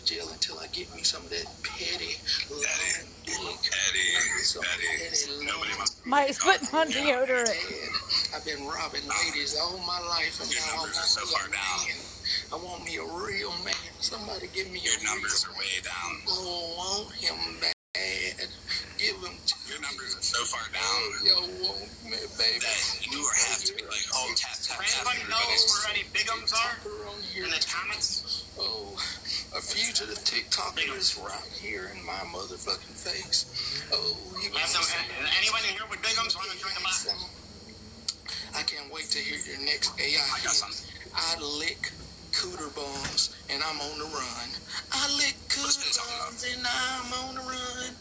jail until I get me some of that petty, Petty. Nobody wants to Mike's putting on deodorant. I've been robbing ladies all my life, and Your now numbers are so far down. I want me a real man. Somebody give me Your numbers are way down. I want him bad. Give him to Your numbers are so far down. Yo, want me, baby. That you have to be like, oh, tap, tap, tap. Anybody knows where any bigums are in the comments? Oh, a fugitive TikToker is right here in my motherfucking face. Oh, he was Anyone in here with bigums want to join the box? I can't wait to hear your next AI. I got something. I lick cooter bombs and I'm on the run. I lick cooter bombs and I'm on the run.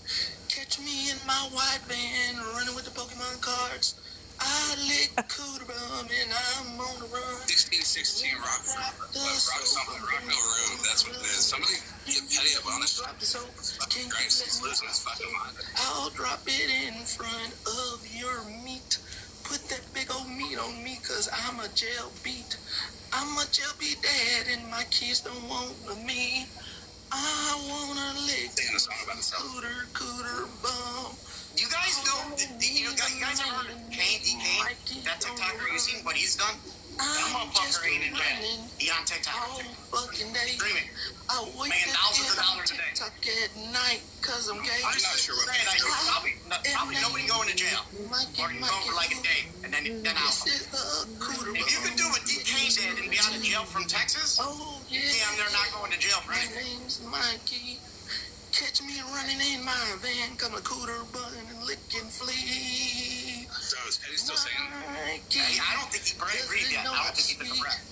Catch me in my white van running with the Pokemon cards. I lick cooter bomb and I'm on the run. 1616 rock something, rock no room. That's what it is. Somebody get petty up on this. Grace is losing his fucking mind. I'll drop it in front of your meat. Put that big old meat on me, cause I'm a jail beat. I'm a jail beat dad, and my kids don't want me. I wanna lick cooter bum. You guys know, you guys ever heard of Kane, D-Kane? That TikToker you seen what he's done? That motherfucker ain't in jail. He on TikTok. All fucking day. Streaming. I wait Making thousands of dollars a day. TikTok at night, cause I'm gay. I'm not sure what probably nobody going to jail. Or you go for like a day, and then out. If you could do what D-Kane did and be out of jail from Texas, damn, they're not going to jail for anything. My name's Mikey. Catch me running in my van, come a cooter bun and lick and flee. So is Petty still singing? Hey, I don't think he breathed yet. I don't think he took a breath.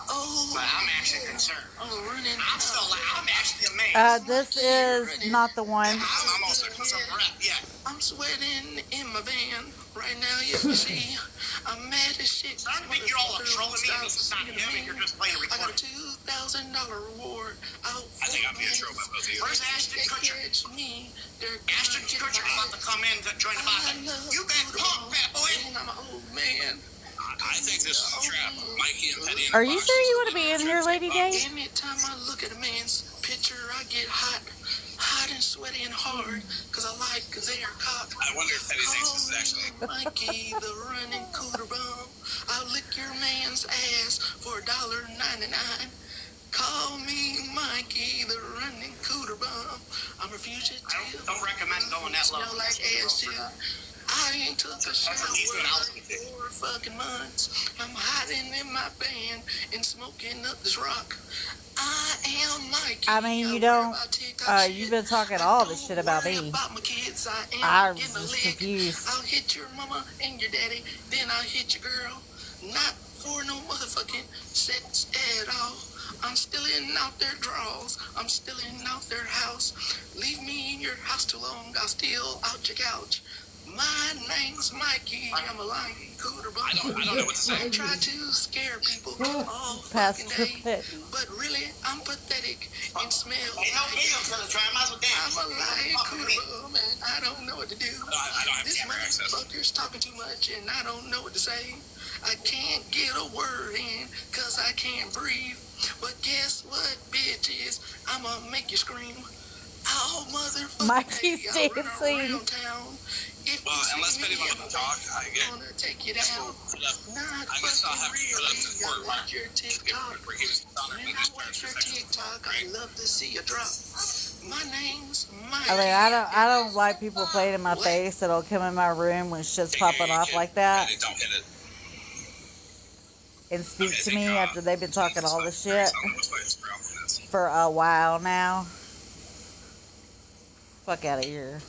Oh, but I'm actually concerned. I'm actually amazed. This is not the one. I'm also concerned. Yeah. I'm sweating in my van right now. You can see I'm mad as shit. I don't think you're all trolling me. This is not him, and you're just playing a I got a recording. $2,000 reward. I think I'm being trolled by both of you. Where's Ashton Kutcher? Ashton Kutcher about to come in to join the box. You got punk, fat boy. I'm an old man. I think this is a trap. Mikey and Petty. Are you sure you want to be in here, Lady Day? Anytime I look at a man's picture, I get hot and sweaty and hard, cause I like their cock. I wonder if Petty thinks this is actually. Mikey, the running cooter bum. I'll lick your man's ass for $1.99. Call me Mikey, the running cooter bum. I'm a fugitive. Don't recommend going that low. Smell like ass too. I ain't took a shower for 4 fucking months. I'm hiding in my van and smoking up this rock. I am Mikey. I mean, you don't. You've been talking all this shit about me. I was just confused. I'll hit your mama and your daddy, then I'll hit your girl. Not for no motherfucking sex at all. I'm stealing out their drawers. I'm stealing out their house. Leave me in your house too long. I'll steal out your couch. My name's Mikey. I'm a lying cooter bum. I don't know what to say. I try to scare people all Pastor fucking day, Petty. but really I'm pathetic and smell. Ain't no videos gonna try. I might as well dance. I'm a lying cooter bum and I don't know what to do. I don't have This camera access. motherfucker's talking too much and I don't know what to say. I can't get a word in cause I can't breathe. But guess what, bitches? I'ma make you scream. Oh, motherfucker. Mikey's dancing. Well, unless Petty wants to talk, I guess I'll take you down. I guess I'll have to put up to court. Watch your TikTok. Where he was on When I watch your TikTok, I love to see you drop. My name's Mike. I mean, I don't like people playing in my face that'll come in my room when shit's popping off like that Don't hit it. and speak to me after they've been talking all this shit for a while now. Fuck out of here.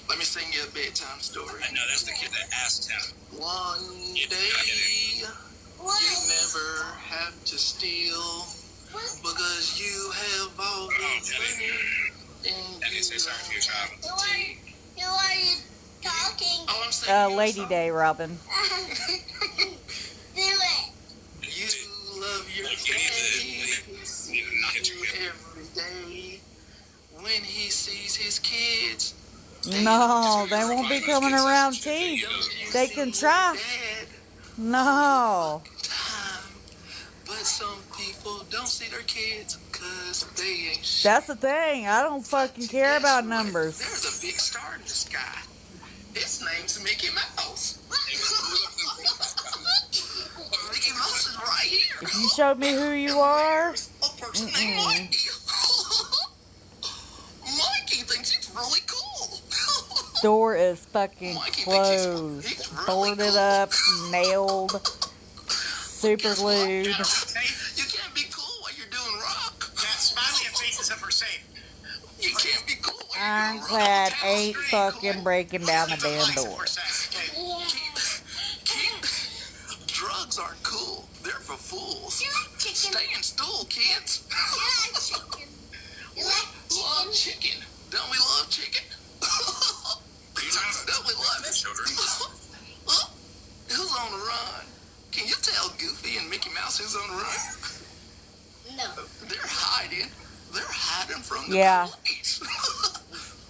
Let me sing you a bedtime story. I know, that's the kid that asked him. One day, you never have to steal because you have all the money. And he say sorry to your child. Who are you talking? Oh, I'm singing Lady Day, Robin. Do it. You love your You need to not hit your kid. every day. When he sees his kids, No, they won't be coming around tea. They can try. Dad, No. time. But some Some people don't see their kids because they ain't shit. That's the thing. I don't fucking care about numbers. There's a big star in the sky. His name's Mickey Mouse. Mickey Mouse is right here. If you showed me who you are, A person named Mikey. Mikey thinks he's really cool. door is fucking Mikey closed, thinks he's really boarded cool. up, nailed, super glued. You can't be cool while you're doing rock. That smiley faces if we're safe. You can't be cool while you're doing rock. Ironclad ain't fucking breaking down the damn door. Drugs aren't cool. They're for fools. Stay in stool, kids. Love chicken. Don't we love chicken? Don't we love it? Children. Who's on the run? Can you tell Goofy and Mickey Mouse who's on the run? No. They're hiding. They're hiding from the police.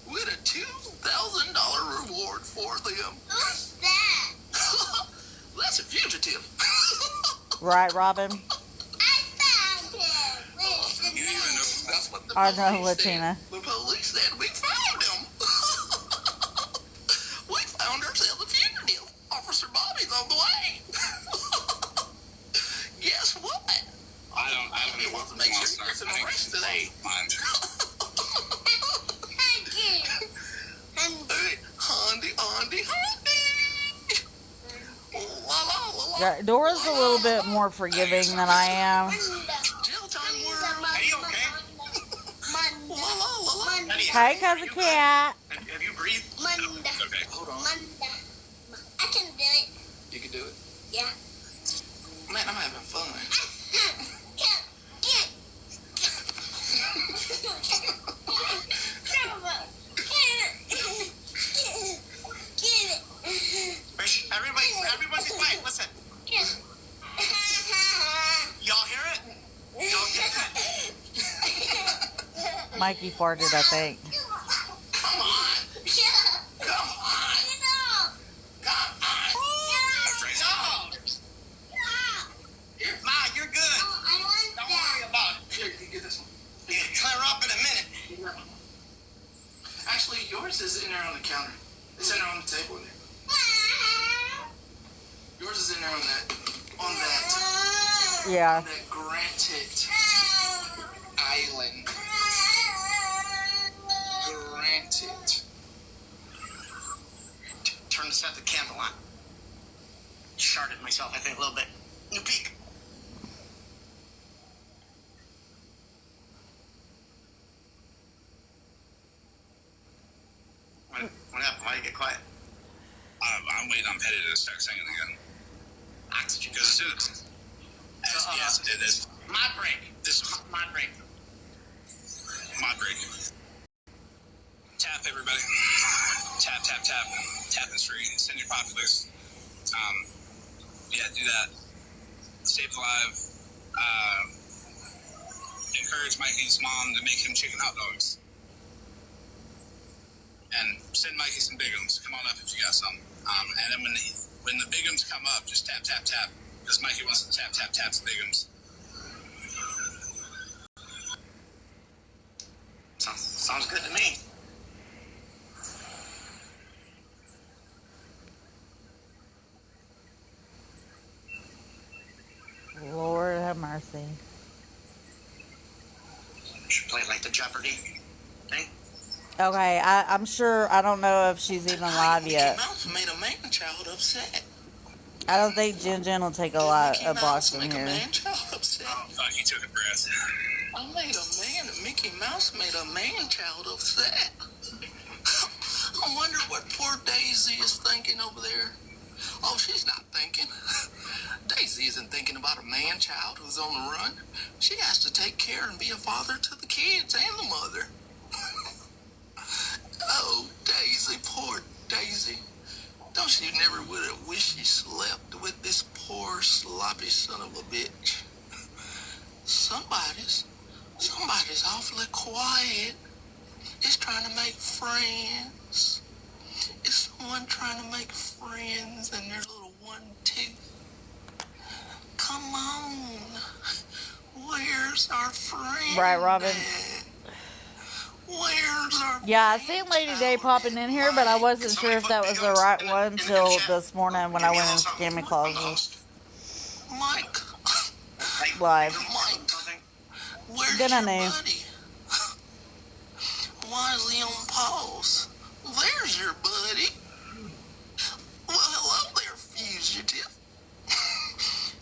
With a $2,000 reward for them. Who's that? That's a fugitive. Right, Robin? I found him. Listen, You even know That's what the I police know, said. Latina. The police said we found him. We found ourselves a fugitive. Officer Bobby's on the way. Guess what? I don't know what Make sure he gets an arrest today. Mind. thank you. And Hey, Hondy. La la la la. Yeah, Dora's a little bit more forgiving than I am. Jail time world. Are you okay? La la la la. Hey, cousin cat. Have you breathed? Munda. Okay. Hold on. Munda. I can do it. You can do it. Yeah. Man, I'm having fun. Get. Get it. Everybody be quiet. Listen. Y'all hear it? Y'all get that? Mikey farted, I think. Come on. Come on. Come on. Ma, you're good. Don't worry about it. Here, you get this one. It'll clear up in a minute. Actually, yours is in there on the counter. It's in there on the table there. Yours is in there on that Yeah. granted island. Granted. Turn set the candle on. Sharded myself, I think, a little bit. New peak. What happened? Why did you get quiet? I'm waiting on Petty to start singing again. Oxygen. Because as soon as it is My break. this My break. mod break. Tap everybody. Tap. Tap and street. Send your populace. Yeah, do that. Stay alive. Encourage Mikey's mom to make him chicken hot dogs. And send Mikey some bigums. Come on up if you got some. And then when the bigums come up, just tap. Because Mikey wants to tap the bigums. Sounds good to me. Lord have mercy. Should play like the Jeopardy thing. Okay, I'm sure, I don't know if she's even live yet. Mickey Mouse made a man-child upset. I don't think Jen will take a lot of boxing Make a here. man-child upset. Oh, fuck, he took a breath. Mickey Mouse made a man-child upset. I wonder what poor Daisy is thinking over there. Oh, she's not thinking. Daisy isn't thinking about a man-child who's on the run. She has to take care and be a father to the kids and the mother. Oh, Daisy, poor Daisy. Don't you never would have wished you slept with this poor, sloppy son of a bitch? Somebody's awfully quiet. Is trying to make friends. Is someone trying to make friends in their little 1-2? Come on. Where's our friend? Right, Robin? Where's our Yeah, I seen Lady Day popping in here, but I wasn't sure if that was the right one until this morning when I went in Scammy Clauses Mike? live. Mike? Where's Then I your knew. buddy? Why is he on pause? There's your buddy. Well, hello there, fugitive.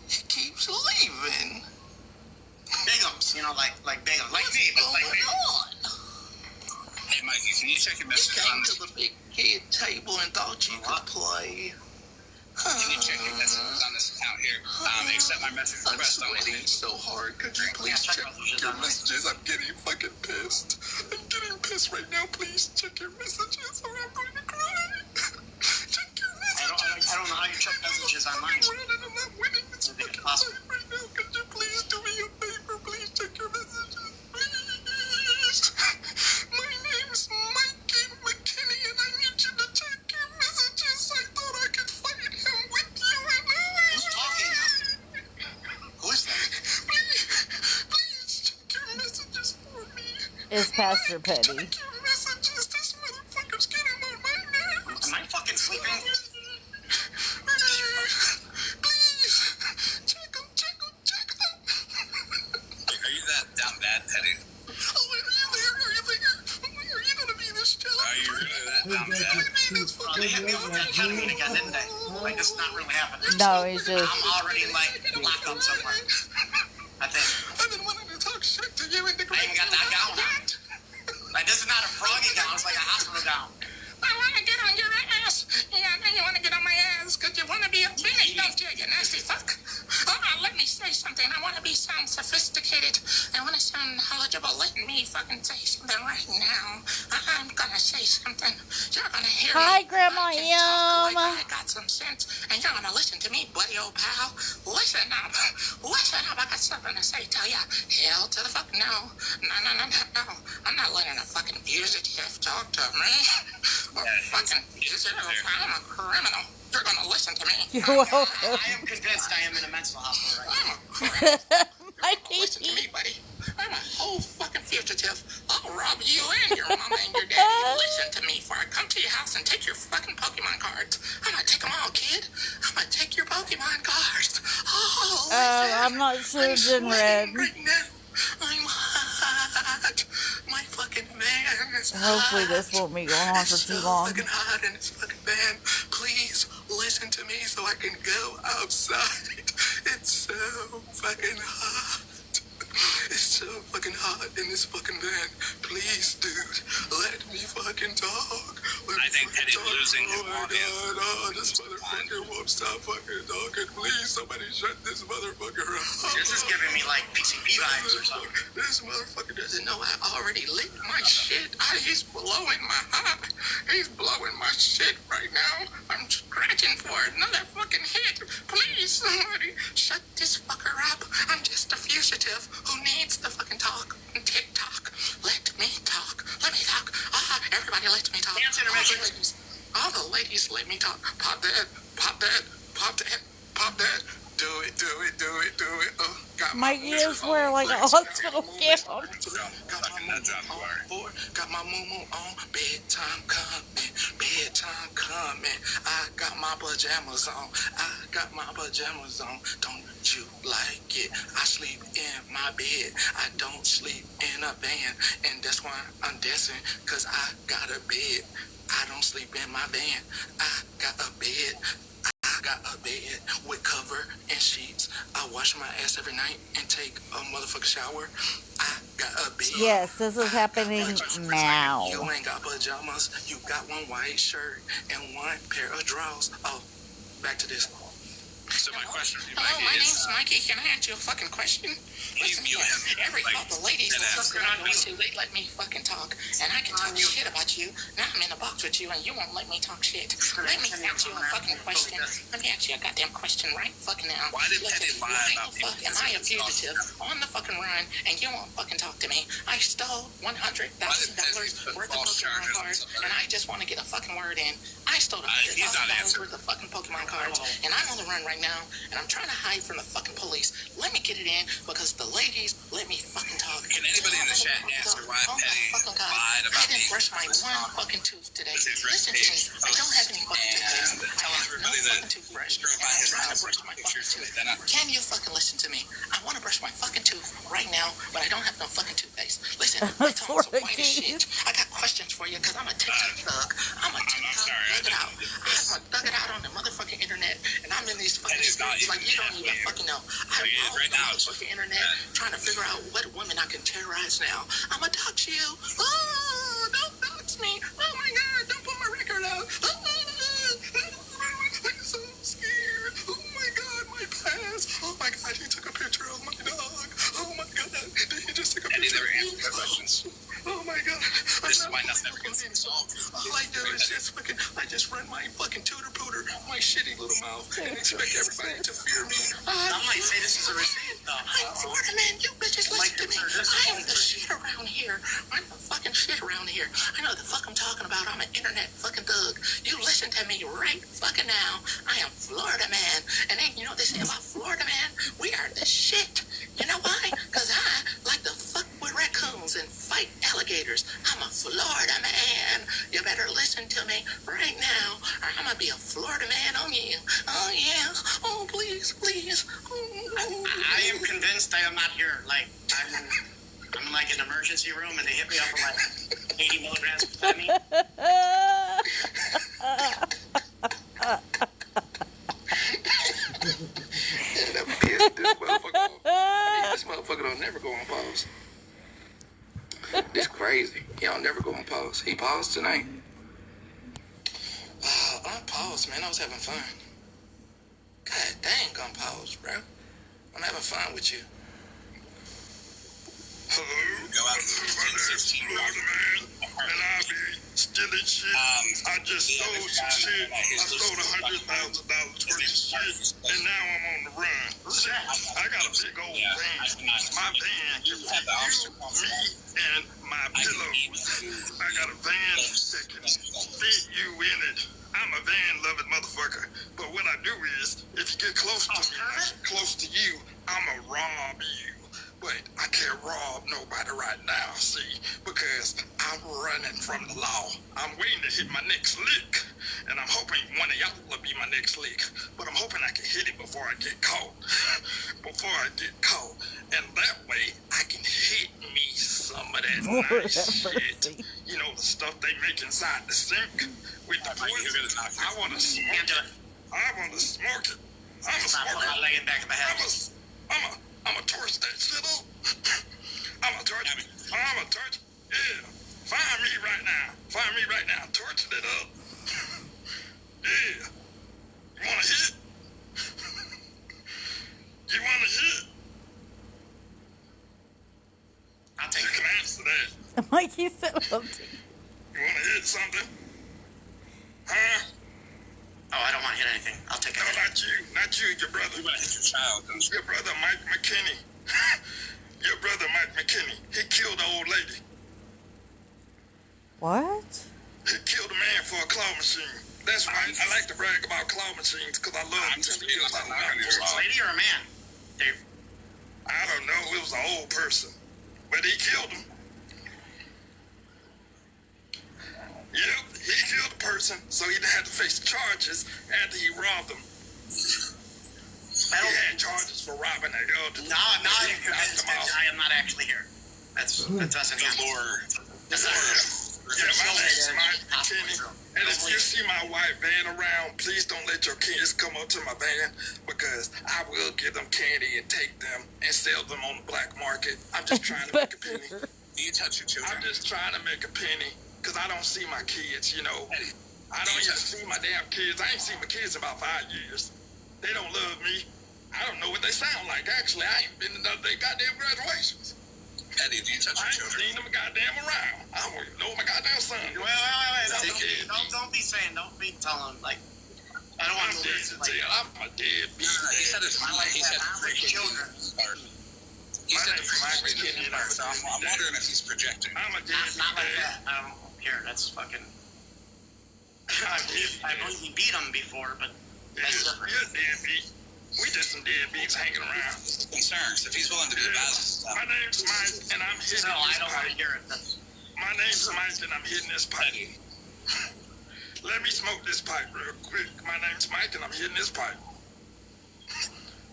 He keeps leaving. Bigums, you know, like bigums, like me, but like me. Hey, Mikey, can you check your You messages came on this? to the big kid table and thought you could play. Can you check your messages on this account here? Accept my message I'm request on sweating LinkedIn. so hard. Could you please check your messages? I'm getting fucking pissed. I'm getting pissed right now. Please check your messages or I'm going to cry. Check your messages. I don't know how you check messages online. I'm not winning this fucking fight right now. Could you please do me a favor? Please check your messages. Please. My name's Mikey McKinney and I need you to check your messages. I thought I could fight him with you and Who's talking now? Who is that? Please check your messages for me. Is Pastor Petty. Check your messages. This motherfucker's getting on my nerves. Am I fucking sleeping? Please. Check him. Are you that down bad, Teddy? Oh, are you there? Are you gonna be this jealous? Are you really that down bad? They hit me with that ketamine again, didn't they? Like, this is not really happening. No, he's just. I'm already, like, locked up somewhere. I think. I've been wanting to talk shit to you and the I even got that gown on. Like, this is not a froggy gown. It's like a hospital gown. I want to get on your ass. Yeah, I know you want to get on my ass because you want to be a Benny, don't you, you nasty fuck? Let me say something. I want to sound sophisticated. I want to sound knowledgeable. Let me fucking say something right now. I'm going to say something. You're going to hear Hi, me. Grandma I can talk Yum. like I got some sense. And you're going to listen to me, buddy old pal. Listen up. Listen up. I got something to say to you. Hell to the fuck no. No. I'm not letting a fucking fugitive talk to me. Or fucking fugitive. I'm a criminal. You're gonna listen to me. You're welcome. I am convinced I am in a mental hospital right now. I'm a criminal. Mikey. Listen to me, buddy. I'm a whole fucking fugitive. I'll rob you and your mama and your daddy. Listen to me before I come to your house and take your fucking Pokemon cards. I'm gonna take them all, kid. I'm gonna take your Pokemon cards. Oh, listen. I'm not sure I'm it's in red. sweating right now. I'm hot. My fucking van is hot. Hopefully this won't be going on for too long. It's so fucking hot in this fucking van. Please listen to me so I can go outside. It's so fucking hot. It's so fucking hot in this fucking van. Please, dude, let me fucking talk. I think Teddy's losing his Oh my audience. god, oh, this motherfucker won't stop fucking talking. Please, somebody shut this motherfucker up. This is giving me, like, PCP vibes or something. This motherfucker doesn't know I already licked my shit. He's blowing my high. He's blowing my shit right now. I'm scratching for another fucking hit. Please, somebody, shut this fucker up. I'm just a fugitive who needs to fucking talk. TikTok. Let me talk. Let me talk. Everybody let me talk. Dance intermission. All the ladies let me talk. Pop that. Pop that. Pop that. Pop that. Do it. Oh, got my Mikey is wearing like a hospital gown. Fucking nut job you are. Got my moo on, bedtime coming, I got my pajamas on, don't you like it? I sleep in my bed, I don't sleep in a van, and that's why I'm dancing, cause I got a bed, I don't sleep in my van, I got a bed with cover and sheets. I wash my ass every night and take a motherfucking shower. I got a bed. Yes, this is happening now. You ain't got pajamas. You got one white shirt and one pair of drawers. Oh, back to this. So my question to you, Hello, my Mikey, is, name's Mikey. Can I ask you a fucking question? can you mute him? All the ladies dead ass. they let me fucking talk, and I can talk shit about you. Now I'm in a box with you, and you won't let me talk shit. Let me ask you a fucking question. Let me ask you a goddamn question right fucking now. Why did Listen, Teddy lie why about the fuck am I a fugitive on the fucking run, and you won't fucking talk to me? I stole $100,000 worth of Pokemon cards, and I just want to get a fucking word in. I stole He's not $100,000 answering. worth of fucking Pokemon cards, and I'm on the run right now, and I'm trying to hide from the fucking police. Let me get it in because the ladies let me brush my one fucking tooth today. Listen to me. I don't have any fucking toothpaste. I have no fucking toothbrush. I'm trying to brush my fucking tooth. Can you fucking listen to me? I want to brush my fucking tooth right now, but I don't have no fucking toothpaste. Listen, my tongue's so white as shit. I got questions for you because I'm a TikTok thug. I'm a TikTok thug it out. I'm a thug it out on the motherfucking internet, and I'm in these fucking streets like you don't even fucking know. I'm right now on the fucking internet trying to figure out what women I can terrorize now. I'ma dox you. Oh, don't dox me. Oh my God, don't put my record out. I'm so scared. Oh my God, my pass. Oh my God, he took a picture of my dog. Oh my God, did he just take a picture of me? Questions. Oh my God. This is why nothing ever gets solved. All I do is just fucking, I just run my fucking tutor-pooter, my shitty little mouth, and expect everybody to fear me. I might say this is a receipt, though. I'm Florida man, you bitches listen to me. I am the shit around here. I'm the fucking shit around here. I know the fuck I'm talking about. I'm an internet fucking thug. You listen to me right fucking now. I am Florida man. And then you know what they say about Florida man? We are the shit. You know why? Because I like to fuck with raccoons and fight alligators. I'm a Florida man. You better listen to me right now, or I'm gonna be a Florida man on you. Oh yeah. Oh please, please. I am convinced I am not here. Like, I'm like in an emergency room and they hit me up with like 80 milligrams of ketamine. This motherfucker don't never go on pause. This crazy. He don't never go on pause. He paused tonight. I paused, man. I was having fun. God dang, I'm paused, bro. I'm having fun with you. Hello? Go out to Florida man, and I be stealing shit. I just stole some shit. I stole $100,000 worth of shit, and now I'm on the run. I got a big old van. My van can fit you, me, and my pillows. I got a van that can fit you in it. I'm a van-loving motherfucker. But what I do is, if you get close to me, close to you, I'ma rob you. But I can't rob nobody right now, see, because I'm running from the law. I'm waiting to hit my next lick, and I'm hoping one of y'all will be my next lick. But I'm hoping I can hit it before I get caught. And that way, I can hit me some of that nice shit. You know, the stuff they make inside the sink with the poison. I want to smoke it. I'm a smoker. I'll lay it back in the head. I'm a torch that shit up. I'm a torch. Yeah. Find me right now. Torching it up. Yeah. You wanna hit? You wanna hit? I'll take You it. can answer that. Like you said, You wanna hit something? Huh? Oh, I don't want to hit anything. I'll take it. No, not you, your brother. You want to hit your child, don't you? Your brother, Mike McKinney. Your brother, Mike McKinney. He killed the old lady. what? He killed a man for a claw machine. That's right. I like to brag about claw machines because I love telling you about A lady or a man? Dave. I don't know. It was an old person. But he killed him. Yep, he killed a person, so he didn't have to face charges after he robbed them. He had charges for robbing a elder. No, I'm not convinced that I am not actually here. That doesn't happen. Yeah, my name's Mike McKinney. And if you see my white van around, please don't let your kids come up to my van because I will give them candy and take them and sell them on the black market. I'm just trying to make a penny. Do you touch your children? I'm just trying to make a penny because I don't see my kids, you know. I don't even see my damn kids. I ain't seen my kids in about 5 years. They don't love me. I don't know what they sound like. Actually, I ain't been to none of their goddamn graduations. Eddie, do you touch I your ain't children? seen them goddamn around. I don't even know my goddamn son. Wait. Don't be saying, don't be telling, like, I don't want I'm to dead lose to it. Like, tell. I'm a deadbeat. He said it's he said freaking children. He said the Mike freaking McKinney, part, so I'm wondering if he's projecting. I'm a deadbeat. Not like that. I don't care. That's fucking. I believe he beat him before, but that's different. You're a deadbeat. We just some deadbeats hanging around. Concerns. If he's willing to be violent, My name's Mike, and I'm hitting No, I this don't want to pipe. hear it. That's, My name's Mike and I'm hitting this pipe. Let me smoke this pipe real quick. My name's Mike and I'm hitting this pipe.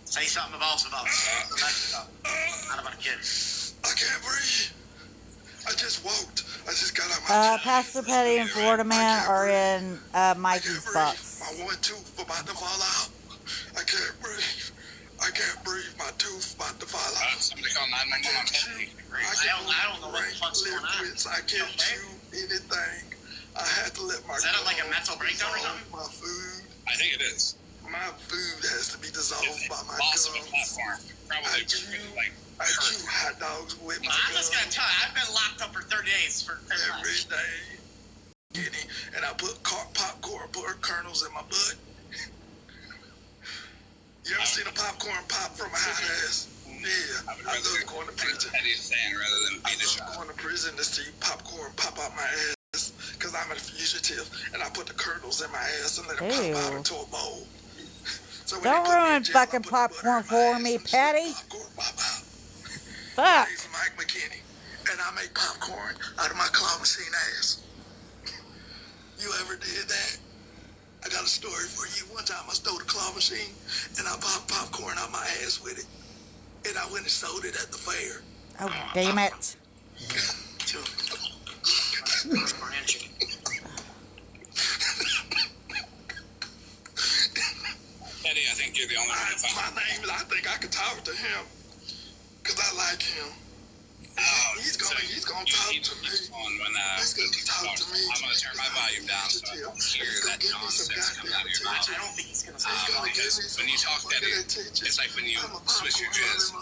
Say something about Mexico. Not about a kid. I can't breathe. I just walked. I just got out my Pastor Petty and Florida Man are in Mikey's box. My one tooth about to fall out. I can't breathe. I can't breathe. My tooth about to fall out. Somebody call 911 on Petty. I don't know what the fuck's going on. I can't chew anything. I had to let my. Is that like a mental breakdown or something? My food. I think it is. My food has to be dissolved by my loss gums. of a platform. Probably I chew hot dogs with my I'm just gonna tell you, I've been locked up for 30 days for every day. And I put popcorn kernels in my butt. You ever seen a popcorn pop from a hot ass? Yeah, I love going to prison. Petty saying rather than beat a shot. Going to prison to see popcorn pop out my ass because I'm a fugitive, and I put the kernels in my ass and let it pop out into a bowl. So don't ruin fucking popcorn for me, Patty. Fuck. It's Mike McKinney, and I make popcorn out of my claw machine ass. You ever did that? I got a story for you. One time I stole the claw machine, and I popped popcorn out my ass with it. And I went and sold it at the fair. Oh, damn it. Eddie, I think you're the only one that found my name is, I think I could talk to him. Because I like him. He's gonna talk to me. He's gonna talk to me. I'm gonna turn my volume down so I don't hear that nonsense coming out of your mouth. I don't think he's gonna say because when you talk, Eddie, it's like when you switch your jizz.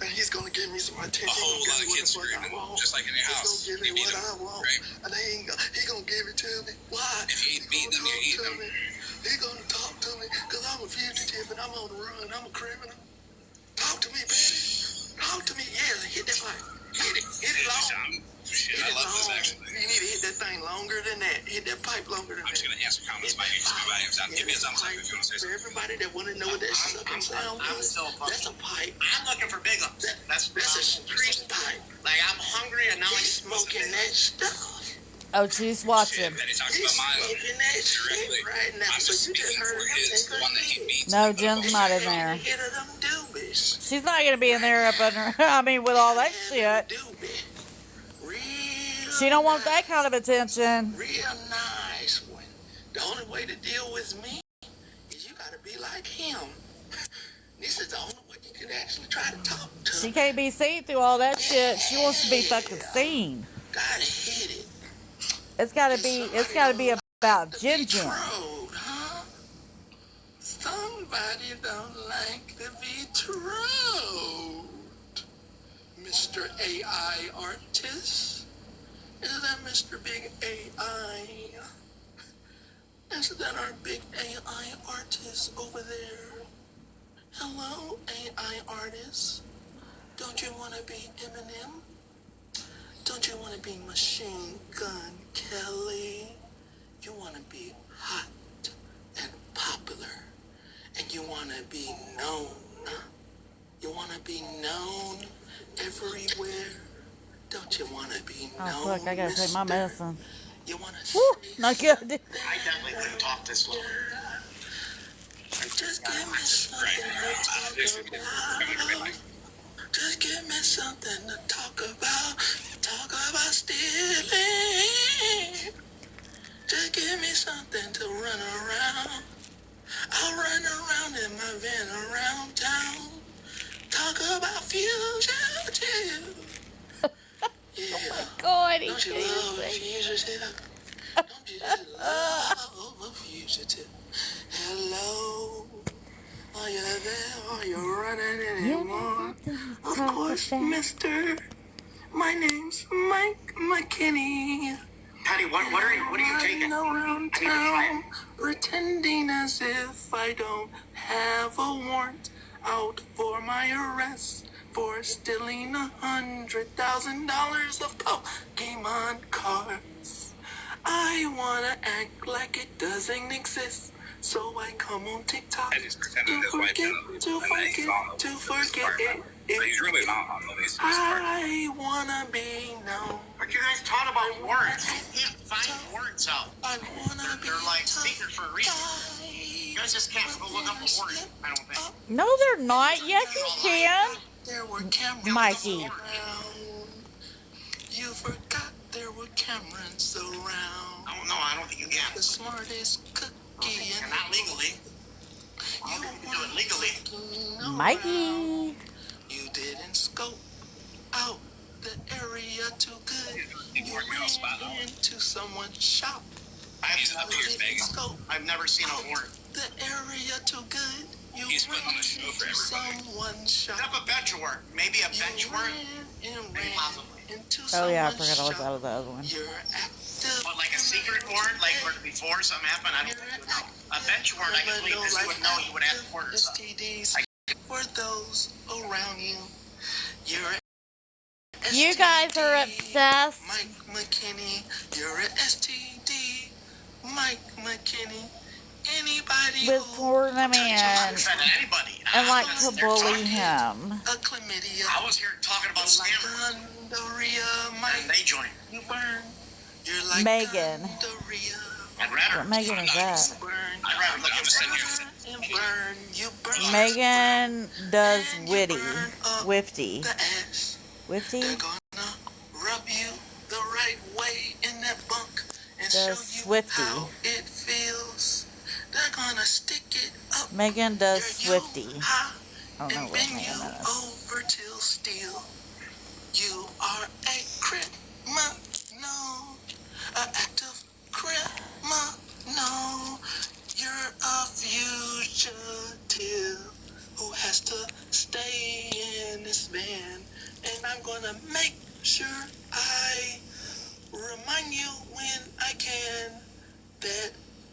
And he's gonna give me some attention. A whole lot of kids screaming, just like in your house. You eat them, right? And he gonna give it to me. Why? If you ain't beating them, you're eating them. He gonna talk to me because I'm a fugitive and I'm on the run. I'm a criminal. Talk to me, baby. Talk to me. Yeah, hit that pipe. Hit it long. Shit, I love this actually. You need to hit that thing longer than that. Hit that pipe longer than that. I'm just gonna answer comments by using my volumes down. Give me a thumbs up if you want to say For something. everybody that want to know what that sucking sound was, that's a pipe. I'm looking for big ups. That's a street pipe. Like, I'm hungry and now He's smoking that stuff. Oh, she's watching. He talks He's about mine smoking that directly. shit right now. I'm So just you just speaking heard for him his, take the one that he beats. No, Jen's not in there. Hit of them doobies. She's not gonna be in there up under. I mean, with all that shit. She don't want that kind of attention. Real nice one. The only way to deal with me is you gotta be like him. This is the only way you can actually try to talk to She him. can't be seen through all that shit. She wants to be fucking seen. Gotta hit it. It's gotta be about Jen. Trolled, huh? Somebody don't like to be trolled. Mr. AI artist? Is that Mr. Big AI? Is that our big AI artist over there? Hello, AI artist. Don't you want to be Eminem? Don't you want to be Machine Gun Kelly? You want to be hot and popular. And you want to be known. You want to be known everywhere. Don't you want to be known? Oh fuck! I gotta take my medicine. You want to? Woo, not good. I definitely couldn't talk this slow. Just give me something to talk about. Just give me something to talk about. Talk about stealing. Just give me something to run around. I'll run around in my van around town. Talk about fugitive. Yeah. Oh my God, he Don't you can't love a sing. fugitive? Don't you just love a fugitive? Hello. Are you there? Are you running anymore? Of course, mister. My name's Mike McKinney. Patty, what are you taking? Riding around town, pretending as if I don't have a warrant out for my arrest for stealing $100,000 of Pokemon cards. I wanna act like it doesn't exist, so I come on TikTok Eddie's pretending to his wife forget But he's really not on the least. I wanna be known. I you guys taught about words. You can't find words out. They're like speakers for a reason. You guys just can't go look up a word, I don't think. No, they're not. Yes, you can. There were cameras Mikey. around. You forgot there were cameras around. Oh, no, I don't think you can. The smartest cookie in Not legally. You can do it legally. Mikey. You didn't scope out the area too good. You ran into someone's shop. I've never seen a word. The area too good. You He's putting on a show for everybody. someone's shop. Step a bench word. Maybe a bench word. Oh yeah, I forgot I was out of the other one. You're active. But like a secret word, like where before something happened, I don't think you would know. A bench word, I can believe because you would know you would ask for it or something. STDs for those around you. You're You guys are obsessed. Mike McKinney, you're an STD. Mike McKinney. Anybody With who tournament Anybody. and like to They're bully talking. him. a chlamydia. I was here talking about scammers, Gonorrhea, and Mike, they joined. you burn. You're like Megan. gonorrhea. I'd rather. What Megan is that? Burn. I'd rather look I'm at just sitting And burn. You burn. Megan does witty. Wifty. The ash. Wifty? They're gonna rub you the right way in that bunk and The show you Swifty. how it feels. They're gonna stick it up Megan does your Swifty. high I don't know and what bend Megan you is. over till steel. You are a criminal, an active criminal. You're a fugitive who has to stay in this van, and I'm gonna make sure I remind you when I can that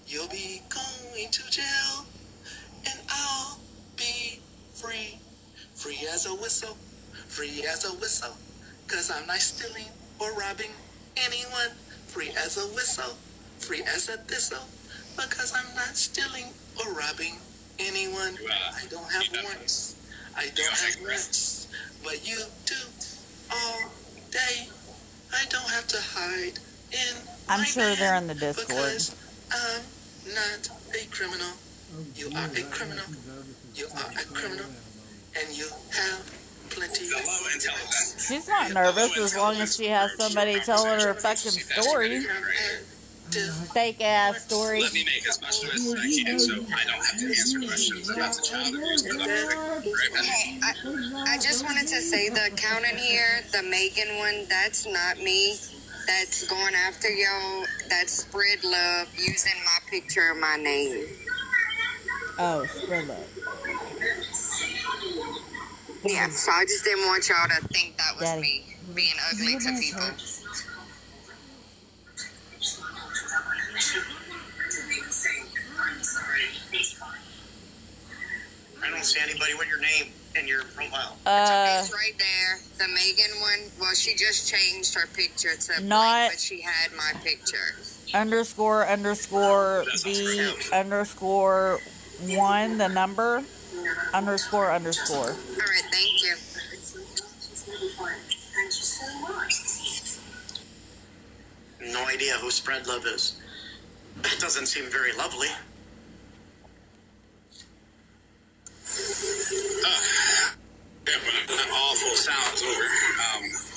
you'll be going to jail, and I'll be free, free as a whistle, free as a whistle, 'cause I'm not stealing or robbing anyone, free as a whistle, free as a thistle, because I'm not stealing or robbing anyone. I don't have warrants, I don't have warrants, but you do all day. I don't have to hide in I'm my sure they're van in the Discord. because I'm not a criminal. You are a criminal. You are a criminal, and you have plenty The low intelligence. She's not nervous as long as she has somebody telling her fucking story. Fake ass story. Let me make as much noise as I can so I don't have to answer questions about the child abuse. But Okay, I just wanted to say the account in here, the Megan one, that's not me. That's going after y'all. That's spread love using my picture and my name. Oh, spread love. Yeah, so I just didn't want y'all to think that was Daddy. me being ugly to people. I don't see anybody with your name in your profile. It's right there. The Megan one, well, she just changed her picture to Not- blank, but she had my picture. Underscore the underscore one, the number underscore. All right, thank you. No idea who Spread Love is. That doesn't seem very lovely. Yeah, when that awful sound's over.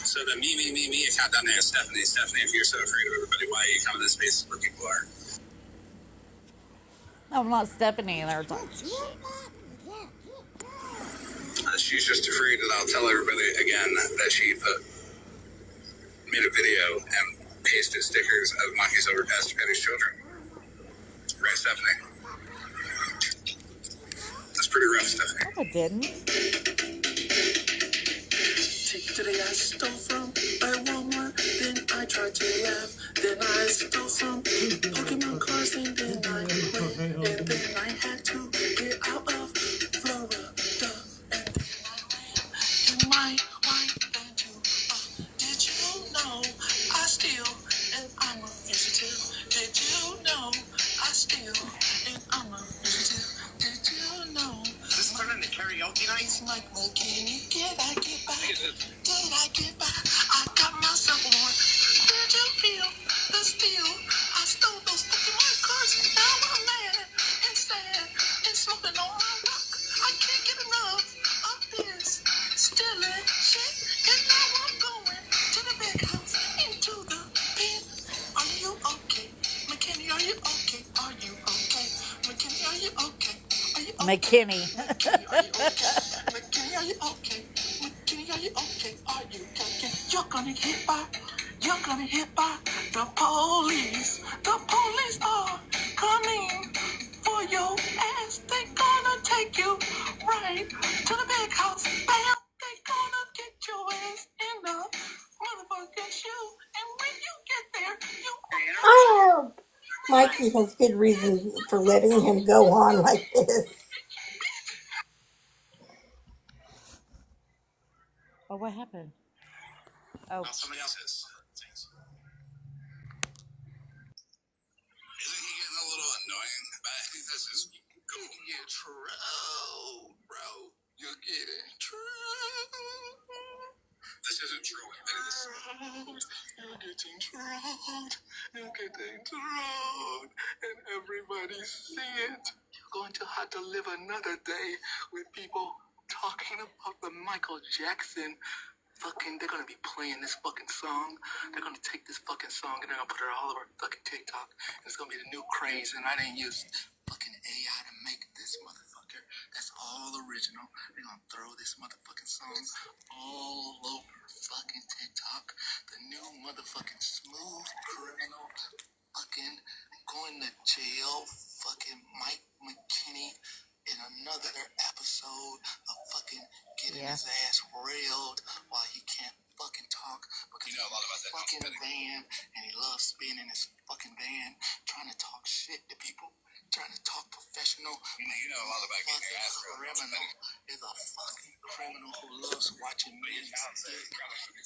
So the me account down there is Stephanie. Stephanie, if you're so afraid of everybody, why are you coming to spaces where people are? I'm not Stephanie in there. She's just afraid that I'll tell everybody again that she made a video and pasted stickers of monkeys over Pastor Petty's children. Right, Stephanie? That's pretty rough, Stephanie. No, I didn't. Today I stole from a Walmart, then I tried to laugh, then I stole some Pokemon cards, and then I went, and then I had to get out of Florida, and then I ran in my white bantu. Did you know I steal and I'm a fugitive? Did you know I steal and I'm a fugitive? Did you know? This turned into karaoke night? It's Mike McKinney. Did I get by? Did I get by? I got myself a warrant. McKinney. McKinney, are you okay? McKinney, are you okay? McKinney, are you okay? Are you okay? You're gonna get by. You're gonna hit by the police. The police are coming for your ass. They gonna take you right to the big house. Bam! They gonna get your ass in the motherfucking shoe. And when you get there, you. I hope Mikey has good reason for letting him go on like this. Oh, what happened? Oh, Somebody else is. Isn't he getting a little annoying? I think this is cool. You're true, bro. You're getting true. This isn't true. You're getting trolled. You're getting trolled. And everybody see it. You're going to have to live another day with people talking about the Michael Jackson they're gonna be playing this fucking song. They're gonna take this fucking song and they're gonna put it all over fucking TikTok. And it's gonna be the new craze. And I didn't use fucking AI to make this motherfucker. That's all original. They're gonna throw this motherfucking song all over fucking TikTok. The new motherfucking smooth criminal fucking going to jail fucking Mike McKinney in another episode of fucking getting his ass railed while he can't fucking talk because You know a lot about that fucking alphabetic. van and he loves spinning his fucking van trying to talk shit to people, trying to talk professional. You know a lot about getting your ass railed. Criminal is a fucking criminal who loves watching men's dick.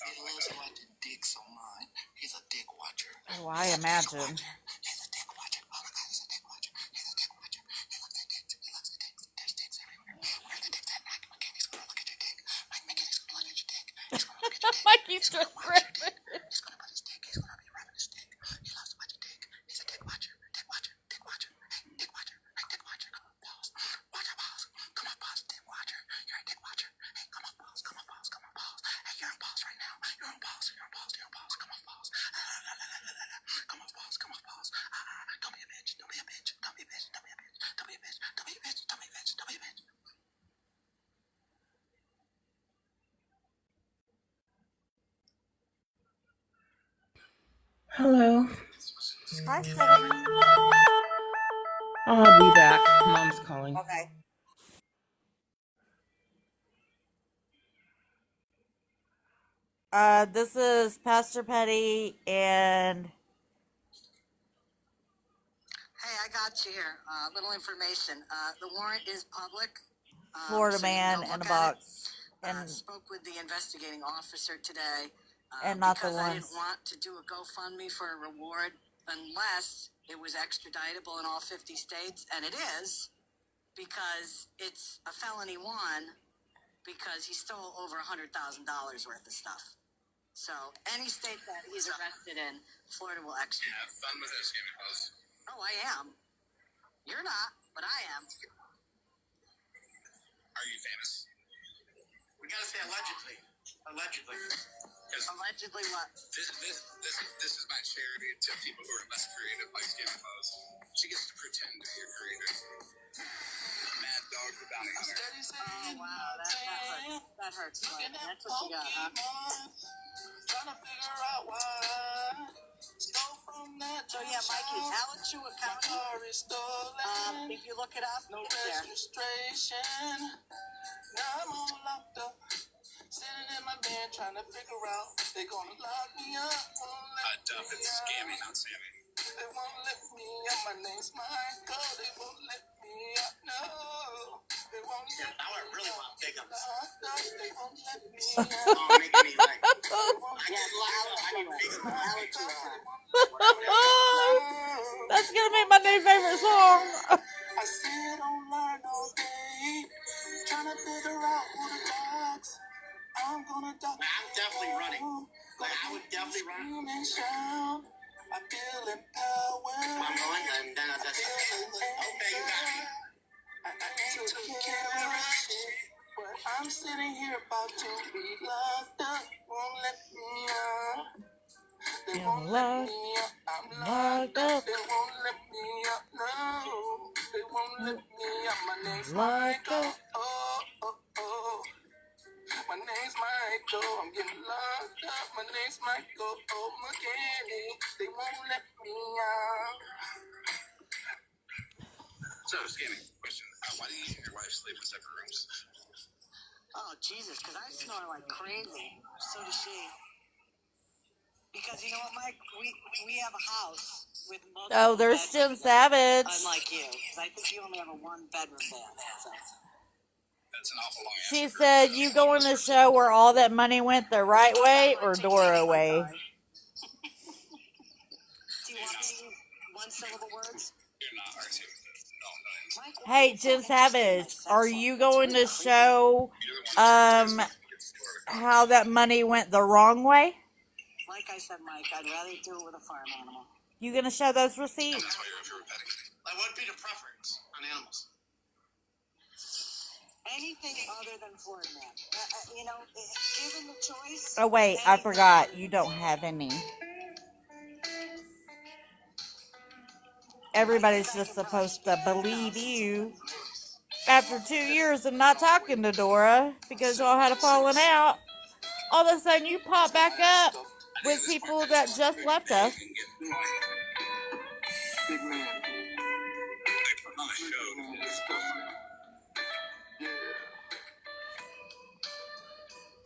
He loves watching dicks online. He's a dick watcher. oh, I imagine. He's a dick watcher. Oh my god, he's a dick watcher. He's a dick watcher. He looks at dicks. He looks at dicks. There's dicks everywhere. Where are the dicks at? Mike McKinney's gonna look at your dick. Mike McKinney's gonna look at your dick. He's gonna look at your dick. Mikey's He's gonna just watch your dick. ripping. He's gonna put his dick. He's gonna be rubbing his dick. He loves to watch your dick. He's a dick watcher. Dick watcher. Dick watcher. Hey, dick watcher. Hey, dick watcher. Come on, balls. Watch your balls. Come on, balls. Dick watcher. You're a dick watcher. Hey, come on, balls. Come on, balls. Come on, balls. Hey, you're on balls right now. You're on balls. You're on balls. You're on balls. Come on, balls. Come on, balls. Come on, balls. Don't be a bitch. Don't be a bitch. Don't be a bitch. Don't be a bitch. Don't be a bitch. Don't be a bitch. Don't be a bitch. Don't be a bitch. Hello. Hi, Cindy. I'll be back. Mom's calling. Okay. This is Pastor Petty and Hey, I got you here. Little information. The warrant is public. Florida so you Man can go in a look at it. box. And Spoke with the investigating officer today. And not the because I ones. didn't want to do a GoFundMe for a reward unless it was extraditable in all 50 states, and it is because it's a felony one because he stole over $100,000 worth of stuff. So any state that he's arrested in, Florida will extradite. Have fun with this, Gaming Buzz. Oh, I am. You're not, but I am. Are you famous? We gotta say allegedly. Allegedly. Allegedly what? This is my charity to people who are less creative like Gaming Buzz. She gets to pretend to be a creator. Mad Dog the Bounty Hunter. Oh, wow. That hurts. That's what you got, huh? Trying to figure out why. Stole from that. So, yeah, Mikey, Alachua County. If you look it up, No it's there. registration. Now I'm all locked up. Sitting in my bed trying to figure out. They gonna lock me up. Duff, it's Gammy, not Sammy. They won't let me up. My name's Michael. They won't let me up. No. They won't let Now I really want to pick up. They won't let me Oh, making me like. that's gonna be my new favorite song. I sit online all day, trying to figure out who the dogs. I'm gonna dog. I'm definitely running. Like, I would definitely run. And shout. I feel empowered. I'm going, and then I just. Okay, you got me. I took care of shit, but I'm sitting here about to be locked up. Won't let me up. They won't let me up. I'm locked up. They won't let me up. No, they won't let me up. My name name's Michael. Oh, oh, oh. My name's Michael. I'm getting locked up. My name's Michael. Oh, mechanic. They won't let me out. So, Scanning, question. Why do you and your wife sleep in separate rooms? Oh, Jesus, because I snore like crazy. So does she. Because you know what, Mike? We have a house with multiple Oh, there's Jim Savage. unlike you, because I think you only have a one-bedroom bed. So. That's an awful long answer. She said, you go in the show where all that money went the right way or Dora way? Do you want me to use one-syllable words? You're not RT. No. Mike, Hey, Jim Savage, are you going to show how that money went the wrong way? Like I said, Mike, I'd rather do it with a farm animal. You gonna show those receipts? That's why you're up here with petting. Like, what would be the preference on animals? Anything other than Florida man. You know, given the choice. Oh wait, I forgot. You don't have any. Everybody's just supposed to believe you. After 2 years of not talking to Dora because y'all had a falling out, all of a sudden you pop back up with people that just left us. Big man. They put on a show. Yeah.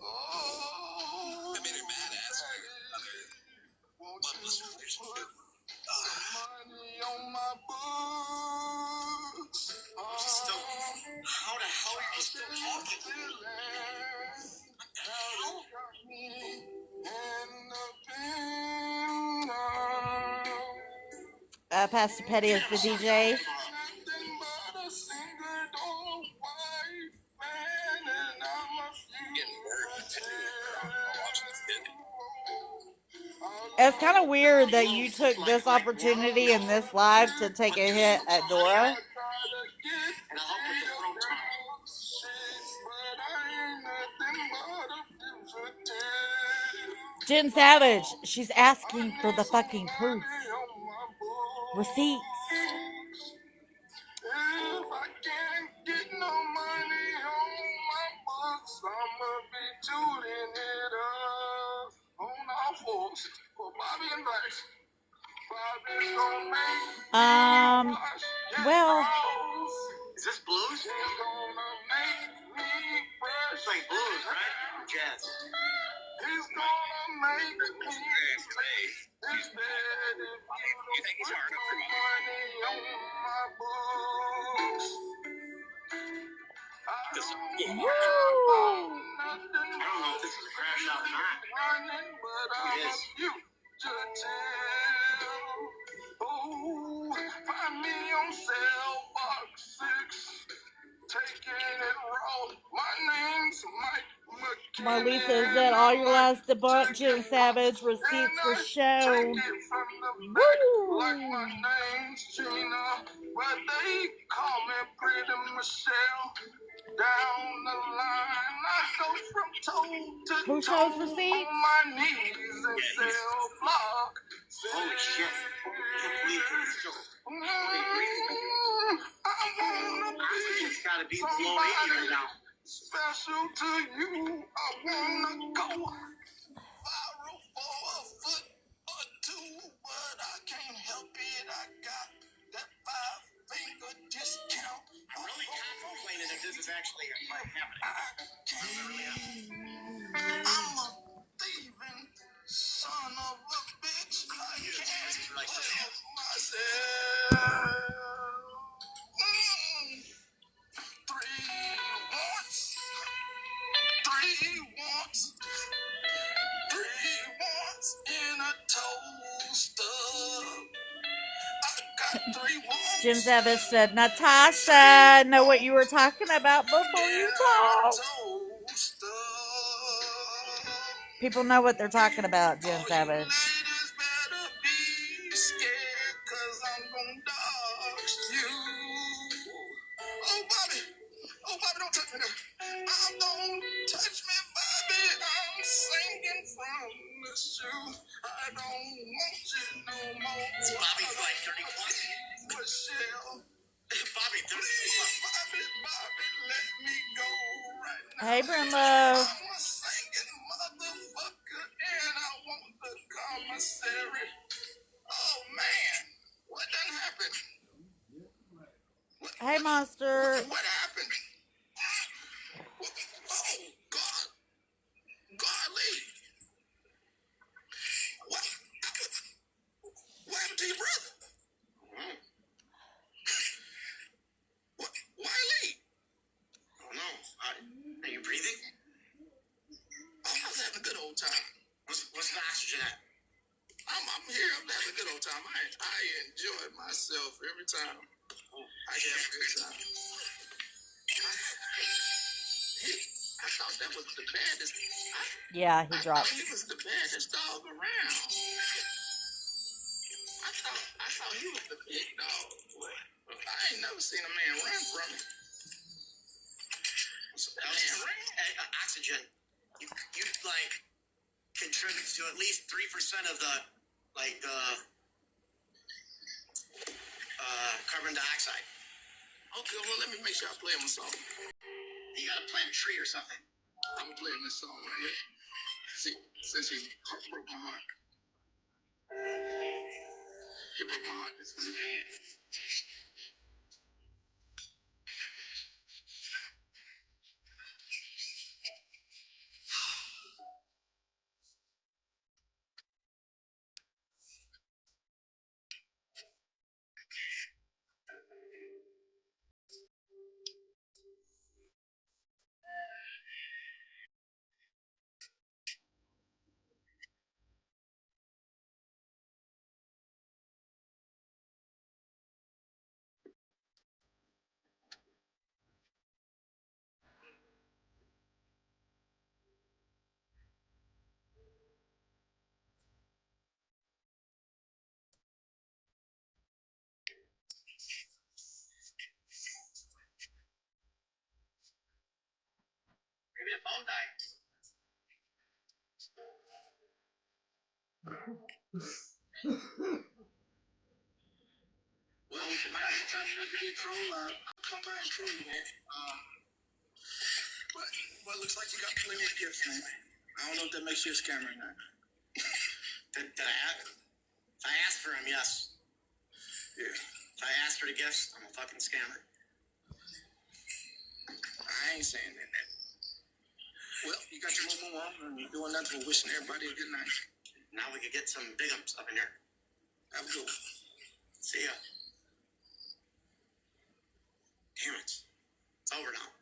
Oh. I made her mad ass. Money on my books. Still, how the hell are you still talking to me? Pastor Petty is the DJ. It's kind of weird that you took this opportunity in this live to take a hit at Dora. Jim Savage, she's asking for the fucking proof. Receipts. If I can't get no money on my books, I'ma be tooting it up on all fours for Bobby and Vice. Bobby's gonna make well, is this blues? She's gonna make me brush. It's like blues, right? Or jazz? He's gonna make me his bed if You think he's hard enough for money on my books. I don't know if this is a crash out or not. but I'm a fugitive. Oh, find me on cell box 6. Taking it raw. My name's Mike. Marlisa, is that all your last debunk? Jim Savage, receipts for show. Woo! Like my name's Gina, but they call me Pretty Michelle. Down the line, I go from toe to Who shows receipts? on my knees and cell block. Holy shit. I can't believe it's still. It's gotta be below 80 right now. Special to you, I wanna go viral for a foot or two, but I can't help it. I got that 5-finger discount. I'm really contemplating if this is actually happening. I'm a thieving son of a bitch. I can't help myself. 3 wants, 3 wants, 3 wants in a toaster. I got 3 wants. Jim Savage said, Natasha, I know what you were talking about before you talk. People know what they're talking about, Jim Savage. Oh, Bobby, don't touch me now. Don't touch me, Bobby. I'm singing from the shoe. I don't want you no more. Bobby's like 30 plus. Michelle, Bobby, Bobby, let me go right now. Hey, Brimlow. I'm a singing motherfucker, and I want the commissary. Oh, man. What done happened? Hey, Monster. What happened? Oh, God. Golly. What? What happened to your brother? What? Wiley? Oh no. Are you breathing? Oh, I was having a good old time. What's the oxygen at? I'm here. I'm having a good old time. I enjoy myself every time. I have a good time. I thought that was the baddest. Yeah, he dropped. He was the baddest dog around. I thought he was the big dog. I ain't never seen a man run from him. Oxygen. You like contribute to at least 3% of the carbon dioxide. Okay, well let me make sure I play him a song. You gotta plant a tree or something. I'm playing this song right here. See, since he broke my heart. He broke my heart. This is Maybe the phone died. well, I could get troll. I'll come by and troll you, man. Well, it looks like you got plenty of gifts, man. I don't know if that makes you a scammer or not. Did I have it? If I asked for them, yes. Yeah. If I asked for the gifts, I'm a fucking scammer. I ain't saying that. Well, you got your mobile on, and you're doing nothing but wishing everybody a good night. Now we could get some bigums up in here. Have a good one. See ya. Damn it. It's over now.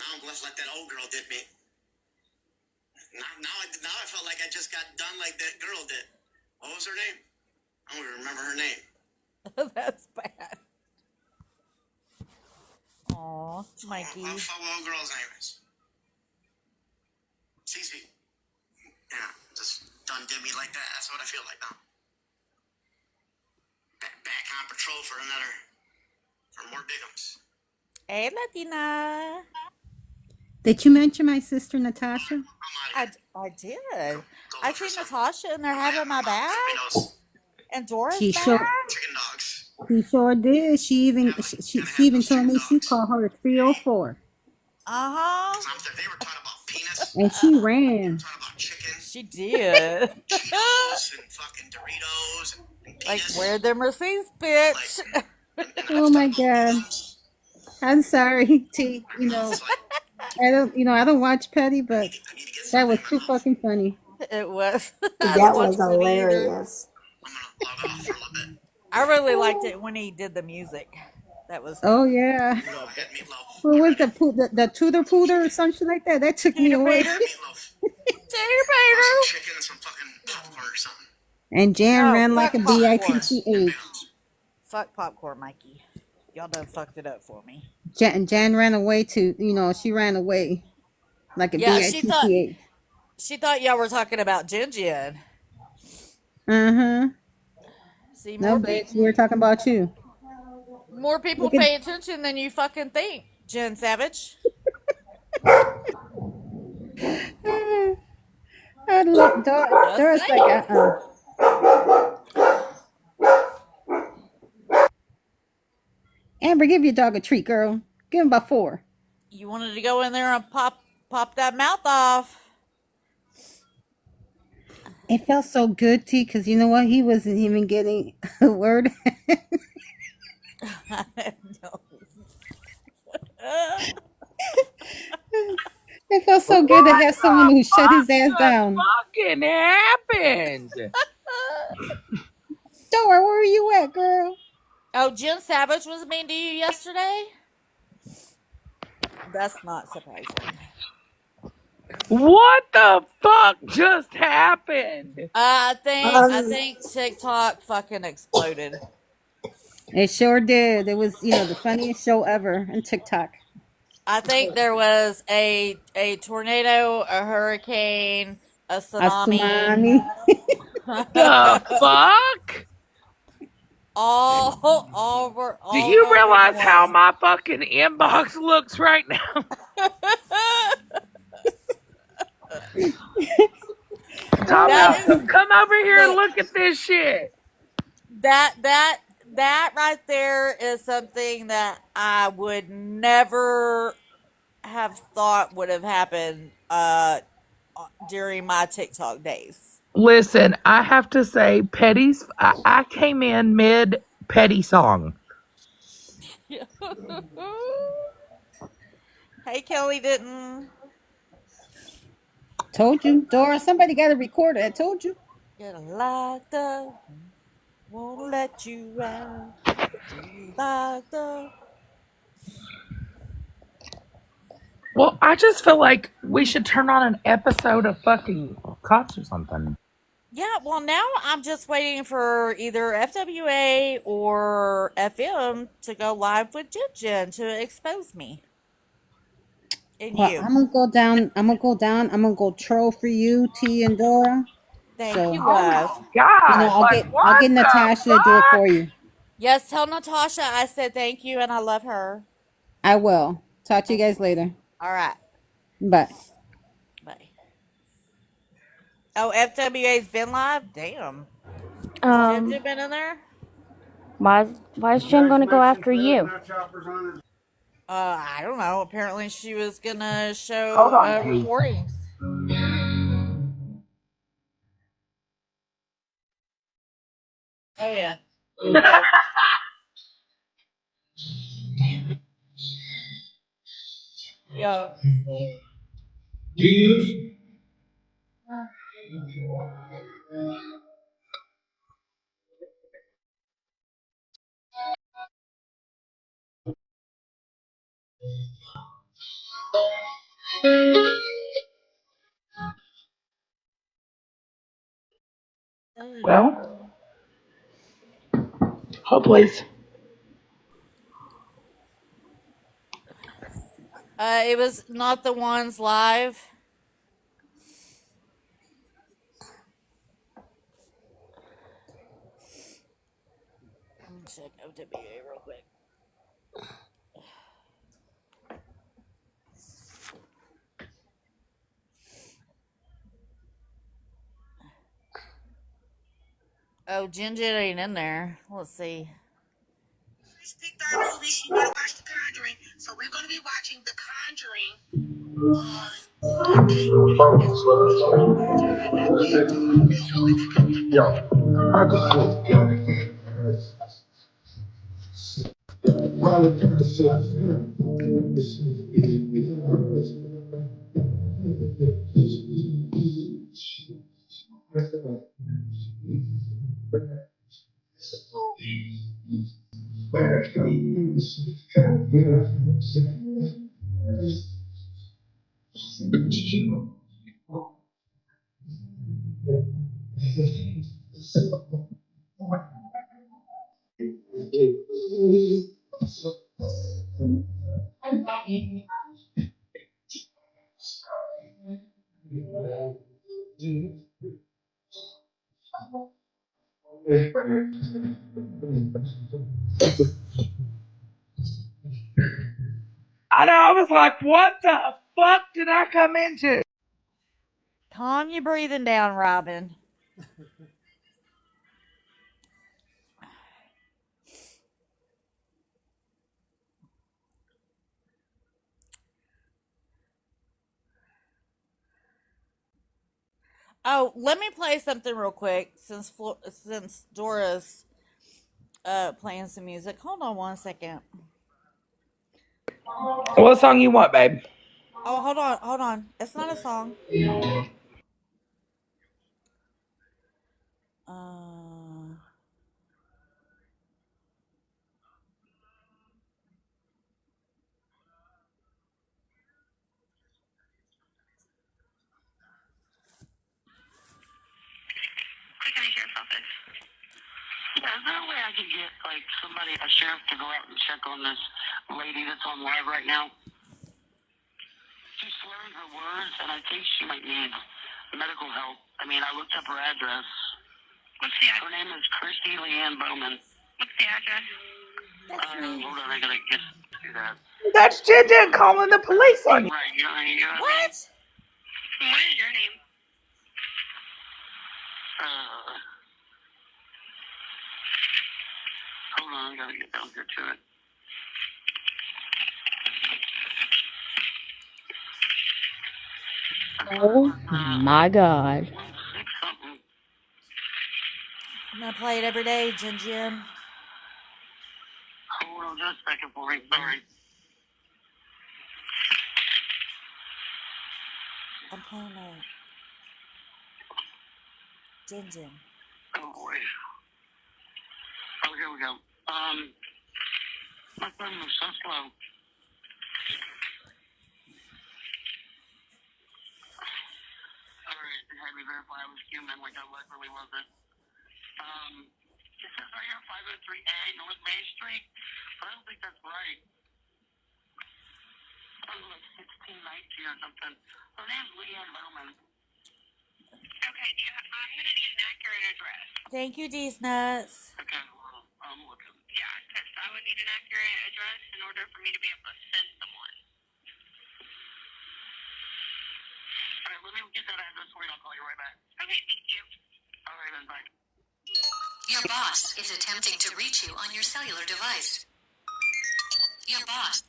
Now I'm left like that old girl did me. Now I felt like I just got done like that girl did. What was her name? I don't even remember her name. That's bad. Aw, Mikey. What the old girl's name is? Cece. Yeah, just done did me like that. That's what I feel like now. Back on patrol for more bigums. Hey, Latina. Did you mention my sister Natasha? I did. I see Natasha and they're having my back. And Dora's She back. Chicken dogs. She sure did. She even told me she called her 304. They were talking about penis. And she ran. Talking about chicken. She did. Cheetos and fucking Doritos and penis. Like, where them receipts, bitch? Oh my God. I'm sorry, T. I don't watch Petty, but that was too fucking funny. It was. That was hilarious. I'm gonna log off for a little bit. I really liked it when he did the music. That was. Oh yeah. What was the Tudor Pooter or something like that? That took me away. Peter Chicken and some fucking popcorn or something. And Jan ran like a bitch. Fuck popcorn, Mikey. Y'all done fucked it up for me. Jan ran away to, she ran away like a bitch. She thought y'all were talking about Jin. See, no, bitch, we were talking about you. More people pay attention than you fucking think, Jen Savage. I love Doris like Amber, give your dog a treat, girl. Give him about 4. You wanted to go in there and pop that mouth off. It felt so good, T, because you know what? He wasn't even getting a word. No. It felt so What good to have someone who shut his ass the down. fucking happened? Dora, where are you at, girl? Oh, Jen Savage was mean to you yesterday? That's not surprising. What the fuck just happened? I Um, think TikTok fucking exploded. It sure did. It was, the funniest show ever on TikTok. I think there was a tornado, a hurricane, a A tsunami, tsunami. The fuck? all Do you rolled into realize how one. my fucking inbox looks right now? Talk That about is some, come over here and look look at this shit. that that that right there is something that I would never have thought would have happened during my TikTok days. Listen, I have to say, I came in mid Petty song. Hey, Kelly didn't Told you, Dora. Somebody got to record it. I told you. get locked up. Won't let you out. You locked up. Well, I just feel like we should turn on an episode of fucking Cops or something. Yeah, well, now I'm just waiting for either FWA or FM to go live with Jin to expose me and Well, you. I'm gonna go down. I'm gonna go down. I'm gonna go troll for you, T and Dora. Thank you, So Oh love. my god! I'll Like, get what the Natasha to do it for fuck? you. Yes, tell Natasha I said thank you and I love her. I will. Talk to you Okay. guys later. All right. Bye. Bye. Oh, FWA's been live? Damn. Has Um, Ginger been in there? why is Jen gonna go after you? I don't know. Apparently she was gonna Hold show on, T. recordings. Oh yeah. Yeah. Well, oh please. It was not the ones live. Let me check OWA real quick. Oh, Ginger ain't in there. Let's see. Picked our movie. She want to watch The Conjuring, so we're going to be watching The Conjuring on Monday. I know, I was like, what the fuck did I come into? Calm your breathing down, Robin. Oh, let me play something real quick since Dora's playing some music. Hold on one second. What song you want, babe? Oh, hold on. It's not a song. Uh, County Sheriff's Office. Yeah, is there a way I can get like somebody, a sheriff, to go out and check on this lady that's on live right now? She's slurring her words, and I think she might need medical help. I mean, I looked up her address. What's the address? Her name is Christy Leanne Bowman. What's the address? that's me. Hold on, I gotta get to that. That's Jen calling the police on you. Right, you know what I mean? What? What is your name? Hold on, I gotta get down here to it. Oh my God. I'm gonna play it every day, Jin. Hold on just a second for me, sorry. I'm playing a Jin. Oh boy. Oh, here we go. My phone was so slow. Alright, it had me verify I was human, like I literally wasn't. It says right here 503A North Main Street, but I don't think that's right. I was like 1619 or something. Her name's Leanne Bowman. Okay, I'm gonna need an accurate address. Thank you, D's Nuts. Okay, well, I'm looking. Yeah, because I would need an accurate address in order for me to be able to send someone. All right, let me get that address for you. I'll call you right back. Okay, thank you. All right, then, bye. Your boss is attempting to reach you on your cellular device. Your boss.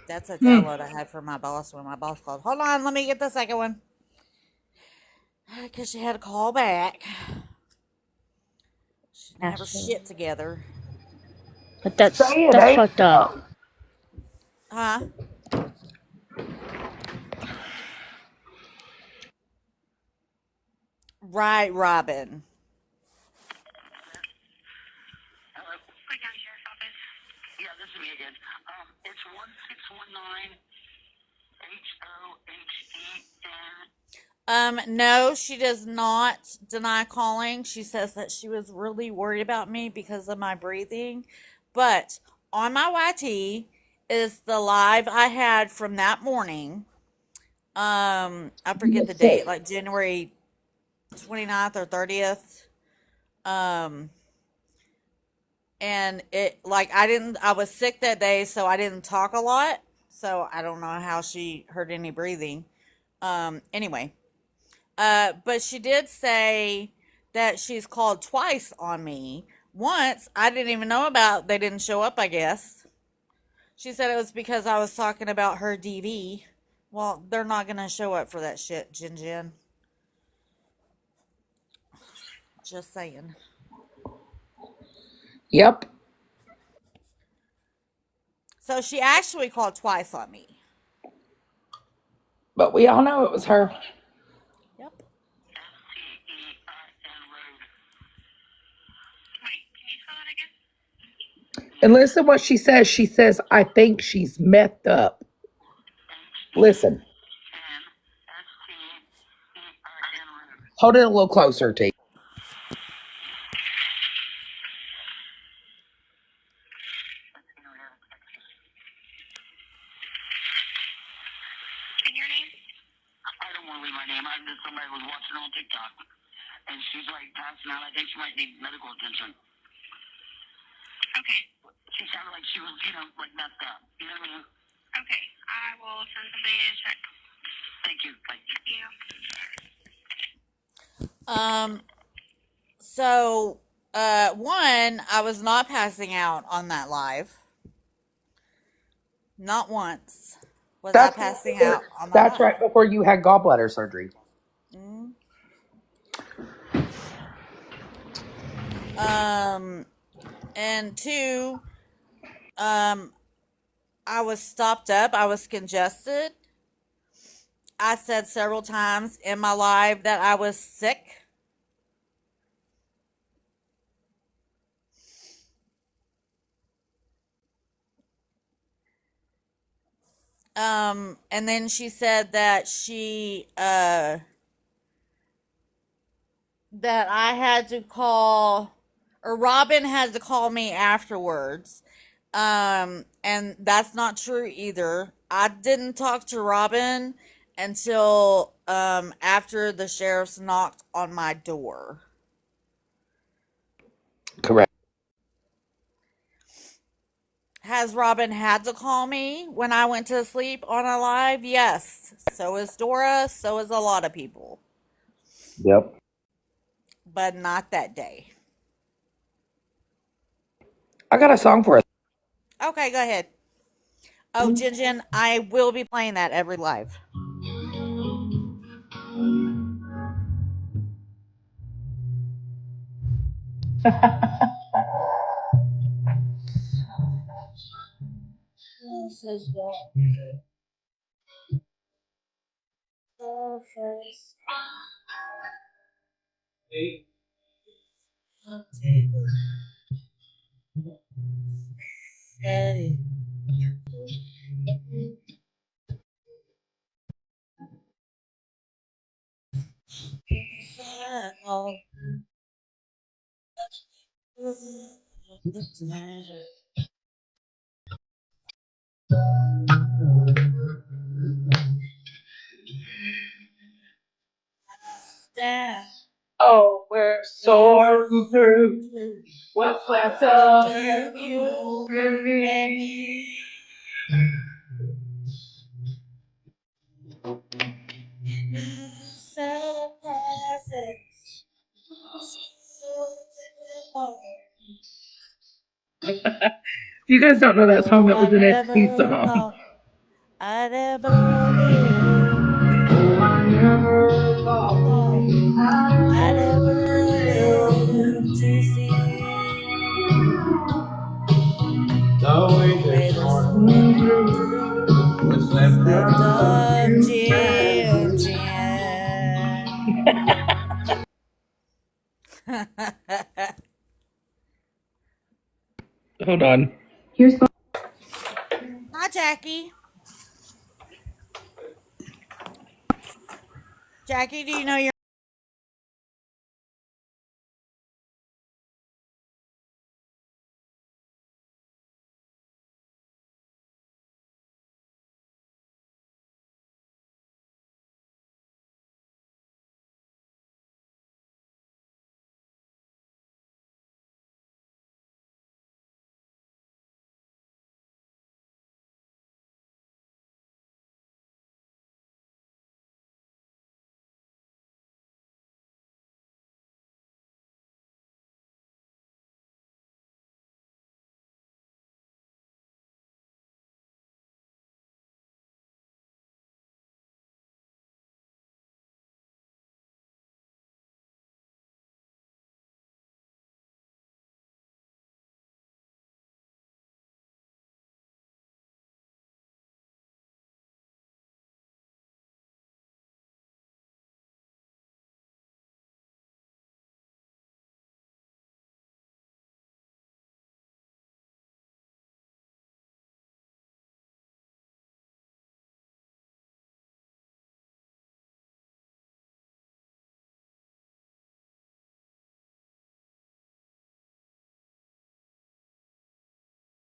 That's a download I had for my boss when my boss called. Hold on, let me get the second one. Because she had to call back. She didn't have her shit together. But that's fucked up. Huh? Right, Robin. Hello? County Sheriff's Office. Yeah, this is me again. It's 1619 HOHEN. No, she does not deny calling. She says that she was really worried about me because of my breathing. But on my YT is the live I had from that morning. I forget the date, like January 29th or 30th. And it, like, I was sick that day, so I didn't talk a lot. So I don't know how she heard any breathing. Anyway. But she did say that she's called twice on me. Once, I didn't even know about, they didn't show up, I guess. She said it was because I was talking about her DV. Well, they're not going to show up for that shit, Jin. Just saying. Yep. So she actually called twice on me. But we all know it was her. Yep. And listen what she says. She says, I think she's methed up. Listen. Hold it a little closer, T. And your name? I don't want to leave my name. I just somebody was watching on TikTok, and she's like passing out. I think she might need medical attention. Okay. She sounded like she was, like messed up. You know what I mean? Okay. I will send somebody to check. Thank you. Thank you. So, one, I was not passing out on that live. Not once. Was I That's passing out on my that's live? right before you had gallbladder surgery. Mm. Um, and two, um, I was stopped up. I was congested. I said several times in my live that I was sick. And then she said that that I had to call, or Robin had to call me afterwards. And that's not true either. I didn't talk to Robin until after the sheriff's knocked on my door. Correct. Has Robin had to call me when I went to sleep on a live? Yes. So is Dora. So is a lot of people. Yep. But not that day. I got a song for us. Okay, go ahead. Oh, Jin Jin, I will be playing that every live. Oh, we're soaring through what's left of you and me. You guys don't know that song that was an NXT song. I never lived. Oh, I never thought I I'd never live lived to see the way the they're way they're soaring sorting through through what's what's left left of of you Jin and Jin. hold on. Here's Hi, Jackie. Jackie, do you know your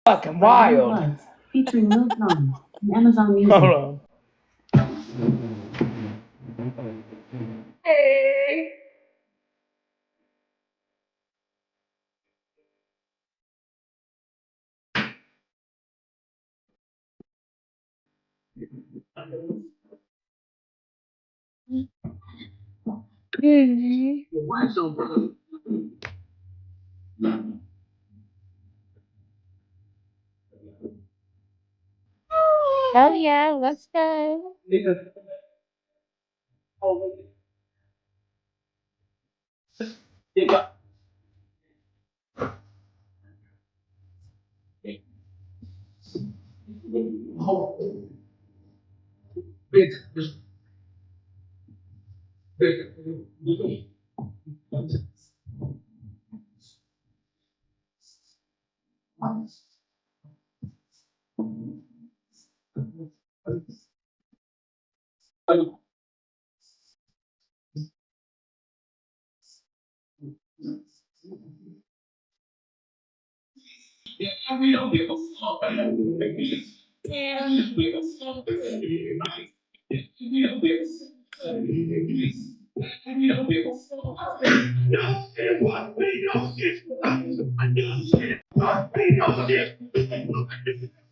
fucking wild. Featuring Lil Jon on Amazon Music. Hold on. Hey. Hey. Hell yeah, let's go.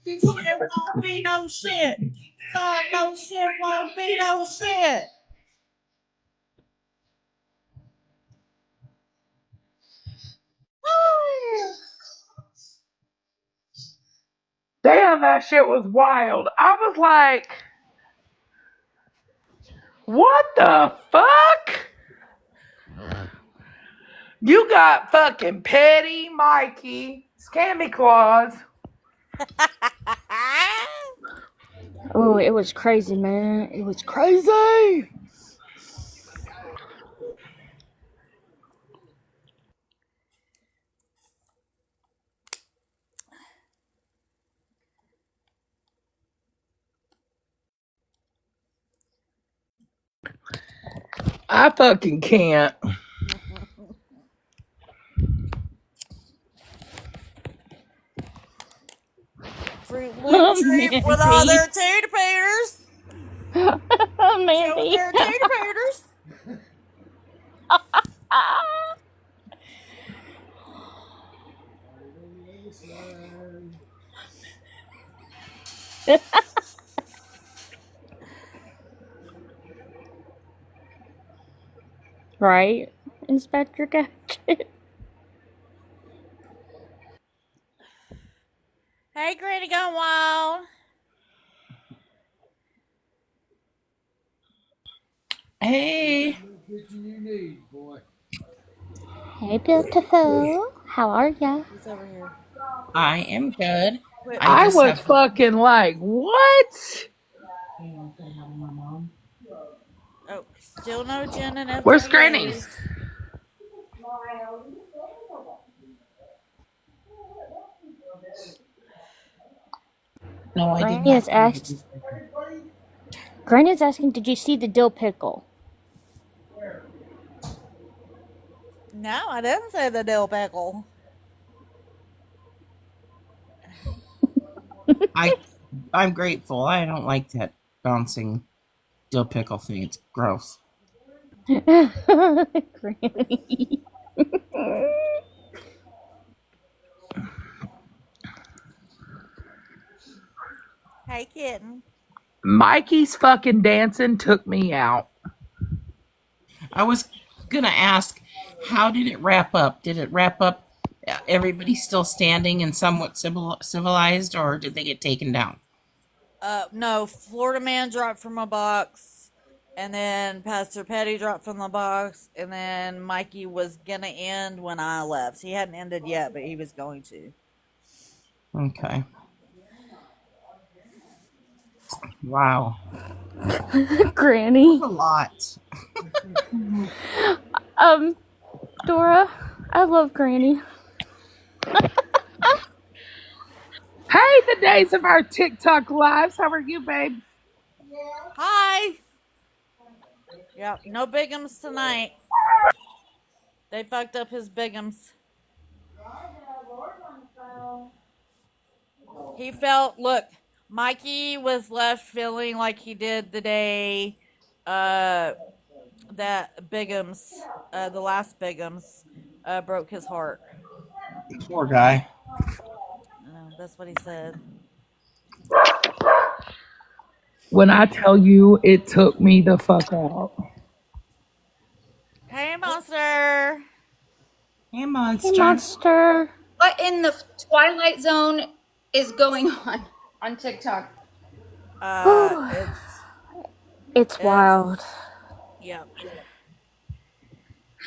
It won't be no shit. God, no shit won't be no shit. Damn, that shit was wild. I was like, what the fuck? You got fucking Petty, Mikey, Scammy Claus. Oh, it was crazy, man. It was crazy. I fucking can't. Fruit Loop Oh, Troop with all Mandy. their tater peters. Showing Mandy. their tater peters. Right, Inspector Gadget? Hey, Granny Gone Wild. Hey, Hey, beautiful. How are ya? He's over here. I am good. Quit. I I just was have. fucking like, what? Oh, still no Jen and Where's Granny's? FWAs. No, I did Granny not is see you. asked. Granny is asking, did you see the dill pickle? No, I didn't say the dill pickle. I I'm grateful. I don't like that bouncing dill pickle thing. It's gross. Granny. Hey, kitten. Mikey's fucking dancing took me out. I was gonna ask, how did it wrap up? Did it wrap up? Everybody still standing and somewhat civilized, or did they get taken down? No, Florida Man dropped from a box, and then Pastor Petty dropped from the box, and then Mikey was gonna end when I left. He hadn't ended yet, but he was going to. Okay. Wow. That was Granny. a lot. Um, Dora, I love Granny. Hey, the days of our TikTok lives. How are you, babe? Hi. Yep, no bigums tonight. They fucked up his bigums. He felt, look, Mikey was left feeling like he did the day uh that Bigums, the last Bigums, broke his heart. Poor guy. That's what he said. When I tell you it took me the fuck out. Hey, monster. Hey, Hey, monster. monster. What in the Twilight Zone is going on TikTok? It's It's wild. yep.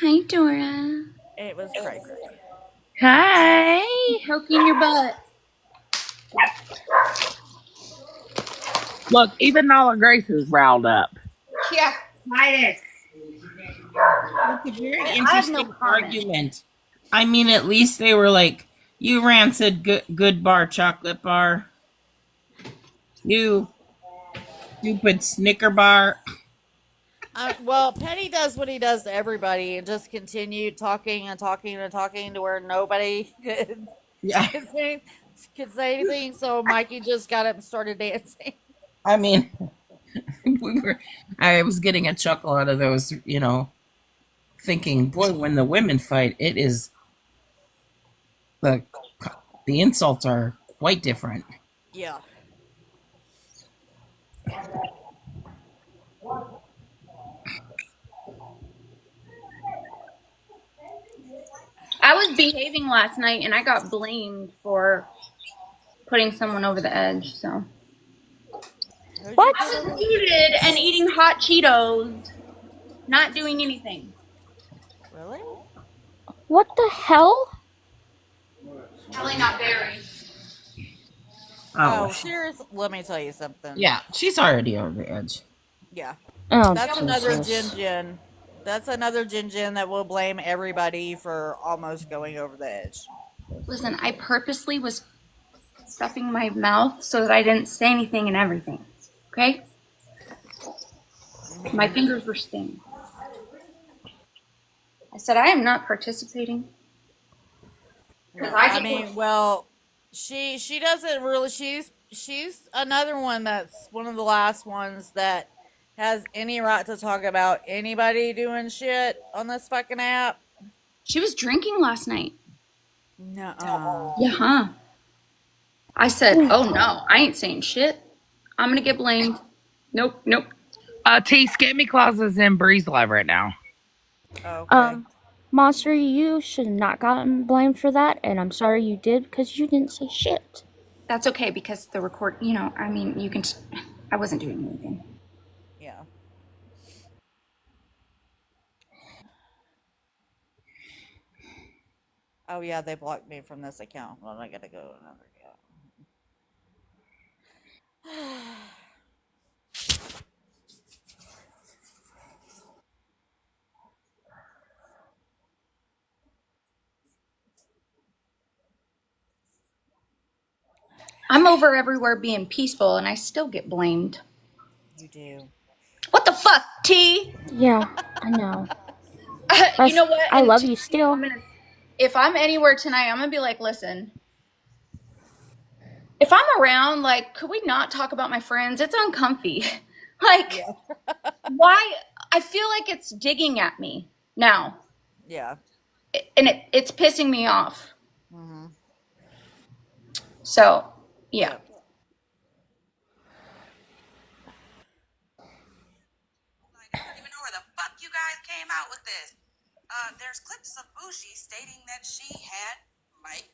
Hi, Dora. It was cray cray. Hi. Poking your butt. Look, even Nala Grace is riled up. Yeah, Titus. It's a very I have no interesting comment. argument. I mean, at least they were like, you rancid good bar chocolate bar. You stupid Snicker bar. Well, Penny does what he does to everybody and just continued talking and talking and talking to where nobody Yeah. could say anything. So Mikey just got up and started dancing. I mean, I was getting a chuckle out of those, thinking, boy, when the women fight, it is the the insults are quite different. Yeah. I was behaving last night and I got blamed for putting someone over the edge. So Who'd you What? put I over? was seated and eating hot Cheetos, not doing anything. Really? What the hell? Probably not very. Oh, Oh, serious. Let me tell you something. yeah, she's already over the edge. Yeah. Oh, That's another Jin Jesus. Jin. That's another Jin Jin that will blame everybody for almost going over the edge. Listen, I purposely was stuffing my mouth so that I didn't say anything and everything. Okay? My fingers were stained. I said, I am not participating. Because No, I I get mean, well, she doesn't really. She's another one that's one of the last ones that has any right to talk about anybody doing shit on this fucking app. She was drinking last night. Nuh-uh. Yeah, huh? I said, oh no, I ain't saying shit. I'm gonna get blamed. Nope, nope. T, Scammy Claus is in Breeze Live right now. Okay. Monster, you should have not gotten blamed for that, and I'm sorry you did because you didn't say shit. That's okay because the record, I mean, you can. I wasn't doing anything. Yeah. Oh yeah, they blocked me from this account. Well, I gotta go to another account. I'm over everywhere being peaceful and I still get blamed. You do. What the fuck, T? Yeah, I know. You know what? I And love you tonight, still. if I'm anywhere tonight, I'm gonna be like, listen, if I'm around, like, could we not talk about my friends? It's uncomfy. Like, Yeah. why? I feel like it's digging at me now. Yeah. And it's pissing me off. Mm-hmm. So, yeah. Yep. I don't even know where the fuck you guys came out with this. There's clips of Bougie stating that she had Mike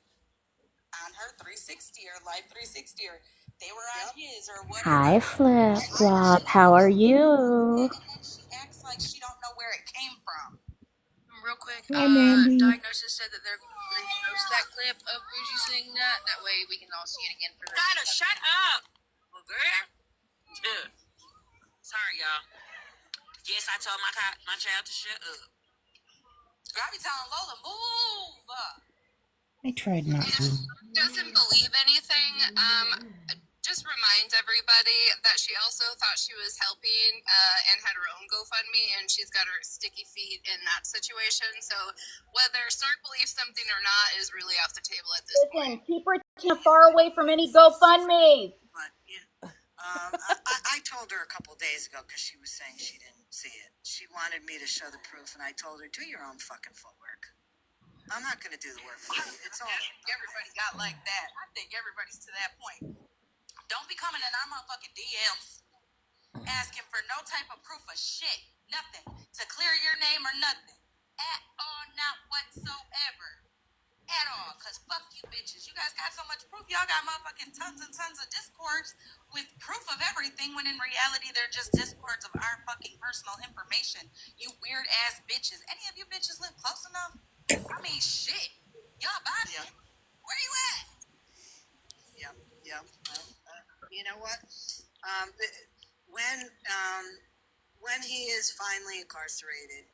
on her 360 or Life 360 or they were on his or whatever. Hi, Flip Flop. How are you? And then she acts like she don't know where it came from. Real quick, Hi, Mandy. Diagnosis said that they're going to repost that clip of Bougie saying that. That way we can all see it again for the Gotta shut up! Well, girl. Dude. Sorry, y'all. Yes, I told my child to shut up. I be telling Lola, move up. I tried not to. Doesn't believe anything, just reminds everybody that she also thought she was helping and had her own GoFundMe, and she's got her sticky feet in that situation. So whether Sark believes something or not is really off the table at this point. Keep her far away from any GoFundMe. But I told her a couple days ago because she was saying she didn't see it. She wanted me to show the proof, and I told her, do your own fucking footwork. I'm not going to do the work for you. It's all everybody got like that. I think everybody's to that point. Don't be coming in our motherfucking DMs asking for no type of proof of shit. Nothing. To clear your name or nothing. At all, not whatsoever. at all. Because fuck you bitches. You guys got so much proof. Y'all got motherfucking tons and tons of discords with proof of everything when in reality they're just discords of our fucking personal information. You weird ass bitches. Any of you bitches live close enough? I mean, shit. Y'all body. Yep. Where you at? Yep. Yep. You know what? When when he is finally incarcerated,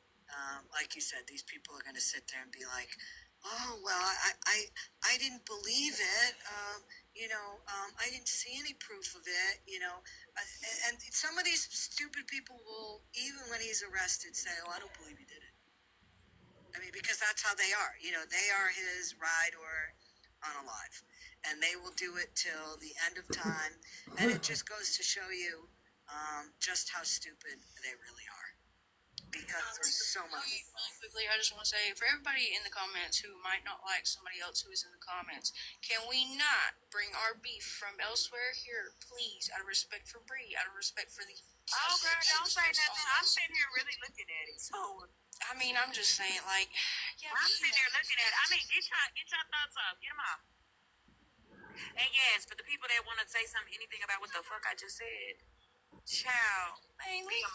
like you said, these people are going to sit there and be like, "Oh well, I didn't believe it. I didn't see any proof of it. And some of these stupid people will, even when he's arrested, say, "Oh, I don't believe he did it." I mean, because that's how they are. They are his ride or unalive, and they will do it till the end of time. And it just goes to show you just how stupid they really are. Because there's so much. Quickly, I just want to say, for everybody in the comments who might not like somebody else who is in the comments, can we not bring our beef from elsewhere here, please, out of respect for Bree, out of respect for the... Oh, girl, don't say nothing. I'm sitting here really looking at it, so... I mean, I'm just saying, like... Yeah, I'm sitting here looking at it. I mean, get your thoughts off. Get them off. And yes, for the people that want to say something, anything about what the fuck I just said... Child, man, leave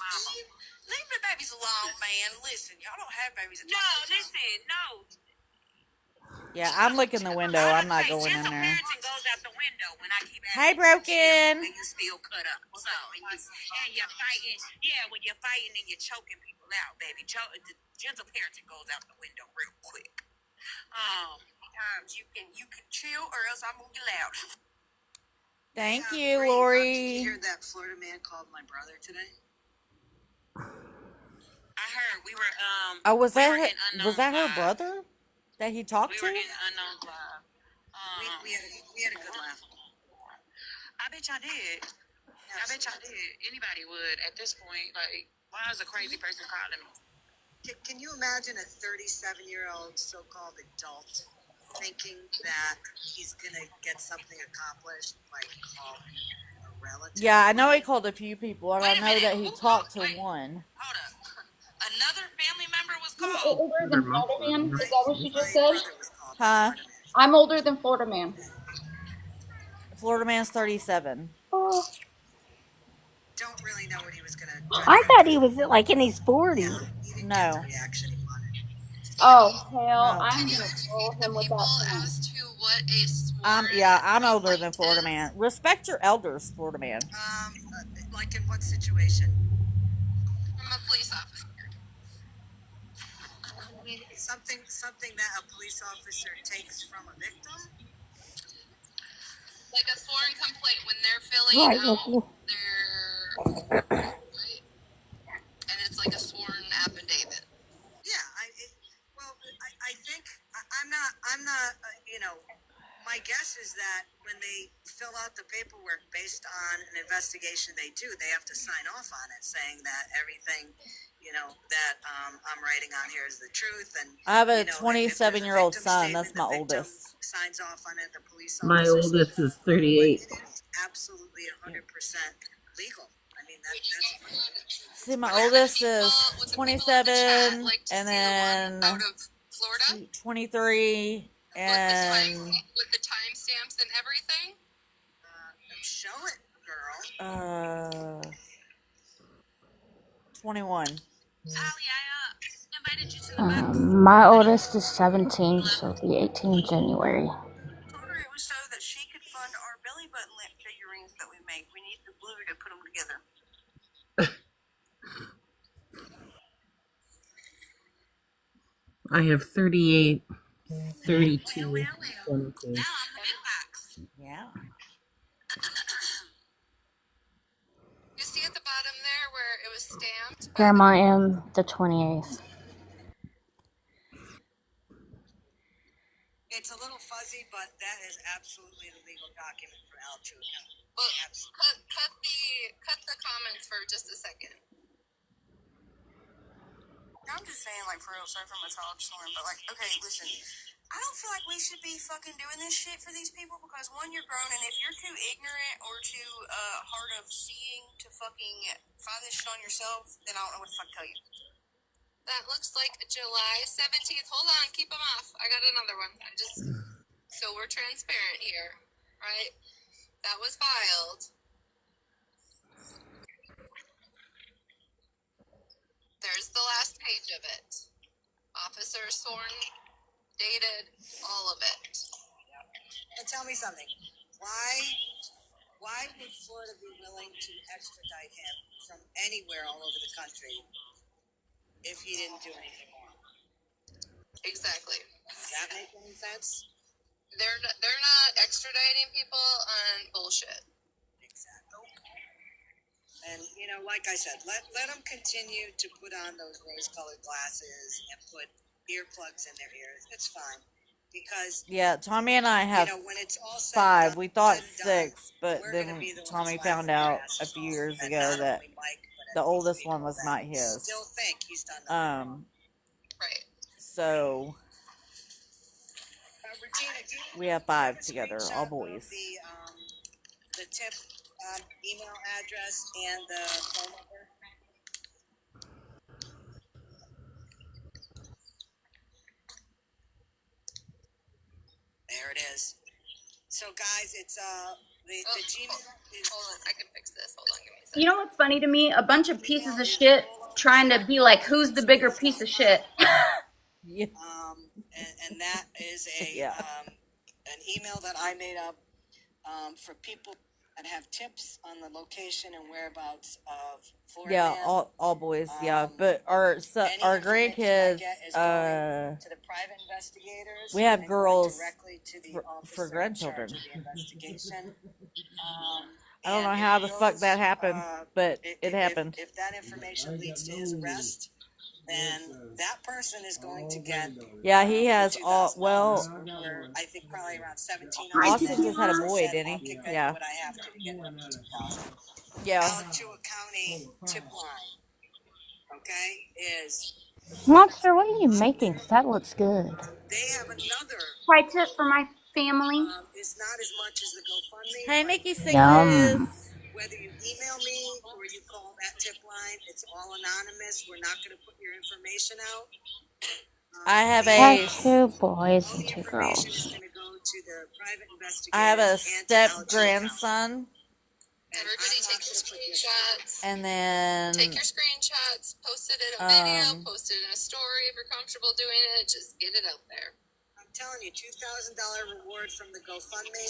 the babies alone, man. Listen, y'all don't have babies. No, listen, no. Yeah, I'm looking the window. I'm not going in there. Parenting goes out the window when I keep Hey, Broken. and you still cut up. So, and you're fighting. Yeah, when you're fighting and you're choking people out, baby. The gentle parenting goes out the window real quick. Sometimes you can chill or else I'll move you loud. Thank you, Lori. Did you hear that Florida man called my brother today? I heard we were Oh, was that her brother that he talked to? We were in unknown live. We had a good laugh. I bet y'all did. Absolutely. I bet y'all did. Anybody would at this point. Like, why is a crazy person calling me? Can you imagine a 37-year-old so-called adult thinking that he's gonna get something accomplished by calling a relative? Yeah, I know he called a few people, and I know that he talked to one. Hold up. Another family member was I'm called. older than Florida Man. Is that what you just said? Huh? I'm older than Florida Man. Florida Man's 37. Oh. Don't really know what he was gonna. I thought he was like in his 40s. No. Reaction he wanted. Oh, hell, No. I'm going to roll him with that plan. As to what a sworn I'm older than Florida Man. Respect your elders, Florida Man. Like in what situation? From a police officer. Something that a police officer takes from a victim? Like a sworn complaint when they're filling out their... Right? And it's like a sworn affidavit. Yeah, I think I'm not. My guess is that when they fill out the paperwork based on an investigation they do, they have to sign off on it, saying that everything, that I'm writing on here is the truth. And I have a 27-year-old son. That's my oldest. Signs off on it. The police officer. My oldest is 38. It is absolutely 100% legal. I mean, that's See, my oldest is 27, and then out of Florida, 23, and with the timestamps and everything. Show it, girl. 21. Ali, I invited you to the box. My oldest is 17, so it'll be 18 in January. Told her it was so that she could fund our belly button lamp figurines that we make. We need the glue to put them together. I have 38, 32, 22. Now I'm the big box. Yeah. You see at the bottom there where it was stamped? Grandma M, the 28th. It's a little fuzzy, but that is absolutely the legal document for Alchu account. Well, cut the comments for just a second. I'm just saying, like, for real, sorry for my talk storm, but, like, okay, listen, I don't feel like we should be fucking doing this shit for these people because, one, you're grown, and if you're too ignorant or too hard of seeing to fucking find this shit on yourself, then I don't know what the fuck to tell you. That looks like July 17th. Hold on, keep them off. I got another one. So we're transparent here, right? That was filed. There's the last page of it. Officer sworn, dated, all of it. And tell me something. Why would Florida be willing to extradite him from anywhere all over the country if he didn't do anything wrong? Exactly. Does that make any sense? They're not extraditing people on bullshit. Exactly. And like I said, let them continue to put on those rose-colored glasses and put earplugs in their ears. It's fine, because Yeah, Tommy and I have when it's all said and 5. done, We thought 6, but then the Tommy ones found laughing their out a asses few off. years And ago not that only Mike, but the at these oldest one people was that not his. still think he's done nothing wrong. Right. So Regina, we have do you 5 have a together, screenshot all of boys. the tip email address and the phone number? There it is. So guys, it's the Gmail is. Hold on, I can fix this. Hold on, give me a second. You know what's funny to me? A bunch of pieces of shit trying to be like, who's the bigger piece of shit? Yeah. And that is Yeah. an email that I made up for people that have tips on the location and whereabouts of Florida Yeah, man. all boys, yeah. But our Any grandkids, information I get is going to the private investigators. we have and girls directly to the for officer in grandchildren. charge of the investigation. I don't know And how the fuck that happened, but it happened. if that information leads to his arrest, then that person is going to get Yeah, he has all. $2,000, Well, or I think probably around 17. Austin just had a boy, didn't he? Get Yeah. what I have to get him to 2,000. Yeah. Alachua County tip line, okay, is Monster, what are you making? 'Cause that looks good. they have another. Try tip for my family. It's not as much as the GoFundMe. Hey, Nikki Sixes. Yum. Whether you email me or you call that tip line, it's all anonymous. We're not going to put your information out. I have I a. have 2 boys All and the 2 information is girls. going to go to the private investigators. I have a and step to Alachua grandson. Everybody take your screenshots. And then Take your screenshots, post it in a video, post it in a story if you're comfortable doing it. Just get it out there. I'm telling you, $2,000 reward from the GoFundMe,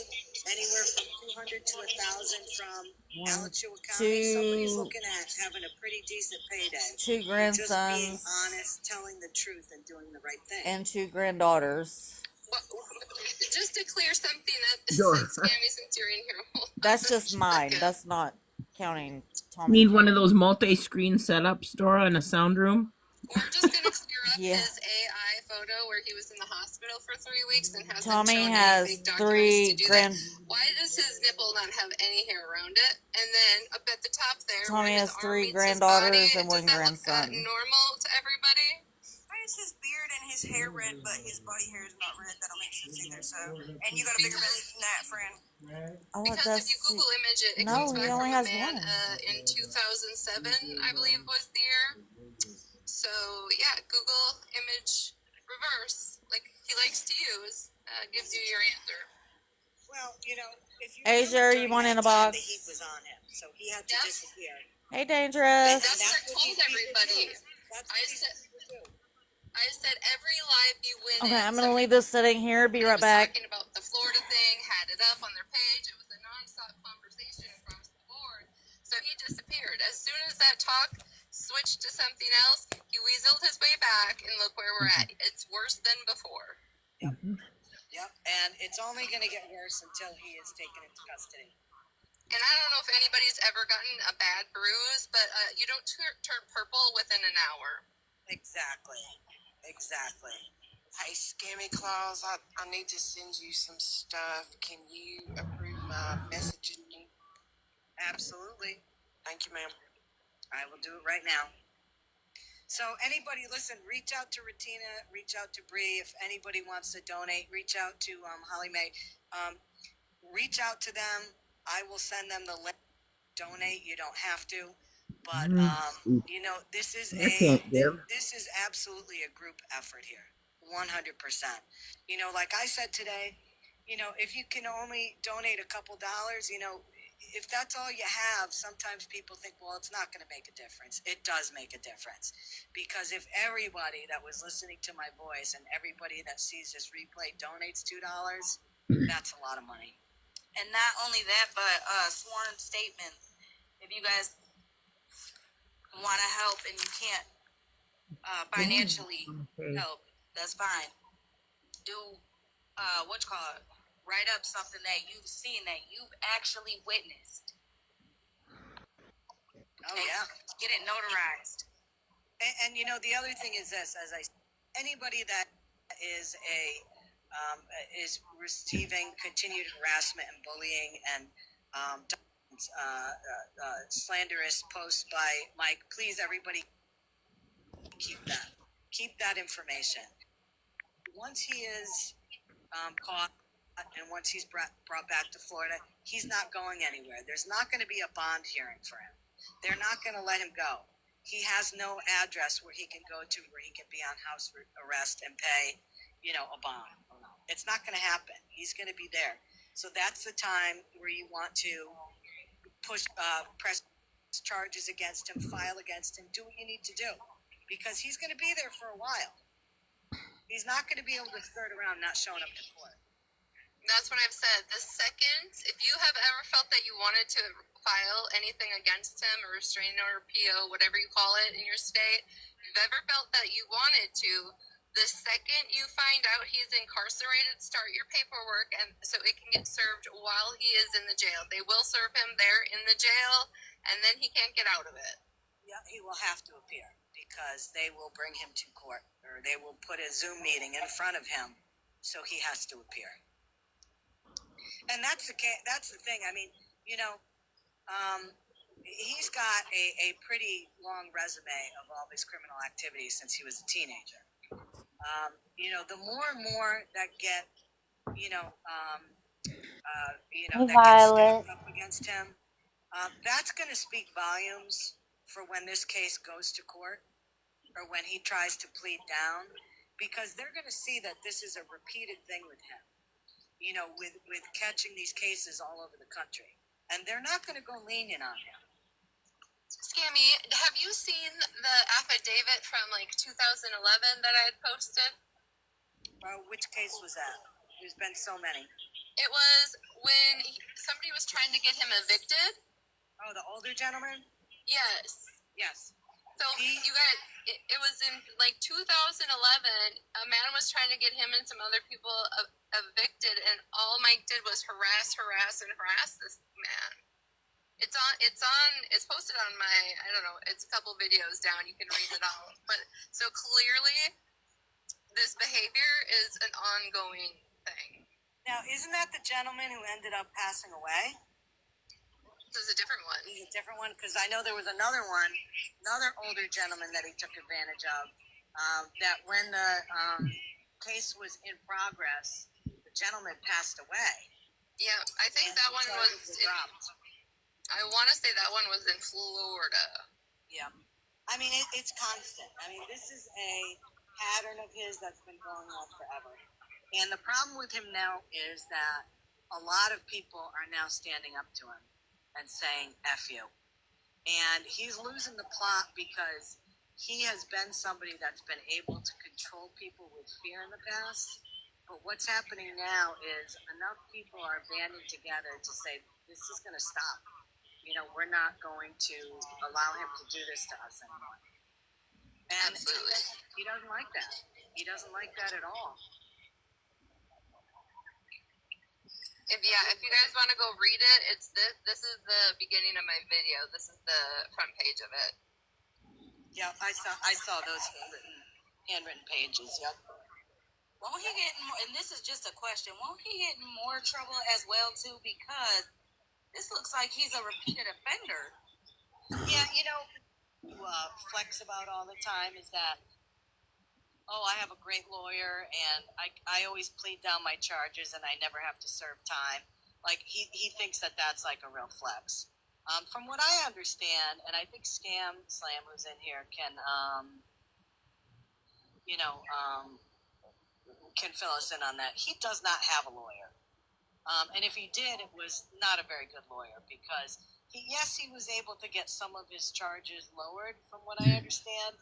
anywhere from 200 to 1,000 from Alachua County. Somebody's looking at having a pretty decent payday. 2 Just being grandsons honest, telling the truth, and doing the right thing. and 2 granddaughters. Just to clear something up, Scammy, since you're in here. That's just mine. That's not counting Tommy. Need one of those multi-screen setups, Dora, in a sound room? We're just gonna clear up Yeah. his AI photo where he was in the hospital for 3 weeks and hasn't Tommy shown has any fake documents 3 to do that. Why does his nipple not have any hair around it? And then up at the top there, Tommy where his has arm 3 meets his granddaughters body, and 1 does that grandson. look normal to everybody? Why is his beard and his hair red, but his body hair is not red? That don't make sense either. So, and you got a bigger belly than that, friend. Because if you Google image it, it comes back from a man in 2007, I believe was the year. So yeah, Google image reverse, like he likes to use, gives you your answer. Well, if you Asia, you want in a box? the heat was on him, so he had to disappear. Hey, Dangerous. That's what I told everybody. I said every live you win. Okay, I'm gonna leave this sitting here. Be right back. Talking about the Florida thing, had it up on their page. It was a nonstop conversation across the board. So he disappeared. As soon as that talk switched to something else, he weaseled his way back, and look where we're at. It's worse than before. Yep. And it's only going to get worse until he is taken into custody. And I don't know if anybody's ever gotten a bad bruise, but you don't turn purple within an hour. Exactly. Hey, Scammy Claus, I need to send you some stuff. Can you approve my messaging? Absolutely. Thank you, ma'am. I will do it right now. So anybody, listen, reach out to Retina, reach out to Bree. If anybody wants to donate, reach out to Holly Mae. Reach out to them. I will send them the link. Donate. You don't have to. But this is I can't give. absolutely a group effort here, 100%. Like I said today, if you can only donate a couple dollars, if that's all you have, sometimes people think, well, it's not going to make a difference. It does make a difference, because if everybody that was listening to my voice and everybody that sees this replay donates $2, that's a lot of money. And not only that, but sworn statements. If you guys want to help and you can't financially help, that's fine. Do write up something that you've seen, that you've actually witnessed. Oh yeah, get it notarized. And the other thing is this: anybody that is is receiving continued harassment and bullying and slanderous posts by Mike, please, everybody, keep that information. Once he is caught and once he's brought back to Florida, he's not going anywhere. There's not going to be a bond hearing for him. They're not going to let him go. He has no address where he can go to where he can be on house arrest and pay, a bond. It's not going to happen. He's going to be there. So that's the time where you want to press charges against him, file against him, do what you need to do, because he's going to be there for a while. He's not going to be able to skirt around not showing up to court. That's what I've said. The second, if you have ever felt that you wanted to file anything against him, a restraining order, PO, whatever you call it in your state, if you've ever felt that you wanted to, the second you find out he's incarcerated, start your paperwork, and so it can get served while he is in the jail. They will serve him there in the jail, and then he can't get out of it. Yeah, he will have to appear, because they will bring him to court, or they will put a Zoom meeting in front of him, so he has to appear. And that's the thing. I mean, he's got a pretty long resume of all his criminal activities since he was a teenager. The more and more that get, that gets stacked up against him, that's going to speak volumes for when this case goes to court, or when he tries to plead down, because they're going to see that this is a repeated thing with him. With catching these cases all over the country. And they're not going to go lenient on him. Scammy, have you seen the affidavit from 2011 that I had posted? Which case was that? There's been so many. It was when somebody was trying to get him evicted. Oh, the older gentleman? Yes. Yes. So you guys, it was in 2011. A man was trying to get him and some other people evicted, and all Mike did was harass this man. It's posted on my, I don't know, it's a couple videos down. You can read it all. But so clearly, this behavior is an ongoing thing. Now, isn't that the gentleman who ended up passing away? This is a different one. He's a different one, because I know there was another older gentleman that he took advantage of. That when the case was in progress, the gentleman passed away. Yeah, I think that one was dropped. I want to say that one was in Florida. Yeah, I mean it's constant. I mean, this is a pattern of his that's been going on forever. And the problem with him now is that a lot of people are now standing up to him and saying F you. And he's losing the plot, because he has been somebody that's been able to control people with fear in the past. But what's happening now is enough people are banding together to say, this is going to stop. We're not going to allow him to do this to us anymore. And absolutely. He doesn't like that. He doesn't like that at all. If you guys want to go read it, it's this is the beginning of my video. This is the front page of it. Yeah, I saw those handwritten pages. Yep. Won't he get in, and this is just a question, won't he get in more trouble as well too, because this looks like he's a repeated offender? Yeah, flex about all the time is that, oh, I have a great lawyer, and I always plead down my charges, and I never have to serve time. He thinks that that's like a real flex. From what I understand, and I think Scam Slam, who's in here, can can fill us in on that. He does not have a lawyer. And if he did, it was not a very good lawyer because he was able to get some of his charges lowered, from what I understand.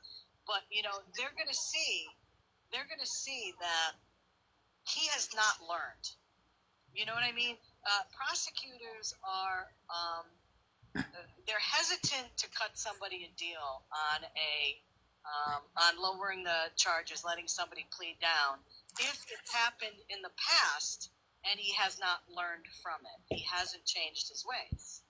But they're going to see that he has not learned. You know what I mean? Prosecutors are they're hesitant to cut somebody a deal on lowering the charges, letting somebody plead down if it's happened in the past. And he has not learned from it. He hasn't changed his ways.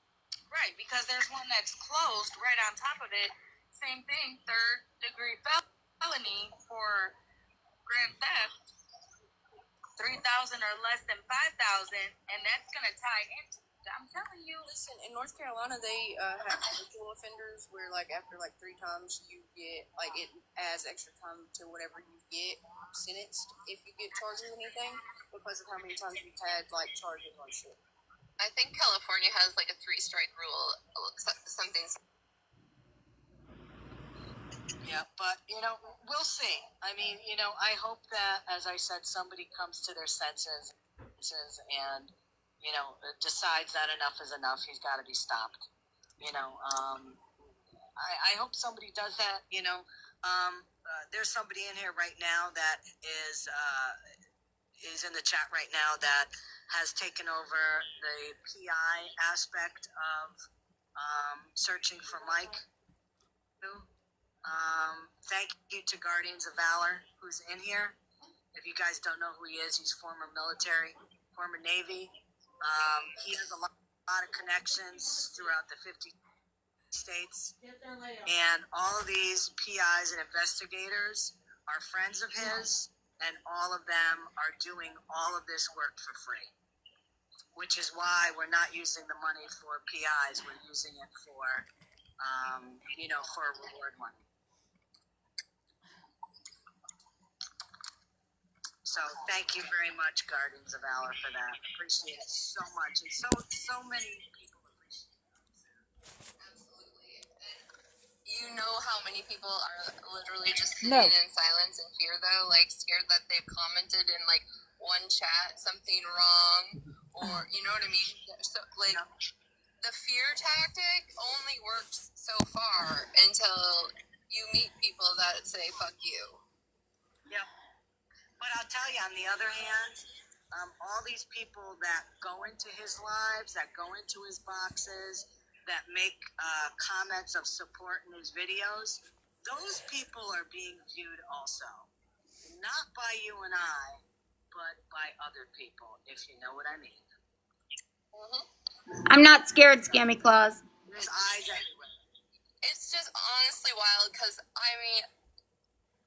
Right, because there's one that's closed right on top of it. Same thing, 3rd-degree felony for grand theft, 3,000 or less than 5,000, and that's gonna tie into. I'm telling you. Listen, in North Carolina, they have habitual offenders where, like, after 3 times, you get it adds extra time to whatever you get sentenced if you get charged with anything because of how many times you've had charges on shit. I think California has a 3-strike rule, something. Yeah, but we'll see. I mean, I hope that, as I said, somebody comes to their senses and decides that enough is enough. He's got to be stopped. I hope somebody does that. There's somebody in here right now that is in the chat right now that has taken over the PI aspect of searching for Mike. Thank you to Guardians of Valor, who's in here. If you guys don't know who he is, he's former military, former Navy. He has a lot of connections throughout the 50 states. And all of these PIs and investigators are friends of his, and all of them are doing all of this work for free, which is why we're not using the money for PIs. We're using it for, for reward money. So thank you very much, Guardians of Valor, for that. Appreciate it so much. And so many people appreciate it. Absolutely. And you know how many people are literally just sitting in silence and fear, though? Scared that they've commented in, one chat something wrong, or, you know what I mean? So, the fear tactic only works so far until you meet people that say, fuck you. Yep. But I'll tell you, on the other hand, all these people that go into his lives, that go into his boxes, that make comments of support in his videos, those people are being viewed also. Not by you and I, but by other people, if you know what I mean. I'm not scared, Scammy Claus. There's eyes everywhere. It's just honestly wild because,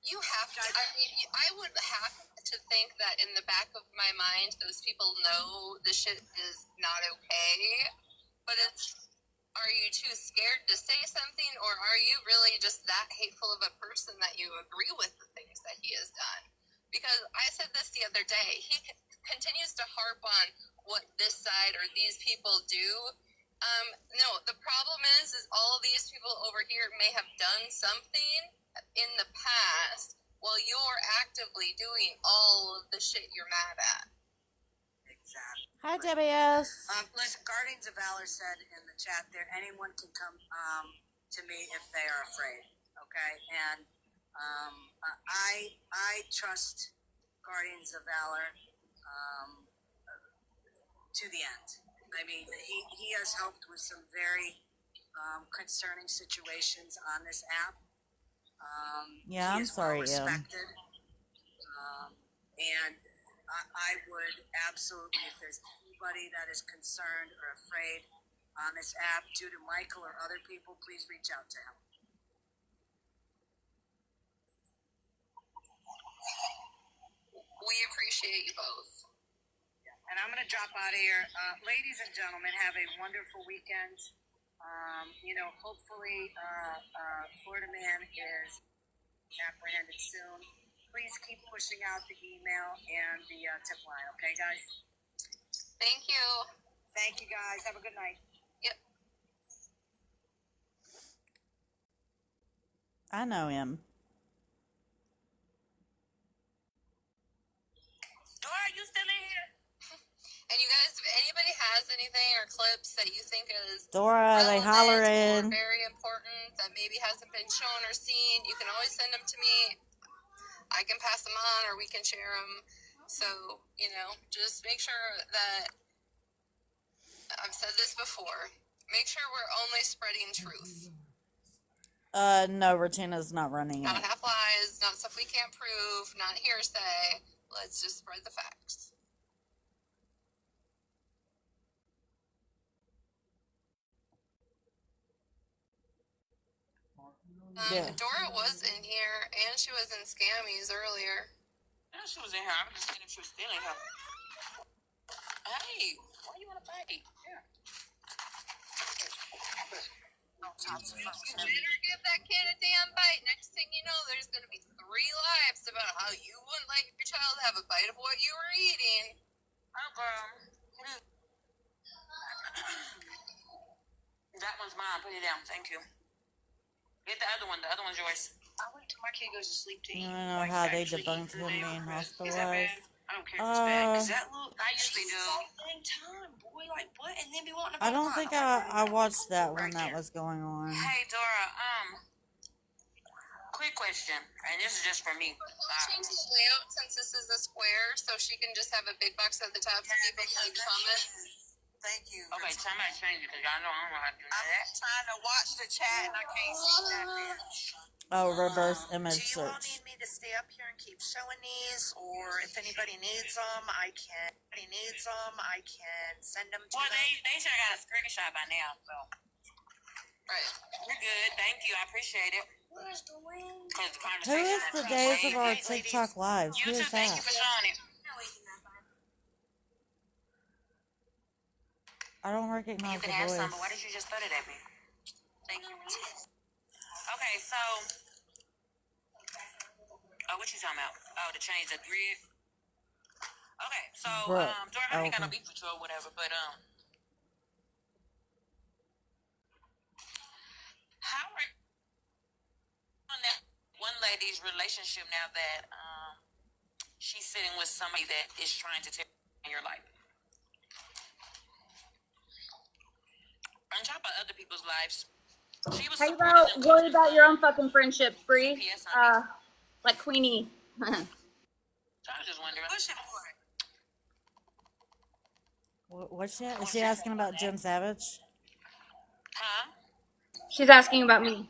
you have to. I would have to think that in the back of my mind, those people know this shit is not okay. But are you too scared to say something, or are you really just that hateful of a person that you agree with the things that he has done? Because I said this the other day, he continues to harp on what this side or these people do. No, the problem is all these people over here may have done something in the past while you're actively doing all of the shit you're mad at. Exactly. Hi, WS. Listen, Guardians of Valor said in the chat there, anyone can come to me if they are afraid. Okay, and I trust Guardians of Valor to the end. I mean, he has helped with some very concerning situations on this app. Yeah, I'm sorry, respected. And I would absolutely, if there's anybody that is concerned or afraid on this app due to Michael or other people, please reach out to him. We appreciate you both. And I'm going to drop out of here. Ladies and gentlemen, have a wonderful weekend. Hopefully Florida Man is apprehended soon. Please keep pushing out the email and the tip line, okay, guys? Thank you. Thank you, guys. Have a good night. Yep. I know him. Dora, you still in here? And you guys, if anybody has anything or clips that you think is Dora, they relevant or hollering. very important that maybe hasn't been shown or seen, you can always send them to me. I can pass them on or we can share them. So, just make sure that, I've said this before, make sure we're only spreading truth. No, Retina's not running it. Not half lies, not stuff we can't prove, not hearsay. Let's just spread the facts. Yeah. Dora was in here, and she was in Scammies earlier. Yeah, she was in here. I was just kidding if she was still in here. Hey, why do you want to fight? Here. You better give that kid a damn bite. Next thing you know, there's going to be 3 lives about how you wouldn't like your child to have a bite of what you were eating. That one's mine. Put it down. Thank you. Get the other one. The other one's yours. I'll wait till my kid goes to sleep to You eat. wanna know how they debunked him being hospitalized? I don't care if it's bad. Cause that look, I usually do. Dang time, boy. Like what? And then be wanting to. I don't think I watched that when that was going on. Hey Dora, quick question, and this is just for me. Change the layout since this is a square, so she can just have a big box at the top so people can leave comments. Thank you. Okay, somebody change it because y'all know I don't know how to do that. I'm trying to watch the chat and I can't see that bitch. Oh, reverse image Do you all search. need me to stay up here and keep showing these, or if anybody needs them, I can. Send them to them. Well, they should have got a screenshot by now, so. Right. You're good. Thank you. I appreciate it. Where's the link? Who is the days of our TikTok lives? Who You is too. Thank you that? for showing it. I don't recognize You the can have some, voice. but why did you just throw it at me? Thank you. Okay, so. Oh, what you talking about? Oh, to change the grid. Okay, so Bruh. Dora, I ain't got no Okay. beef with you or whatever, but how are you on that one lady's relationship now that she's sitting with somebody that is trying to take your life? On top of other people's lives, she was How you supporting them. worry about your own fucking friendship, Bree? Like Queenie. So I was just wondering. What's she? Is she asking about Jim Savage? Huh? She's asking about me.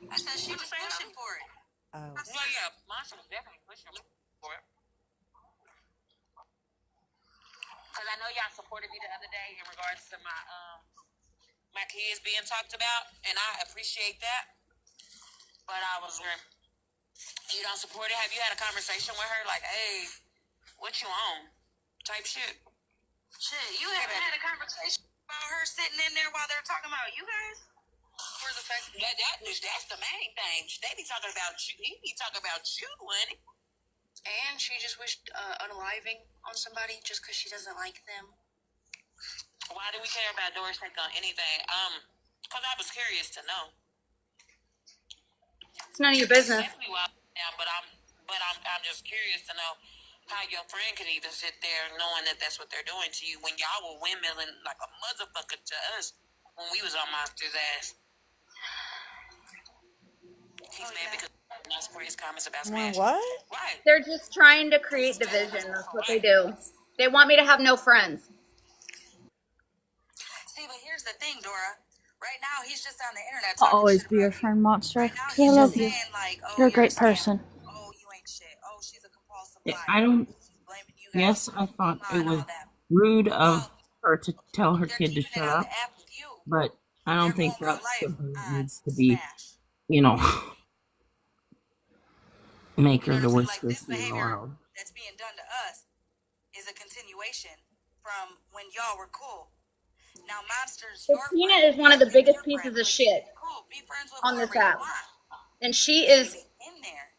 I said she was pushing for it. Oh. Well, yeah, Monster was definitely pushing for it. Because I know y'all supported me the other day in regards to my kids being talked about, and I appreciate that. But I was wondering, you don't support it? Have you had a conversation with her like, hey, what you on? Type shit. Shit, you haven't had a conversation about her sitting in there while they're talking about you guys? For the fact that's the main thing. They be talking about you. He be talking about you, honey. And she just wished unaliving on somebody just because she doesn't like them. Why do we care about Doris take on anything? Because I was curious to know. It's none of your business. Definitely wild now, but I'm just curious to know how your friend could even sit there knowing that that's what they're doing to you when y'all were windmilling like a motherfucker to us when we was on Monster's ass. He's mad because not support his comments about When Smash. what? Right. They're just trying to create division. That's what they do. They want me to have no friends. See, but here's the thing, Dora. Right now, he's just on the internet I'll talking always shit be your about you. friend, Monster. Right now, 'Cause I he's love just you. saying like, "Oh, You're a you're a great scam. person. Oh, you ain't shit. Oh, she's a compulsive I liar. don't. She's blaming you guys Yes, for I thought it and was all that." rude of Well, her to tell her they're kid to keeping it shut on the up, app with you. but I don't They're think going real that's life something that on needs to be, Smash. you know, make You know her what the I'm saying? Like whiskers this in the behavior world. that's being done to us is a continuation from when y'all were cool. Now, Monster's But your Tina friend. is one of Yeah, the he's biggest your friend, pieces of but shit cool. Be friends with on whoever this you app. want. And She be in there,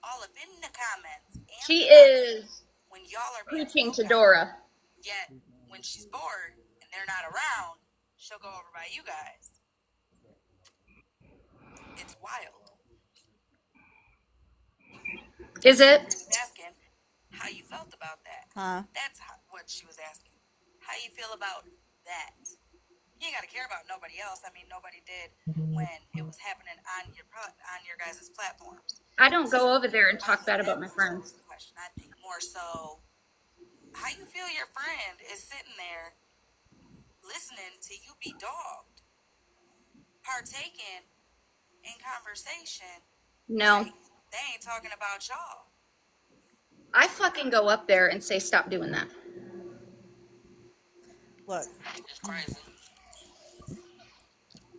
all up in the comments, she answering is when y'all are being preaching to smoked out. Dora. Yet, when she's bored and they're not around, she'll go over by you guys. It's wild. Is it? She was asking how you felt about that. Huh? That's what she was asking. How you feel about that? You ain't gotta care about nobody else. I mean, nobody did when it was happening on your guys' platforms. I don't So go over there and I don't talk think bad that about my really friends. was the question. I think more so how you feel your friend is sitting there listening to you be dogged, partaking in conversation, No. and they ain't talking about y'all. I fucking go up there and say, stop doing that. Look. It's crazy.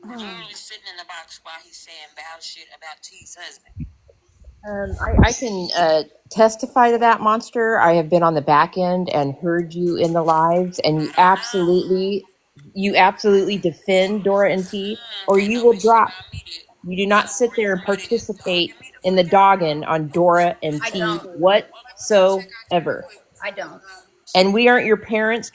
Literally sitting in the box while he's saying bad shit about T's husband. I can testify to that, Monster. I have been on the back end and heard you in the lives, and you absolutely defend Dora and T, or Ain't you no will bitch shit drop. about me that You do not sit there and somebody just participate dogging me the in the fuck out. dogging on Dora and I T don't. whatsoever. I don't. And we aren't your parents.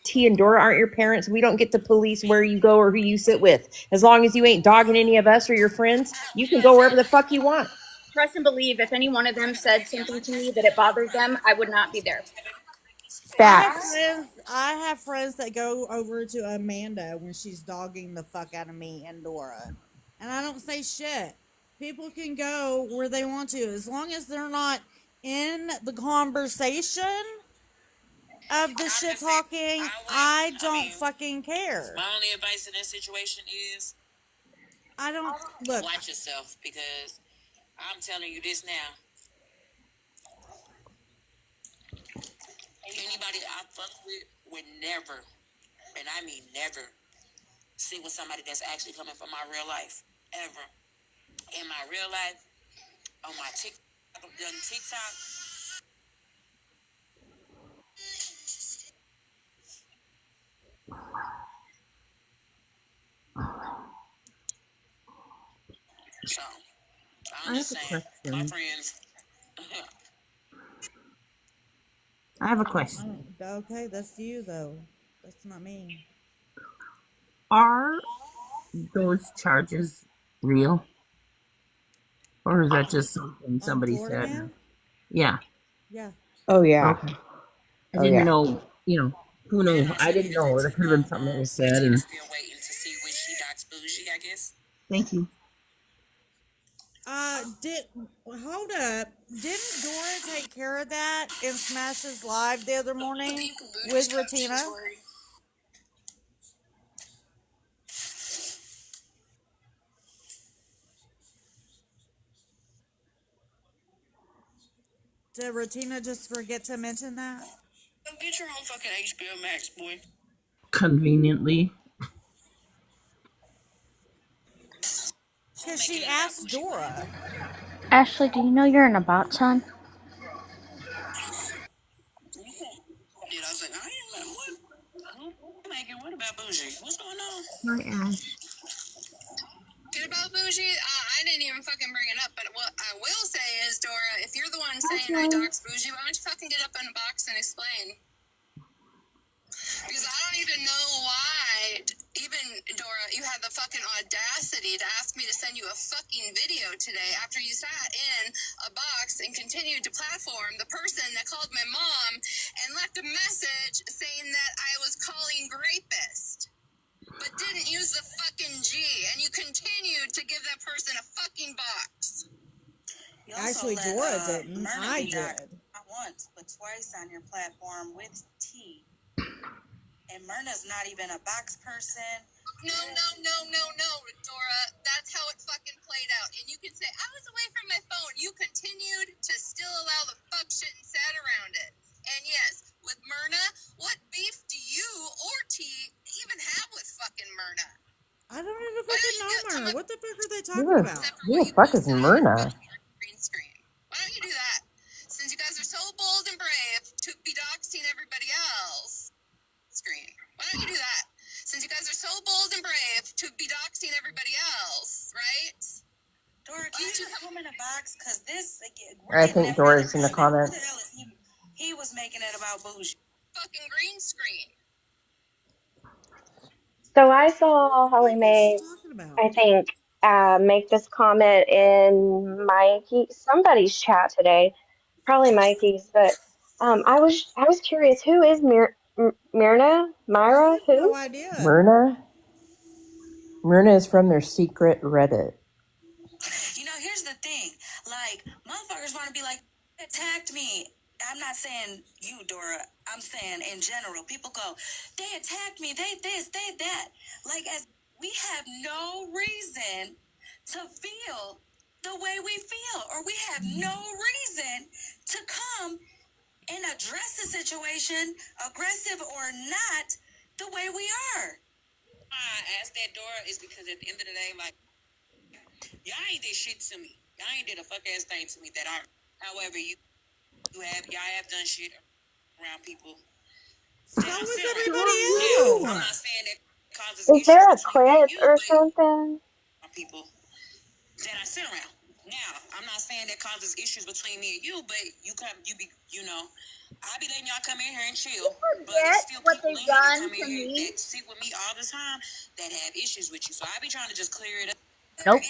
T and Dora aren't your parents. We don't get to police where you go or who you sit with. As long as you ain't dogging any of us or your friends, you can go wherever the fuck you want. Trust and believe, if any one of them said something to me that it bothered them, I would not be there. Facts. I have friends that go over to Amanda when she's dogging the fuck out of me and Dora. And I don't say shit. People can go where they want to as long as they're not in the conversation of the shit talking. I don't fucking care. My only advice in this situation is I don't look. watch yourself, because I'm telling you this now. Anybody I fuck with would never, and I mean never, sit with somebody that's actually coming from my real life. Ever. In my real life, on my TikTok. So, I'm I have just a saying, my question. friends. I have a question. Okay, that's you though. That's not me. Are those charges real? Or is that just something On somebody Florida said? man? Yeah. Yeah. Oh yeah. Okay. I Oh didn't yeah. know, who knows? I didn't know. That could have been something that was said. And Still waiting to see which she docs bougie, I guess. thank you. Hold up. Didn't Dora take care of that in Smash's live the other morning with Ratina? Did Ratina just forget to mention that? Go get your own fucking HBO Max, boy. Conveniently. Because she asked Dora. Ashley, do you know you're in a box, son? Dude, I was like, I ain't what? Making what about bougie? What's going on? Hi, Ash. Shit about bougie, I didn't even fucking bring it up. But what I will say is, Dora, if you're the one saying I dox bougie, why don't you fucking get up in a box and explain? Because I don't even know why. Even Dora, you had the fucking audacity to ask me to send you a fucking video today after you sat in a box and continued to platform the person that called my mom and left a message saying that I was calling rapist, but didn't use the fucking G, and you continued to give that person a fucking box. You also Actually, let Dora didn't. Myrna I be doxxed did. not once, but twice on your platform with T. And Myrna's not even a box person. No, Dora. That's how it fucking played out. And you can say, I was away from my phone. You continued to still allow the fuck shit and sat around it. And yes, with Myrna, what beef do you or T even have with fucking Myrna? I don't even fucking know her. What the fuck are they Who talking about? the fuck is Myrna? Green screen. Why don't you do that? Since you guys are so bold and brave to be doxing everybody else. Screen. Why don't you do that? Since you guys are so bold and brave to be doxing everybody else, right? Dora, can you just come in a box? Because this, we're I getting think every other Dora's in the comment. Who the comments. hell is he? He was making it about bougie. Fucking green screen. So I saw Holly What is she Mae, talking about? I think, make this comment in somebody's chat today, probably Mikey's, but I was curious, who is Myrna? Myra? Who? No idea. Myrna? Myrna is from their secret Reddit. You know, here's the thing. Like, motherfuckers want to be like, attacked me. I'm not saying you, Dora. I'm saying in general. People go, they attacked me. They this, they that. Like, as we have no reason to feel the way we feel, or we have no reason to come and address the situation, aggressive or not, the way we are. I asked that, Dora, is because at the end of the day, like, y'all ain't did shit to me. Y'all ain't did a fuck ass thing to me that I. However, y'all have done shit around people. So was everybody Who? I'm else. not saying that causes Is issues there a between me and clip you, or but something? people that I sit around. Now, I'm not saying that causes issues between me and you, but I be letting y'all come in here and chill. But it's Forget still what people they've in here that done come in to here me. that sit with me all the time that have issues with you. So I be trying to just clear it up. Nope,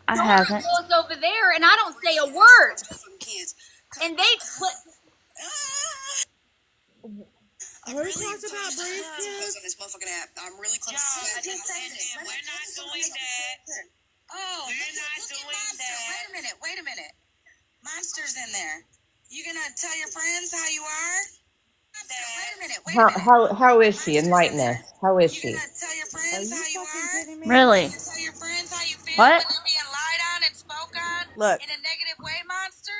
I Dora haven't. goes over there and I don't say a word. Kids, And they put Who talked about Breeze close on Kids? this motherfucking app. I'm really close. I just said this. We're not doing that. Oh, we're not doing that. Wait a minute. Monster's in there. You gonna tell your friends how you are? Wait a minute. How is she? Monster's in Enlighten us. there. How is You she? gonna tell your Are friends you how you fucking are? kidding me? You Really? gonna tell your friends how you feel What? when they're being lied on and spoke on Look, in a negative way, Monster?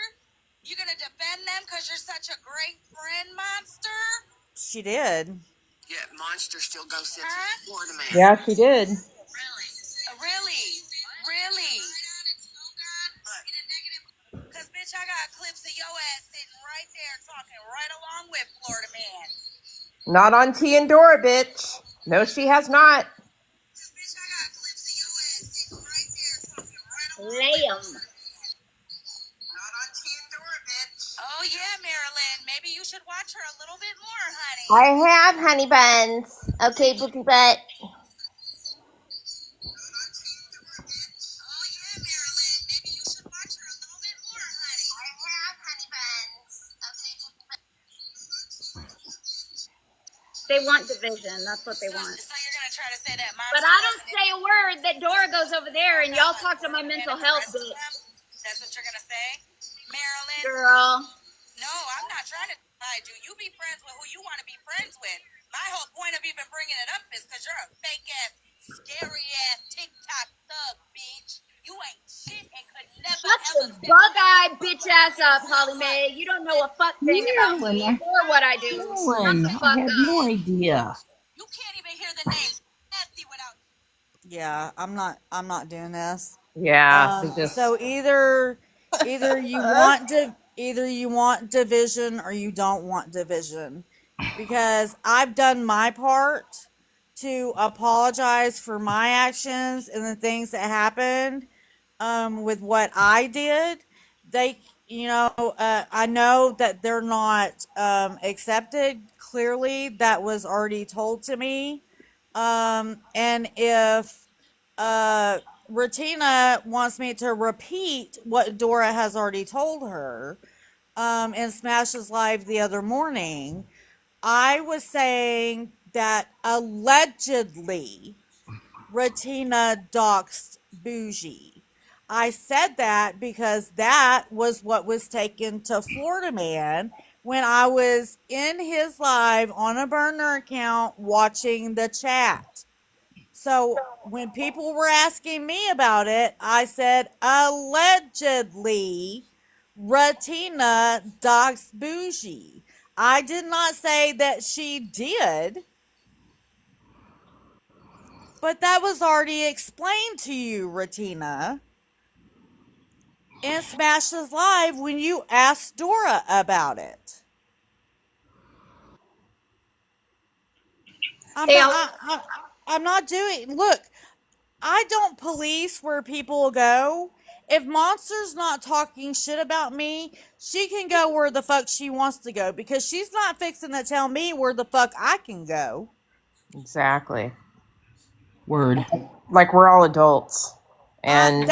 You gonna defend them because you're such a great friend, Monster? she did. Yeah, Monster still goes sit Florida man. Yeah, she did. Really? Really? Because, bitch, I got clips of your ass sitting right there talking right along with Florida man. Not on T and Dora, bitch. No, she has not. Bitch, I got clips of your ass sitting right there talking right along with lamb. Not on T and Dora, bitch. Oh, yeah, Marilyn. Maybe you should watch her a little bit more, honey. I have honey buns. Okay, booty butt. Oh, yeah, Marilyn. Maybe you should watch her a little bit more, honey. I have honey buns. Okay, They want division. That's what they so want. you're going to try to say that But Monster I don't wasn't say a word that Dora goes over there and y'all talk to my in mental and the health rest of them? bitch. That's what you're going to say? Marilyn? Girl. No, I'm not trying to divide you. You be friends with who you want to be friends with. My whole point of even bringing it up is because you're a fake ass, scary ass TikTok thug, bitch. You ain't shit and could never Shut ever your step foot in bug-eyed my bitch motherfucking ass up, Holly life. Mae. You don't know a fuck thing about me Marilyn. or what I do. Shut Marilyn. the I fuck had up. no idea. You can't even hear the name Nasty without. Yeah, I'm not doing this. Yeah, they just. So either you want division or you don't want division. Because I've done my part to apologize for my actions and the things that happened with what I did. They I know that they're not accepted. Clearly that was already told to me. And if uh Ratina wants me to repeat what Dora has already told her in Smash's Live the other morning. I was saying that allegedly Ratina doxed Bougie. I said that because that was what was taken to Florida Man when I was in his live on a burner account watching the chat. So when people were asking me about it, I said allegedly Ratina doxed Bougie. I did not say that she did, but that was already explained to you, Ratina, in Smash's Live when you asked Dora about it. I'm They not. all I'm not doing. Look, I don't police where people go. If Monster's not talking shit about me, she can go where the fuck she wants to go because she's not fixing to tell me where the fuck I can go. Exactly. Word. Like we're all adults. And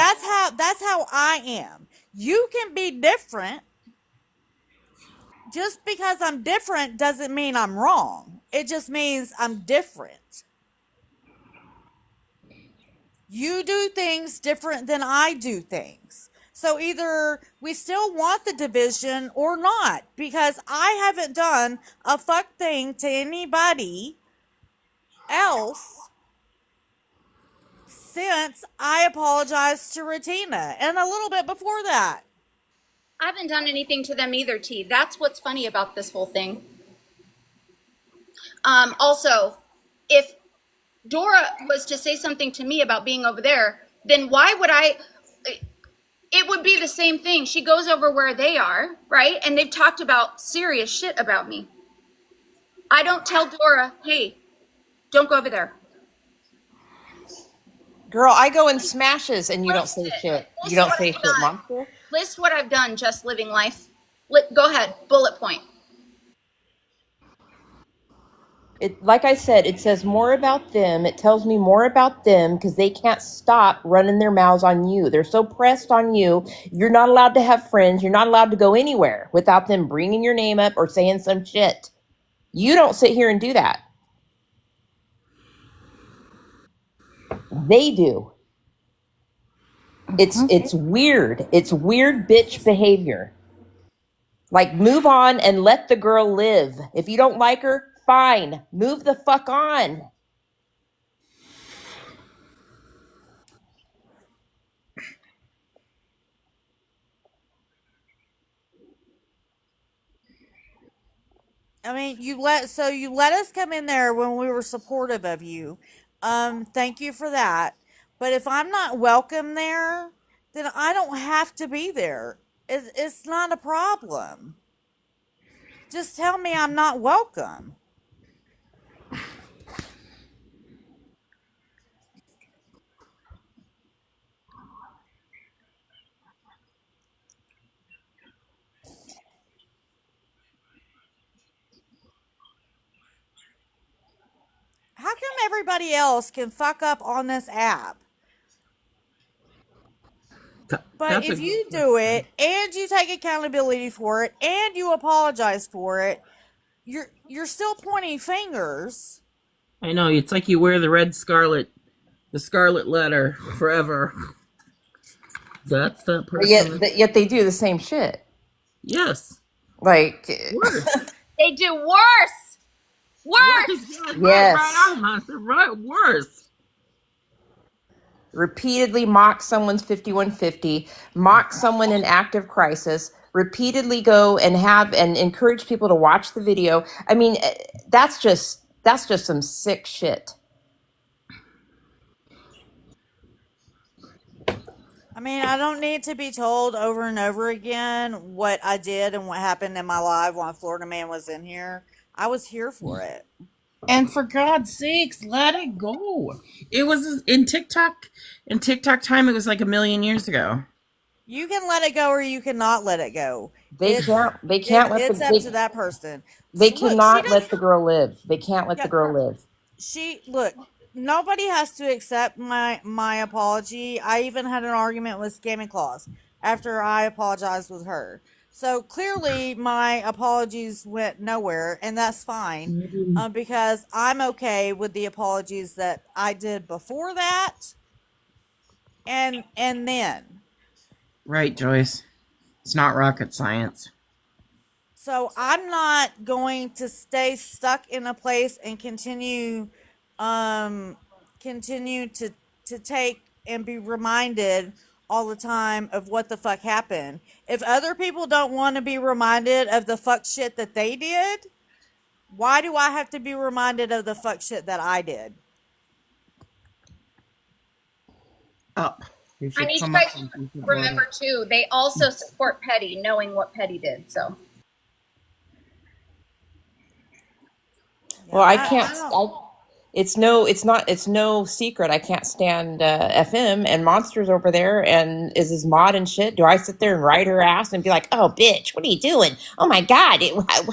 That's how I am. You can be different. Just because I'm different doesn't mean I'm wrong. It just means I'm different. You do things different than I do things. So either we still want the division or not, because I haven't done a fuck thing to anybody else since I apologized to Retina, and a little bit before that. I haven't done anything to them either, T. That's what's funny about this whole thing. Also, if Dora was to say something to me about being over there, then why would I? It would be the same thing. She goes over where they are, right? And they've talked about serious shit about me. I don't tell Dora, hey, don't go over there. girl, I go in smashes and you don't List say it. shit. You List don't what say I've shit, done. monster. List what I've done, just living life. Go ahead, bullet point. It, like I said, it says more about them. It tells me more about them because they can't stop running their mouths on you. They're so pressed on you. You're not allowed to have friends. You're not allowed to go anywhere without them bringing your name up or saying some shit. You don't sit here and do that. They do. It's weird. It's weird bitch behavior. Like, move on and let the girl live. If you don't like her, fine. Move the fuck on. I mean, you let us come in there when we were supportive of you. Thank you for that. But if I'm not welcome there, then I don't have to be there. It's not a problem. Just tell me I'm not welcome. How come everybody else can fuck up on this app? But That's a if good you do question. it and you take accountability for it and you apologize for it, you're still pointing fingers. I know, it's like you wear the scarlet letter forever. That's that person. Yet they do the same shit. Yes. Like, Worse. They do worse. Worse. Worse. Yes, right yes. on, monster. Right, worse. Repeatedly mock someone's 5150, mock someone in active crisis, repeatedly go and have and encourage people to watch the video. I mean, that's just some sick shit. I mean, I don't need to be told over and over again what I did and what happened in my life while Florida Man was in here. I was here for it. And for God's sakes, let it go. It was in TikTok. In TikTok time, it was like a million years ago. You can let it go or you cannot let it go. They can't let It's up to that person. they Look, she cannot let does. the girl live. They can't let the Yeah, girl live. she look. Nobody has to accept my apology. I even had an argument with Scamming Claus after I apologized with her. So clearly, my apologies went nowhere, and that's fine, because I'm okay with the apologies that I did before that, and then. Right, Joyce. It's not rocket science. So I'm not going to stay stuck in a place and um continue to take and be reminded all the time of what the fuck happened. If other people don't want to be reminded of the fuck shit that they did, why do I have to be reminded of the fuck shit that I did? Up. You I should need you come up guys to and do support it. remember too, they also support Petty, knowing what Petty did. So Yeah, Well, I I can't. don't. it's no secret. I can't stand FM, and Monster's over there and is his mod and shit. Do I sit there and ride her ass and be like, "Oh, bitch, what are you doing? Oh my god,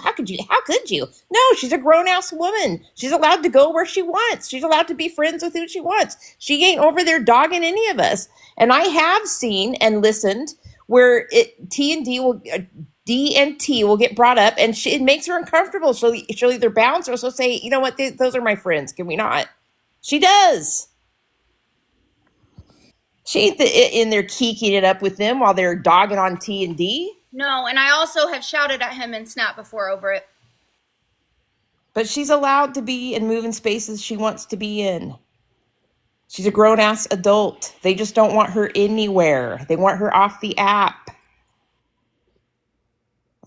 how could you? How could you?" No, she's a grown ass woman. She's allowed to go where she wants. She's allowed to be friends with who she wants. She ain't over there dogging any of us. And I have seen and listened where T and T will get brought up, and it makes her uncomfortable. She'll either bounce or she'll say, "You know what? Those are my friends. Can we not?" She does. She ain't in there keeking it up with them while they're dogging on T and D. No, and I also have shouted at him in Snap before over it. But she's allowed to be and move in spaces she wants to be in. She's a grown-ass adult. They just don't want her anywhere. They want her off the app.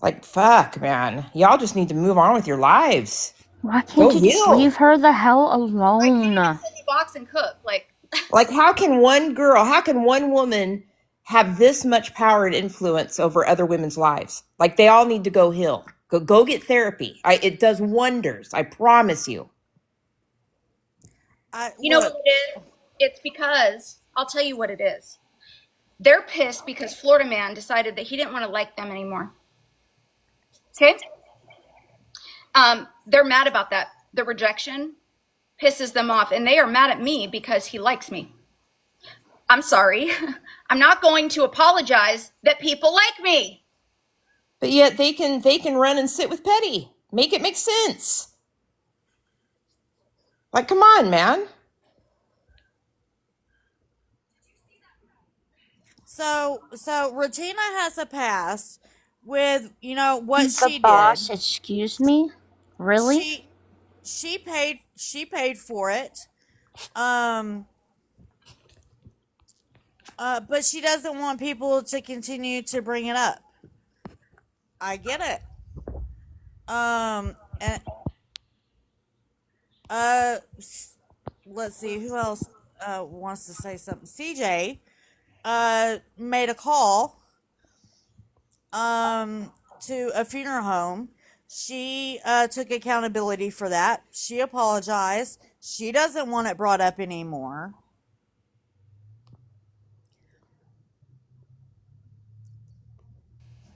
Like, fuck, man. Y'all just need to move on with your lives. Why can't Go you just heal. leave her the hell I alone? can't even sit in the box and cook. Like, how can one woman have this much power and influence over other women's lives? Like, they all need to go heal. Go get therapy. It does wonders. I promise you. You know what it is? It's because, I'll tell you what it is. They're pissed because Florida Man decided that he didn't want to like them anymore. Okay? They're mad about that. The rejection pisses them off, and they are mad at me because he likes me. I'm sorry. I'm not going to apologize that people like me. But yet they can run and sit with Petty. Make it make sense. Like, come on, man. So Regina has a past with what The she boss, did. excuse me? Really? She paid for it. But she doesn't want people to continue to bring it up. I get it. And let's see who else wants to say something. CJ made a call to a funeral home. She took accountability for that. She apologized. She doesn't want it brought up anymore.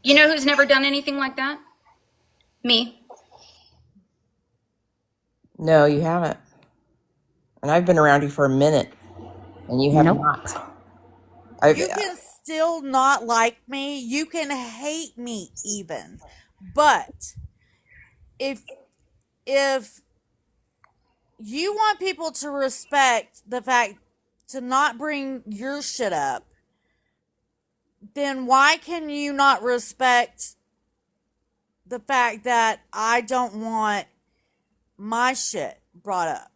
You know who's never done anything like that? Me. No, you haven't. And I've been around you for a minute, and you have Nope. not. You can still not like me. You can hate me even. But if you want people to respect the fact to not bring your shit up, then why can you not respect the fact that I don't want my shit brought up?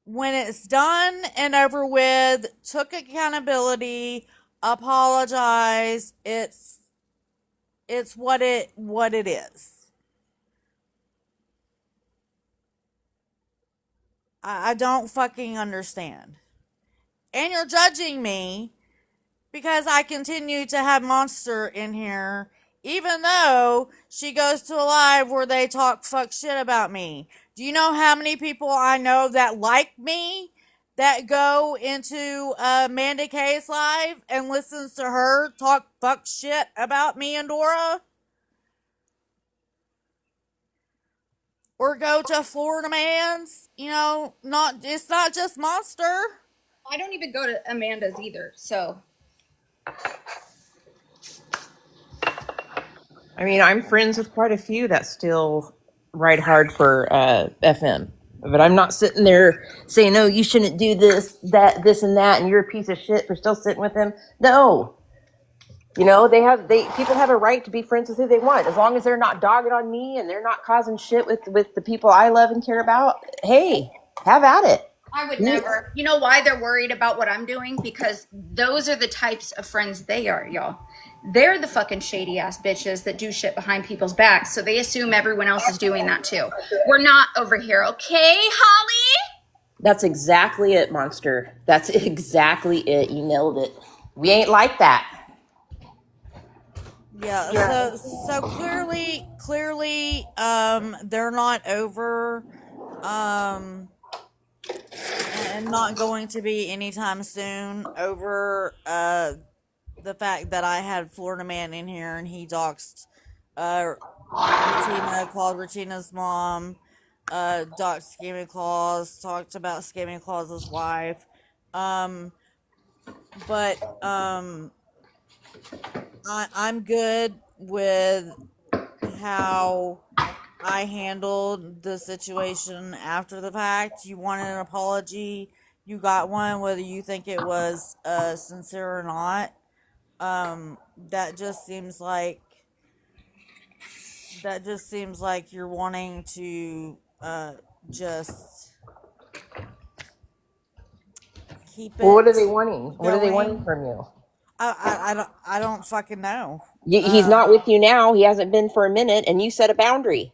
When it's done and over with, took accountability, apologize, it's what it is. I don't fucking understand. And you're judging me because I continue to have Monster in here, even though she goes to a live where they talk fuck shit about me. Do you know how many people I know that like me that go into Amanda K's live and listens to her talk fuck shit about me and Dora? Or go to Florida Man's? It's not just Monster. I don't even go to Amanda's either, so. I mean, I'm friends with quite a few that still ride hard for FM. But I'm not sitting there saying, "No, you shouldn't do this, that, this, and that, and you're a piece of shit for still sitting with them." No, people have a right to be friends with who they want, as long as they're not dogging on me and they're not causing shit with the people I love and care about. Hey, have at it. I would never. You know why they're worried about what I'm doing? Because those are the types of friends they are, y'all. They're the fucking shady ass bitches that do shit behind people's backs, so they assume everyone else is doing that too. We're not over here, okay, Holly? That's exactly it, Monster. That's exactly it. You nailed it. We ain't like that. Yeah, so clearly, they're not over, um, and not going to be anytime soon over, the fact that I had Florida Man in here and he doxed, uh, Regina, called Regina's mom, doxed Scamming Claus, talked about Scamming Claus's wife, um, but I'm good with how I handled the situation after the fact. You wanted an apology, you got one, whether you think it was sincere or not. That just seems like you're wanting to just keep Well, what it are they wanting? What are they wanting going. from you? I don't fucking know. He's not with you now. He hasn't been for a minute, and you set a boundary.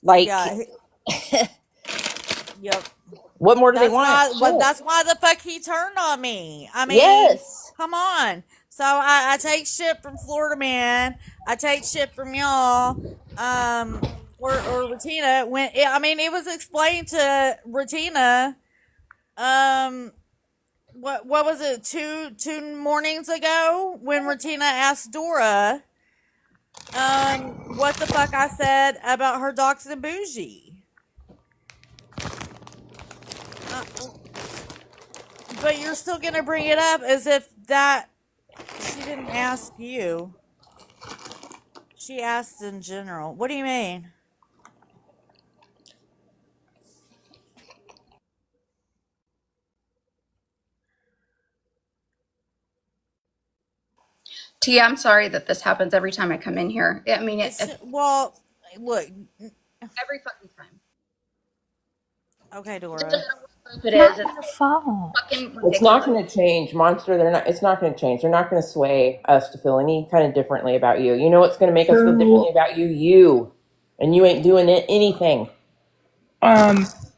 Like, Yeah. Yep. what more do they That's want? why. What? Shit. That's why the fuck he turned on me. I mean, Yes. come on. So I take shit from Florida Man. I take shit from y'all. Um, or Retina. I mean, it was explained to Retina. Um, what was it? Two mornings ago when Retina asked Dora. What the fuck I said about her docs and bougie. Uh, but you're still gonna bring it up as if that she didn't ask you. She asked in general. What do you mean? Tia, I'm sorry that this happens every time I come in here. I mean, Well, look. every fucking time. Okay, It doesn't Dora. matter what group it It's is. not It's your fault. fucking It's not ridiculous. going to change, Monster. They're not. It's not going to change. They're not going to sway us to feel any kind of differently about you. You know what's going to make us feel differently about you? You, and you ain't doing anything.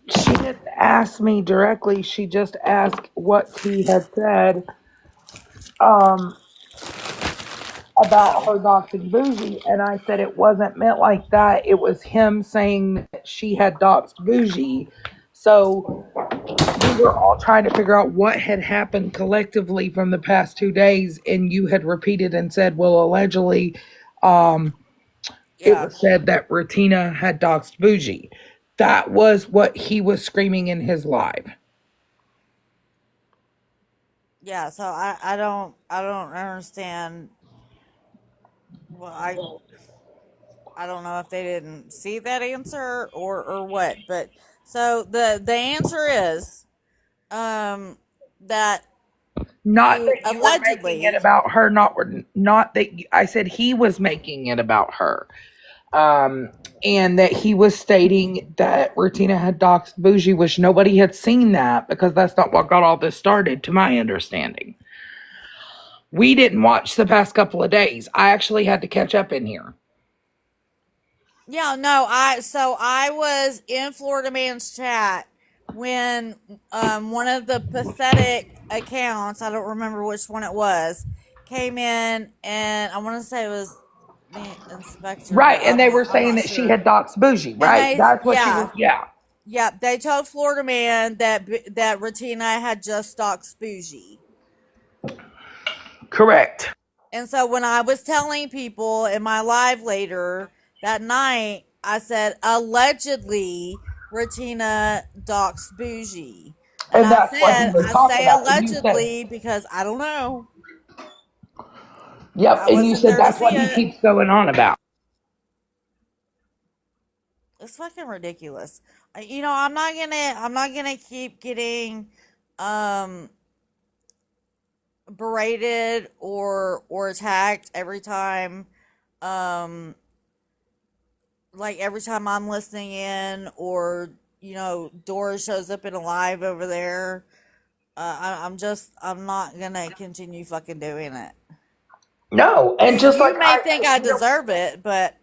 She didn't ask me directly. She just asked what T had said um, about Oh, her doxing Bougie, and I said it wasn't meant like that. It was him saying that she had doxed Bougie. So we were all trying to figure out what had happened collectively from the past 2 days, and you had repeated and said, well, allegedly, um, it yeah, was said that Retina had doxed Bougie. That was what he was screaming in his live. yeah. So I don't understand. Well, I don't know if they didn't see that answer or what, but so the answer is that Not you that you were making it allegedly. about her, not that I said he was making it about her. Um, and that he was stating that Retina had doxed Bougie, which nobody had seen that because that's not what got all this started, to my understanding. We didn't watch the past couple of days. I actually had to catch up in here. Yeah, no, I was in Florida Man's chat when one of the pathetic accounts, I don't remember which one it was, came in, and I want to say it was the inspector, Right, but and they were I'm saying not that she sure. had doxed Bougie, And right? That's what she was, yeah, yeah. yeah, they told Florida Man that Retina had just stalked Bougie. Correct. And so when I was telling people in my live later that night, I said allegedly Retina doxed Bougie. And And that's what he was I talking say about. And you said, allegedly because I don't know. yep. I And you wasn't said there to that's see what he it. keeps going on about. It's fucking ridiculous. I'm not gonna keep getting um berated or attacked every time um every time I'm listening in or Dora shows up in a live over there. I'm not gonna continue fucking doing it. No. And just like You may think I you know, deserve it, but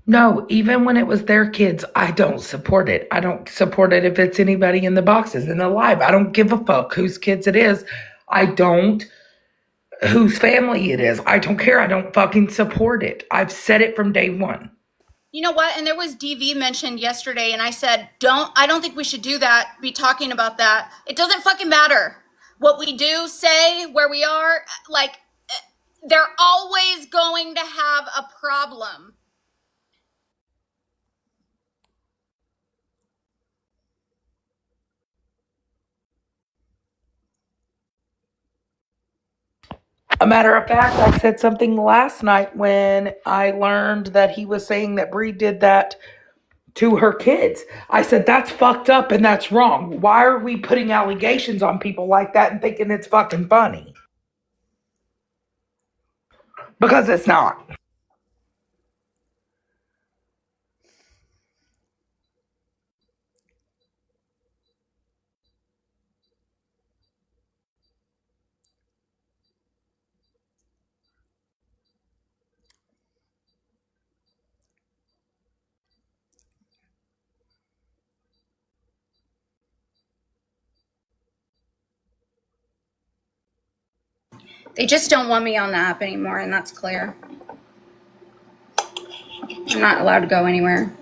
no, even when it was their kids, I don't support it. I don't support it if it's anybody in the boxes in the live. I don't give a fuck whose kids it is. I don't. whose family it is. I don't care. I don't fucking support it. I've said it from day one. You know what? And there was DV mentioned yesterday, and I said, I don't think we should do that, be talking about that. It doesn't fucking matter what we do, say, where we are. Like, they're always going to have a problem. A matter of fact, I said something last night when I learned that he was saying that Bree did that to her kids. I said, that's fucked up and that's wrong. Why are we putting allegations on people like that and thinking it's fucking funny? Because it's not. They just don't want me on the app anymore, and that's clear. I'm not allowed to go anywhere.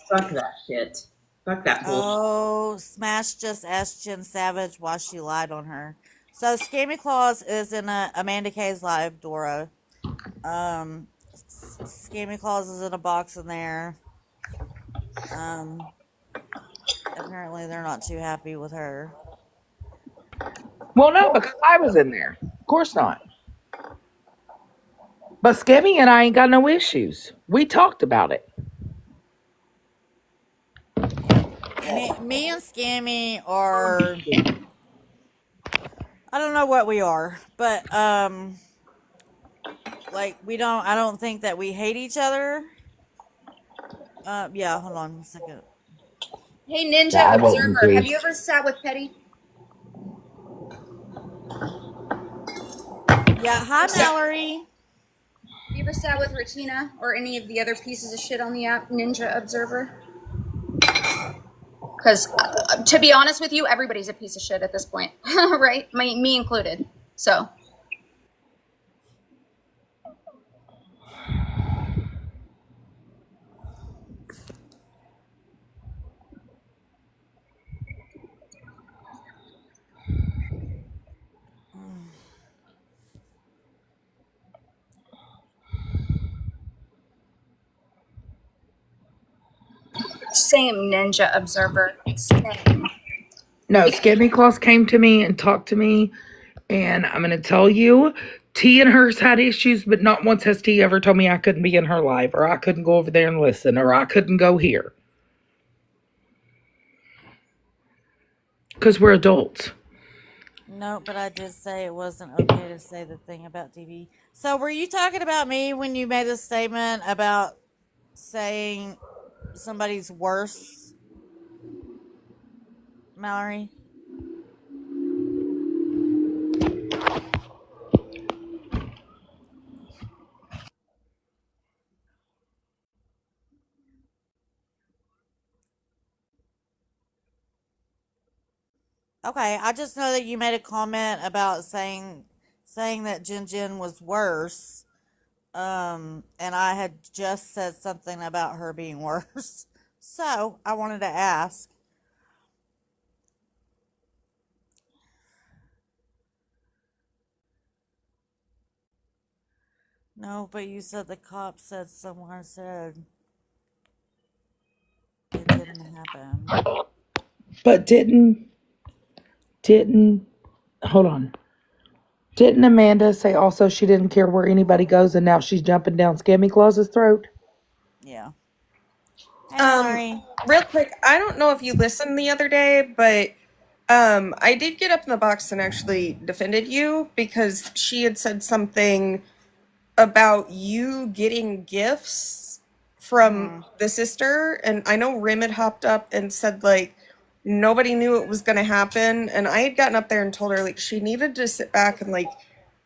Fuck that shit. Fuck that bullshit. Oh, Smash just asked Jen Savage why she lied on her. So Scammy Claus is in Amanda K's live, Dora. Scammy Claus is in a box in there. Apparently they're not too happy with her. Well, no, because I was in there. Of course not. But Skimmy and I ain't got no issues. We talked about it. Me and Scammy are, I don't know what we are, but like I don't think that we hate each other. Yeah, hold on a second. Hey, Ninja I wouldn't Observer, have be. you ever sat with Petty? Yeah, hi Mallory. Have you ever sat with Retina or any of the other pieces of shit on the app, Ninja Observer? Because to be honest with you, everybody's a piece of shit at this point, right? Me included. So. Same, Ninja Observer. Same. No, Skimmy Claus came to me and talked to me. And I'm going to tell you, T and hers had issues, but not once has T ever told me I couldn't be in her live or I couldn't go over there and listen or I couldn't go here. Because we're adults. No, but I did say it wasn't okay to say the thing about TV. So were you talking about me when you made a statement about saying somebody's worse, Mallory? Okay, I just know that you made a comment about saying that Jin was worse. And I had just said something about her being worse. So I wanted to ask. No, but you said the cop said someone said it didn't happen. But didn't, hold on. Didn't Amanda say also she didn't care where anybody goes and now she's jumping down Scammy Claus's throat? Yeah. Hey, Mallory. Real quick, I don't know if you listened the other day, but I did get up in the box and actually defended you because she had said something about you getting gifts from the sister, and I know Rim had hopped up and said like nobody knew it was going to happen, and I had gotten up there and told her like she needed to sit back and like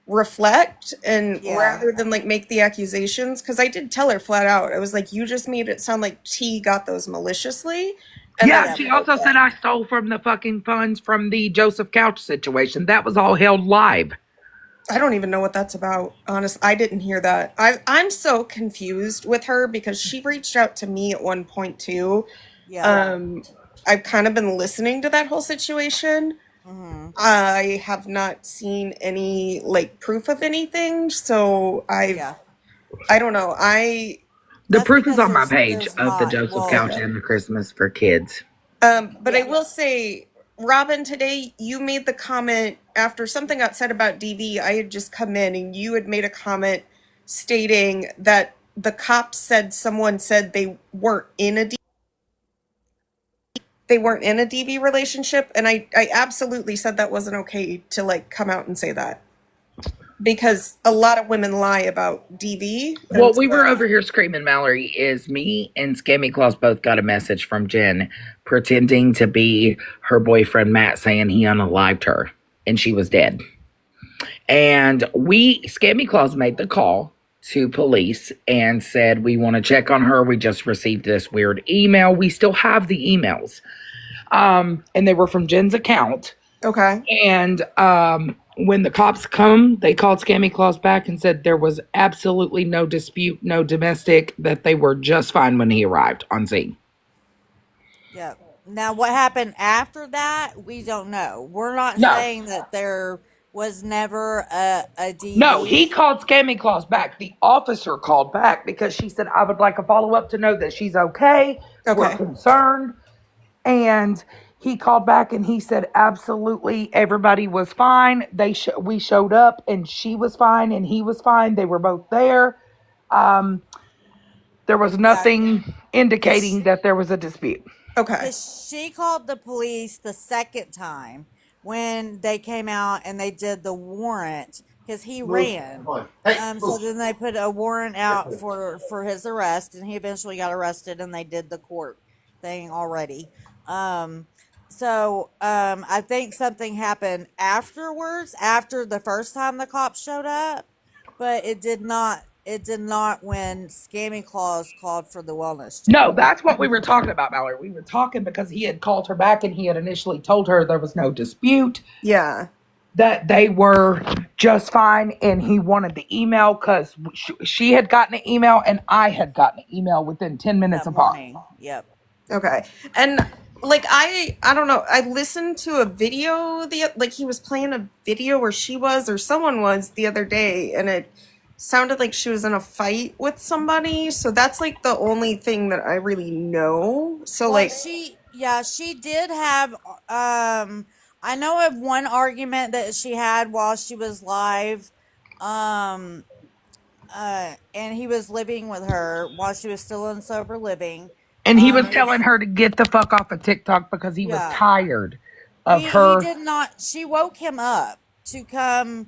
reflect and rather than like make the accusations, because I did tell her flat out, I was like, you just made it sound like T got those maliciously, And Yeah, that's Yep. she also said I stole from the fucking funds from the Joseph Couch situation. That was all held live. I don't even know what that's about. Honest, I didn't hear that. I'm so confused with her because she reached out to me at one point too. Yeah. Um, I've kind of been listening to that whole situation. Mm-hmm. I have not seen any like proof of anything, so Yeah. I don't know. The That's proof is because on my page there's of the not. Joseph Well, Couch and the Christmas for Kids. But I yeah. will say, Robin, today you made the comment after something got said about DV. I had just come in and you had made a comment stating that the cops said someone said they weren't in a DV relationship, and I absolutely said that wasn't okay to like come out and say that because a lot of women lie about DV. And What we were over here screaming, Mallory, is me and Scammy Claus both got a message from Jen pretending to be her boyfriend Matt saying he unalived her and she was dead. And Scammy Claus made the call to police and said, we want to check on her. We just received this weird email. We still have the emails. And they were from Jen's account. okay. And when the cops come, they called Scammy Claus back and said there was absolutely no dispute, no domestic, that they were just fine when he arrived on scene. Yeah. Now, what happened after that, we don't know. We're not No, saying that there was never a no, he DV. called Scammy Claus back. The officer called back because she said, I would like a follow up to know that she's okay. We're Okay. concerned. And he called back and he said, absolutely, everybody was fine. We showed up and she was fine and he was fine. They were both there. Um, there was Yeah, nothing indicating because that there was a dispute. Okay. she called the police the second time when they came out and they did the warrant because he ran. So then they put a warrant out for his arrest, and he eventually got arrested, and they did the court thing already. Um, I think something happened afterwards, after the first time the cops showed up, but it did not. It did not when Scammy Claus called for the wellness No, check. that's what we were talking about, Mallory. We were talking because he had called her back and he had initially told her there was no dispute, Yeah. that they were just fine, and he wanted the email because she had gotten an email and I had gotten an email within 10 minutes That apart. morning. Yep. Okay. And like I don't know, I listened to a video like he was playing a video where she was or someone was the other day and it sounded like she was in a fight with somebody. So that's like the only thing that I really know. So Well, like she did have I know of one argument that she had while she was live. Um and he was living with her while she was still in sober living. And he was telling His her to get the fuck off of TikTok because he was Yeah. tired of He her. did not. She woke him up to come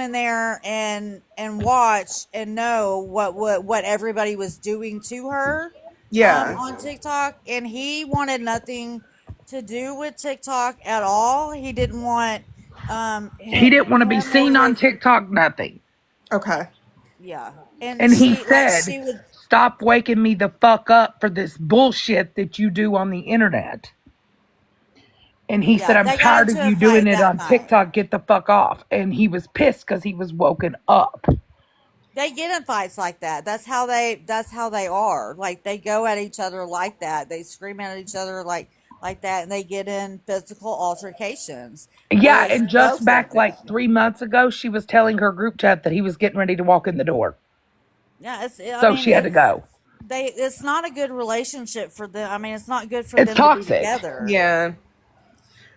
in there and watch and know what everybody was doing to her yeah. on TikTok, and he wanted nothing to do with TikTok at all. He didn't want He didn't want to be him or seen on his TikTok, nothing. Okay. yeah. And And he she said, would stop waking me the fuck up for this bullshit that you do on the internet. And he said, yeah, I'm they got tired of into a you doing fight it that on night. TikTok. Get the fuck off. And he was pissed because he was woken up. They get in fights like that. That's how they are. Like they go at each other like that. They scream at each other like that, and they get in physical altercations. Yeah, Is and just both of back like them. 3 months ago, she was telling her group chat that he was getting ready to walk in the door. Yeah, I So mean she had to go. it's not a good relationship for them. I mean, it's not good for It's them to be toxic. together. Yeah.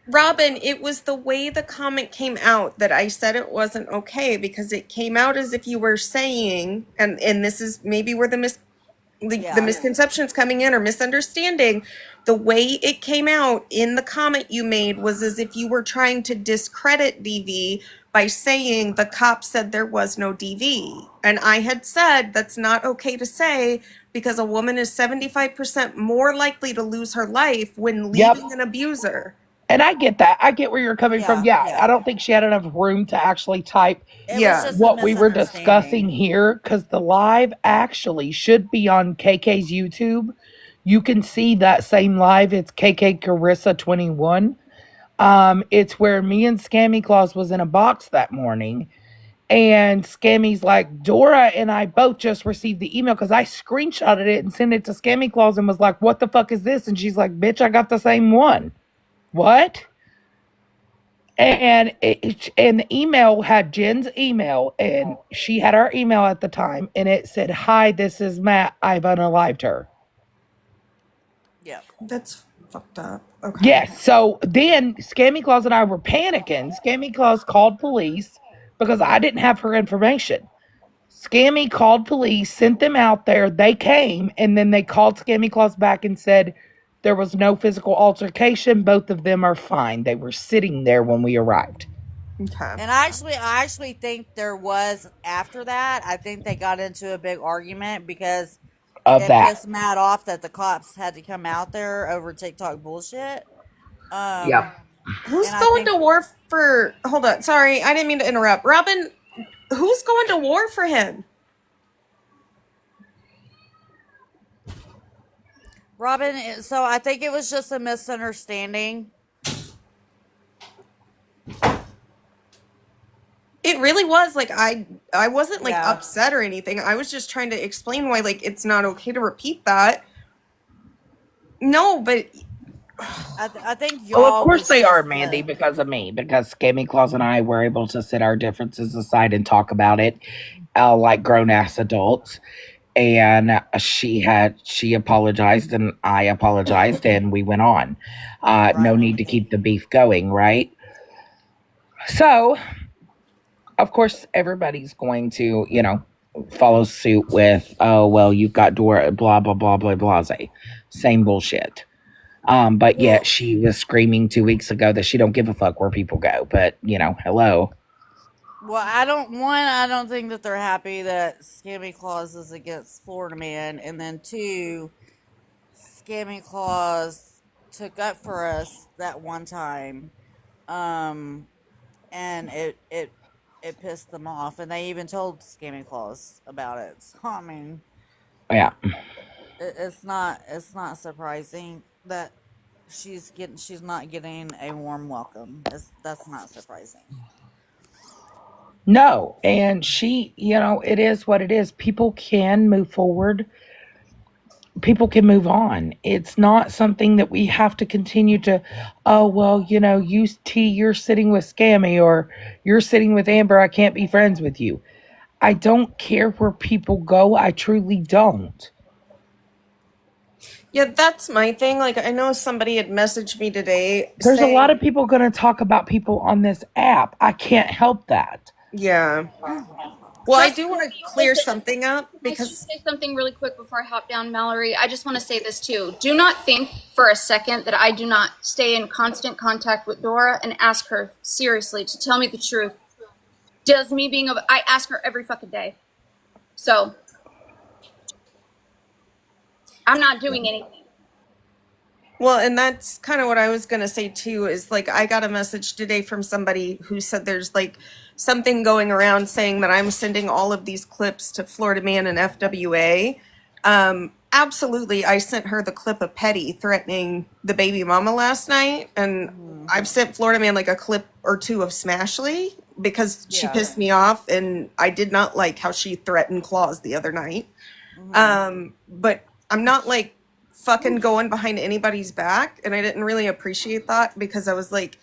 Robin, it was the way the comment came out that I said it wasn't okay because it came out as if you were saying, and this is maybe where the Yeah. misconceptions coming in or misunderstanding. The way it came out in the comment you made was as if you were trying to discredit DV by saying the cops said there was no DV. And I had said that's not okay to say because a woman is 75% more likely to lose her life when Yep. leaving an abuser. And I get that. I get where you're coming from. Yeah. Yeah, I Yeah. don't think she had enough room to actually type It was Yeah. just a what we were discussing misunderstanding. here because the live actually should be on KK's YouTube. You can see that same live. It's KK Carissa 21. It's where me and Scammy Claus was in a box that morning. And Scammy's like, Dora and I both just received the email because I screenshotted it and sent it to Scammy Claus and was like, what the fuck is this? And she's like, bitch, I got the same one. What? And and the email had Jen's email, and she had our email at the time, and it said, "Hi, this is Matt. I've unalived her." Yeah. That's fucked up. Okay. Yes. So then Scammy Claus and I were panicking. Scammy Claus called police because I didn't have her information. Scammy called police, sent them out there. They came, and then they called Scammy Claus back and said there was no physical altercation. Both of them are fine. They were sitting there when we arrived. Okay. And I actually think there was after that. I think they got into a big argument because Of it that. pissed Matt off that the cops had to come out there over TikTok bullshit. Yep. Who's And I going think to war for? Hold on. Sorry, I didn't mean to interrupt. Robin, who's going to war for him? Robin. So I think it was just a misunderstanding. It really was like I wasn't like Yeah. upset or anything. I was just trying to explain why like it's not okay to repeat that. No, but I think Well, of y'all course was they are, just Mandy, because of me. Because Scammy Claus and I were able to set our differences aside and talk about it like grown ass adults. And she apologized and I apologized and we went on. No need to keep the beef going, right? So, of course, everybody's going to, follow suit with, oh, well, you've got Dora, blah, blah, blah, blah, blase. Same bullshit. But yet she was screaming 2 weeks ago that she don't give a fuck where people go. But, hello. Well, I don't think that they're happy that Scammy Claus is against Florida Man, and then two, Scammy Claus took up for us that one time, um, and it pissed them off, and they even told Scammy Claus about it. So I mean, Yeah. it's not surprising that she's not getting a warm welcome. That's not surprising. No. And it is what it is. People can move forward. People can move on. It's not something that we have to continue to, oh, well, you're sitting with Scammy or you're sitting with Amber. I can't be friends with you. I don't care where people go. I truly don't. yeah, that's my thing. Like I know somebody had messaged me today There's a lot saying, of people going to talk about people on this app. I can't help that. yeah. Well, I do want to clear Listen, something up can I because say something really quick before I hop down, Mallory? I just want to say this too. Do not think for a second that I do not stay in constant contact with Dora and ask her seriously to tell me the truth. Does me being I ask her every fucking day. So I'm not doing anything. well, and that's kind of what I was going to say too is like I got a message today from somebody who said there's like something going around saying that I'm sending all of these clips to Florida Man and FWA. Absolutely, I sent her the clip of Petty threatening the baby mama last night, and I've sent Florida Man like a clip or two of Smashly because she pissed me off, and I did not like how she threatened Claus the other night. But I'm not like fucking going behind anybody's back, and I didn't really appreciate that because I was like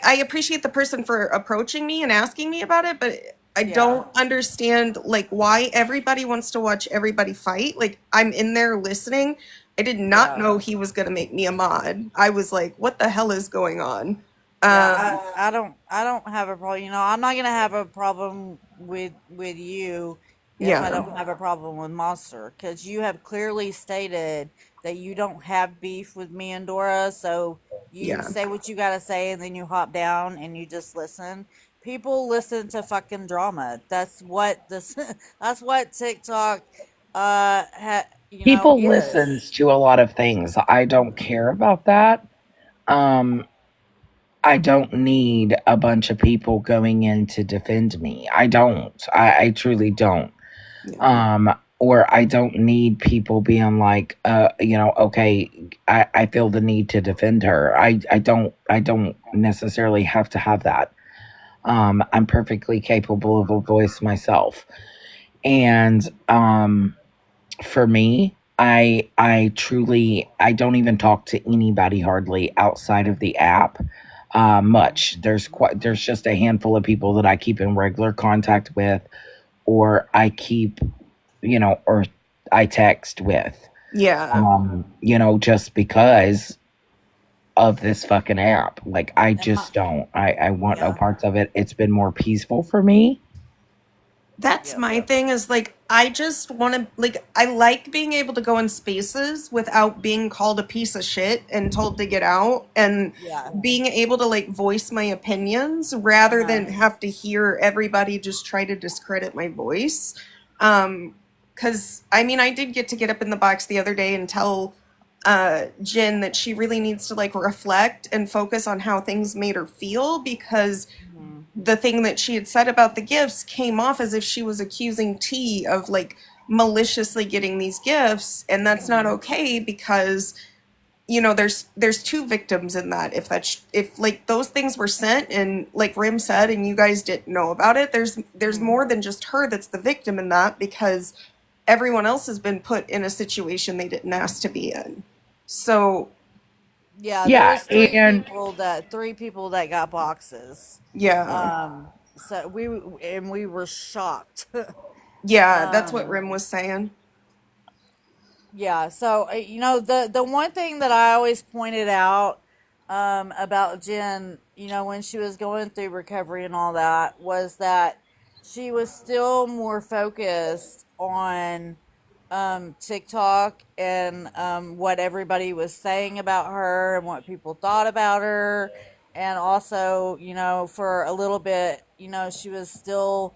I appreciate the person for approaching me and asking me about it, but I don't understand like why everybody wants to watch everybody fight. Like I'm in there listening. I did not know he was gonna make me a mod. I was like, what the hell is going on? Yeah, I don't have a problem. I'm not gonna have a problem with you if I Yeah. don't have a problem with Monster, because you have clearly stated that you don't have beef with me and Dora. So you Yeah. say what you gotta say, and then you hop down and you just listen. People listen to fucking drama. That's what this. That's what TikTok, People is. listens to a lot of things. I don't care about that. Um, I don't need a bunch of people going in to defend me. I don't. I truly don't. or I don't need people being like, okay, I feel the need to defend her. I don't necessarily have to have that. I'm perfectly capable of a voice myself. And for me, I truly I don't even talk to anybody hardly outside of the app. Much. There's just a handful of people that I keep in regular contact with, or I keep, or I text with. Yeah. Just because of this fucking app. Like I And my, just don't. I want no yeah, parts of it. It's been more peaceful for me. That's yep, my thing is like I just want to like I like being able to go in spaces without being called a piece of shit and told to get out, and yeah, being able to like voice my opinions rather uh-huh, than have to hear everybody just try to discredit my voice. Cuz I mean I did get to get up in the box the other day and tell Jen that she really needs to like reflect and focus on how things made her feel, because mhm, the thing that she had said about the gifts came off as if she was accusing T of like maliciously getting these gifts, and that's not mhm, okay, because there's two victims in that. If like those things were sent and like Rim said and you guys didn't know about it, there's mhm. more than just her that's the victim in that, because everyone else has been put in a situation they didn't ask to be in. So Yeah, there Yeah, was and three people that got boxes. yeah, So we were shocked. yeah, that's what um, Rim was saying. Yeah, so the one thing that I always pointed out about Jen, when she was going through recovery and all that, was that she was still more focused on TikTok and what everybody was saying about her and what people thought about her, and also for a little bit, she was still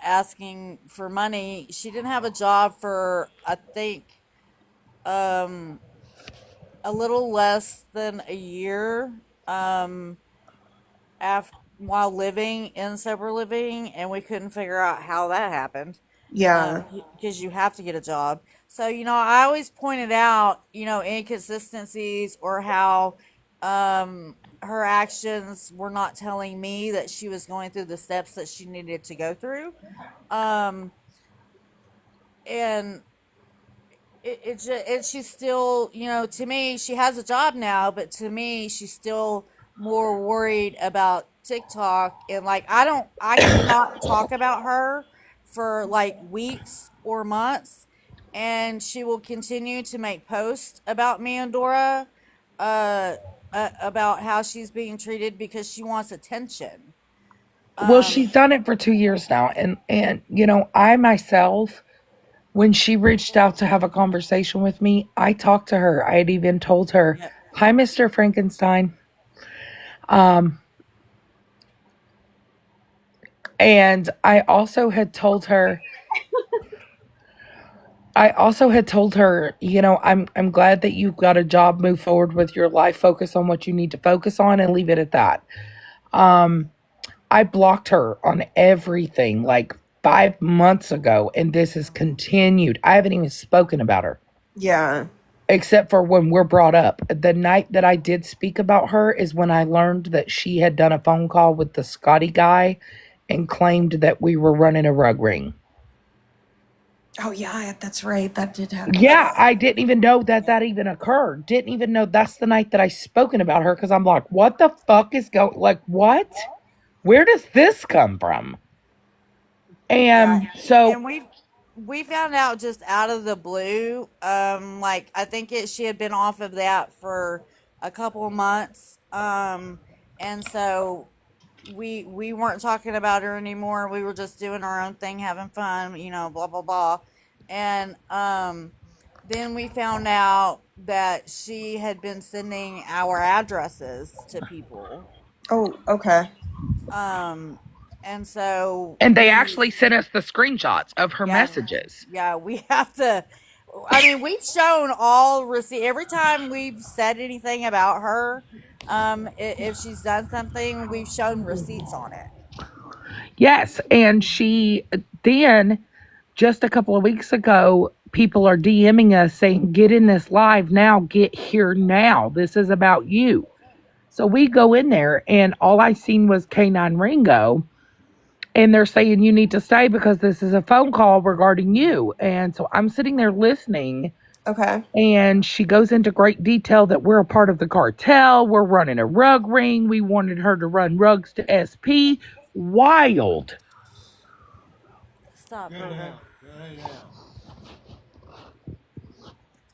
asking for money. She didn't have a job for, I think, um a little less than a year, after, while living in sober living, and we couldn't figure out how that happened. Yeah. Because you have to get a job. So I always pointed out inconsistencies, or how her actions were not telling me that she was going through the steps that she needed to go through. um and it just, and she's still, to me, she has a job now, but to me, she's still more worried about TikTok. And like, I cannot talk about her for like weeks or months, and she will continue to make posts about me and Dora, uh, about how she's being treated because she wants attention. well, Um, she's done it for 2 years now, and I myself, when she reached out to have a conversation with me, I talked to her. I had even told her, yeah, "Hi, Mr. Frankenstein," um, and I also had told her, I'm glad that you got a job, move forward with your life, focus on what you need to focus on, and leave it at that. Um, I blocked her on everything like 5 months ago, and this has continued. I haven't even spoken about her Yeah. except for when we're brought up. The night that I did speak about her is when I learned that she had done a phone call with the Scotty guy and claimed that we were running a rug ring. Oh yeah, that's right. That did happen. Yeah, I didn't even know that that even occurred. Didn't even know that's the night that I spoken about her, because I'm like, what the fuck is going? Like, what? Where does this come from? yeah, And so, and we found out just out of the blue. Like, I think she had been off of that for a couple of months. And so we weren't talking about her anymore. We were just doing our own thing, having fun, blah blah blah. And then we found out that she had been sending our addresses to people. Oh, okay. Um, and so and they actually sent us the screenshots of her yeah, messages. yeah, we have to. I mean, we've shown all receipt every time we've said anything about her. If she's done something, we've shown receipts on it. Yes, and she then just a couple of weeks ago, people are DMing us saying, get in this live now, get here now. This is about you. So we go in there, and all I seen was Canine Ringo. And they're saying you need to stay because this is a phone call regarding you. And so I'm sitting there listening. Okay. And she goes into great detail that we're a part of the cartel. We're running a rug ring. We wanted her to run rugs to SP. Wild. Stop, Virgo.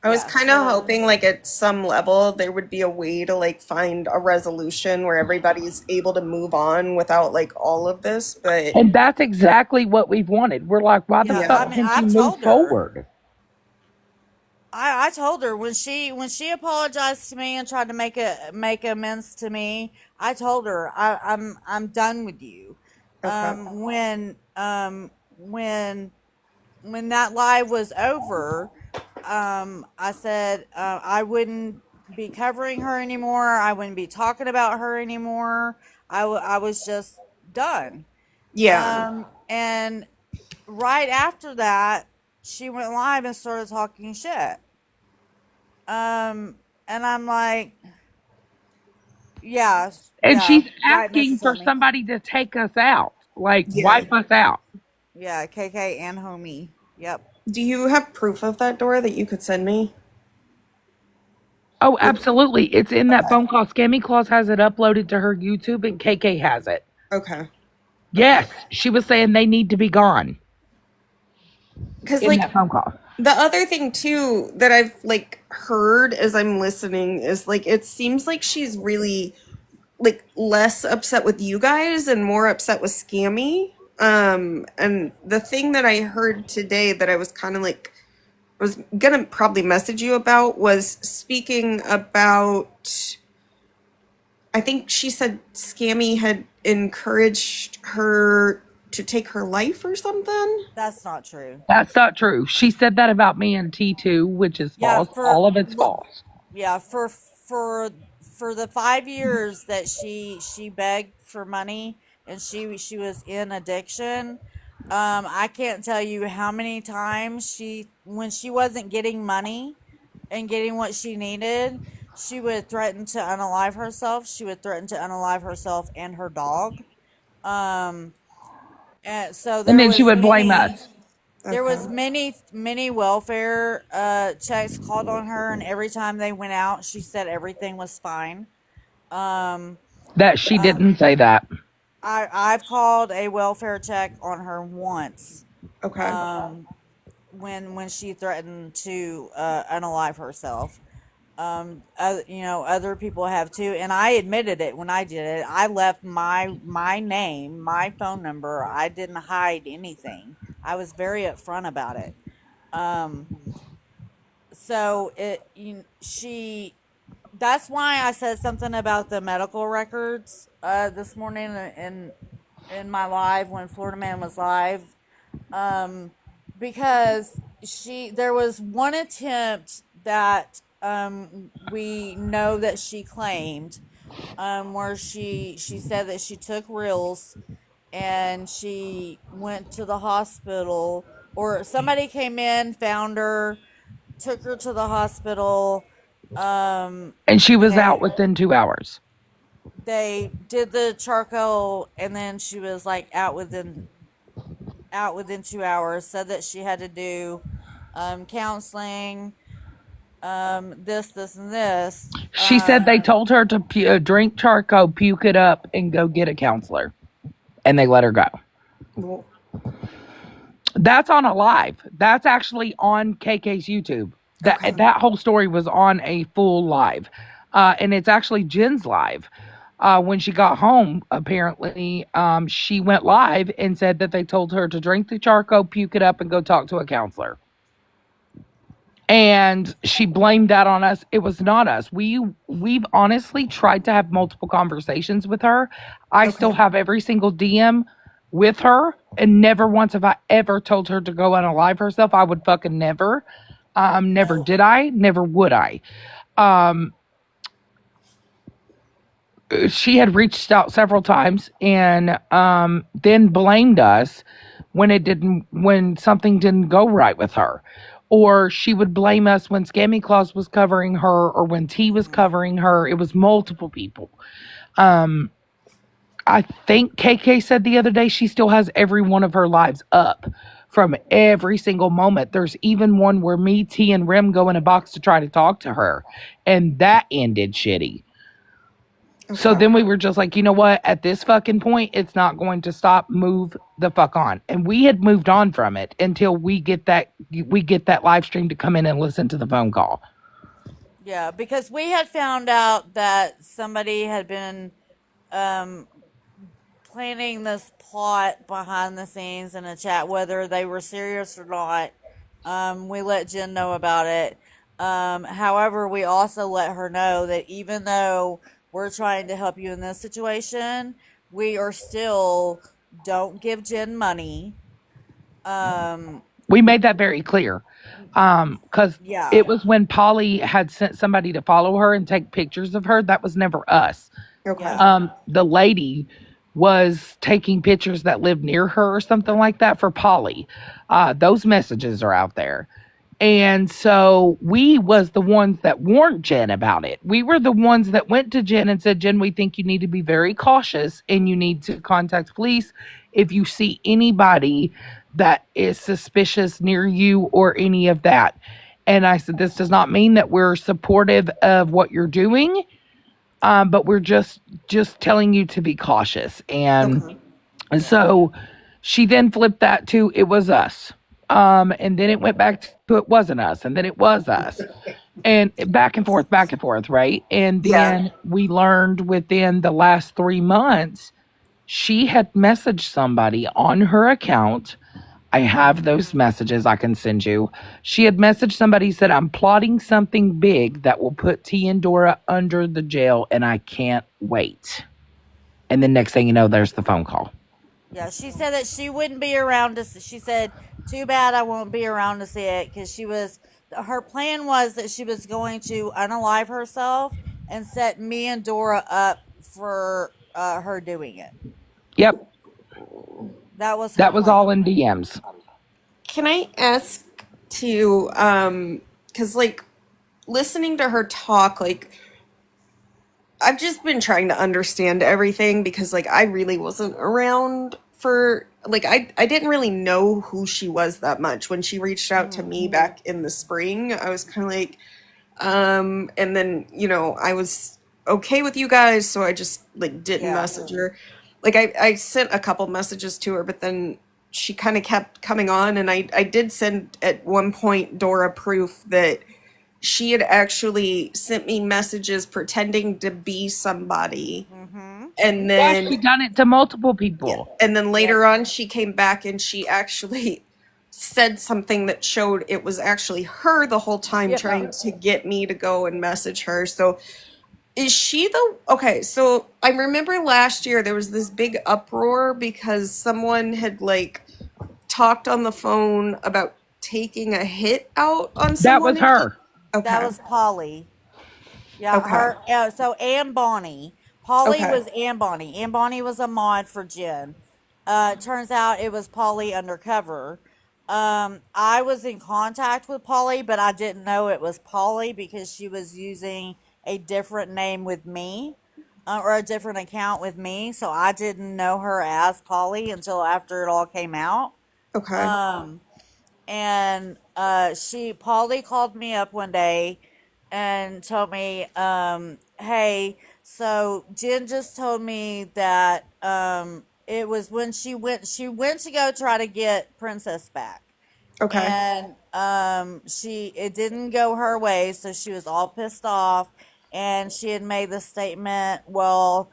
I was Yeah, kind of so hoping, like, at some level, there would be a way to, like, find a resolution where everybody's able to move on without, like, all of this. But And that's exactly what we've wanted. We're like, why the yeah, fuck I yeah, mean, can't you I've move told her. forward? I told her when she apologized to me and tried to make amends to me. I told her I'm done with you. okay. When that live was over, I said I wouldn't be covering her anymore. I wouldn't be talking about her anymore. I was just done. Yeah. And right after that, she went live and started talking shit. And I'm like, yeah, And yeah, she's right, asking Mrs. for Homie. somebody to take us out, like Yeah. wipe us out. Yeah, KK and Homie. Yep. Do you have proof of that, Dora, that you could send me? Oh, Like, absolutely. It's in that okay. phone call. Scammy Claus has it uploaded to her YouTube, and KK has it. Okay. Okay. Yes, she was saying they need to be gone Because, in like, that phone call. the other thing, too, that I've, like, heard as I'm listening is, like, it seems like she's really, like, less upset with you guys and more upset with Scammy. And the thing that I heard today that I was kind of like, I was gonna probably message you about was speaking about, I think she said Scammy had encouraged her to take her life or something. That's not true. That's not true. She said that about me and T2, which is Yeah, false. All of it's false. yeah, for the 5 years that she begged for money and she was in addiction. I can't tell you how many times when she wasn't getting money and getting what she needed, she would threaten to unalive herself. She would threaten to unalive herself and her dog. Um, and so And then she would blame us. there Okay. was many welfare checks called on her, and every time they went out, she said everything was fine. Um, That she uh, didn't say that. I've called a welfare check on her once. Okay. Um, when she threatened to unalive herself. Other people have too, and I admitted it when I did it. I left my name, my phone number. I didn't hide anything. I was very upfront about it. Um, so she that's why I said something about the medical records this morning in my live when Florida Man was live. Um, because there was one attempt that we know that she claimed, where she said that she took reels and she went to the hospital, or somebody came in, found her, took her to the hospital. Um, And she was out they within 2 hours. they did the charcoal, and then she was like out within 2 hours. Said that she had to do counseling, this, and this. She said they told her to drink charcoal, puke it up, and go get a counselor. And they let her go. Well, That's on a live. That's actually on KK's YouTube. okay. That whole story was on a full live. And it's actually Jen's live. When she got home, apparently, she went live and said that they told her to drink the charcoal, puke it up, and go talk to a counselor. And she blamed that on us. It was not us. We've honestly tried to have multiple conversations with her. I still Okay. have every single DM with her, and never once have I ever told her to go unalive herself. I would fucking never. Never did I, never would I. Um, she had reached out several times and then blamed us when something didn't go right with her. Or she would blame us when Scammy Claus was covering her or when T was covering her. It was multiple people. Um, I think KK said the other day she still has every one of her lives up from every single moment. There's even one where me, T, and Rim go in a box to try to talk to her, and that ended shitty. So Okay. then we were just like, you know what? At this fucking point, it's not going to stop. Move the fuck on. And we had moved on from it until we get that live stream to come in and listen to the phone call. Yeah, because we had found out that somebody had been um planning this plot behind the scenes in a chat, whether they were serious or not. We let Jen know about it. However, we also let her know that even though we're trying to help you in this situation, we are still don't give Jen money. Um, We made that very clear. Because yeah, it was when Polly had sent somebody to follow her and take pictures of her. That was never us. Okay. yeah. The lady was taking pictures that lived near her or something like that for Polly. Those messages are out there. And so we was the ones that warned Jen about it. We were the ones that went to Jen and said, Jen, we think you need to be very cautious and you need to contact police if you see anybody that is suspicious near you or any of that. And I said, this does not mean that we're supportive of what you're doing, but we're just telling you to be cautious. And Okay. Yeah. so she then flipped that to it was us. And then it went back to it wasn't us, and then it was us. And back and forth, right? And Yeah. then we learned within the last 3 months, she had messaged somebody on her account. I have those messages I can send you. She had messaged somebody, said, I'm plotting something big that will put T and Dora under the jail, and I can't wait. And then next thing you know, there's the phone call. Yeah, she said that she wouldn't be around to. She said, "Too bad I won't be around to see it," because she was. Her plan was that she was going to unalive herself and set me and Dora up for her doing it. Yep, That was her that was plan. all in DMs. Can I ask to cuz like listening to her talk, like I've just been trying to understand everything because like I really wasn't around for like I didn't really know who she was that much when she reached out to me back in the spring. I was kind of like and then, I was okay with you guys, so I just like didn't Yeah. message her. Like I sent a couple messages to her, but then she kind of kept coming on, and I did send at one point Dora proof that she had actually sent me messages pretending to be somebody. Mm-hmm. And Yeah, then she done it to multiple yeah, people. and then Yep. later on she came back and she actually said something that showed it was actually her the whole time Yep. trying to get me to go and message her. So is she the okay, so I remember last year there was this big uproar because someone had like talked on the phone about taking a hit out on That someone. was her. That Okay. was Polly. Yeah, Okay. her. So Ann Bonnie. Polly Okay. was Ann Bonnie. Ann Bonnie was a mod for Jen. Turns out it was Polly undercover. I was in contact with Polly, but I didn't know it was Polly because she was using a different name with me, or a different account with me. So I didn't know her as Polly until after it all came out. Okay. Um, and she Polly called me up one day and told me, hey, so Jen just told me that it was when she went to go try to get Princess back, Okay. and she it didn't go her way, so she was all pissed off, and she had made the statement, well,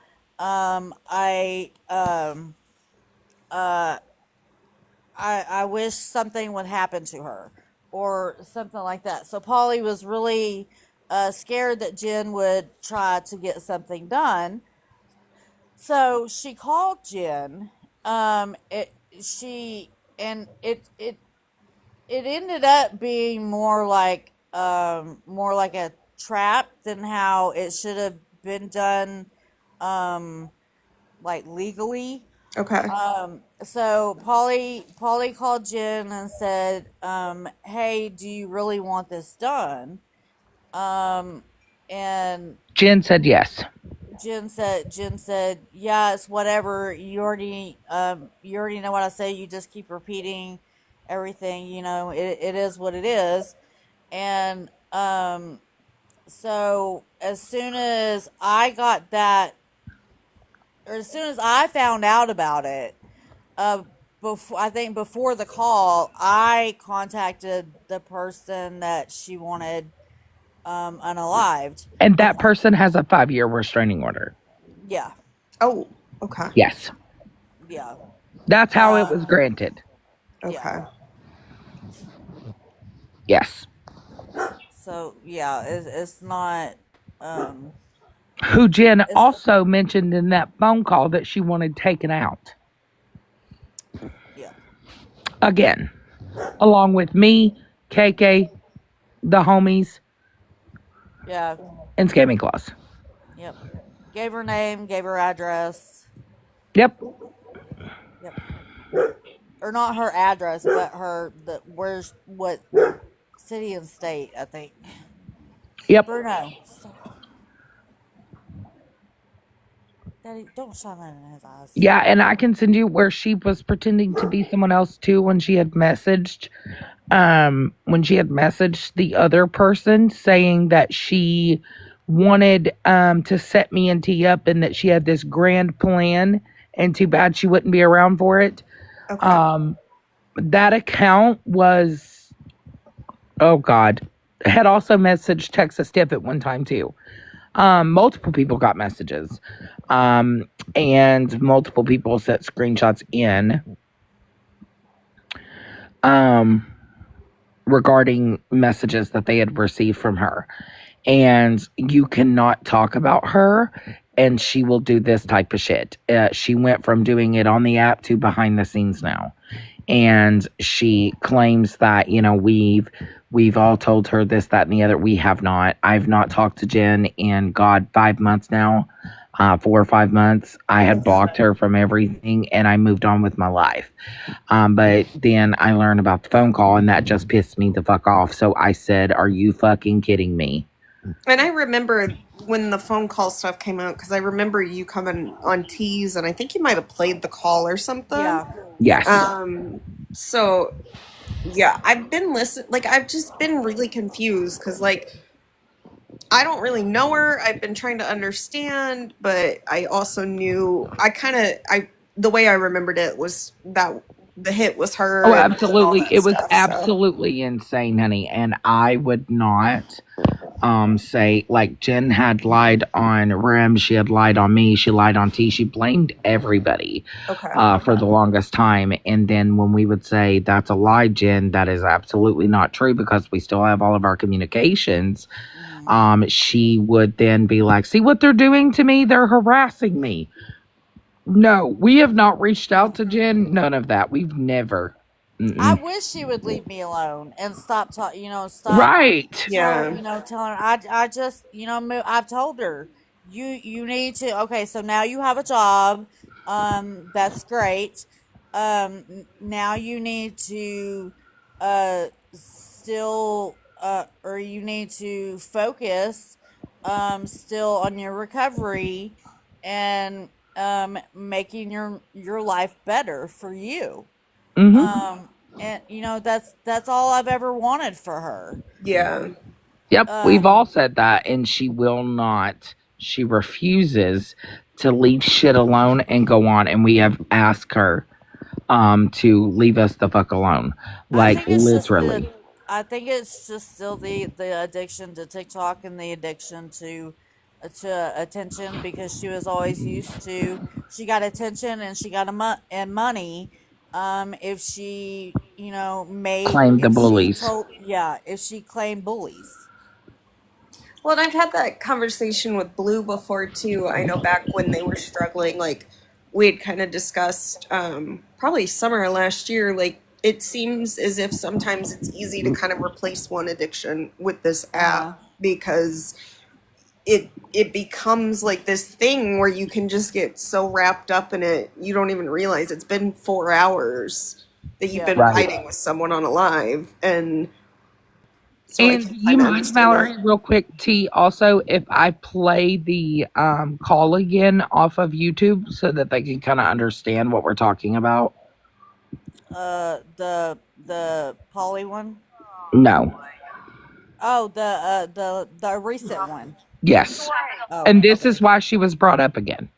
I uh I wish something would happen to her or something like that. So Polly was really scared that Jen would try to get something done. So she called Jen. It she and it ended up being more like a trap than how it should have been done, um like legally. Okay. So Polly called Jen and said, "Hey, do you really want this done?" And Jen said yes. Jen said, "Yeah, it's whatever. You already know what I say. You just keep repeating everything. It is what it is." And so as soon as I got that, or as soon as I found out about it, before I think before the call, I contacted the person that she wanted unalived. And that person has a 5-year restraining order. Yeah, Oh, okay. Yes. yeah, That's how it uh, was granted. yeah. Okay. Yes. So yeah, it's not. Um, Who Jen it's also mentioned in that phone call that she wanted taken out. yeah, Again, along with me, KK, the homies, yeah, and Scamming Claus. yep. Gave her name, gave her address. Yep. Yep. Or not her address, but where's what city and state, I think. Yep. Bruno, stop. Daddy, don't shine that in his eyes. Yeah, and I can send you where she was pretending to be someone else too when she had messaged the other person saying that she wanted to set me and T up and that she had this grand plan and too bad she wouldn't be around for it. Okay. That account was, oh God, had also messaged Texas Tiff at one time too. Multiple people got messages. And multiple people sent screenshots in regarding messages that they had received from her. And you cannot talk about her, and she will do this type of shit. She went from doing it on the app to behind the scenes now. And she claims that, we've all told her this, that, and the other. We have not. I've not talked to Jen in, God, 5 months now. 4 or 5 months. I had blocked her from everything and I moved on with my life. But then I learned about the phone call and that just pissed me the fuck off. So I said, "Are you fucking kidding me?" And I remember when the phone call stuff came out because I remember you coming on Tees and I think you might have played the call or something. Yeah. Yep. Yes. So yeah, I've been listening. Like I've just been really confused because I don't really know her. I've been trying to understand, but I also knew the way I remembered it was that the hit was her Oh, and all absolutely. that It was stuff. So absolutely insane, honey. And I would not say like Jen had lied on Rim, she had lied on me, she lied on T, she blamed everybody okay, for the longest time. And then when we would say that's a lie, Jen, that is absolutely not true because we still have all of our communications. She would then be like, "See what they're doing to me? They're harassing me." No, we have not reached out to Jen. None of that. We've never. I Mm-mm. wish she would leave me alone and stop talking. Stop Right. yeah, telling her. I just, I've told her you need to. Okay, so now you have a job. That's great. Now you need to, still, or you need to focus, still on your recovery and making your life better for you. Mm-hmm. And that's all I've ever wanted for her. yeah. Yep, we've Um, all said that, and she will not. She refuses to leave shit alone and go on. And we have asked her to leave us the fuck alone, I like think it's just literally. I think it's just still the addiction to TikTok and the addiction to attention, because she was always used to, she got attention and she got and money. If she, Claimed the if she bullies. told, yeah, if she claimed bullies. Well, and I've had that conversation with Blue before too. I know back when they were struggling, like we had kind of discussed, probably summer of last year. Like it seems as if sometimes it's easy to kind of replace one addiction with this Uh huh. app because it becomes like this thing where you can just get so wrapped up in it you don't even realize it's been 4 hours that you've been Right. fighting with someone on a live. And so I And can do you kind of mind, understand Mallory, that. real quick, T, also, if I play the call again off of YouTube so that they can kind of understand what we're talking about? The Polly one. No. Oh, the recent one. Yes. Oh, And this okay. is why she was brought up again.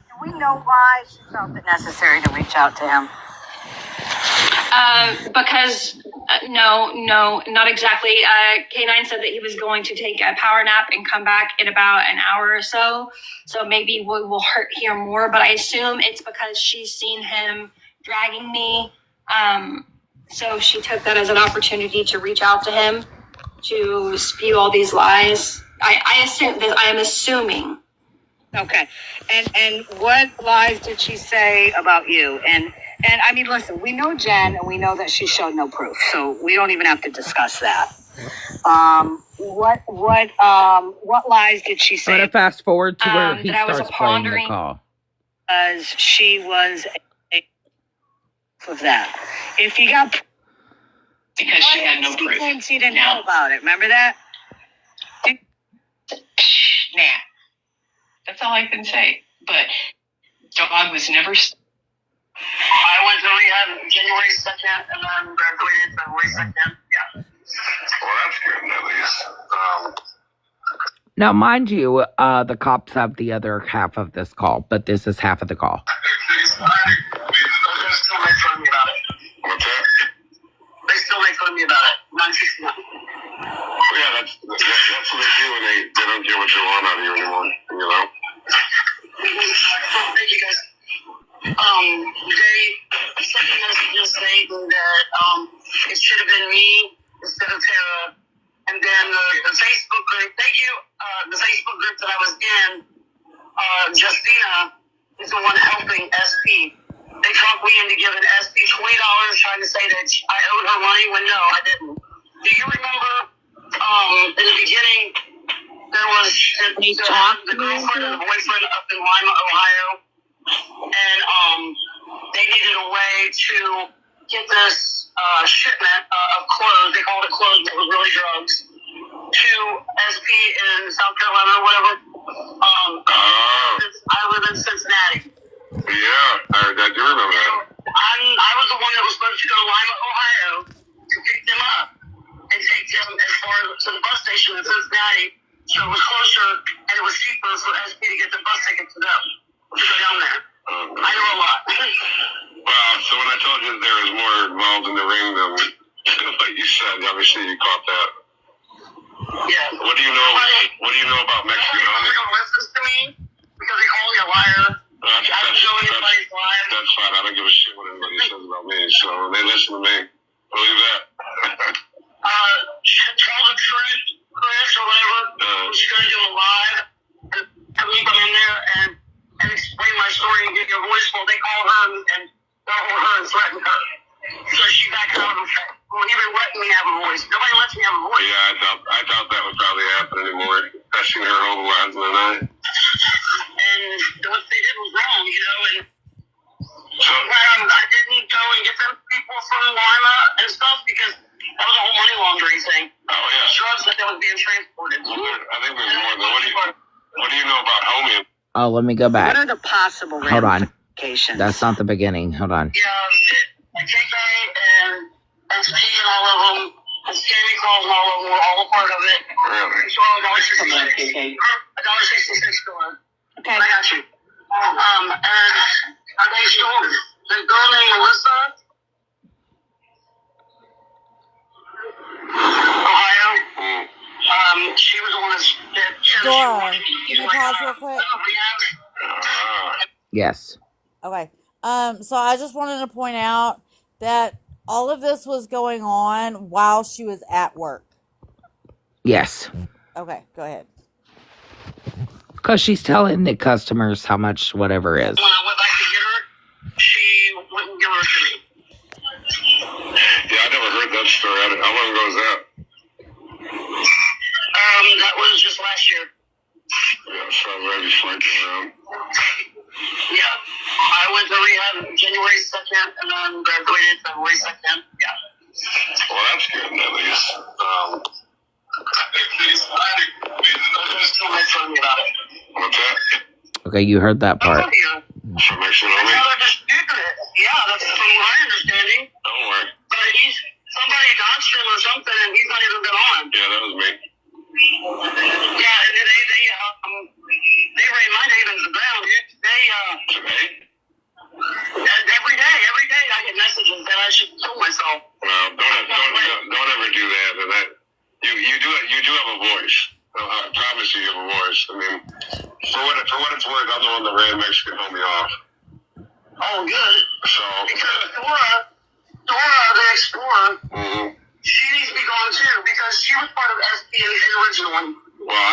Do we know why she felt it necessary to reach out to him? Because no, not exactly. K9 said that he was going to take a power nap and come back in about an hour or so. So maybe we will hear more, but I assume it's because she's seen him dragging me. So she took that as an opportunity to reach out to him to spew all these lies. I assume that I am assuming. Okay. And what lies did she say about you? And I mean, listen, we know Jen and we know that she showed no proof, so we don't even have to discuss that. What lies did she say? I'm going to fast forward to where he that I was starts playing the pondering. call. Because she was of that. If you got Because she had no proof. She didn't know about it. Remember that? Nah. That's all I can say. But dog was never. I went to rehab January 2nd and then graduated February 2nd. Yeah. Well, that's good at least. Now, mind you, the cops have the other half of this call, but this is half of the call. They still make fun of me about it. What's that? They still make fun of me about it. 969. Yeah, that's what they do when they don't get what they want out of you anymore, you know? Thank you, guys. They sent me messages saying that it should have been me instead of Tara. And then the Facebook group, thank you, the Facebook group that I was in, Justina is the one helping SP. They talked me into giving SP $20 trying to say that I owed her money when no, I didn't. Do you remember in the beginning there was the girlfriend and the boyfriend up in Lima, Ohio, and they needed a way to get this shipment of clothes. They called it clothes, but it was really drugs. To SP in South Carolina or whatever. I live in Cincinnati. Yeah, I do remember that. I was the one that was supposed to go to Lima, Ohio to pick them up and take them as far as to the bus station in Cincinnati. So it was closer and it was cheaper for SP to get the bus ticket to them to go down there. I know a lot. Wow, so when I told you there was more involved in the ring than what you said, obviously you caught that. Yeah. What do you know? What do you know about Mexican Army? Listens to me because they call me a liar. That's fine. I don't give a shit what anybody says about me. So they listen to me. Believe that. Tell the truth, Chris, or whatever. She's gonna do a live and have me come in there and explain my story and give you a voicemail. They call her and throw her and threaten her. So she backed out of the well, even letting me have a voice. Nobody lets me have a voice. Yeah, I doubt that would probably happen anymore. I've seen her whole lives in the night. And what they did was wrong, you know, and so, I didn't go and get them people from Lima and stuff because that was a whole money laundering thing. Oh, yeah. Drugs that was being transported. Well, I think there's more than what do you know about Homie? Oh, let me go back. What are the possible Hold on. ramifications? That's not the beginning. Hold on. Yeah, KK and SP and all of them, and Scammy Calls and all of them were all a part of it. Really? So $1.66. $1.66 to one. Okay. I got you. And they stole the girl named Melissa, Ohio. She was the one that Dora, can you pause real quick? Yes. Okay. So I just wanted to point out that all of this was going on while she was at work. Yes. Okay, go ahead. Because she's telling the customers how much whatever is. When I went back to get her, she wouldn't give her to me. Yeah, I never heard that story. How long ago was that? That was around. Yeah. I went to rehab January 2nd and then graduated February 2nd. Yeah. Well, that's good, at least. There's too much for me about it. What's that? Okay, you heard that part. From Mexican Homie? Yeah, that's from my understanding. Don't worry. But somebody doxed him or something and he's not even been on. Yeah, that was me. Yeah, and they ran my name into the ground. Today? Every day I get messages that I should kill myself. Well, don't ever do that. You do have a voice. I promise you have a voice. I mean, for what it's worth, I'm the one that ran Mexican Homie off. Oh, good. So because Dora the Explorer, she needs to be gone too because she was part of SP in the original one. Well,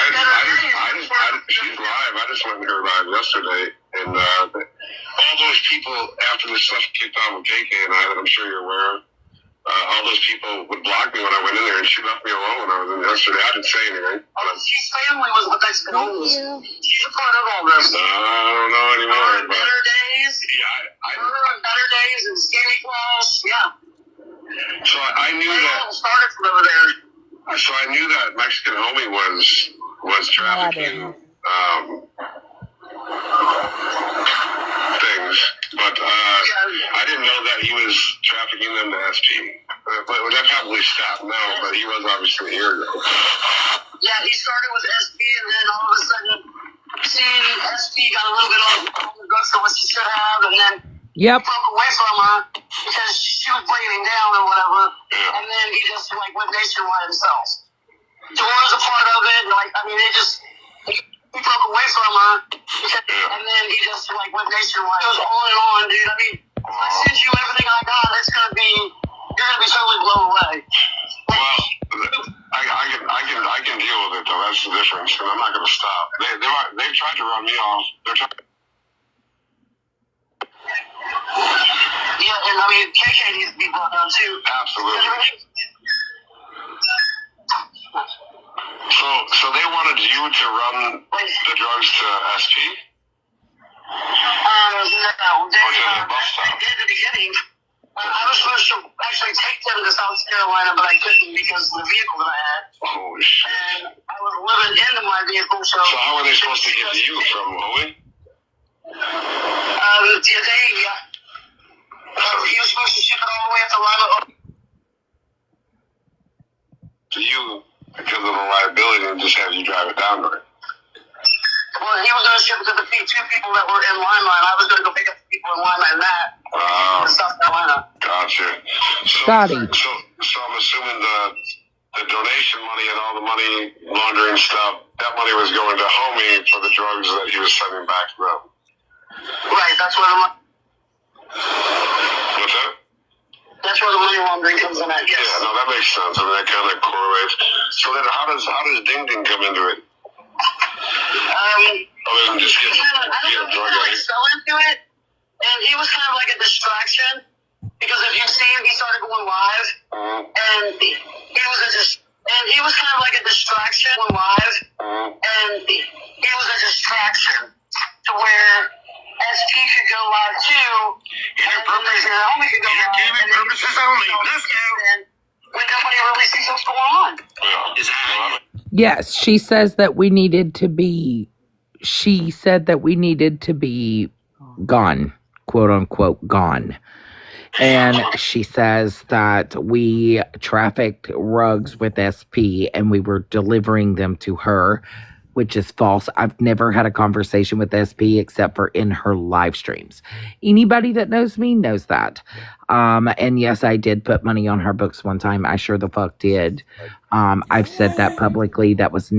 she's live. I just went to her live yesterday, and all those people after the stuff kicked off with KK and I, that I'm sure you're aware of, all those people would block me when I went in there, and she left me alone when I was in there yesterday. I didn't say anything. She's family was what Mexican homeless. She's a part of all this. I don't know anymore. Better Days. Yeah, Better Days and Skinny Claws. Yeah. So I knew that. Started from over there. So I knew that Mexican Homie was trafficking things, but I didn't know that he was trafficking them to SP. But that probably stopped now, but he was obviously a year ago. Yeah, he started with SP, and then all of a sudden, SP got a little bit on the drugs for what she should have, and then broke away from her because she was bringing him down or whatever, and then he just went nationwide himself. Dora's a part of it, he broke away from her, and then he just went nationwide. It goes on and on, dude. I mean, if I send you everything I got, you're gonna be totally blown away. Well, I can deal with it though. That's the difference, and I'm not gonna stop. They've tried to run me off. Yeah, and I mean, KK needs to be brought down too. Absolutely. So they wanted you to run the drugs to SP? No, they did at the beginning. I was supposed to actually take them to South Carolina, but I couldn't because of the vehicle that I had. Holy shit. And I was living into my vehicle, so how were they supposed to get to you from Louis? He was supposed to ship it all the way up to Lima. To you, because of the liability, and just have you drive it down there. Well, he was going to ship it to the two people that were in Limelight. I was going to go pick up the people in Limelight and that. In South Carolina. Gotcha. Scotty. So I'm assuming the donation money and all the money laundering stuff, that money was going to Homie for the drugs that he was sending back to them. Right, that's where the money... What's that? That's where the money laundering comes in at, yes. Yeah, no, that makes sense. I mean, that kind of correlates. So then how does Ding Ding come into it? Other than just get a drug addict? Fell into it, and he was kind of like a distraction, because if you see him, he started going live, and he was kind of like a distraction live, and he was a distraction to where SP could go live too. Homie could go live. Entertainment purposes only. Let's go. When nobody really sees what's going on. Yeah. Is that? Yes, she says that we needed to be. She said that we needed to be gone, quote unquote, gone. And she says that we trafficked rugs with SP and we were delivering them to her, which is false. I've never had a conversation with SP except for in her live streams. Anybody that knows me knows that. And yes, I did put money on her books one time. I sure the fuck did. I've said that publicly. That's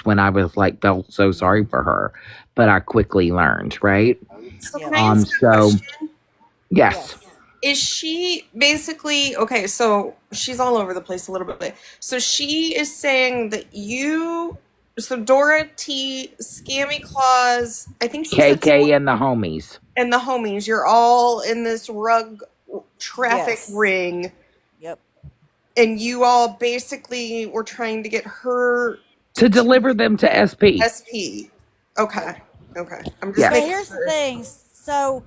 when I was felt so sorry for her. But I quickly learned, right? So can I ask you a question? Yes. Is she basically okay? So she's all over the place a little bit. So she is saying that Dora T, Scammy Claus, I think she said KK and the homies. And the homies, you're all in this rug traffic ring. Yep. And you all basically were trying to get her to deliver them to SP. SP. Okay. I'm just Yes. So making here's the sure. thing. So,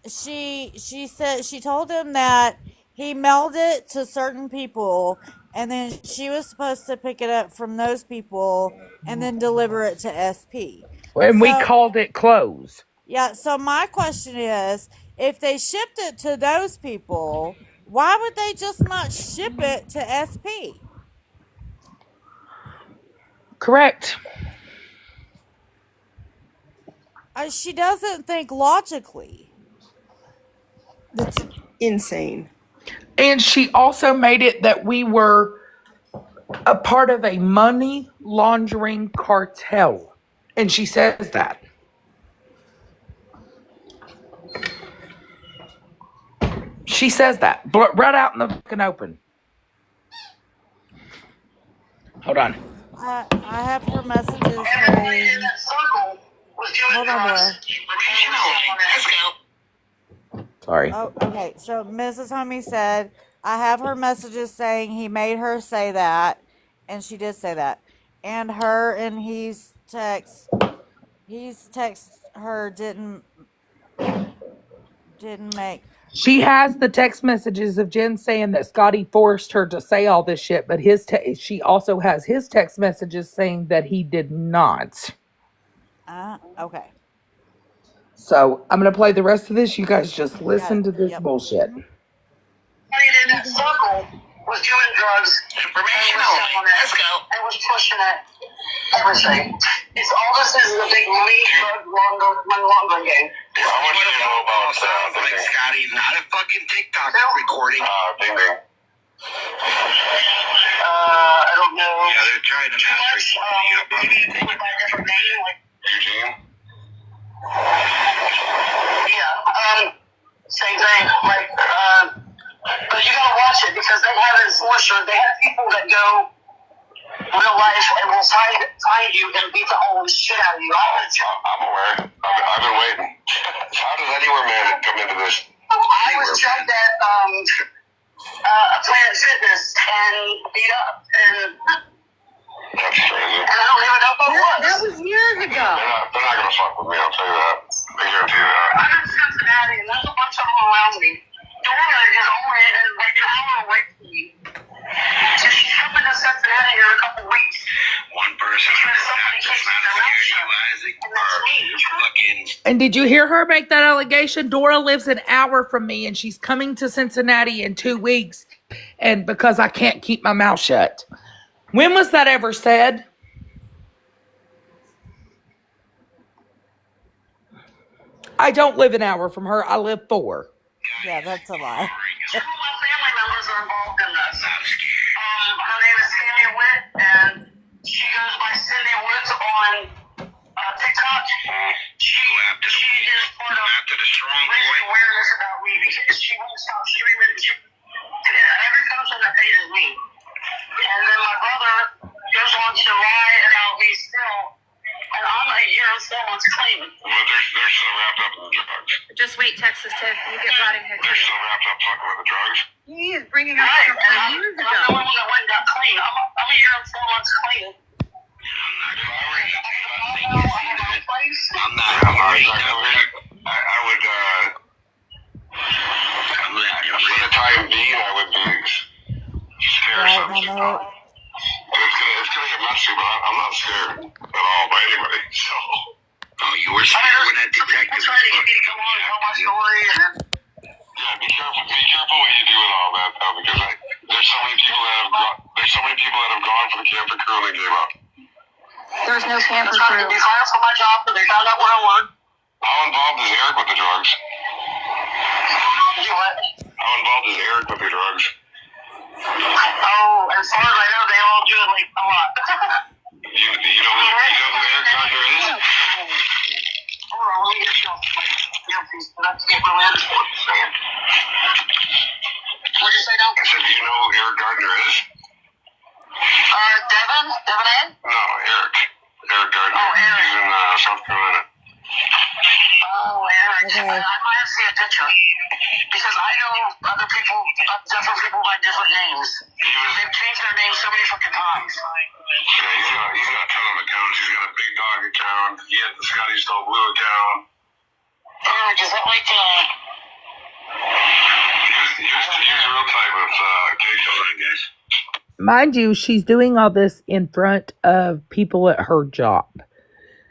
she said she told him that he mailed it to certain people, and then she was supposed to pick it up from those people and then deliver it to SP. And we So called it close. yeah. So my question is, if they shipped it to those people, why would they just not ship it to SP? Correct. She doesn't think logically. That's insane. And she also made it that we were a part of a money laundering cartel. And she says that. She says that. Right out in the fucking open. Hold on. I have her messages saying, hold on, Dora. Let's go. Sorry. Oh, okay. So Mrs. Homie said, I have her messages saying he made her say that, and she did say that. And her and he's text her didn't make. She has the text messages of Jen saying that Scotty forced her to say all this shit, but she also has his text messages saying that he did not. Okay. So I'm going to play the rest of this. You guys just Got it. listen to this Yep. bullshit. In that circle was doing drugs. Information only. Let's go. And was pushing it. Everything. It's all this is a big money laundering game. I want you to know about sounds like Scotty, not a fucking TikTok recording. Bing bing. I don't know. Yeah, they're trying to master. Maybe they would buy a different name, like Eugene. Yeah. Same thing. Like, but you gotta watch it because they have enforcers. They have people that go real life and will find you and beat the holy shit out of you. I'm aware. I've been waiting. How does Anywhere Man come into this? I was jumped at Planet Fitness and beat up and. That's crazy. And I don't even know who it was. That was years ago. They're not gonna fuck with me. I'll tell you that. I guarantee you that. I'm in Cincinnati and there's a bunch of them around me. Dora is only like an hour away from me. So she's coming to Cincinnati in a couple weeks. One person that's not as scared of you, Isaac, And did you hear her make that allegation? Dora lives an hour from me and she's coming to Cincinnati in 2 weeks. And because I can't keep my mouth shut. When was that ever said? I don't live an hour from her. I live 4. Yeah, that's a lie. Two of my family members are involved in this. Her name is Tammy Witt, and she goes by Cindy Woods on TikTok. She is part of raising awareness about me because she won't stop streaming. Every person that pays is me. And then my brother goes on to lie about me still. And I'm a year and 4 months clean. But they're still wrapped up in the drugs. Just wait, Texas Tech. You get brought in here too. They're still wrapped up fucking with the drugs. He is bringing up Right, stuff and from years I'm ago. the one that went and got clean. I'm a year and 4 months clean. I'm not exactly. I would, for the time being, I would be scared Right, something. Mama. It's gonna get messy, but I'm not scared at all by anybody, so. Oh, you were scared when that detective was trying to get me to come on and tell my story, and yeah, be careful what you do with all that, though, because there's so many people that have gone for the camper crew and they gave up. There's no camper crew. They fired for my job, but they found out where I work. How involved is Eric with the drugs? You what? How involved is Eric with the drugs? Oh, as far as I know, they all do it like a lot. you know who Eric Gardner is? Hold on, let me get you off my earpiece, but I can't really understand what you're saying. What'd you say now? I said, do you know who Eric Gardner is? Devin? Devin Ed? No, Eric. Eric Gardner. Oh, Eric. He's in South Carolina. Oh, Eric. Okay. I might have to see a picture. Because I know other people, different people by different names. They've changed their names so many fucking times. Yeah, he's got a ton of accounts. He's got a big dog account. He had the Scotty Stole Blue account. Does that like he was real tight with Kate guys. Mind you, she's doing all this in front of people at her job.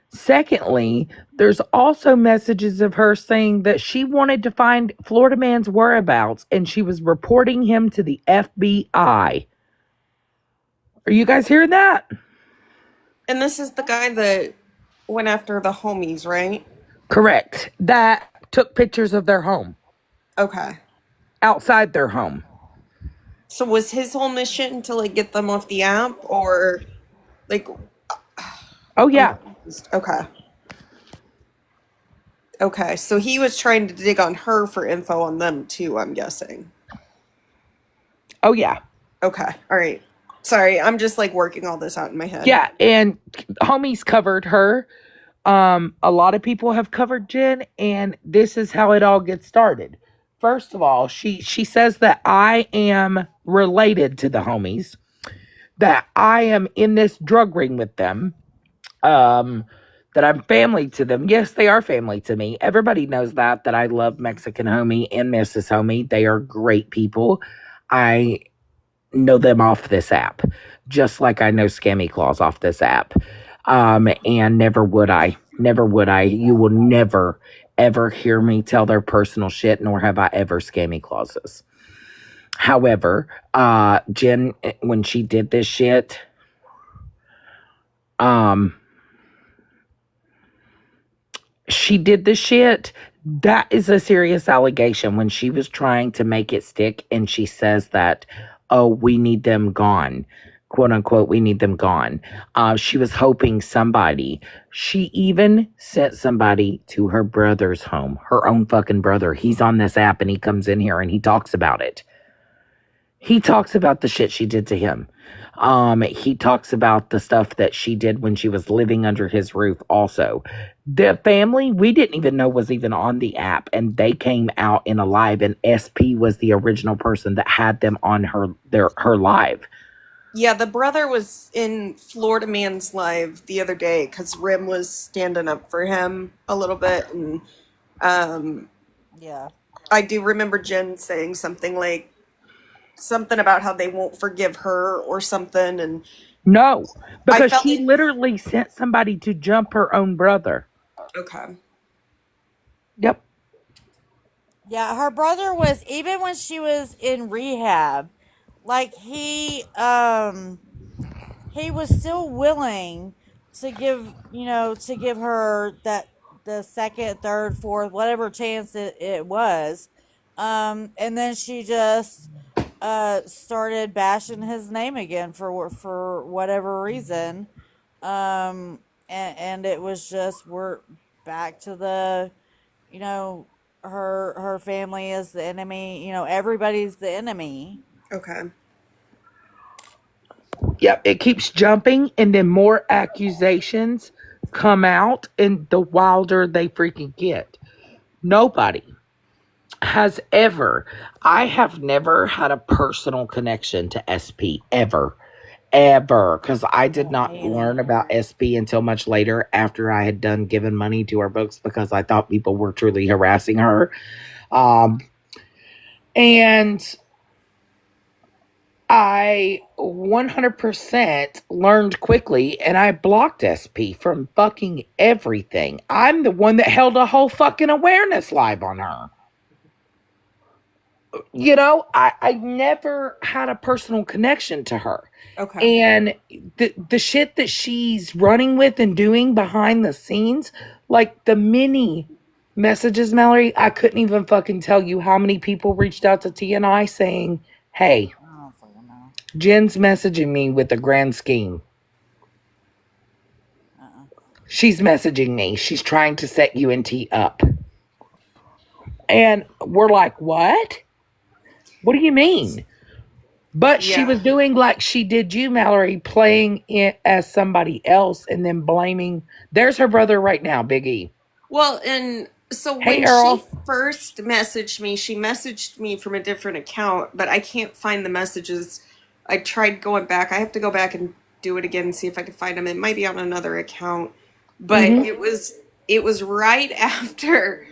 Secondly, there's also messages of her saying that she wanted to find Florida man's whereabouts and she was reporting him to the FBI. Are you guys hearing that? And this is the guy that went after the homies, right? Correct. That took pictures of their home. Okay. Outside their home. So was his whole mission to like get them off the app, or like? Oh yeah. Okay. Okay. So he was trying to dig on her for info on them too, I'm guessing. Oh yeah. Okay. All right. Sorry, I'm just like working all this out in my head. Yeah, and homies covered her. A lot of people have covered Jen, and this is how it all gets started. First of all, she says that I am related to the homies, that I am in this drug ring with them, that I'm family to them. Yes, they are family to me. Everybody knows that I love Mexican Homie and Mrs. Homie. They are great people. I know them off this app, just like I know Scammy Claus off this app. And never would I. You will never, ever hear me tell their personal shit, nor have I ever Scammy Clauses. However, Jen, when she did this shit, she did the shit. That is a serious allegation when she was trying to make it stick and she says that, oh, we need them gone. Quote unquote, we need them gone. She was hoping somebody, she even sent somebody to her brother's home, her own fucking brother. He's on this app and he comes in here and he talks about it. He talks about the shit she did to him. He talks about the stuff that she did when she was living under his roof also. The family, we didn't even know was even on the app, and they came out in a live, and SP was the original person that had them on her live. Yeah, the brother was in Florida Man's live the other day because Rim was standing up for him a little bit, and Yeah. I do remember Jen saying something about how they won't forgive her or something, and no, because she literally sent somebody to jump her own brother. Okay. Yep. Yeah, her brother was, even when she was in rehab, like he was still willing to give her that the second, third, fourth, whatever chance it was. And then she just started bashing his name again for whatever reason. And it was just, we're back to the, her family is the enemy, everybody's the enemy. Okay. Yep, it keeps jumping, and then more accusations come out, and the wilder they freaking get. Nobody has ever, I have never had a personal connection to SP, ever, because I did not learn about SP until much later after I had done giving money to her books because I thought people were truly harassing her. And I 100% learned quickly, and I blocked SP from fucking everything. I'm the one that held a whole fucking awareness live on her. You know, I never had a personal connection to her. Okay. And the shit that she's running with and doing behind the scenes, like the mini messages, Mallory, I couldn't even fucking tell you how many people reached out to TNI saying, hey, Jen's messaging me with a grand scheme. She's messaging me. She's trying to set UNT up. And we're like, what? What do you mean? But she was doing like she did you, Mallory, playing it as somebody else and then blaming. There's her brother right now, Big E. Well, and so Hey, when Errol. she first messaged me, she messaged me from a different account, but I can't find the messages. I tried going back. I have to go back and do it again and see if I could find them. It might be on another account, but Mhm. it was right after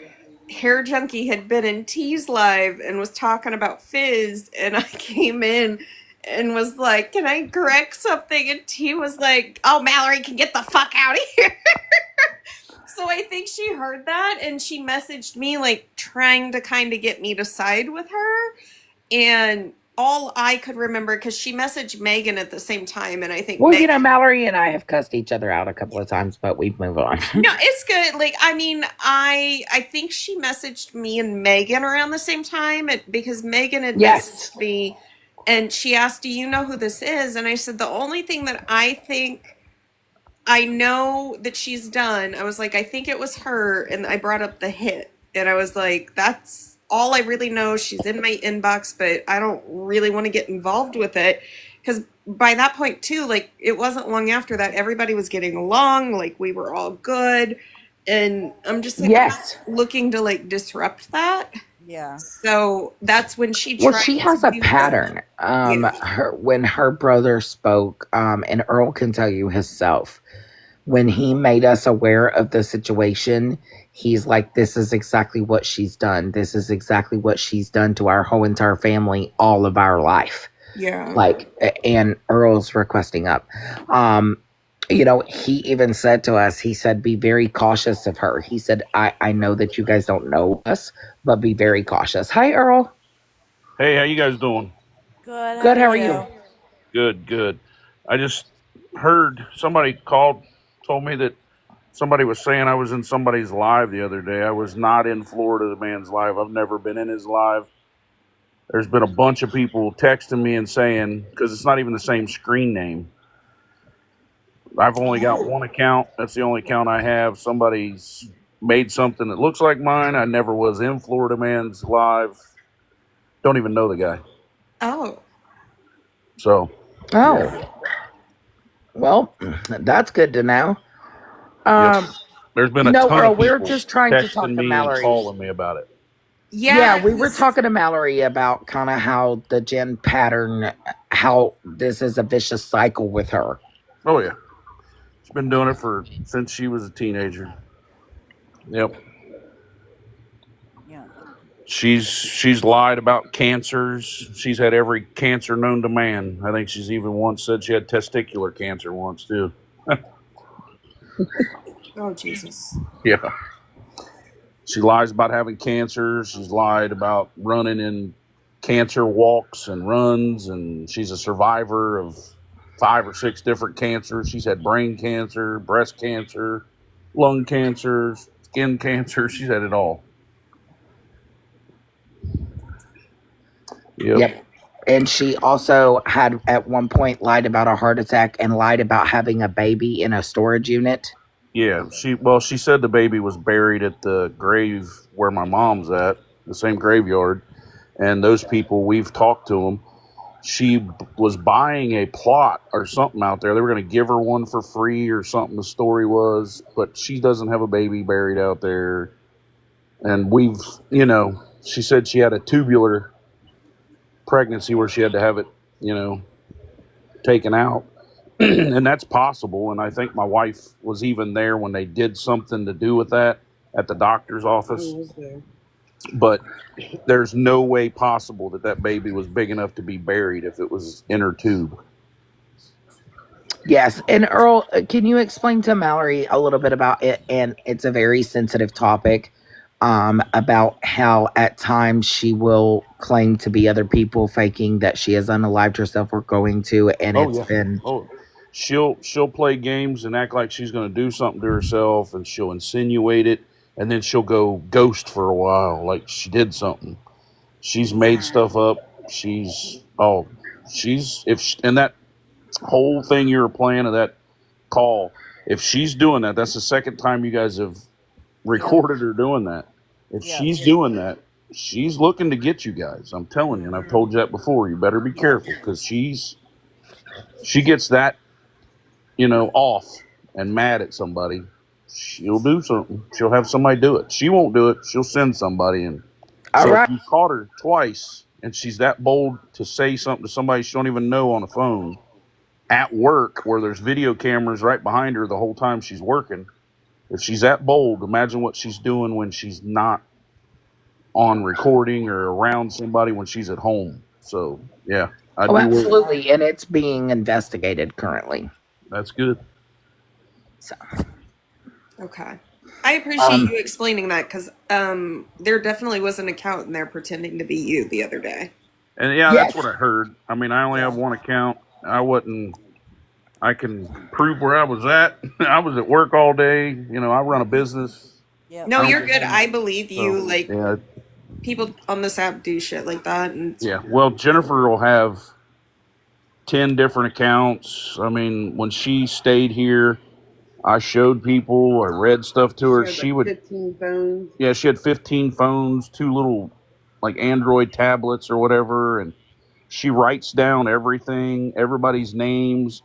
Hair Junkie had been in T's live and was talking about Fizz, and I came in and was like, "Can I correct something?" And T was like, "Oh, Mallory can get the fuck out of here." So I think she heard that and she messaged me like trying to kind of get me to side with her. And all I could remember, because she messaged Megan at the same time, and I think Well, Megan. Mallory and I have cussed each other out a couple of times, but we've moved on. No, it's good. Like, I mean, I think she messaged me and Megan around the same time, because Megan had Yes. messaged me and she asked, "Do you know who this is?" And I said, "The only thing that I think I know that she's done," I was like, "I think it was her." And I brought up the hit. And I was like, "That's all I really know. She's in my inbox, but I don't really want to get involved with it." Because by that point, too, like, it wasn't long after that, everybody was getting along. Like, we were all good. And I'm just like, I'm not Yes. looking to, like, disrupt that. Yeah. So that's when she Well, tried she to has a do the. pattern. Yeah. When her brother spoke, and Earl can tell you himself, when he made us aware of the situation, he's like, "This is exactly what she's done. This is exactly what she's done to our whole entire family all of our life." Yeah. Like, and Earl's requesting up. Um, he even said to us, he said, "Be very cautious of her." He said, I know that you guys don't know us, but be very cautious. Hi, Earl. Hey, how you guys doing? Good. How Good. are How are you? you? Good, good. I just heard somebody called, told me that somebody was saying I was in somebody's live the other day. I was not in Florida, the man's live. I've never been in his live. There's been a bunch of people texting me and saying, because it's not even the same screen name. I've only got Oh. one account. That's the only account I have. Somebody's made something that looks like mine. I never was in Florida man's live. Don't even know the guy. Oh. So, yeah. Oh, well, that's good to know. Yep. Um, There's been a no, ton Earl, of we're people just trying to talk texting to me and Mallory. calling me about it. Yeah, Yeah. we were talking to Mallory about kind of how the Jen pattern, how this is a vicious cycle with her. Oh yeah, she's been doing it for since she was a teenager. Yep. Yeah. She's lied about cancers. She's had every cancer known to man. I think she's even once said she had testicular cancer once too. Oh, Jesus. Yeah. She lies about having cancer. She's lied about running in cancer walks and runs, and she's a survivor of 5 or 6 different cancers. She's had brain cancer, breast cancer, lung cancer, skin cancer. She's had it all. Yep. Yep. And she also had at one point lied about a heart attack and lied about having a baby in a storage unit. Yeah. She said the baby was buried at the grave where my mom's at, the same graveyard. And those people, we've talked to them. She was buying a plot or something out there. They were going to give her one for free or something, the story was, but she doesn't have a baby buried out there. And she said she had a tubular pregnancy where she had to have it, taken out. And that's possible. And I think my wife was even there when they did something to do with that at the doctor's office. But there's no way possible that that baby was big enough to be buried if it was in her tube. Yes. And Earl, can you explain to Mallory a little bit about it? And it's a very sensitive topic, about how at times she will claim to be other people, faking that she has unalived herself or going to. And Oh it's yeah. been. Oh, she'll play games and act like she's going to do something to herself, and she'll insinuate it, and then she'll go ghost for a while, like she did something. She's made stuff up. She's and that whole thing you were playing of that call. If she's doing that, that's the second time you guys have Yep. recorded her doing that. If Yep. she's doing that, she's looking to get you guys. I'm telling you, and I've told you that before. You better be Yep. careful because she gets that off and mad at somebody. She'll do something. She'll have somebody do it. She won't do it. She'll send somebody. And All so if right. you caught her twice and she's that bold to say something to somebody she don't even know on the phone, at work where there's video cameras right behind her the whole time she's working. If she's that bold, imagine what she's doing when she's not on recording or around somebody when she's at home. So, yeah, I'd Oh, be worried. absolutely. And it's being investigated currently. That's good. So, Okay. I appreciate Um, you explaining that because there definitely was an account in there pretending to be you the other day. And yeah, that's what yes. I heard. I mean, I only have one account. I can prove where I was at. I was at work all day. You know, I run a business. Yep. No, I don't you're get good. home. I believe you. So, Like, yeah. people on this app do shit like that. And Yeah. Well, Jennifer will have 10 different accounts. I mean, when she stayed here, I showed people, I read stuff to her. She would 15 phones. Yeah, she had 15 phones, 2 little like Android tablets or whatever, and she writes down everything, everybody's names,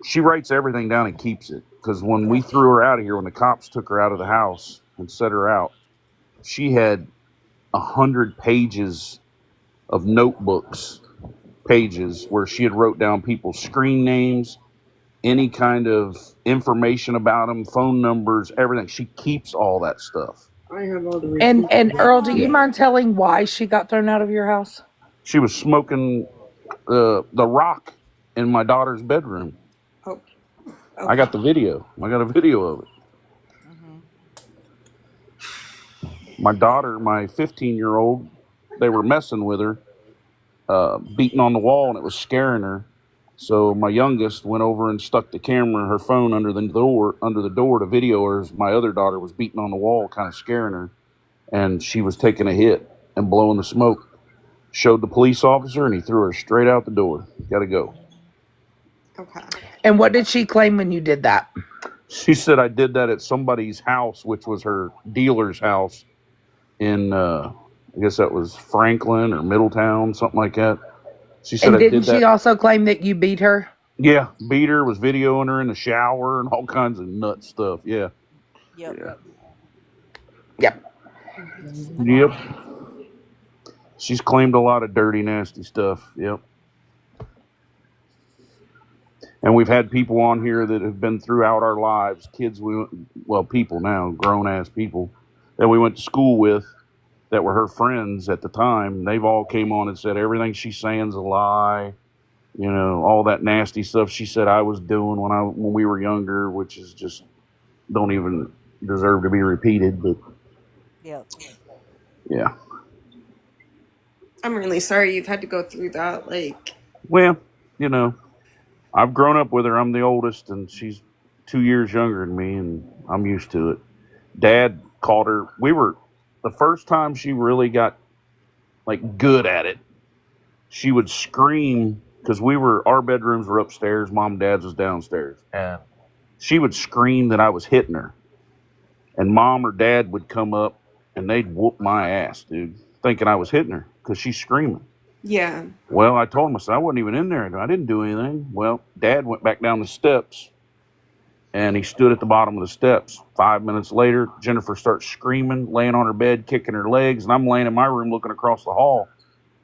she writes everything down and keeps it. Because when we threw her out of here, when the cops took her out of the house and set her out, she had 100 pages of notebooks, pages where she had wrote down people's screen names, any kind of information about them, phone numbers, everything. She keeps all that stuff. I have all the receipts. And Earl, do you mind telling why she got thrown out of your house? She was smoking the rock in my daughter's bedroom. oh, I got the video. I got a video of it. My daughter, my 15-year-old, they were messing with her, beating on the wall, and it was scaring her. So my youngest went over and stuck the camera, her phone, under the door to video her as my other daughter was beating on the wall, kind of scaring her, and she was taking a hit and blowing the smoke. Showed the police officer, and he threw her straight out the door. Got to go. okay. And what did she claim when you did that? She said I did that at somebody's house, which was her dealer's house in, I guess that was Franklin or Middletown, something like that. She said And I didn't did that. she also claim that you beat her? Yeah, beat her, was videoing her in the shower and all kinds of nut stuff. Yeah. Yep. Yeah. Yep. She's claimed a lot of dirty, nasty stuff. Yep. And we've had people on here that have been throughout our lives, people now, grown-ass people, that we went to school with that were her friends at the time. They've all came on and said everything she's saying is a lie. You know, all that nasty stuff she said I was doing when we were younger, which is just don't even deserve to be repeated. But Yep. yeah. I'm really sorry you've had to go through that. Like, Well, you know, I've grown up with her. I'm the oldest, and she's 2 years younger than me, and I'm used to it. Dad called her. The first time she really got like good at it, she would scream because our bedrooms were upstairs, mom and dad's was downstairs, and she would scream that I was hitting her, and mom or dad would come up and they'd whoop my ass, dude, thinking I was hitting her because she's screaming. yeah. Well, I told him, I said, I wasn't even in there. I didn't do anything. Well, Dad went back down the steps, and he stood at the bottom of the steps. 5 minutes later, Jennifer starts screaming, laying on her bed, kicking her legs, and I'm laying in my room looking across the hall,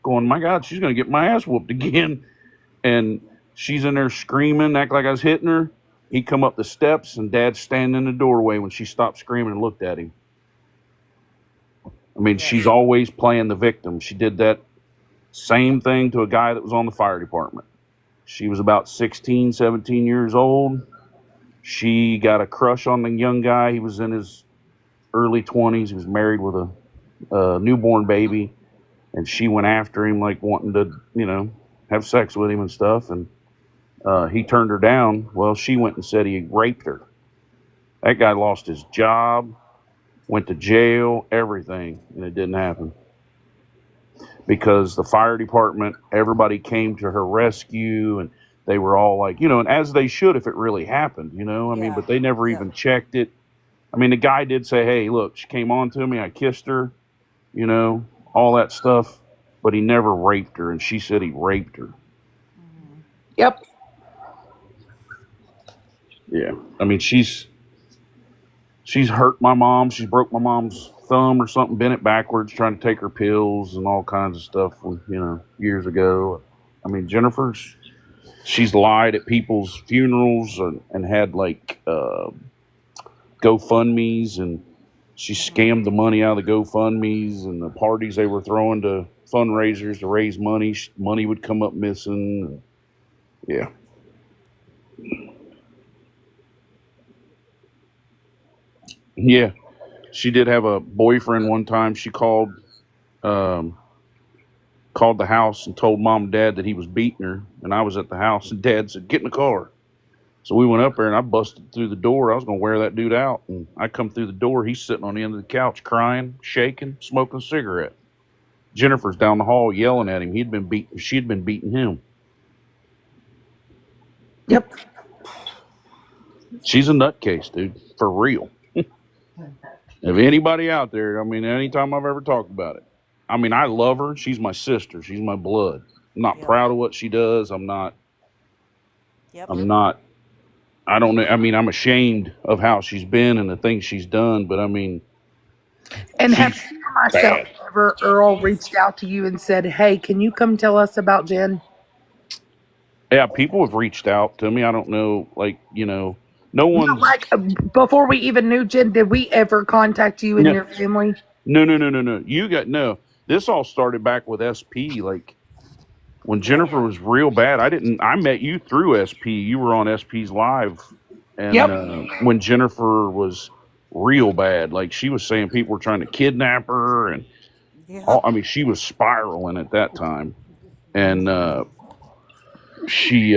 going, my God, she's going to get my ass whooped again. And she's in there screaming, act like I was hitting her. He come up the steps, and Dad's standing in the doorway when she stopped screaming and looked at him. I mean, she's always playing the victim. She did that same thing to a guy that was on the fire department. She was about 16, 17 years old. She got a crush on the young guy. He was in his early 20s. He was married with a newborn baby. And she went after him, like wanting to, have sex with him and stuff. And he turned her down. Well, she went and said he raped her. That guy lost his job, went to jail, everything. And it didn't happen. Because the fire department, everybody came to her rescue, and they were all like, and as they should if it really happened, I mean, but they never even checked it. I mean, the guy did say, hey, look, she came on to me, I kissed her, all that stuff, but he never raped her, and she said he raped her. Yep. Yeah. I mean, she's hurt my mom. She broke my mom's thumb or something, bent it backwards, trying to take her pills and all kinds of stuff, years ago. I mean, Jennifer's She's lied at people's funerals and had like GoFundMe's, and she scammed the money out of the GoFundMe's and the parties they were throwing to fundraisers to raise money. Money would come up missing. Yeah. Yeah. She did have a boyfriend one time. She um, called the house and told mom and dad that he was beating her, and I was at the house, and dad said, "Get in the car." So we went up there, and I busted through the door. I was going to wear that dude out, and I come through the door. He's sitting on the end of the couch, crying, shaking, smoking a cigarette. Jennifer's down the hall yelling at him. He'd been beating. She'd been beating him. Yep. She's a nutcase, dude, for real. If anybody out there, I mean, anytime I've ever talked about it, I mean, I love her. She's my sister. She's my blood. I'm not Yep. proud of what she does. I'm not. Yep. I'm not. I don't know. I mean, I'm ashamed of how she's been and the things she's done. But I mean, And have she's you or myself bad. ever, Earl, reached out to you and said, "Hey, can you come tell us about Jen?" Yeah, people have reached out to me. I don't know, like no No, one's. like before we even knew Jen, did we ever contact you and No, your family? no. You got no. This all started back with SP. Like when Yep. Jennifer was real bad. I didn't. I met you through SP. You were on SP's live, and Yep. when Jennifer was real bad, like she was saying people were trying to kidnap her, and Yep. I mean she was spiraling at that time, and Mhm. she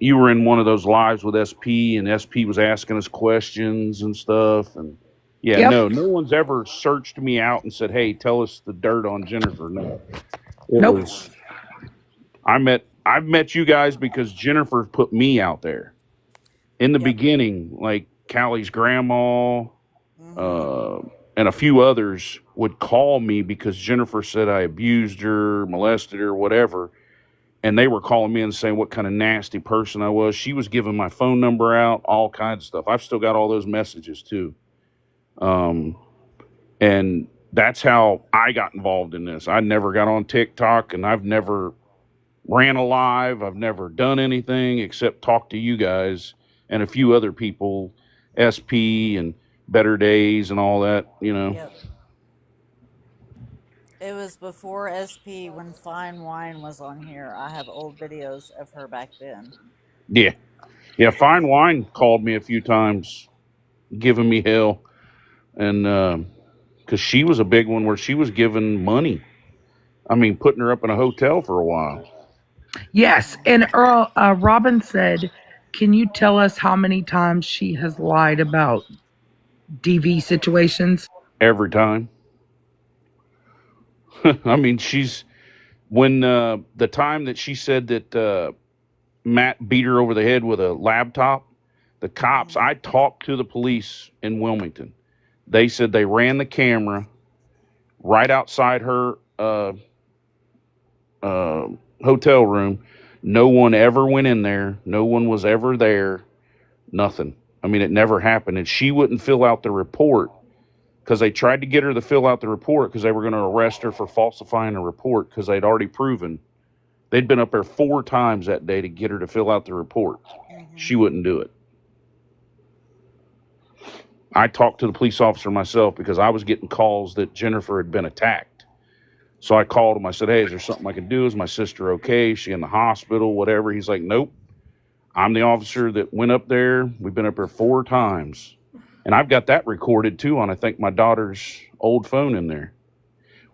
you were in one of those lives with SP, and SP was asking us questions and stuff, and yeah, Yep. no one's ever searched me out and said, "Hey, tell us the dirt on Jennifer." No, it Nope. was I've met you guys because Jennifer put me out there in the Yep. beginning. Like Callie's grandma Mhm. uh, and a few others would call me because Jennifer said I abused her, molested her, whatever, and they were calling me and saying what kind of nasty person I was. She was giving my phone number out, all kinds of stuff. I've still got all those messages too. Um, and that's how I got involved in this. I never got on TikTok, and I've never ran a live. I've never done anything except talk to you guys and a few other people, SP and Better Days and all that. Yep. It was before SP when Fine Wine was on here. I have old videos of her back then. Yeah. Yeah. Fine Wine called me a few times, giving me hell. And, because she was a big one where she was giving money. I mean, putting her up in a hotel for a while Yes. And Earl, Robin said, "Can you tell us how many times she has lied about DV situations?" every time. I mean, when the time that she said that Matt beat her over the head with a laptop, the cops, Mhm. I talked to the police in Wilmington. They said they ran the camera right outside her uh, hotel room. No one ever went in there. No one was ever there. Nothing. I mean, it never happened. And she wouldn't fill out the report because they tried to get her to fill out the report because they were going to arrest her for falsifying a report because they'd already proven they'd been up there 4 times that day to get her to fill out the report. She Mhm. wouldn't do it. I talked to the police officer myself because I was getting calls that Jennifer had been attacked. So I called him. I said, "Hey, is there something I can do? Is my sister okay? Is she in the hospital? Whatever." He's like, "Nope. I'm the officer that went up there. We've been up there 4 times." And I've got that recorded too on, I think, my daughter's old phone in there,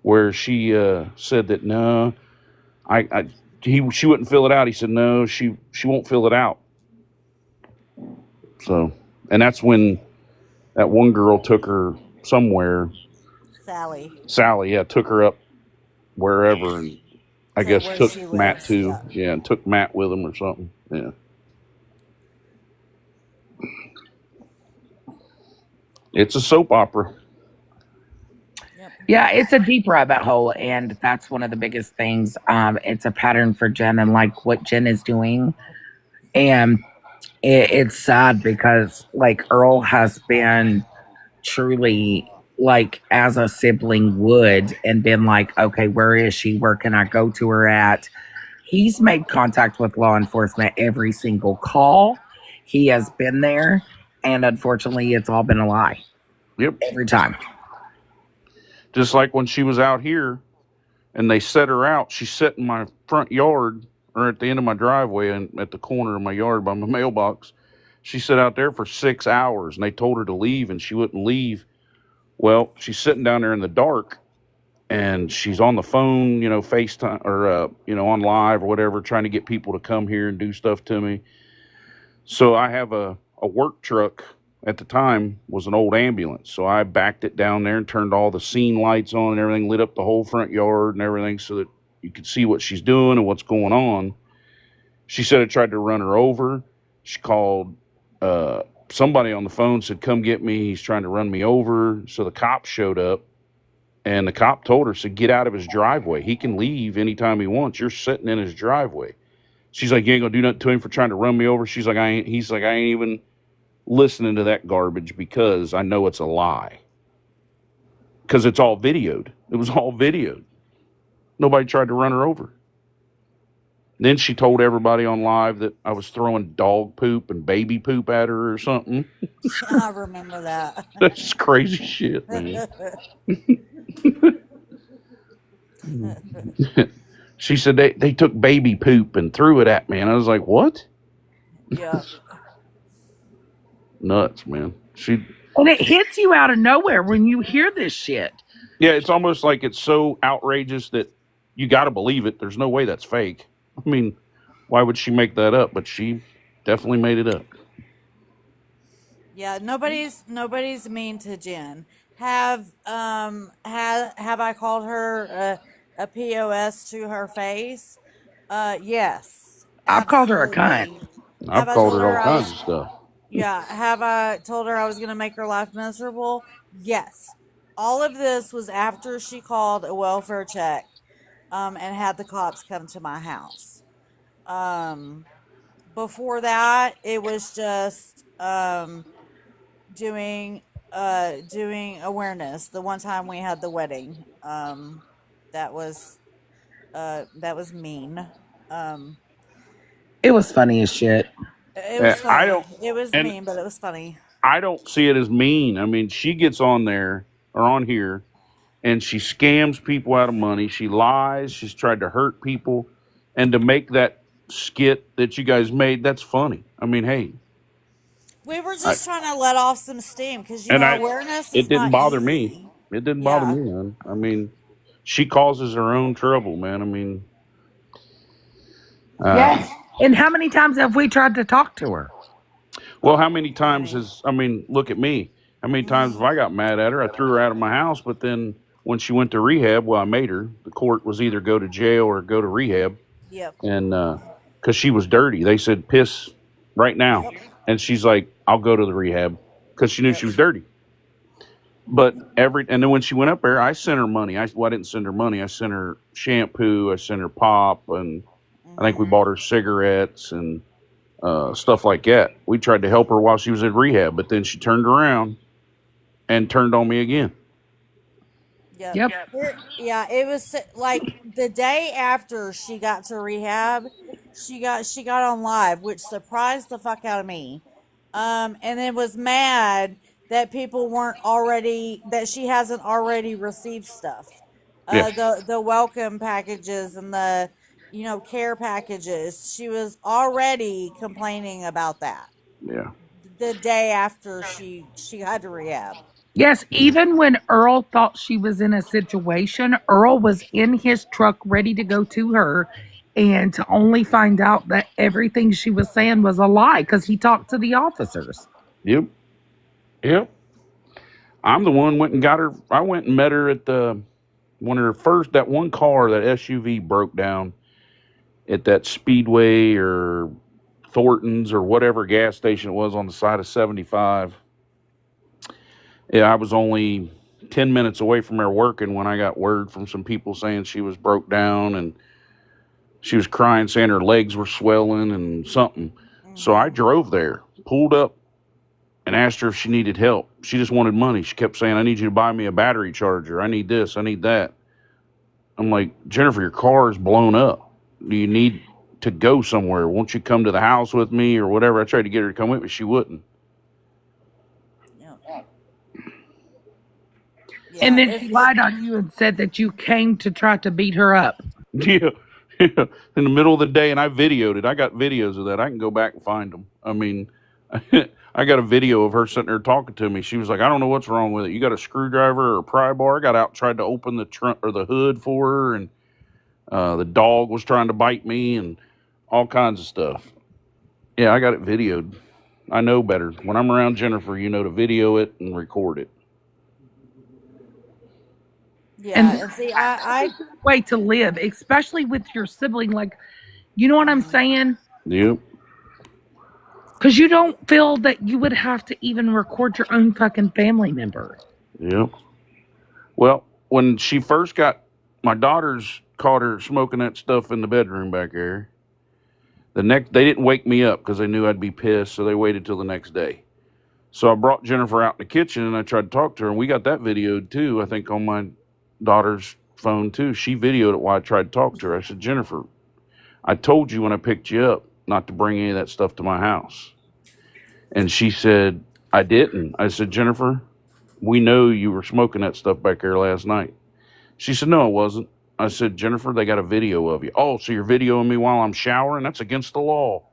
where she said that no, she wouldn't fill it out. He said no, she won't fill it out. So, and that's when that one girl took her somewhere. Sally. Sally, yeah, took her up wherever, and I To guess where took she Matt lives. too. Yeah. Yeah, and took Matt with him or something. Yeah, it's a soap opera. Yep. Yeah, it's a deep rabbit hole, and that's one of the biggest things. It's a pattern for Jen and like what Jen is doing, and it's sad because like Earl has been truly like as a sibling would and been like, okay, where is she? Where can I go to her at? He's made contact with law enforcement every single call. He has been there, and unfortunately, it's all been a lie. Yep. Every time. Just like when she was out here and they set her out, she sat in my front yard or at the end of my driveway and at the corner of my yard by my mailbox. She sat out there for 6 hours and they told her to leave and she wouldn't leave. Well, she's sitting down there in the dark and she's on the phone, FaceTime or, on live or whatever, trying to get people to come here and do stuff to me. So I have a work truck at the time was an old ambulance. So I backed it down there and turned all the scene lights on and everything, lit up the whole front yard and everything so that you could see what she's doing and what's going on. She said I tried to run her over. She called somebody on the phone, said, come get me. He's trying to run me over. So the cop showed up and the cop told her, said, get out of his driveway. He can leave anytime he wants. You're sitting in his driveway. She's like, you ain't gonna do nothing to him for trying to run me over. She's like, he's like, I ain't even listening to that garbage because I know it's a lie. Because it's all videoed. It was all videoed. Nobody tried to run her over. Then she told everybody on live that I was throwing dog poop and baby poop at her or something. I remember that. That's crazy shit, man. She said they took baby poop and threw it at me. And I was like, what? Yeah. Nuts, man. And it hits you out of nowhere when you hear this shit. Yeah, it's almost like it's so outrageous that you got to believe it. There's no way that's fake. I mean, why would she make that up? But she definitely made it up. Yeah, nobody's mean to Jen. Have I called her a POS to her face? Yes, I've called her a cunt. absolutely. Have I've I called told her her all I kinds was of stuff. Yeah, have I told her I was going to make her life miserable? Yes. All of this was after she called a welfare check and had the cops come to my house. Um Before that, it was just doing doing awareness. The one time we had the wedding, that was that was mean. Um It was funny as shit. it was I funny. don't, It was and mean, but it was funny. I don't see it as mean. I mean, she gets on there or on here and she scams people out of money. She lies. She's tried to hurt people, and to make that skit that you guys made, that's funny. I mean, hey, We were I just trying to let off some steam because and awareness it is didn't not bother me. easy. It didn't bother Yeah. me, man. I mean, she causes her own trouble, man. I mean, Yes. And how many times have we tried to talk to her? well, how many times Many. has, I mean, look at me. How many times have Mhm. I got mad at her? I threw her out of my house, but then when she went to rehab, well, I made her. The court was either go to jail or go to rehab. Yep. And because she was dirty, they said, piss right now. Yep. And she's like, I'll go to the rehab because she knew Yep. she was dirty. But and then when she went up there, I sent her money. I didn't send her money. I sent her shampoo. I sent her pop. And I think we Mhm. bought her cigarettes and stuff like that. We tried to help her while she was in rehab, but then she turned around and turned on me again. Yep. Yep. Yeah, it was like the day after she got to rehab, she got on live, which surprised the fuck out of me. And then was mad that people weren't already that she hasn't already received stuff. Yeah, The welcome packages and the care packages. She was already complaining about that yeah, the day after she got to rehab. Yes, even when Earl thought she was in a situation, Earl was in his truck ready to go to her, and to only find out that everything she was saying was a lie because he talked to the officers. yep, yep. I'm the one went and got her. I went and met her at the one of her first that one car that SUV broke down at that Speedway or Thornton's or whatever gas station it was on the side of 75. Yeah, I was only 10 minutes away from her working when I got word from some people saying she was broke down and she was crying, saying her legs were swelling and something. So I Mhm. drove there, pulled up, and asked her if she needed help. She just wanted money. She kept saying, I need you to buy me a battery charger. I need this. I need that. I'm like, Jennifer, your car is blown up. Do you need to go somewhere? Won't you come to the house with me or whatever? I tried to get her to come with me. She wouldn't. Yeah. And Yeah. then she lied on you and said that you came to try to beat her up. Yeah. Yeah. In the middle of the day, and I videoed it. I got videos of that. I can go back and find them. I mean, I got a video of her sitting there talking to me. She was like, I don't know what's wrong with it. You got a screwdriver or a pry bar? I got out, tried to open the trunk or the hood for her, and the dog was trying to bite me and all kinds of stuff. Yeah, I got it videoed. I know better. When I'm around Jennifer, you know to video it and record it. And Yeah. that's And see, a good way to live, especially with your sibling. Like, you know what I'm saying? Yep. Because you don't feel that you would have to even record your own fucking family member. Yep. Well, when she first got, my daughters caught her smoking that stuff in the bedroom back there. They didn't wake me up because they knew I'd be pissed, so they waited till the next day. So I brought Jennifer out in the kitchen and I tried to talk to her, and we got that videoed too. I think on my daughter's phone too. She videoed it while I tried to talk to her. I said, Jennifer, I told you when I picked you up not to bring any of that stuff to my house. And she said, I didn't. I said, Jennifer, we know you were smoking that stuff back there last night. She said, no, I wasn't. I said, Jennifer, they got a video of you. Oh, so you're videoing me while I'm showering? That's against the law.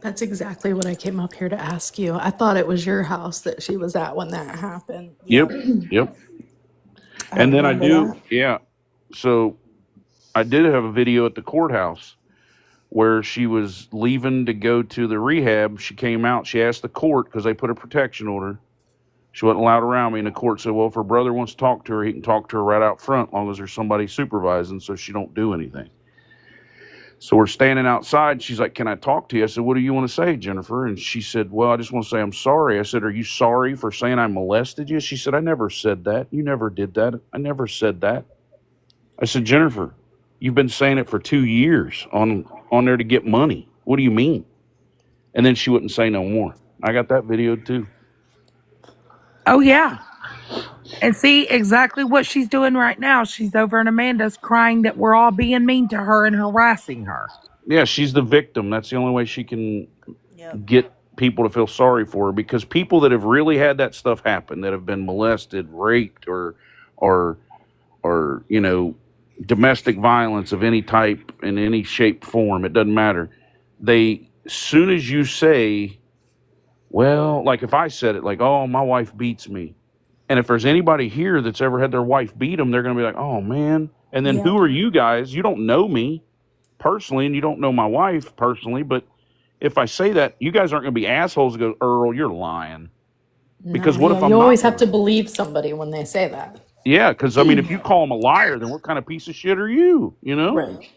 That's exactly what I came up here to ask you. I thought it was your house that she was at when that happened. Yep. yep. Yep. I And then I remember do, that. yeah. So I did have a video at the courthouse where she was leaving to go to the rehab. She came out. She asked the court because they put a protection order. She wasn't allowed around me, and the court said, "Well, if her brother wants to talk to her, he can talk to her right out front, as long as there's somebody supervising, so she don't do anything." So we're standing outside. She's like, "Can I talk to you?" I said, "What do you want to say, Jennifer?" And she said, "Well, I just want to say I'm sorry." I said, "Are you sorry for saying I molested you?" She said, "I never said that. You never did that. I never said that." I said, "Jennifer, you've been saying it for 2 years on there to get money. What do you mean?" And then she wouldn't say no more. I got that video too. Oh, yeah. And see exactly what she's doing right now. She's over in Amanda's crying that we're all being mean to her and harassing her. Yeah, she's the victim. That's the only way she can Yep. get people to feel sorry for her, because people that have really had that stuff happen, that have been molested, raped, or domestic violence of any type in any shape form, it doesn't matter. They, soon as you say, well, like if I said it, like, oh, my wife beats me, and if there's anybody here that's ever had their wife beat them, they're going to be like, oh man. And then Yep. who are you guys? You don't know me personally, and you don't know my wife personally, but if I say that, you guys aren't going to be assholes and go, Earl, you're lying. Because No, what yeah, if you I'm not always have to lying? believe somebody when they say that. Yeah, because I mean, if you call him a liar, then what kind of piece of shit are you? You know? Right.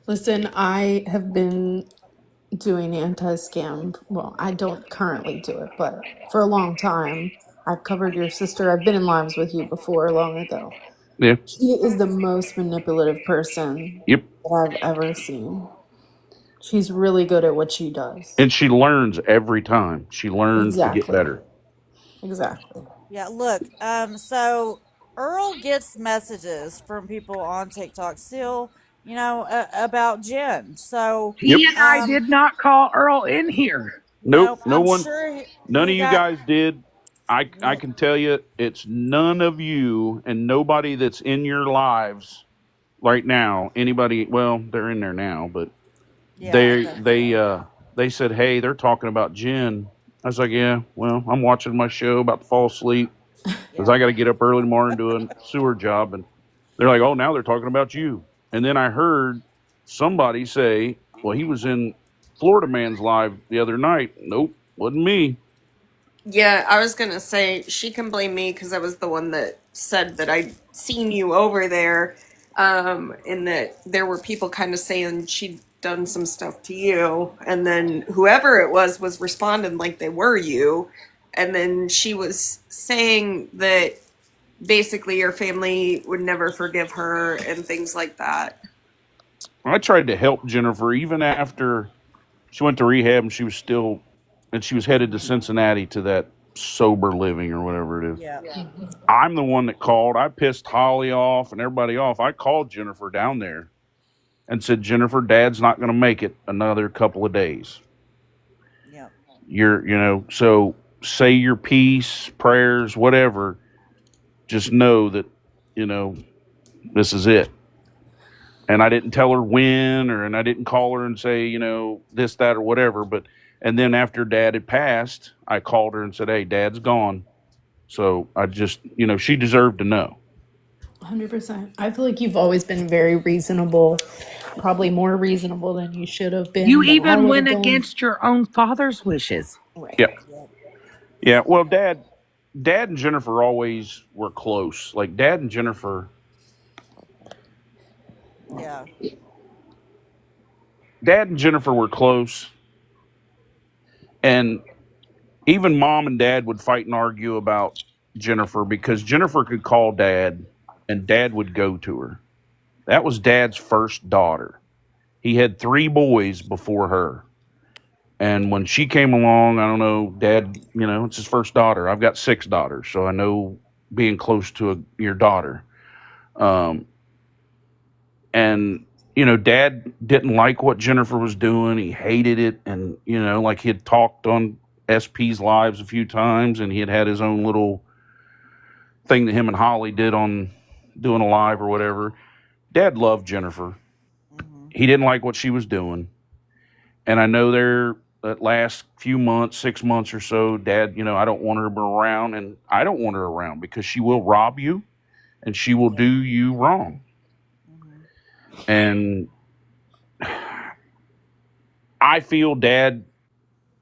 Listen, I have been doing anti-scam. Well, I don't currently do it, but for a long time, I've covered your sister. I've been in lives with you before long ago. Yeah. She is the most manipulative person Yep. that I've ever seen. She's really good at what she does. And she learns every time. She learns to get Exactly. better. Exactly. Yeah. Look. So Earl gets messages from people on TikTok still, about Jen. So, Yep. He and I did not call Earl in here. Nope. nope. No I'm one. sure None of he you got. guys did. I Nope. can tell you, it's none of you and nobody that's in your lives right now. Anybody? Well, they're in there now, but Yeah. they said, hey, they're talking about Jen. I was like, yeah, well, I'm watching my show, about to fall asleep because Yeah. I got to get up early tomorrow and do a sewer job. And they're like, oh, now they're talking about you. And then I heard somebody say, well, he was in Florida Man's live the other night. Nope, wasn't me. Yeah, I was gonna say she can blame me because I was the one that said that I'd seen you over there, and that there were people kind of saying she'd done some stuff to you, and then whoever it was responding like they were you, and then she was saying that basically your family would never forgive her and things like that. I tried to help Jennifer even after she went to rehab, and she was headed to Cincinnati to that sober living or whatever it is. Yeah. I'm the one that called. I pissed Holly off and everybody off. I called Jennifer down there and said, Jennifer, Dad's not going to make it another couple of days. Yep. So say your piece, prayers, whatever. Just know that, you know, this is it. And I didn't tell her when, and I didn't call her and say, this, that, or whatever. And then after Dad had passed, I called her and said, hey, Dad's gone. So I just, she deserved to know. 100%. I feel like you've always been very reasonable, probably more reasonable than you should have You been, but I even would went have done against your own father's wishes. right. Yeah. Yeah. Well, Dad and Jennifer always were close. Like Dad and Jennifer, Yeah. Dad and Jennifer were close. And even Mom and Dad would fight and argue about Jennifer because Jennifer could call Dad and Dad would go to her. That was Dad's first daughter. He had 3 boys before her. And when she came along, I don't know, Dad, it's his first daughter. I've got 6 daughters, so I know being close to your daughter. And, Dad didn't like what Jennifer was doing. He hated it. And, like he had talked on SP's lives a few times and he had his own little thing that him and Holly did on doing a live or whatever. Dad loved Jennifer. Mm-hmm. He didn't like what she was doing. And I know that last few months, 6 months or so, Dad, I don't want her around, and I don't want her around because she will rob you and she will do you wrong. Mm-hmm. And I feel Dad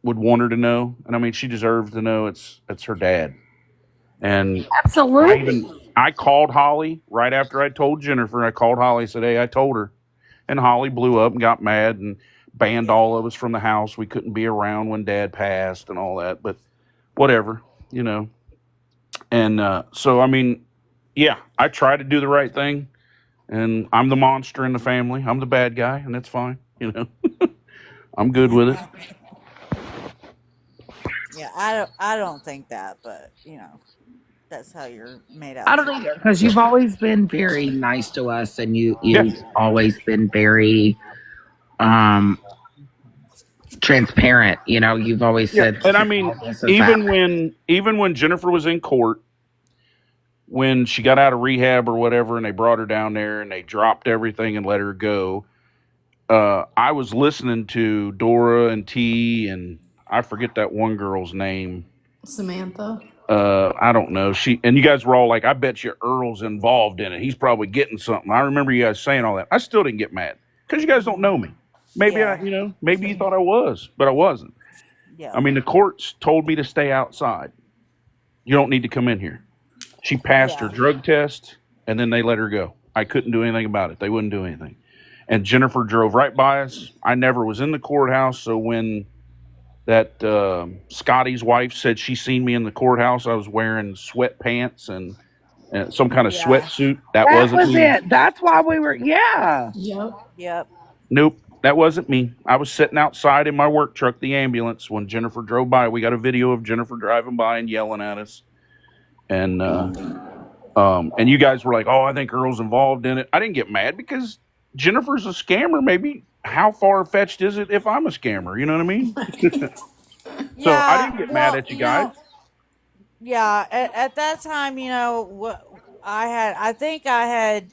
would want her to know, and I mean she deserves to know it's her dad. And Absolutely. I called Holly right after I told Jennifer. I called Holly and said, hey, I told her. And Holly blew up and got mad and banned all of us from the house. We couldn't be around when Dad passed and all that. But whatever, And so, I mean, yeah, I try to do the right thing. And I'm the monster in the family. I'm the bad guy, and that's fine. I'm good with it. Yeah, I don't think that, but that's how you're made I out don't to either, be. because Yeah. you've always been very nice to us, and Yeah. you've always been very um transparent. You've always Yeah. said And this I is mean, how this is happening. even when Jennifer was in court, when she got out of rehab or whatever, and they brought her down there and they dropped everything and let her go, I was listening to Dora and T, and I forget that one girl's name. Samantha. I don't know. And you guys were all like, "I bet you Earl's involved in it. He's probably getting something." I remember you guys saying all that. I still didn't get mad because you guys don't Mm-hmm. know me. Maybe Yeah. maybe you thought I was, but I wasn't. Yeah. I mean, the courts told me to stay outside. You don't need to come in here. She passed her Yeah. drug test, and then they let her go. I couldn't do anything about it. They wouldn't do anything. And Jennifer drove right by us. I never was in the courthouse, so when that Scotty's wife said she seen me in the courthouse, I was wearing sweatpants and some kind of Yeah. sweatsuit. That That wasn't was me. it. That's why we were. Yeah. Yep. Yep. Nope, that wasn't me. I was sitting outside in my work truck, the ambulance, when Jennifer drove by. We got a video of Jennifer driving by and yelling at us. And you guys were like, "Oh, I think Earl's involved in it." I didn't get mad because Jennifer's a scammer. Maybe how far fetched is it if I'm a scammer? You know what I mean? So I Yeah. didn't get mad Well, at you guys. yeah. At that time, what I think I had.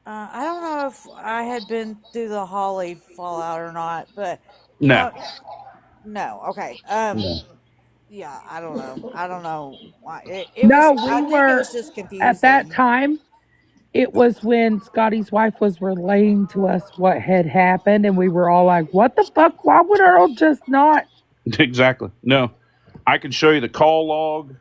I don't know if I had been through the Holly fallout or not, but you No, know, no. Okay. no. Yeah. I don't know. I don't know why it was. No, I we think it were was just at that confusing. time. It was when Scotty's wife was relaying to us what had happened, and we were all like, "What the fuck? Why would Earl just not?" Exactly. No, I can show you the call log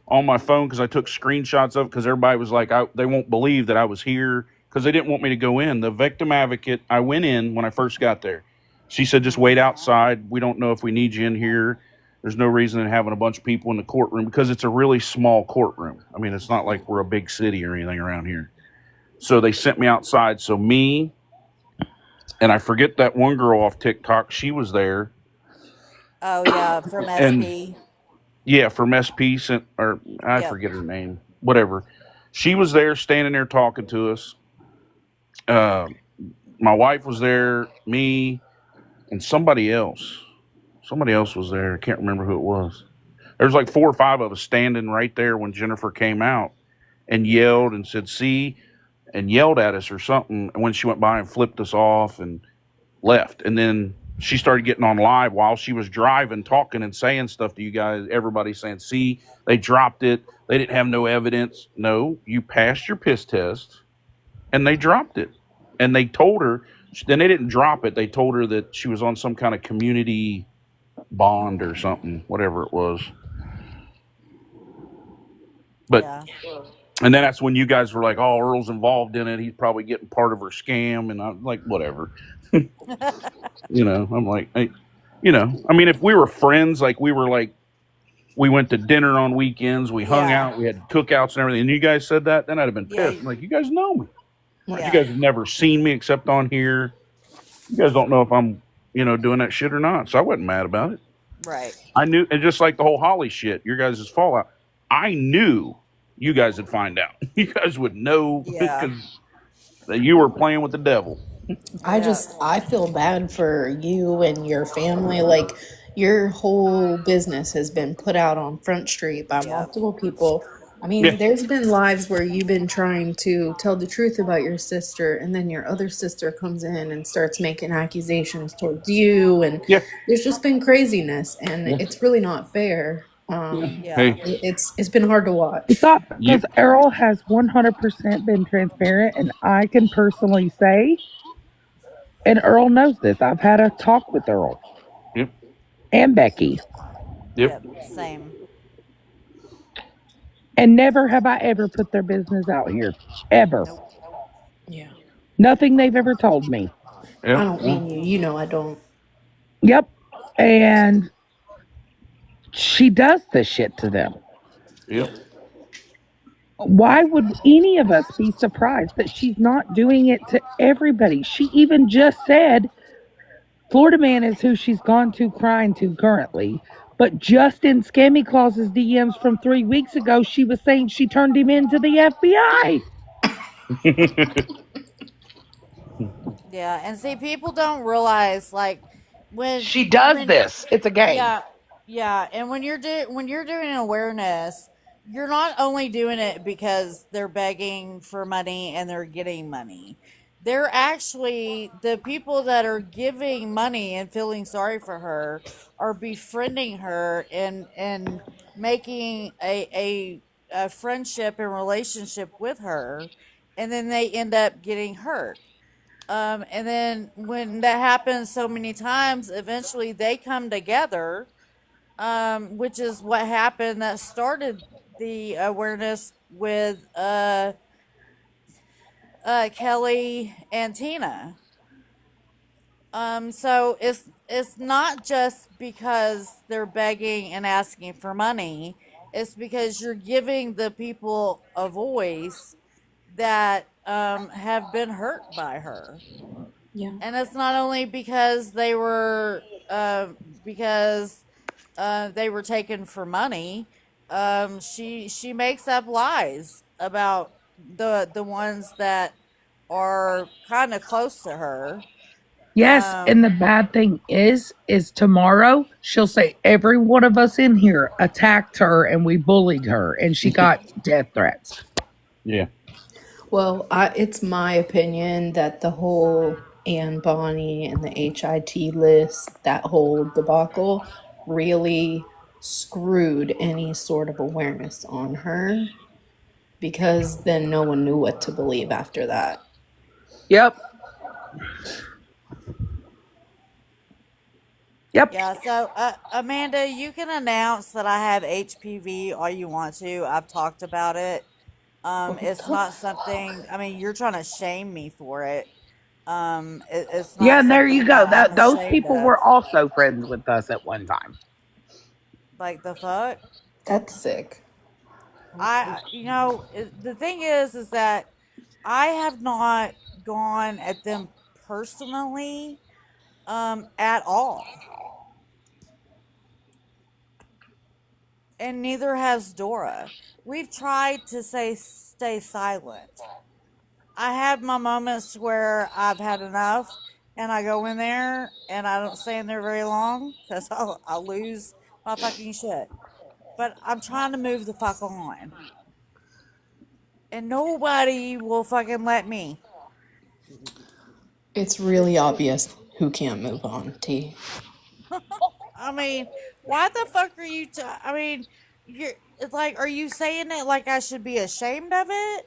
on my phone because I took screenshots of it because everybody was like, they won't believe that I was here because they didn't want me to go in. The victim advocate, I went in when I first got there. She said, just wait Mm-hmm. outside. We don't know if we need you in here. There's no reason in having a bunch of people in the courtroom because it's a really small courtroom. I mean, it's not like we're a big city or anything around here. So they sent me outside. So me, and I forget that one girl off TikTok, she was there. Oh yeah, from And SP. Yeah, from SP, or I Yep. forget her name. Whatever. She was there, standing there talking to us. Uh, my wife was there, me, and somebody else. Somebody else was there. I can't remember who it was. There was like 4 or 5 of us standing right there when Jennifer came out and yelled and said, "See," and yelled at us or something. And when she went by and flipped us off and left, and then she started getting on live while she was driving, talking and saying stuff to you guys. Everybody saying, "See, they dropped it. They didn't have no evidence." No, you passed your piss test, and they dropped it. And they told her. Then they didn't drop it. They told her that she was on some kind of community bond or something, whatever it was. But Yeah. and then that's when you guys were like, "Oh, Earl's involved in it. He's probably getting part of her scam." And I'm like, "Whatever." I'm like, I mean, if we were friends, like we were like, we went to dinner on weekends, we hung Yeah. out, we had cookouts and everything, and you guys said that, then I'd have been Yeah. pissed. I'm like, you guys know me. You Yeah. guys have never seen me except on here. You guys don't know if I'm, doing that shit or not. So I wasn't mad about it. Right. I knew, and just like the whole Holly shit, your guys' fallout, I knew you guys would find out. You guys would know Yeah. because you were playing with the devil. Yeah. I feel bad for you and your family. Like, your whole business has been put out on Front Street by Yep. multiple people. I mean, Yeah, there's been lives where you've been trying to tell the truth about your sister, and then your other sister comes in and starts making accusations towards you, and yeah, there's just been craziness, and yeah, it's really not fair. yeah. Yeah. Hey, It's been hard to It's watch. not you, because Errol has 100% been transparent, and I can personally say, and Earl knows this, I've had a talk with Earl yep, and Becky, yep, Yep. Same. and never have I ever put their business out here. Ever. Nope. Yeah. Nothing they've ever told me. I yep, don't mean you. You know I don't. Yep. And she does this shit to them. yep. Why would any of us be surprised that she's not doing it to everybody? She even just said Florida Man is who she's gone to crying to currently. But just in Scammy Claus's DMs from 3 weeks ago, she was saying she turned him into the FBI. Yeah. And see, people don't realize like when She does when this. It's a game. yeah, yeah, and when you're doing awareness, you're not only doing it because they're begging for money and they're getting money. They're actually the people that are giving money and feeling sorry for her are befriending her and making a friendship and relationship with her, and then they end up getting hurt. And then when that happens so many times, eventually they come together, which is what happened that started the awareness with Kelly and Tina. So it's not just because they're begging and asking for money. It's because you're giving the people a voice that have been hurt by her. Yeah. And it's not only because they were taken for money. She makes up lies about the ones that are kind of close to her. Yes, and Um, the bad thing is tomorrow she'll say every one of us in here attacked her and we bullied her and she got death threats. Yeah. Well, it's my opinion that the whole Anne Bonny and the HIT list, that whole debacle, really screwed any sort of awareness on her, because then no one knew what to believe after that. Yep. Yep. yeah. So Amanda, you can announce that I have HPV all you want to. I've talked about it. What It's the not something. I mean, you're trying to shame me for it. It's Yeah, not and there you something go. that I'm That those ashamed people of. were also friends with us at one time. Like the fuck. That's sick. The thing is that I have not gone at them personally, at all. and neither has Dora. We've tried to stay silent. I have my moments where I've had enough and I go in there and I don't stay in there very long because I'll lose my fucking shit. But I'm trying to move the fuck on. And nobody will fucking let me. It's really obvious who can't move on, T. I mean, why the fuck are you? I mean, you're it's like, are you saying it like I should be ashamed of it,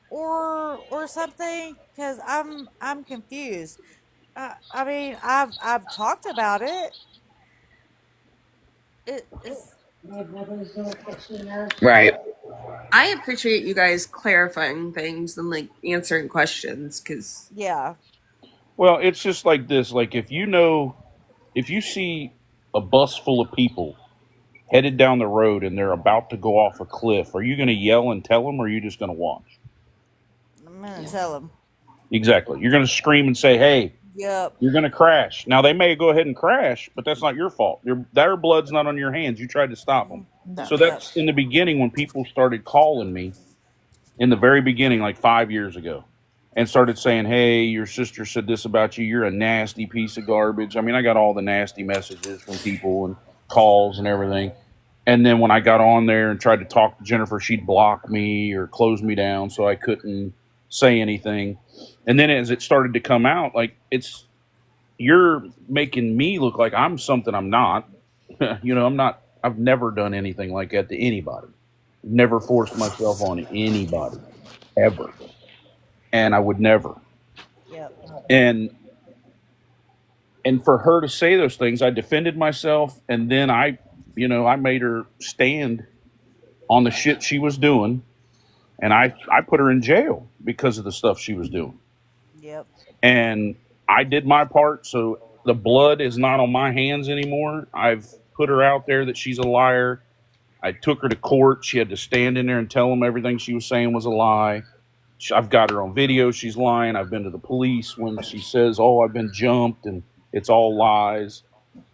or something? Because I'm confused. I mean, I've talked about it. It's Right. I appreciate you guys clarifying things and like answering questions because yeah. Well, it's just like this. Like if you see a bus full of people headed down the road and they're about to go off a cliff, are you going to yell and tell them, or are you just going to watch? I'm gonna tell him. Exactly. You're going to scream and say, "Hey, Yep. you're going to crash." Now they may go ahead and crash, but that's not your fault. Their blood's not on your hands. You tried to stop them. So Yep. that's in the beginning when people started calling me in the very beginning, like 5 years ago, and started saying, "Hey, your sister said this about you. You're a nasty piece of garbage." I mean, I got all the nasty messages from people and calls and everything. And then when I got on there and tried to talk to Jennifer, she'd block me or close me down so I couldn't say anything. And then as it started to come out, like you're making me look like I'm something I'm not. I'm not. I've never done anything like that to anybody. Never forced myself on anybody ever, and I would never. Yep. And for her to say those things, I defended myself, and then I made her stand on the shit she was doing, and I put her in jail because of the stuff she was doing, Yep. and I did my part, so the blood is not on my hands anymore. I've put her out there that she's a liar. I took her to court. She had to stand in there and tell them everything she was saying was a lie. I've got her on video. She's lying. I've been to the police when she says, "Oh, I've been jumped," and it's all lies.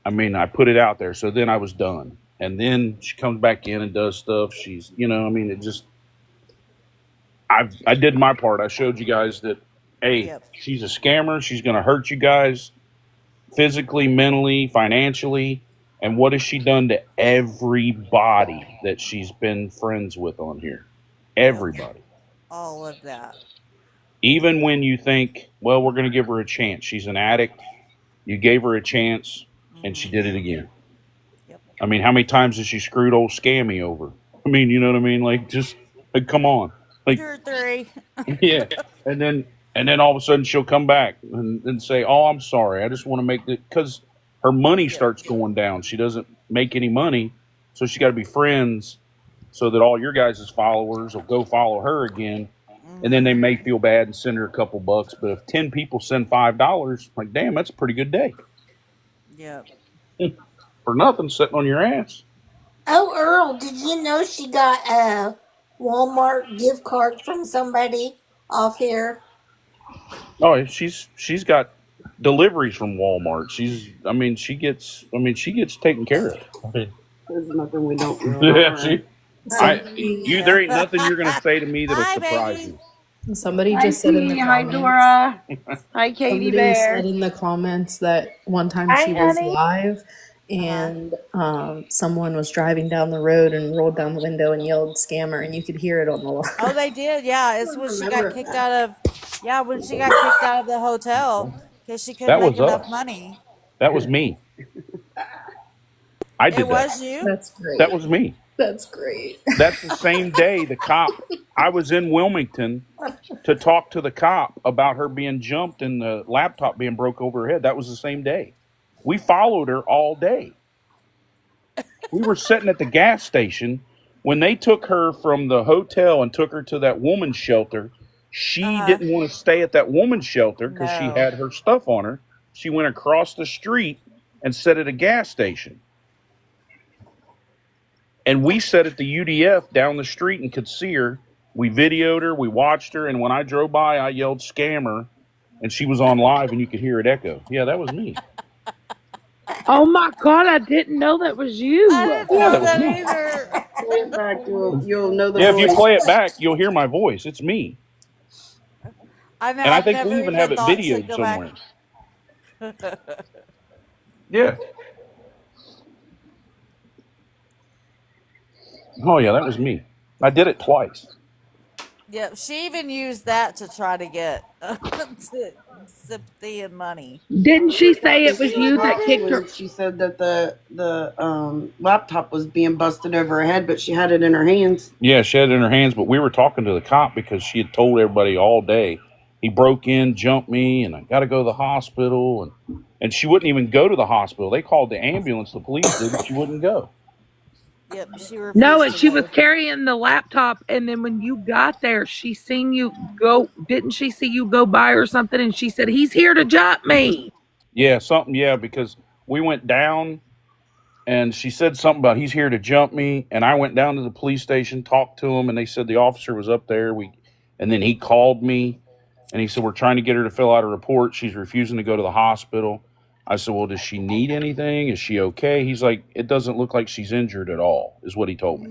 I mean, I put it out there. So then I was done. And then she comes back in and does stuff. I mean, it just, I did my part. I showed you guys that, hey, Yep. she's a scammer. She's going to hurt you guys physically, mentally, financially. And what has she done to everybody that she's been friends with on here? Yep. Everybody. All of that. Even when you think, well, we're going to give her a chance. She's an addict. You gave her a chance, and she did it again. Yep. I mean, how many times has she screwed old Scammy over? I mean, you know what I mean? Like, just like, come on, like, 2 or 3. yeah. And then all of a sudden she'll come back and say, "Oh, I'm sorry. I just want to make it," because her money Yep. starts going down. She doesn't make any money, so she got to be friends so that all your guys' followers will go follow her again. And then they may feel bad and send her a couple bucks. But if 10 people send $5, like, damn, that's a pretty good day Yep. for nothing sitting on your ass. Oh, Earl, did you know she got a Walmart gift card from somebody off here? Oh, she's got deliveries from Walmart. She gets taken care of. There's nothing we don't know. Yeah, All right. Somebody there ain't nothing you're gonna say to me that'll Hi, surprise baby. me. somebody Hi just said in the T, hi comments. Dora, hi Katie Somebody said Bear. in the comments that one time Hi she was honey. live Uh-huh. and someone was driving down the road and rolled down the window and yelled scammer and you could hear it on the Oh, live. they did. Yeah, I it's don't when she got remember kicked that. out of. Yeah, when she got kicked out of the hotel because she couldn't That make was enough us. money. That was me. I It did that. was you. That's That great. was me. That's great. That's the same day the cop. I was in Wilmington to talk to the cop about her being jumped and the laptop being broke over her head. That was the same day. We followed her all day. We were sitting at the gas station when they took her from the hotel and took her to that woman's shelter. Uh She huh. didn't want to stay at that woman's shelter because she No. had her stuff on her. She went across the street and sat at a gas station. And we sat at the UDF down the street and could see her. We videoed her, we watched her, and when I drove by, I yelled "scammer," and she was on live, and you could hear it echo. Yeah, that was me. Oh my God, I didn't know that was I you. didn't Yeah, know that was that me. either. Play it back, you'll know the Yeah, if you voice. play it back, you'll hear my voice. It's me. I know And I I've think we never even have even it thought to videoed go back. somewhere. Yeah. Oh, yeah, that was me. I did it twice. Yep, she even used that to try to get sympathy and money. Didn't she say After it was She she you wouldn't that talked even. to kicked her, her? she said that the laptop was being busted over her head, but she had it in her hands. Yeah, she had it in her hands, but we were talking to the cop because she had told everybody all day. He broke in, jumped me, and I got to go to the hospital. And she wouldn't even go to the hospital. They called the ambulance, the police did, and she wouldn't go. Yep, she No, refused and to she was go. carrying the laptop, and then when you got there, she seen you go. Didn't she see you go by or something? And she said, "He's here to jump me." Yeah, something, yeah, because we went down and she said something about he's here to jump me. And I went down to the police station, talked to him, and they said the officer was up there. And then he called me and he said, we're trying to get her to fill out a report. She's refusing to go to the hospital. I said, well, does she need anything? Is she okay? He's like, it doesn't look like she's injured at all, is what he told me.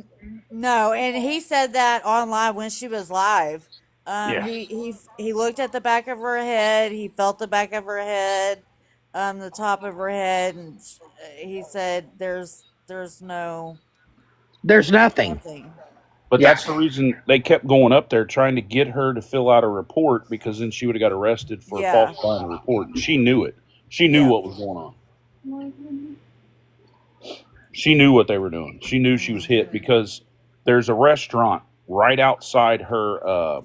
No, and he said that online when she was live. Yeah. He looked at the back of her head. He felt the back of her head, the top of her head, and he said, "There's There's nothing. nothing." But Yeah, that's the reason they kept going up there trying to get her to fill out a report because then she would have got arrested for Yeah, falsifying a report. And she knew it. She knew yeah. what was going on. She knew what they were doing. She knew she was hit Hmm. because there's a restaurant right outside uh,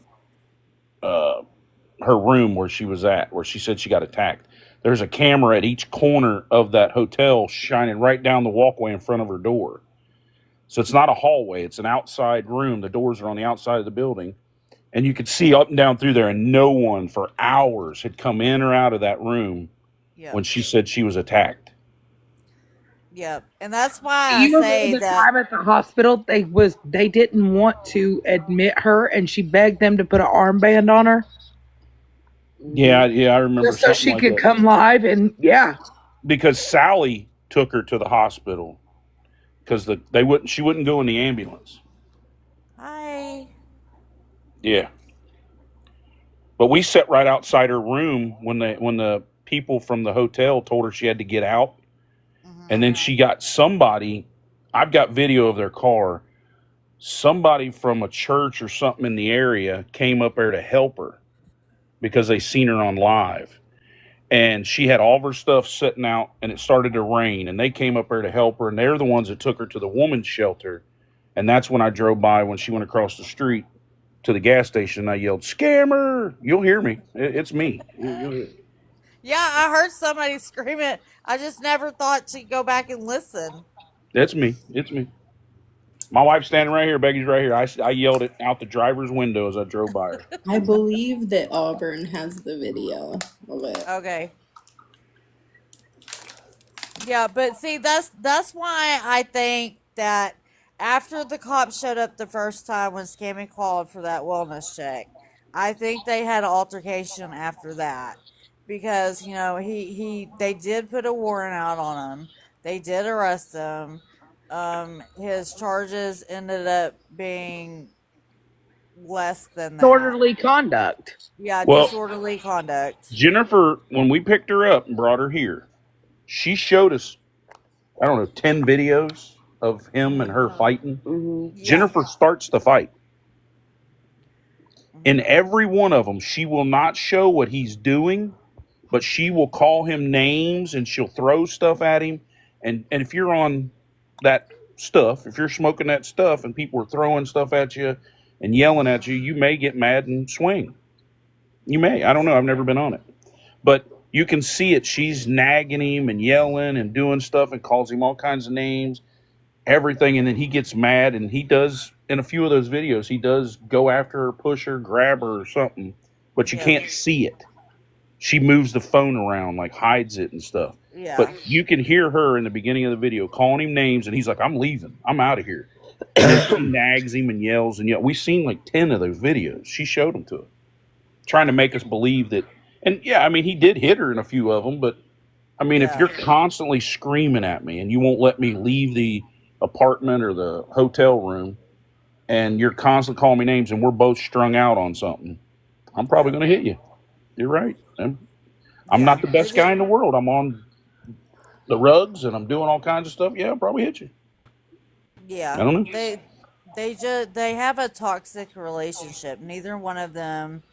her room where she was at, where she said she got attacked. There's a camera at each corner of that hotel shining right down the walkway in front of her door. So it's not a hallway, it's an outside room. The doors are on the outside of the building. And you could see up and down through there, and no one for hours had come in or out of that room when Yep, she said she was attacked. yep. And that's why I you remember say the that. time at the hospital they didn't want to admit her, and she begged them to put an armband on her Yeah, yeah, I remember just so something she like could that. come live. And yeah, Because Sally took her to the hospital because she wouldn't go in the ambulance. Hi. Yeah. But we sat right outside her room when the people from the hotel told her she had to get out. And Hmm. then she got somebody, I've got video of their car. Somebody from a church or something in the area came up there to help her because they seen her on live. And she had all of her stuff sitting out and it started to rain and they came up there to help her and they're the ones that took her to the woman's shelter. And that's when I drove by when she went across the street to the gas station and I yelled, "Scammer!" You'll hear me. It's me. You'll hear me. Yeah, I heard somebody scream it. I just never thought to go back and listen. That's me. It's me. My wife's standing right here. Becky's right here. I yelled it out the driver's window as I drove by her. I believe that Auburn has the video of it. Okay. Yeah, but see, that's why I think that after the cops showed up the first time when Scammy called for that wellness check, I think they had an altercation after that because he they did put a warrant out on him. They did arrest him. His charges ended up being less than that. disorderly conduct. Yeah, Well, disorderly conduct. Jennifer, when we picked her up and brought her here, she showed us, I don't know, 10 videos of him and her Hmm. fighting. Hmm. Yeah. Jennifer starts the fight. In Hmm. every one of them, she will not show what he's doing, but she will call him names and she'll throw stuff at him. And if you're on that stuff, if you're smoking that stuff and people are throwing stuff at you and yelling at you, Hmm. you may get mad and swing. You may. I don't know. I've never been on it. But you can see it. She's nagging him and yelling and doing stuff and calls him all kinds of names, everything. And then he gets mad and he does, in a few of those videos, he does go after her, push her, grab her or something. But you Yeah. can't see it. She moves the phone around, like hides it and stuff. But Yeah. you can hear her in the beginning of the video calling him names and he's like, "I'm leaving. I'm out of here." And then she nags him and yells and yells. We've seen like 10 of those videos. She showed them to us, trying to make us believe that. And yeah, I mean, he did hit her in a few of them, but I mean, if Yeah. you're constantly screaming at me and you won't let me leave the apartment or the hotel room, and you're constantly calling me names, and we're both strung out on something, I'm probably Yep. going to hit you. You're right. I'm not Yeah. the They best just guy in the world. I'm on the rugs and I'm doing all kinds of stuff. Yeah, I'll probably hit you. I yeah. don't know. They have a toxic relationship. Neither one of them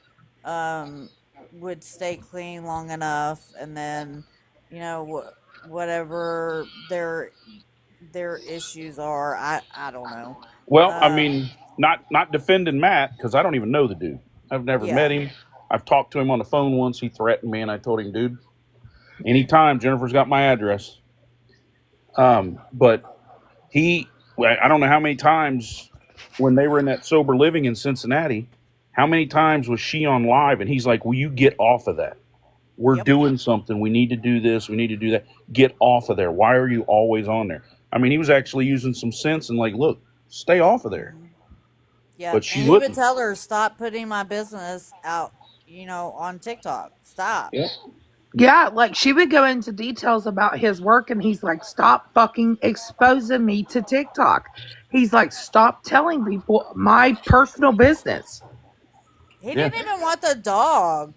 um would stay clean long enough, and then whatever their issues are, I don't know. Well, I Um mean, not defending Matt because I don't even know the dude. I've never met yeah. him. I've talked to him on the phone once. He threatened me, and I told him, dude, anytime Jennifer's got my address. But I don't know how many times when they were in that sober living in Cincinnati, how many times was she on live, and he's like, "Will you get off of that? We're Yep. doing something. We need to do this. We need to do that. Get off of there. Why are you always on there?" I mean, he was actually using some sense and like, look, stay off of there. Hmm. Yep. But she And he would wouldn't. tell her, stop putting my business out, on TikTok. Stop. Yeah. Yeah, like she would go into details about his work, and he's like, stop fucking exposing me to TikTok. He's like, stop telling people my personal business. He Yeah. didn't even want the dog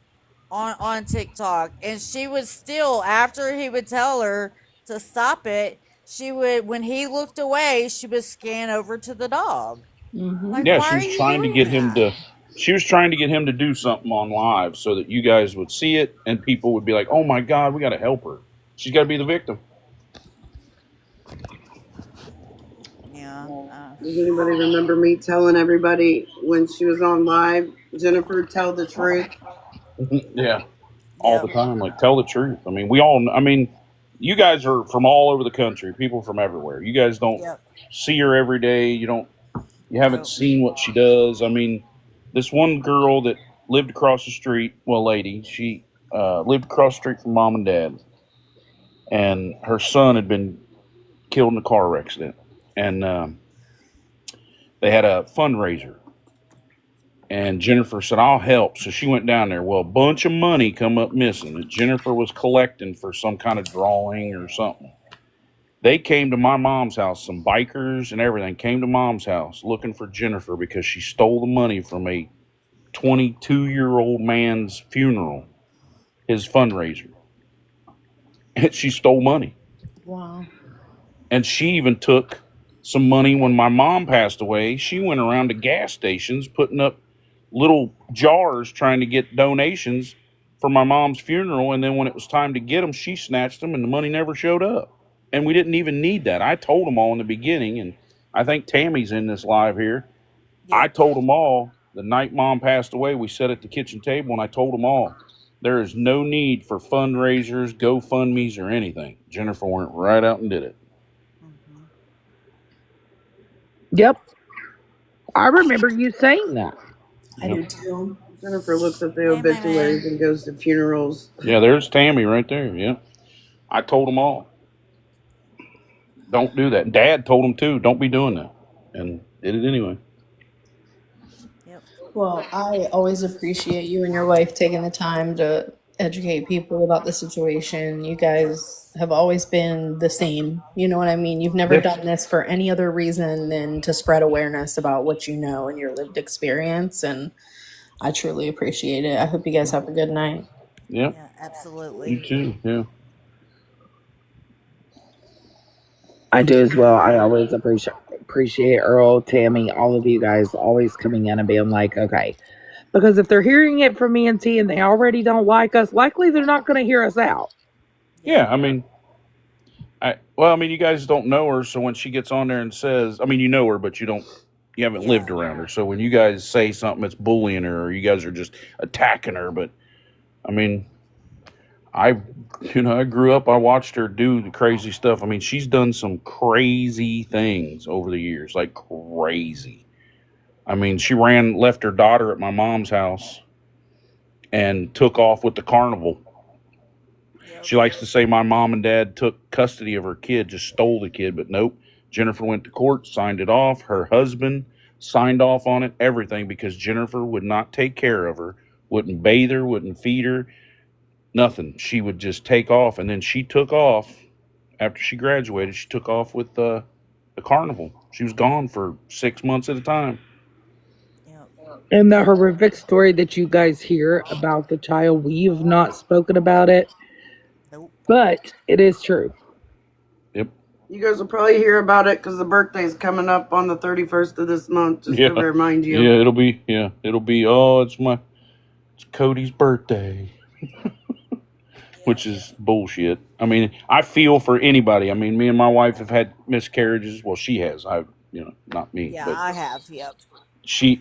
on TikTok, and she would still, after he would tell her to stop it, she would, when he looked away, she would scan over to the dog. Mm-hmm. Like, Yeah. why She are was you trying to doing get him that? to. She was trying to get him to do something on live so that you guys would see it and people would be like, "Oh my God, we got to help her. She's got to be the victim." Yeah. Does anybody remember me telling everybody when she was on live, Jennifer, tell the truth? Yeah. All the Yep. time. Like, tell the truth. I mean, we all. I mean, you guys are from all over the country. People from everywhere. You guys don't Yep. see her every day. You don't. You haven't Nope. seen what she does. I mean, this one girl that lived across the street. Well, lady, she lived across the street from mom and dad, and her son had been killed in a car accident, and they had a fundraiser. And Jennifer said, "I'll help." So she went down there. Well, a bunch of money come up missing that Jennifer was collecting for some kind of drawing or something. They came to my mom's house, some bikers and everything came to mom's house looking for Jennifer because she stole the money from a 22-year-old man's funeral, his fundraiser. And she stole money. Wow. And she even took some money when my mom passed away. She went around to gas stations putting up little jars trying to get donations for my mom's funeral. And then when it was time to get them, she snatched them and the money never showed up. And we didn't even need that. I told them all in the beginning. And I think Tammy's in this live here. I Yep. told them all the night mom passed away. We sat at the kitchen table and I told them all there is no need for fundraisers, GoFundMe's, or anything. Jennifer went right out and did it. Hmm. Yep, I remember you saying that. I Yep. do too. Jennifer looks at the Hey, obituaries Mammy. and goes to funerals. Yeah, there's Tammy right there. Yeah. I told them all, don't do that. Dad told them too, don't be doing that. And did it anyway. Yep. Well, I always appreciate you and your wife taking the time to educate people about the situation. You guys have always been the same. You know what I mean? You've never Yeah. done this for any other reason than to spread awareness about what you know and your lived experience. And I truly appreciate it. I hope you guys have a good night. Yeah. Yeah, You absolutely. too. Yeah. I Thank do you, as well. I Mary. always appreciate Earl, Tammy, all of you guys always coming in and being like, okay, because if they're hearing it from me and T and they already don't like us, likely they're not going to hear us out. Yeah. Yeah. I mean, well, I mean, you guys don't know her. So when she gets on there and says, I mean, you know her, but you haven't lived Yeah. around her. So when you guys say something that's bullying her or you guys are just attacking her, but I mean, I, I grew up, I watched her do the crazy stuff. I mean, she's done some crazy things over the years, like crazy. I mean, she left her daughter at my mom's house and took off with the carnival. Yep. She likes to say my mom and dad took custody of her kid, just stole the kid, but nope. Jennifer went to court, signed it off. Her husband signed off on it, everything, because Jennifer would not take care of her, wouldn't bathe her, wouldn't feed her. Nothing. She would just take off, and then she took off after she graduated. She took off with the carnival. She was gone for 6 months at a time. Yep. And the horrific story that you guys hear about the child, we have not spoken about it, Nope. but it is true. Yep. You guys will probably hear about it because the birthday's coming up on the 31st of this month, just to remind you. Yeah, it'll be, oh, it's Cody's birthday. Which is bullshit. I mean, I feel for anybody. I mean, me and my wife have had miscarriages. Well, she has. Not me. Yeah, But I have. Yep. she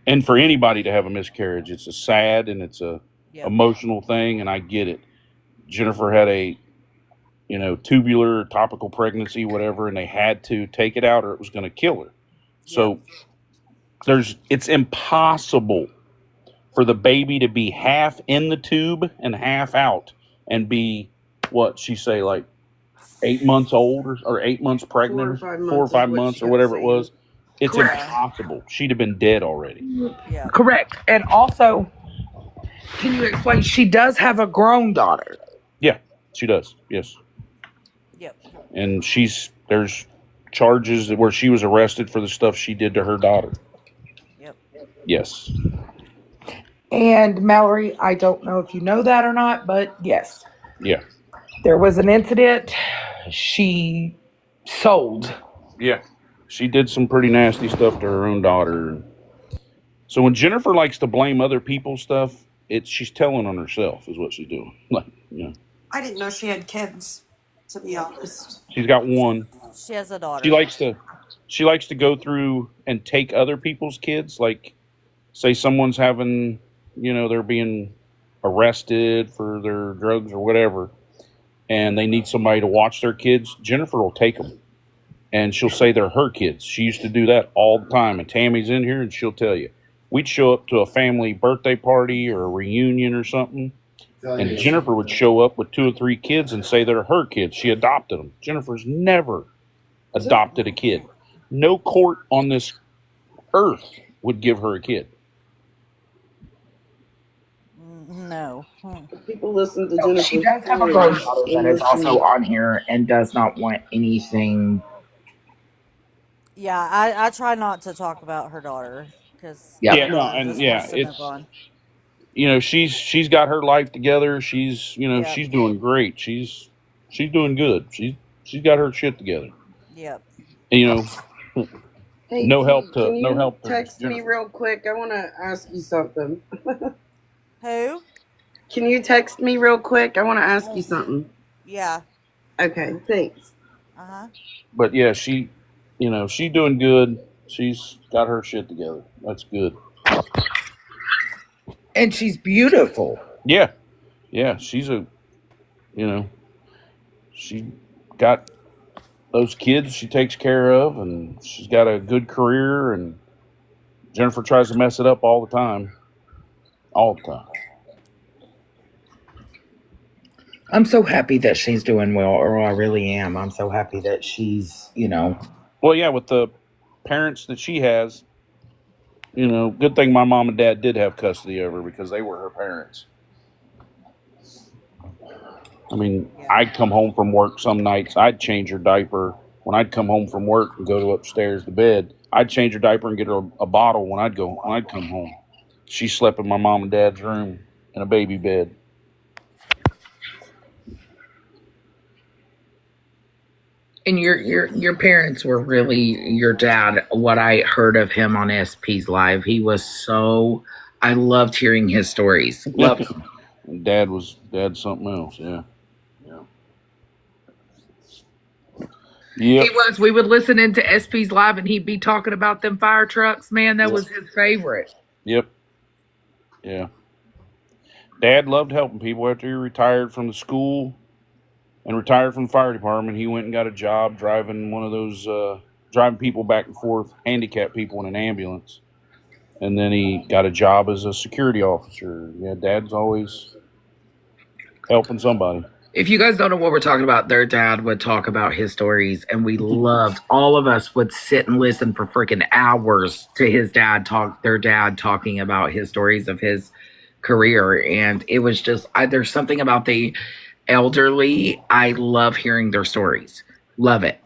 and for anybody to have a miscarriage, it's a sad and it's a emotional thing, and I get it. Jennifer had a tubular topical pregnancy, whatever, and they had to take it out or it was going to kill her. So it's impossible for the baby to be half in the tube and half out and be what she say, like 8 months old or 8 months pregnant, 4 or 5 months or whatever it was. It's Correct. impossible. She'd have been dead already. Yeah. Correct. And also, can you explain? She does have a grown daughter. Yeah, she does. Yes. Yep. And there's charges where she was arrested for the stuff she did to her daughter. Yep. Yes. And Mallory, I don't know if you know that or not, but yes. Yeah. There was an incident she sold. Yeah. She did some pretty nasty stuff to her own daughter. So when Jennifer likes to blame other people's stuff, she's telling on herself is what she's doing. Like, I didn't know she had kids, to be honest. she's got one. She has a daughter. She likes to go through and take other people's kids. Like, say someone's having, they're being arrested for their drugs or whatever, and they need somebody to watch their kids. Jennifer will take them, and she'll say they're her kids. She used to do that all the time. And Tammy's in here, and she'll tell you. We'd show up to a family birthday party or a reunion or something, and Jennifer would show up with 2 or 3 kids and say they're her kids. She adopted them. Jennifer's never adopted a kid. No court on this earth would give her a kid. No. People listen to No, Jennifer. she does have a grown daughter that is also on here and does not want anything. Yeah, I try not to talk about her daughter because she's got her life together. She's she's doing great. She's doing good. She's got her shit together. Yep. And, hey, no help can you to text me real quick? I want to ask you something. Who? Can you text me real quick? I want to ask you something. Yeah. Okay, thanks. But yeah, she's doing good. She's got her shit together. That's good. And she's beautiful. Yeah. Yeah, she's she got those kids she takes care of, and she's got a good career, and Jennifer tries to mess it up all the time. All the time. I'm so happy that she's doing well, or I really am. I'm so happy that she's, Well, yeah, with the parents that she has, good thing my mom and dad did have custody of her because they were her parents. I mean, I'd come home from work some nights, I'd change her diaper. When I'd come home from work and go to upstairs to bed, I'd change her diaper and get her a bottle when I'd come home. She slept in my mom and dad's room in a baby bed. And your parents were really your dad. What I heard of him on SP's live, he was so. I loved hearing his stories. Loved him. Dad's something else. Yeah. Yep. He was. We would listen into SP's live, and he'd be talking about them fire trucks. Man, that was his favorite. Yep. Yeah. Dad loved helping people. After he retired from the school and retired from the fire department, he went and got a job driving one of those, driving people back and forth, handicapped people in an ambulance. And then he got a job as a security officer. Yeah, Dad's always helping somebody. If you guys don't know what we're talking about, their dad would talk about his stories, and we loved, all of us would sit and listen for freaking hours to their dad talking about his stories of his career. And it was just, there's something about the elderly. I love hearing their stories. Love it.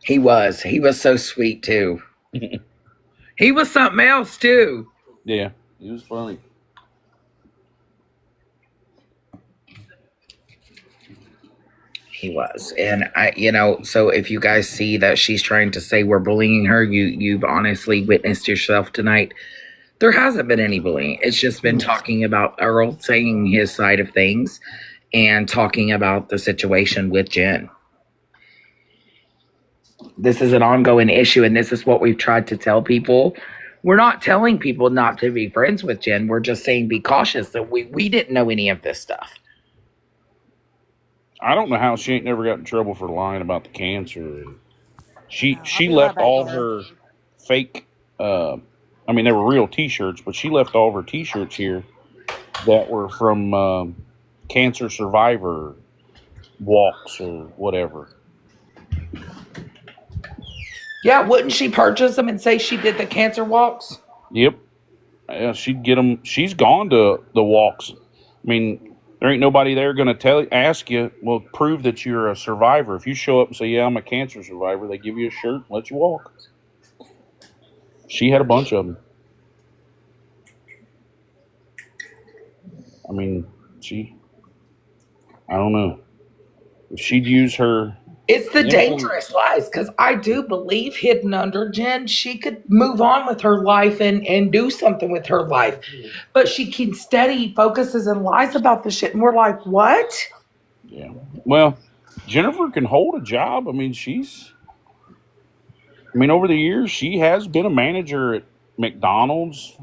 He was. He was so sweet too. He was something else too. Yeah, he was funny. He was. And so if you guys see that she's trying to say we're bullying her, you've honestly witnessed yourself tonight. There hasn't been any bullying. It's just been talking about Earl saying his side of things and talking about the situation with Jen. This is an ongoing issue, and this is what we've tried to tell people. We're not telling people not to be friends with Jen. We're just saying be cautious that we didn't know any of this stuff. I don't know how she ain't never got in trouble for lying about the cancer. She I'll she be right left back, all Dora. her fake. I mean, they were real T-shirts, but she left all of her T-shirts here that were from cancer survivor walks or whatever. Yeah, wouldn't she purchase them and say she did the cancer walks? Yep. Yeah, she'd get them. She's gone to the walks. I mean, there ain't nobody there going to ask you, well, prove that you're a survivor. If you show up and say, yeah, I'm a cancer survivor, they give you a shirt and let you walk. She had a bunch of them. I mean, I don't know. If she'd use her. It's the influence- dangerous lies, because I do believe hidden under Jen, she could move on with her life and do something with her life. But she keeps steady focuses and lies about the shit. And we're like, what? Yeah. Well, Jennifer can hold a job. I mean, over the years, she has been a manager at McDonald's.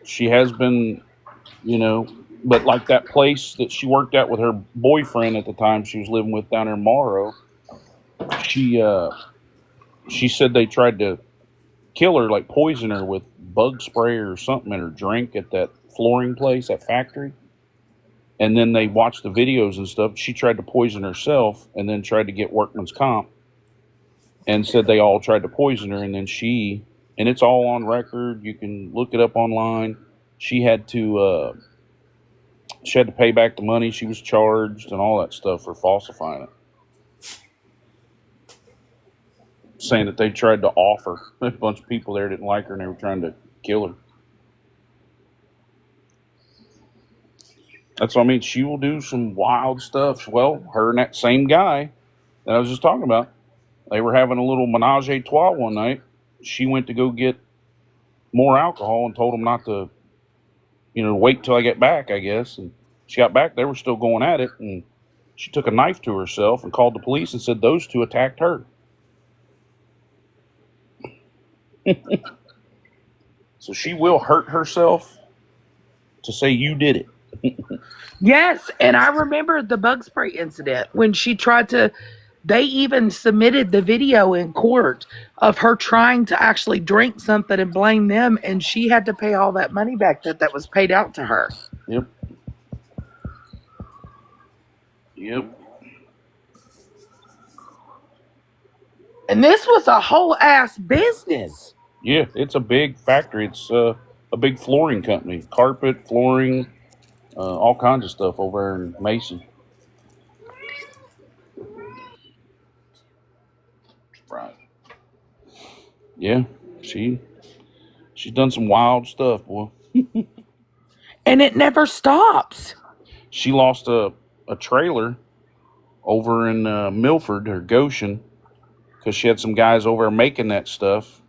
She has been, but like that place that she worked at with her boyfriend at the time she was living with down in Morrow, she said they tried to kill her, like poison her with bug spray or something in her drink at that flooring place, that factory. And then they watched the videos and stuff. She tried to poison herself and then tried to get workman's comp and said they all tried to poison her. And then and it's all on record. You can look it up online. She had to pay back the money she was charged and all that stuff for falsifying it. Saying that they tried to offer. A bunch of people there didn't like her and they were trying to kill her. That's what I mean. She will do some wild stuff. Well, her and that same guy that I was just talking about, they were having a little menage a trois one night. She went to go get more alcohol and told him not to, wait till I get back, I guess. And she got back. They were still going at it. And she took a knife to herself and called the police and said those two attacked her. So she will hurt herself to say you did it. Yes, and I remember the bug spray incident when she tried to. They even submitted the video in court of her trying to actually drink something and blame them, and she had to pay all that money back that was paid out to her. Yep. And this was a whole ass business. Yeah, it's a big factory. It's a big flooring company, carpet, flooring, all kinds of stuff over there in Mason. Right. Yeah, she's done some wild stuff, boy. And it never stops. She lost a trailer over in Milford or Goshen because she had some guys over there making that stuff.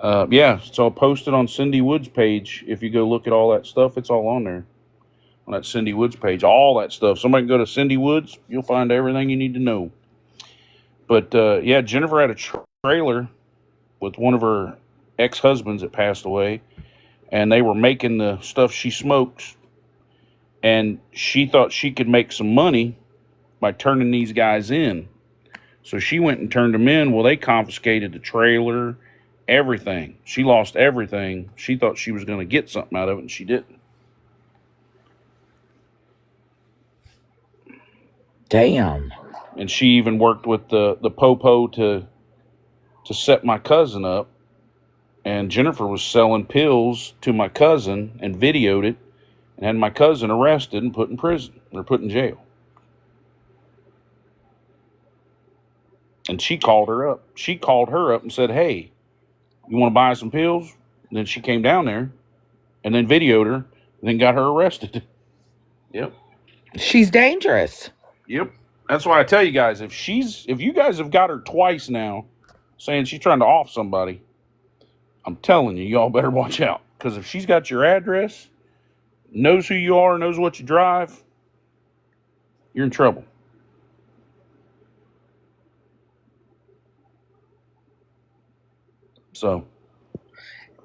Yeah, so I posted on Cindy Wood's page. If you go look at all that stuff, it's all on there. On that Cindy Woods page, all that stuff. Somebody can go to Cindy Woods, you'll find everything you need to know. But yeah, Jennifer had a trailer with one of her ex-husbands that passed away, and they were making the stuff she smokes, and she thought she could make some money by turning these guys in. So she went and turned them in. Well, they confiscated the trailer, everything. She lost everything. She thought she was going to get something out of it, and she didn't. Damn. And she even worked with the popo to set my cousin up. And Jennifer was selling pills to my cousin and videoed it and had my cousin arrested and put in prison or put in jail. And she called her up. She called her up and said, "Hey, you want to buy some pills?" And then she came down there and then videoed her and then got her arrested. Yep. She's dangerous. Yep. That's why I tell you guys, if you guys have got her twice now saying she's trying to off somebody, I'm telling you, y'all better watch out. Because if she's got your address, knows who you are, knows what you drive, you're in trouble. So.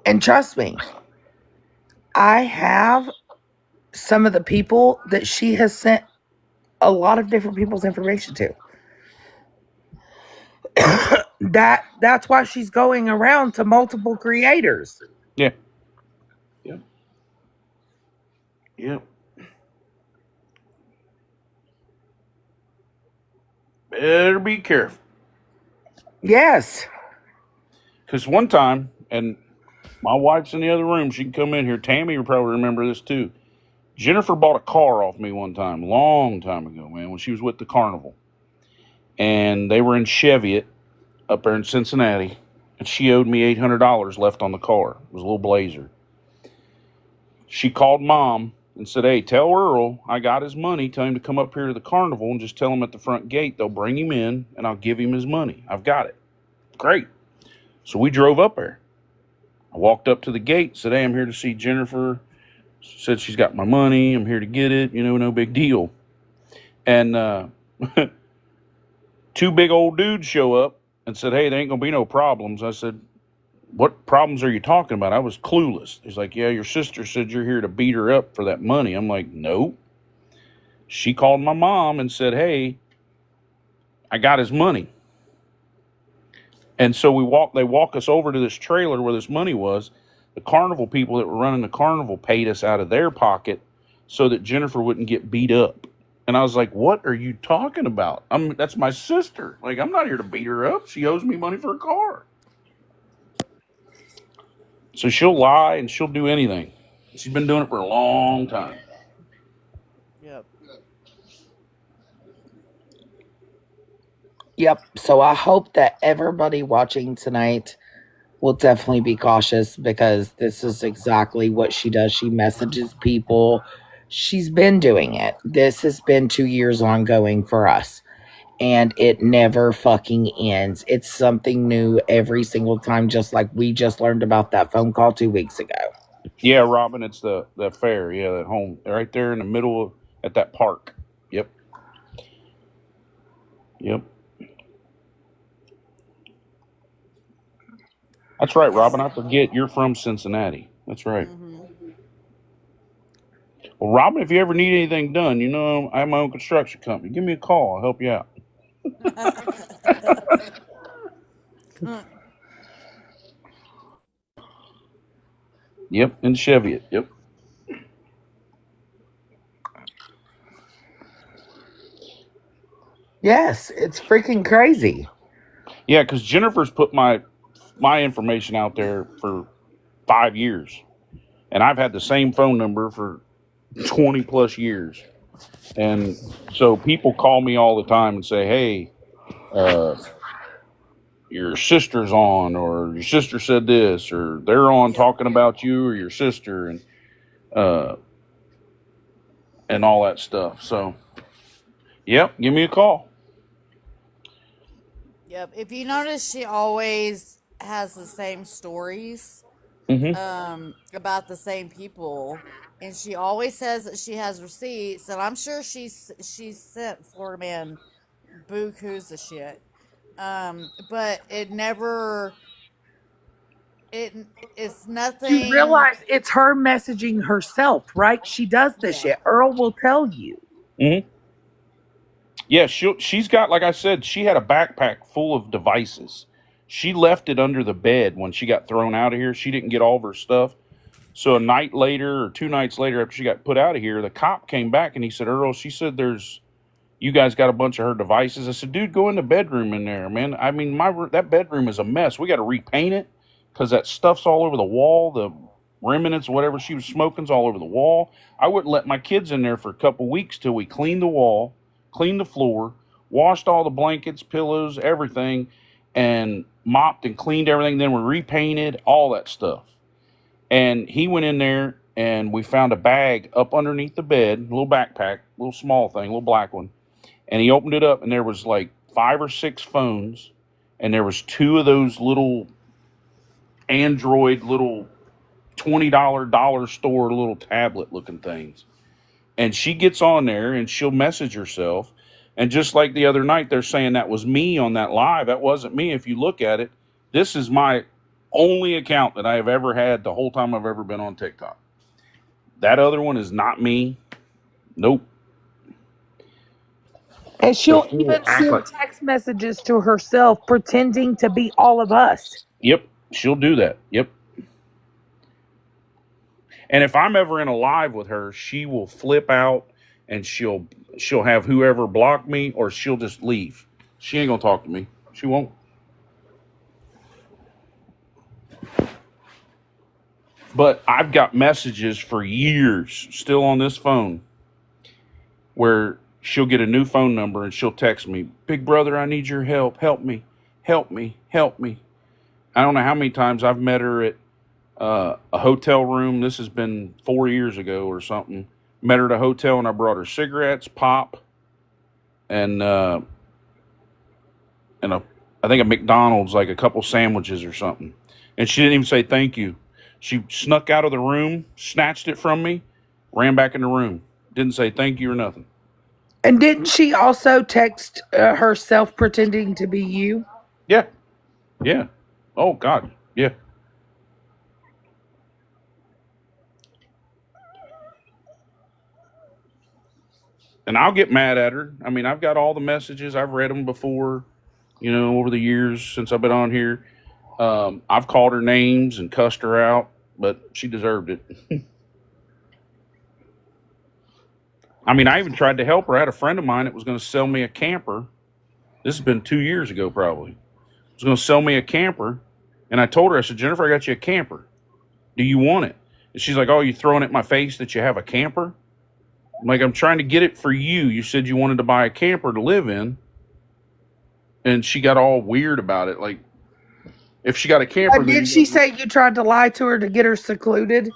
And trust me, I have some of the people that she has sent a lot of different people's information to. That's why she's going around to multiple creators. Yeah. Yep. Yep. Better be careful. Yes. Because one time, and my wife's in the other room, she can come in here. Tammy will probably remember this too. Jennifer bought a car off me one time, long time ago, man, when she was with the carnival. And they were in Cheviot up there in Cincinnati. And she owed me $800 left on the car. It was a little Blazer. She called mom and said, "Hey, tell Earl I got his money. Tell him to come up here to the carnival and just tell him at the front gate they'll bring him in and I'll give him his money. I've got it." Great. So we drove up there. I walked up to the gate, said, "Hey, I'm here to see Jennifer." She said she's got my money. I'm here to get it. No big deal. And two big old dudes show up and said, "Hey, there ain't going to be no problems." I said, "What problems are you talking about?" I was clueless. He's like, "Yeah, your sister said you're here to beat her up for that money." I'm like, "No." She called my mom and said, "Hey, I got his money." And so they walk us over to this trailer where this money was. The carnival people that were running the carnival paid us out of their pocket so that Jennifer wouldn't get beat up. And I was like, "What are you talking about? That's my sister. Like, I'm not here to beat her up. She owes me money for a car." So she'll lie and she'll do anything. She's been doing it for a long time. Yep. Yep. So I hope that everybody watching tonight will definitely be cautious because this is exactly what she does. She messages people. She's been doing it. This has been 2 years ongoing for us. And it never fucking ends. It's something new every single time, just like we just learned about that phone call 2 weeks ago. Yeah, Robin, it's the fair. Yeah, that home right there in the middle of at that park. Yep. Yep. That's right, Robin. I forget you're from Cincinnati. That's right. Mm-hmm. Well, Robin, if you ever need anything done, I have my own construction company. Give me a call. I'll help you out. Yep, in Cheviot. Yep. Yes, it's freaking crazy. Yeah, because Jennifer's put my information out there for 5 years, and I've had the same phone number for 20 plus years, and so people call me all the time and say, "Hey, uh, your sister's on," or "Your sister said this," or "They're on Yep. talking about you or your sister," uh, and all that stuff. So, yep, give me a call. Yep. If you notice, she always has the same stories Mm-hmm. about the same people, and she always says that she has receipts, and I'm sure she's sent Florida Man bukus of shit. But it never it it's You nothing. realize it's her messaging herself, right? She does this Yeah. shit. Earl will tell you. Mm-hmm. Yeah, she's got, like I said, she had a backpack full of devices. She left it under the bed when she got thrown out of here. She didn't get all of her stuff. So a night later or 2 nights later after she got put out of here, the cop came back and he said, "Earl, she said there's you guys got a bunch of her devices. I said, dude, go in the bedroom in there, man. I mean, that bedroom is a mess. We got to repaint it because that stuff's all over the wall. The remnants, whatever she was smoking's all over the wall. I wouldn't let my kids in there for a couple weeks till we cleaned the wall, cleaned the floor, washed all the blankets, pillows, everything, and mopped and cleaned everything. Then we repainted all that stuff. And he went in there and we found a bag up underneath the bed, a little backpack, little small thing, little black one. And he opened it up and there was like 5 or 6 phones and there was 2 of those little Android little $20 dollar store little tablet looking things. And she gets on there and she'll message herself. And just like the other night, they're saying that was me on that live. That wasn't me. If you look at it, this is my only account that I have ever had the whole time I've ever been on TikTok. That other one is not me. Nope. And So she'll she will even act send like, text messages to herself pretending to be all of us. yep, she'll do that. Yep. And if I'm ever in a live with her, she will flip out and she'll have whoever block me or she'll just leave. She ain't gonna talk to me. She won't. But I've got messages for years still on this phone where she'll get a new phone number and she'll text me, Big brother, I need your help. Help me. Help me. Help me. I don't know how many times I've met her at a hotel room. This has been 4 years ago or something. Met her at a hotel and I brought her cigarettes, pop, and I think a McDonald's, like a couple sandwiches or something. And she didn't even say thank you. She snuck out of the room, snatched it from me, ran back in the room. Didn't say thank you or nothing. And didn't she also text herself pretending to be you? Yeah. Yeah. Oh, God. Yeah. And I'll get mad at her. I mean, I've got all the messages. I've read them before, over the years since I've been on here. I've called her names and cussed her out, but she deserved it. I mean, I even tried to help her. I had a friend of mine that was going to sell me a camper. This has been 2 years ago, probably. Was going to sell me a camper. And I told her, I said, Jennifer, I got you a camper. Do you want it? And she's like, oh, you throwing it in my face that you have a camper? I'm like, I'm trying to get it for you. You said you wanted to buy a camper to live in. And she got all weird about it. Like, if she got a camper, then Did you she got, say you tried to lie to her to get her secluded?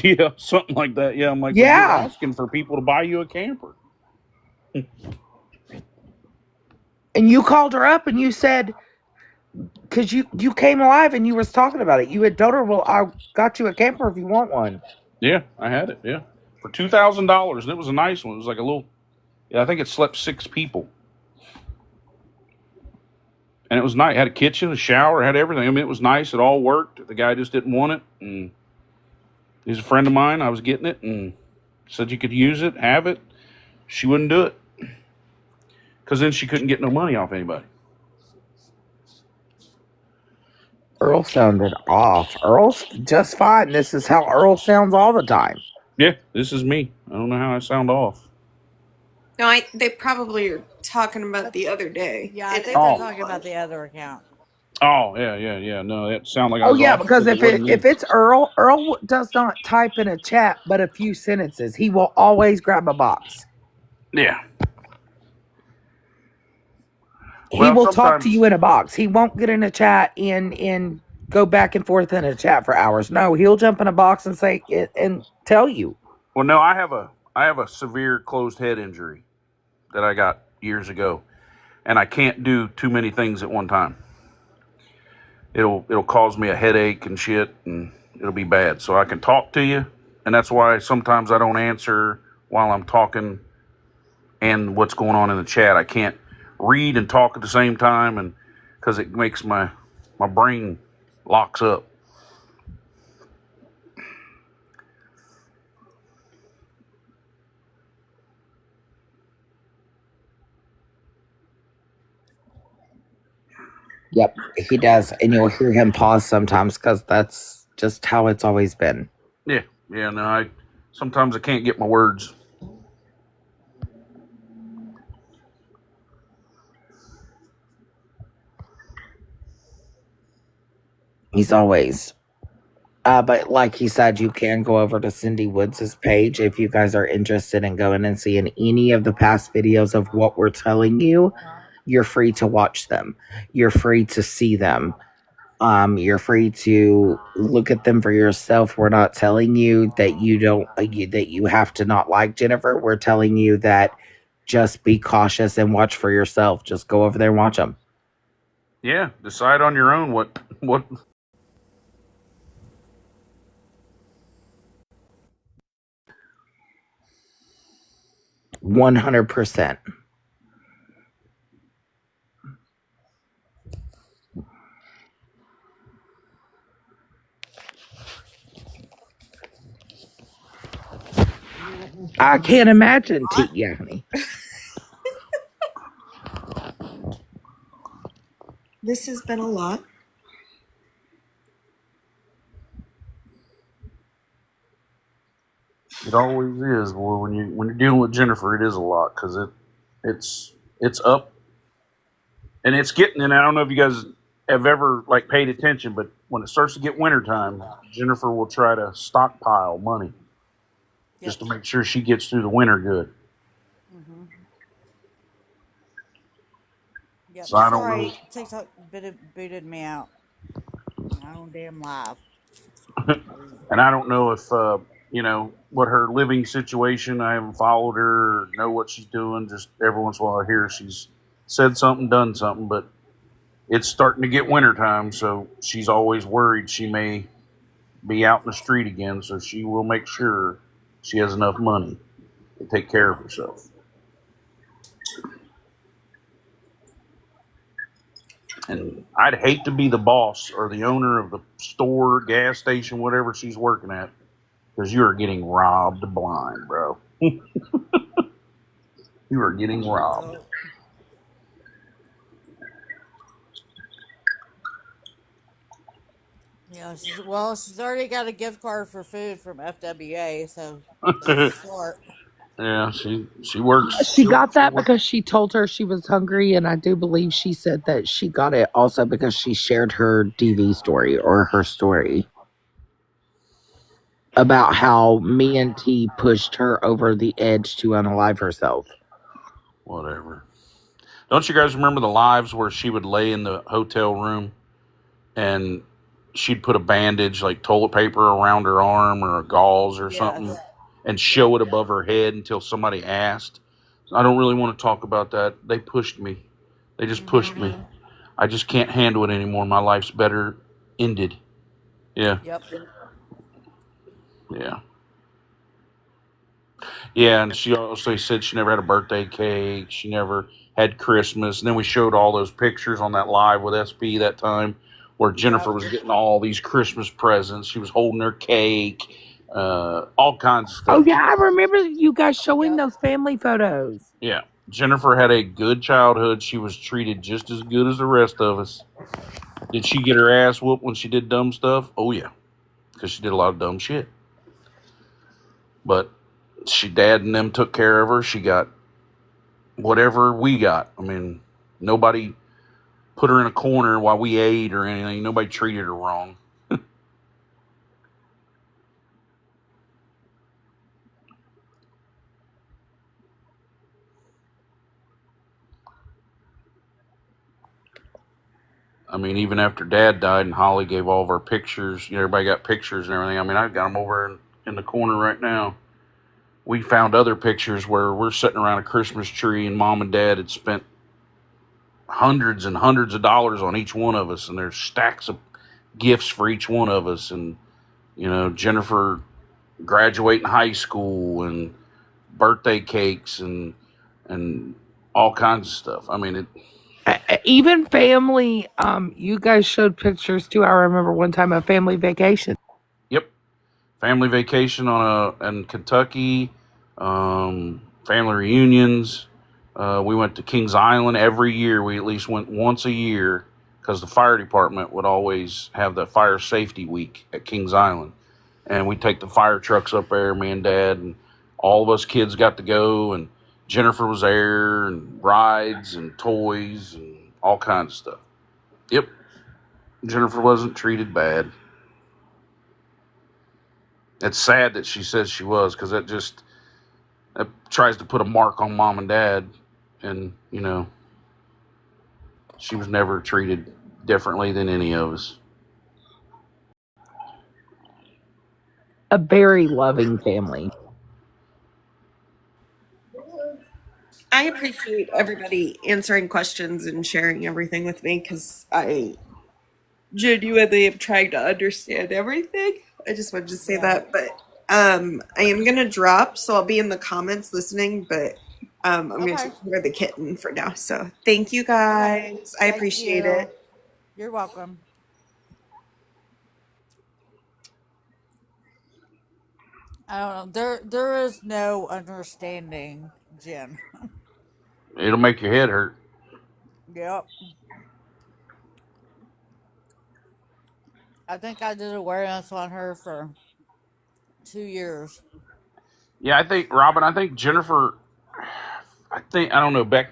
yeah, something like that. Yeah, I'm like, well, you're Yeah. asking for people to buy you a camper. And you called her up and you said, because you came alive and you was talking about it. You had told her, well, I got you a camper if you want one. Yeah, I had it. Yeah, for $2,000, and it was a nice one. It was like a little. Yeah, I think it slept 6 people, and it was nice. It had a kitchen, a shower, had everything. I mean, it was nice. It all worked. The guy just didn't want it, and he's a friend of mine. I was getting it, and said you could use it, have it. She wouldn't do it because then she couldn't get no money off anybody. Earl sounded off. Earl's just fine. This is how Earl sounds all the time. Yeah, this is me. I don't know how I sound off. No, they probably are talking about the other day. Yeah, I And think they're Oh, talking about the other account. oh, yeah. No, that sounded like I Oh was yeah, off because because it wasn't me. if it's Earl does not type in a chat but a few sentences. He will always grab a box. Yeah. He Well, will talk to sometimes. you in a box. He won't get in a chat and go back and forth in a chat for hours. No, he'll jump in a box and say it and tell you. Well, no, I have a severe closed head injury that I got years ago, and I can't do too many things at one time. It'll cause me a headache and shit, and it'll be bad. So I can talk to you, and that's why sometimes I don't answer while I'm talking and what's going on in the chat. I can't read and talk at the same time, and because it makes my brain locks up. Yep, he does, and you'll hear him pause sometimes because that's just how it's always been. Yeah. No, I sometimes I can't get my words. He's always. But like he said, you can go over to Cindy Woods' page if you guys are interested in going and seeing any of the past videos of what we're telling you. You're free to watch them. You're free to see them. You're free to look at them for yourself. We're not telling you that you don't that you have to not like Jennifer. We're telling you that just be cautious and watch for yourself. Just go over there and watch them. Yeah, decide on your own what 100%. I can't imagine. Yeah, honey. This has been a lot. it always is. Boy, when you're dealing with Jennifer, it is a lot because it's up and it's getting. And I don't know if you guys have ever like paid attention, but when it starts to get wintertime, Jennifer will try to stockpile money just to make sure she gets through the winter good. Yep. So I don't know. Sorry, TikTok booted me out. My own damn live. And I don't know if what her living situation. I haven't followed her or know what she's doing. Just every once in a while, I hear she's said something, done something. But it's starting to get wintertime, so she's always worried she may be out in the street again. So she will make sure she has enough money to take care of herself. And I'd hate to be the boss or the owner of the store, gas station, whatever she's working at, because you are getting robbed blind, bro. You are getting robbed. Yeah, she's already got a gift card for food from FWA, so that's smart. Yeah, she works. She got that because she told her she was hungry, and I do believe she said that she got it also because she shared her DV story or her story about how me and T pushed her over the edge to unalive herself. Whatever. Don't you guys remember the lives where she would lay in the hotel room and she'd put a bandage, like toilet paper, around her arm or a gauze or something, and show it above her head until somebody asked? I don't really want to talk about that. They pushed me. They just pushed me. I just can't handle it anymore. My life's better ended. Yeah. Yep. Yeah. Yeah, and she also said she never had a birthday cake. She never had Christmas. And then we showed all those pictures on that live with SP that time where Jennifer was getting all these Christmas presents. She was holding her cake, all kinds of Oh, stuff. yeah, I remember you guys showing those family photos. Yeah. Jennifer had a good childhood. She was treated just as good as the rest of us. Did she get her ass whooped when she did dumb stuff? Oh, yeah, because she did a lot of dumb shit. But dad and them took care of her. She got whatever we got. I mean, nobody put her in a corner while we ate or anything. Nobody treated her wrong. I mean, even after Dad died and Holly gave all of our pictures, everybody got pictures and everything. I mean, I've got them over in the corner right now. We found other pictures where we're sitting around a Christmas tree and Mom and Dad had spent hundreds and hundreds of dollars on each one of us, and there's stacks of gifts for each one of us. And, Jennifer graduating high school and birthday cakes and all kinds of stuff. I mean, Even family, you guys showed pictures too. I remember one time a family vacation. Yep, family vacation in Kentucky, family reunions. We went to Kings Island every year. We at least went once a year because the fire department would always have the fire safety week at Kings Island, and we take the fire trucks up there. Me and Dad and all of us kids got to go, and Jennifer was there, and rides and toys and all kinds of stuff. Yep. Jennifer wasn't treated bad. It's sad that she says she was, because that tries to put a mark on mom and dad, and she was never treated differently than any of us. A very loving family. I appreciate everybody answering questions and sharing everything with me, because I genuinely am trying to understand everything. I just wanted to say that, but I am gonna drop, so I'll be in the comments listening, but I'm gonna Okay. take care of the kitten for now. So thank you Okay. guys. I Thank appreciate it. you. You're welcome. I don't know. There is no understanding, Jen. It'll make your head hurt. Yep. I think I did awareness on her for 2 years. Yeah, I think Robin. I think Jennifer. I don't know. Beck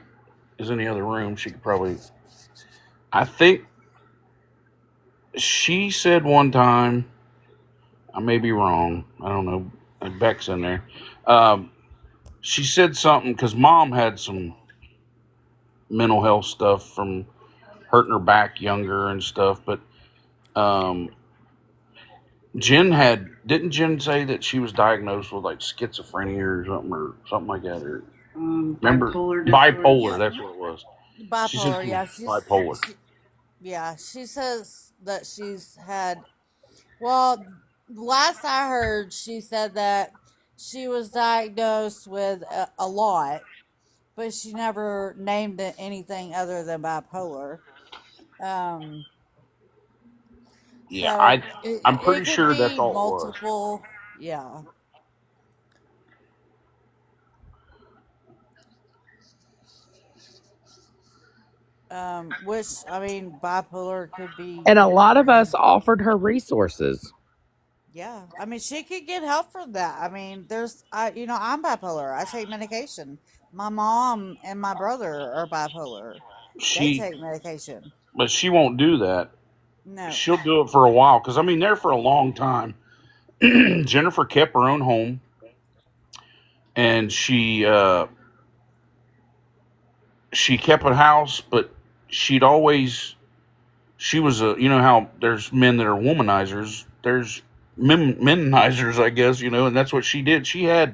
is in the other room. She could probably. I think she said one time. I may be wrong. I don't know. Beck's in there. Um, she said something because mom had some mental health stuff from hurting her back younger and stuff. But um, didn't Jen say that she was diagnosed with like schizophrenia or something like that? Or remember, bipolar. That's what it was. She said Bipolar. she was Yeah. bipolar. Yeah. She says that she's had. Well, last I heard, she said that she was diagnosed with a lot, but she never named it anything other than bipolar. Um, Yeah, so I'm it pretty could sure that's be all it was. multiple. Yeah. Which I mean, bipolar could be. And a lot of us offered her resources. Yeah, I mean, she could get help for that. I mean, I'm bipolar. I take medication. My mom and my brother are bipolar. They She, take medication. but she won't do that. No. She'll do it for a while because I mean, there for a long time. Jennifer kept her own home, and she kept a house, but she'd always she was a how there's men that are womanizers. There's menizers, I guess, and that's what she did. She had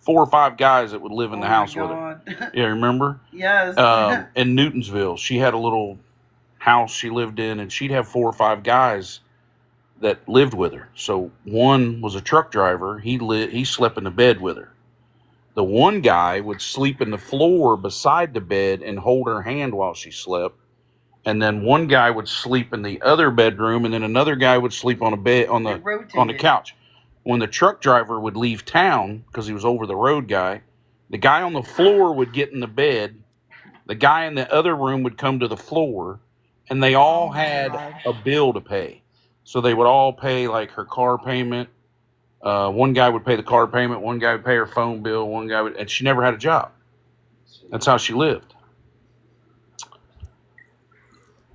4 or 5 guys that would live in the house with her. Yeah, remember? Yes. In Newtonsville, she had a little house she lived in, and she'd have 4 or 5 guys that lived with her. So one was a truck driver. He slept in the bed with her. The one guy would sleep in the floor beside the bed and hold her hand while she slept. And then one guy would sleep in the other bedroom, and then another guy would sleep on a bed on the couch. When the truck driver would leave town because he was over the road guy, the guy on the floor would get in the bed. The guy in the other room would come to the floor, and they all Oh my had god. a bill to pay. So they would all pay like her car payment. One guy would pay the car payment. One guy would pay her phone bill. And she never had a job. That's how she lived.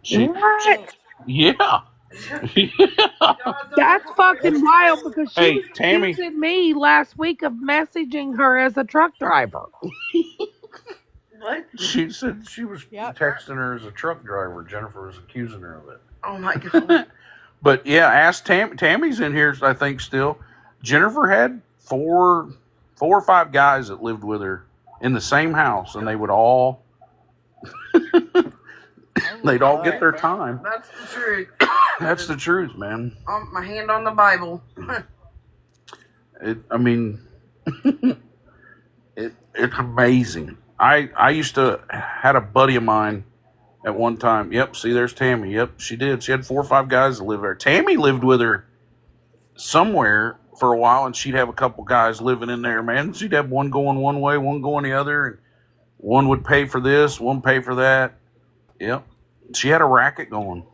What? So Yeah. That's fucking wild because she Hey, was Tammy. accusing me last week of messaging her as a truck driver. What? She said she was Yep. texting her as a truck driver. Jennifer was accusing her of it. Oh my god. But yeah, ask Tammy's in here, I think, still. Jennifer had 4 or 5 guys that lived with her in the same house, and they would all they'd all get their time. That's the truth. That's the truth, man. My hand on the Bible. I mean, it's amazing. I used to had a buddy of mine at one time. Yep, see, there's Tammy. Yep, she did. She had 4 or 5 guys that lived there. Tammy lived with her somewhere for a while, and she'd have a couple guys living in there, man. She'd have one going one way, one going the other, and one would pay for this, one pay for that. Yep. She had a racket going.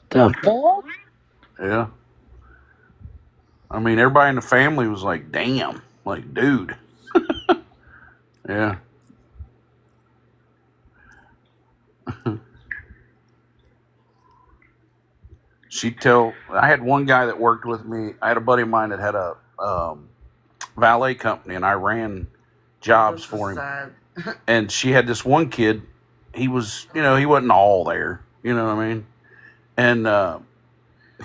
The fuck? Yeah. I mean, everybody in the family was like, damn, like, dude. Yeah. I had one guy that worked with me. I had a buddy of mine that had a valet company, and I ran jobs for him. Sad. And she had this one kid. He was, he wasn't all there. You know what I mean? And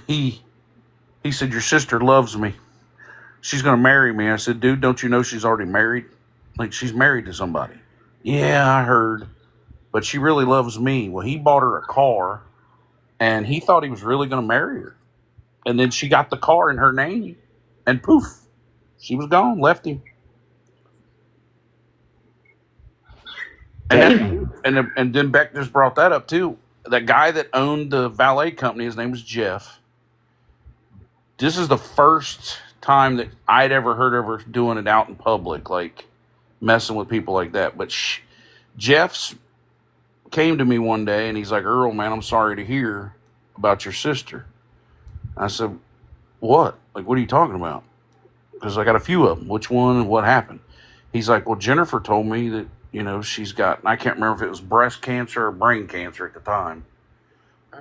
he said, "Your sister loves me. She's gonna marry me." I said, "Dude, don't you know she's already married? Like, she's married to somebody." "Yeah, I heard, but she really loves me." Well, he bought her a car, and he thought he was really gonna marry her. And then she got the car in her name, and poof, she was gone, left him. And then Beck just brought that up too. That guy that owned the valet company, his name was Jeff. This is the first time that I'd ever heard of her doing it out in public, like messing with people like that. But Jeff's came to me one day and he's like, "Earl, man, I'm sorry to hear about your sister." I said, "What? Like, what are you talking about?" Because I got a few of them. Which one and what happened? He's like, "Well, Jennifer told me that, she's got," and I can't remember if it was breast cancer or brain cancer at the time.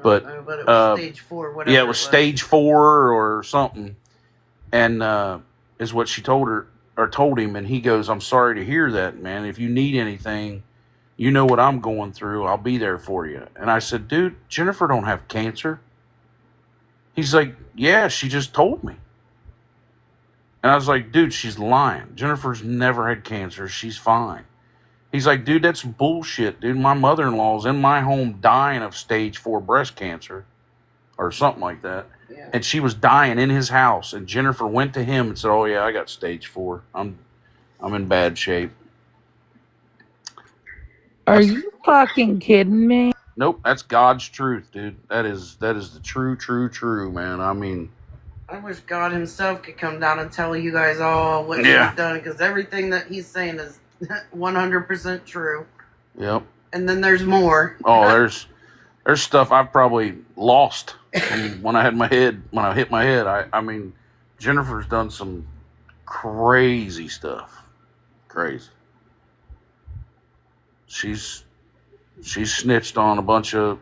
But it was stage 4, whatever. Yeah, it was stage 4 or something. And is what she told her or told him. And he goes, "I'm sorry to hear that, man. If you need anything, you know what I'm going through. I'll be there for you." And I said, "Dude, Jennifer don't have cancer." He's like, "Yeah, she just told me." And I was like, "Dude, she's lying. Jennifer's never had cancer. She's fine." He's like, "Dude, that's bullshit, dude. My mother-in-law's in my home dying of stage 4 breast cancer or something like that." Yeah. And she was dying in his house. And Jennifer went to him and said, "Oh, yeah, I got stage 4. I'm in bad shape." Are you fucking kidding me? Nope, that's God's truth, dude. That is the true, man. I mean, I wish God himself could come down and tell you guys all what she's done, because everything that he's saying is 100% true. Yep. And then there's more. Oh, there's stuff I've probably lost when I hit my head. I mean, Jennifer's done some crazy stuff. Crazy. She's snitched on a bunch of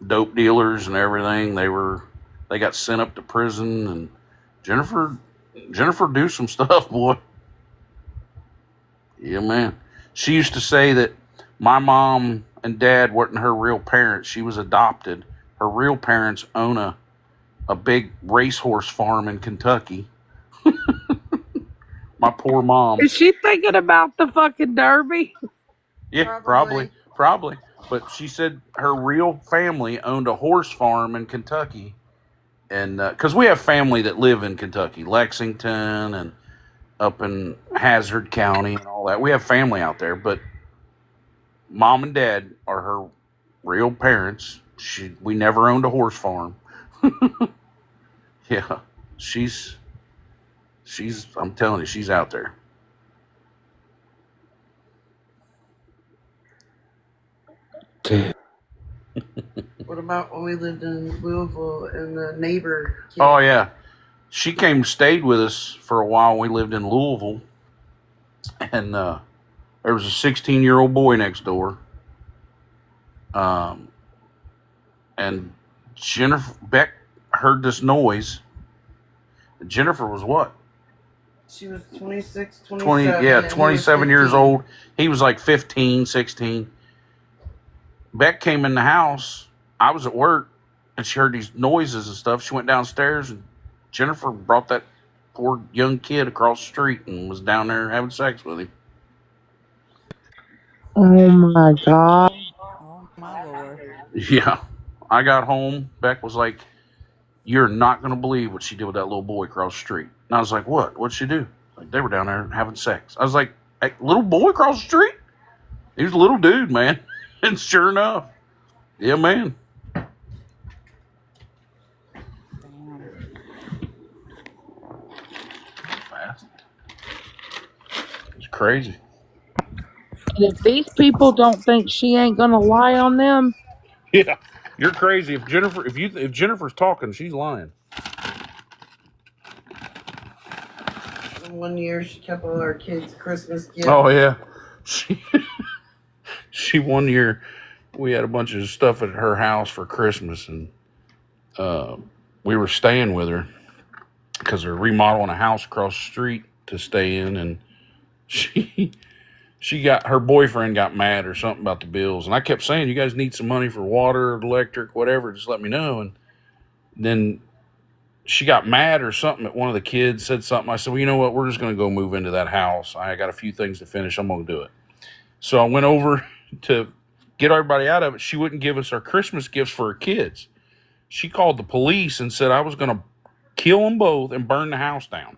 dope dealers and everything. They got sent up to prison, and Jennifer do some stuff, boy. Yeah, man. She used to say that my mom and dad weren't her real parents. She was adopted. Her real parents own a big racehorse farm in Kentucky. My poor mom. Is she thinking about the fucking Derby? Yeah, probably. But she said her real family owned a horse farm in Kentucky. And because we have family that live in Kentucky, Lexington and up in Hazard County and all that. We have family out there, but mom and dad are her real parents. We never owned a horse farm. Yeah, she's. I'm telling you, she's out there. What about when we lived in Louisville and the neighbor kid? Oh yeah, she came and stayed with us for a while. We lived in Louisville, and there was a 16-year-old boy next door. And Beck heard this noise. Jennifer was what? She was 26, 27. 27 years old. He was like 15, 16. Beck came in the house. I was at work, and she heard these noises and stuff. She went downstairs, and Jennifer brought that poor young kid across the street and was down there having sex with him. Oh, my God. Oh, my Lord. Yeah. I got home. Beck was like, "You're not going to believe what she did with that little boy across the street." And I was like, "What? What'd she do?" Like, "They were down there having sex." I was like, "Hey, little boy across the street?" He was a little dude, man. And sure enough, yeah, man. Damn. Fast. It's crazy. And if these people don't think she ain't gonna lie on them, Yeah, you're crazy. If Jennifer's talking, she's lying. One year she kept all our kids' Christmas gifts. Oh yeah, she 1 year we had a bunch of stuff at her house for Christmas, and we were staying with her because they're remodeling a house across the street to stay in, and she her boyfriend got mad or something about the bills, and I kept saying, you guys need some money for water, electric, whatever, just let me know. And then she got mad or something at one of the kids, said something. I said, well, you know what, we're just going to go move into that house. I got a few things to finish, I'm going to do it. So I went over to get everybody out of it. She wouldn't give us our Christmas gifts for her kids. She called the police and said I was going to kill them both and burn the house down.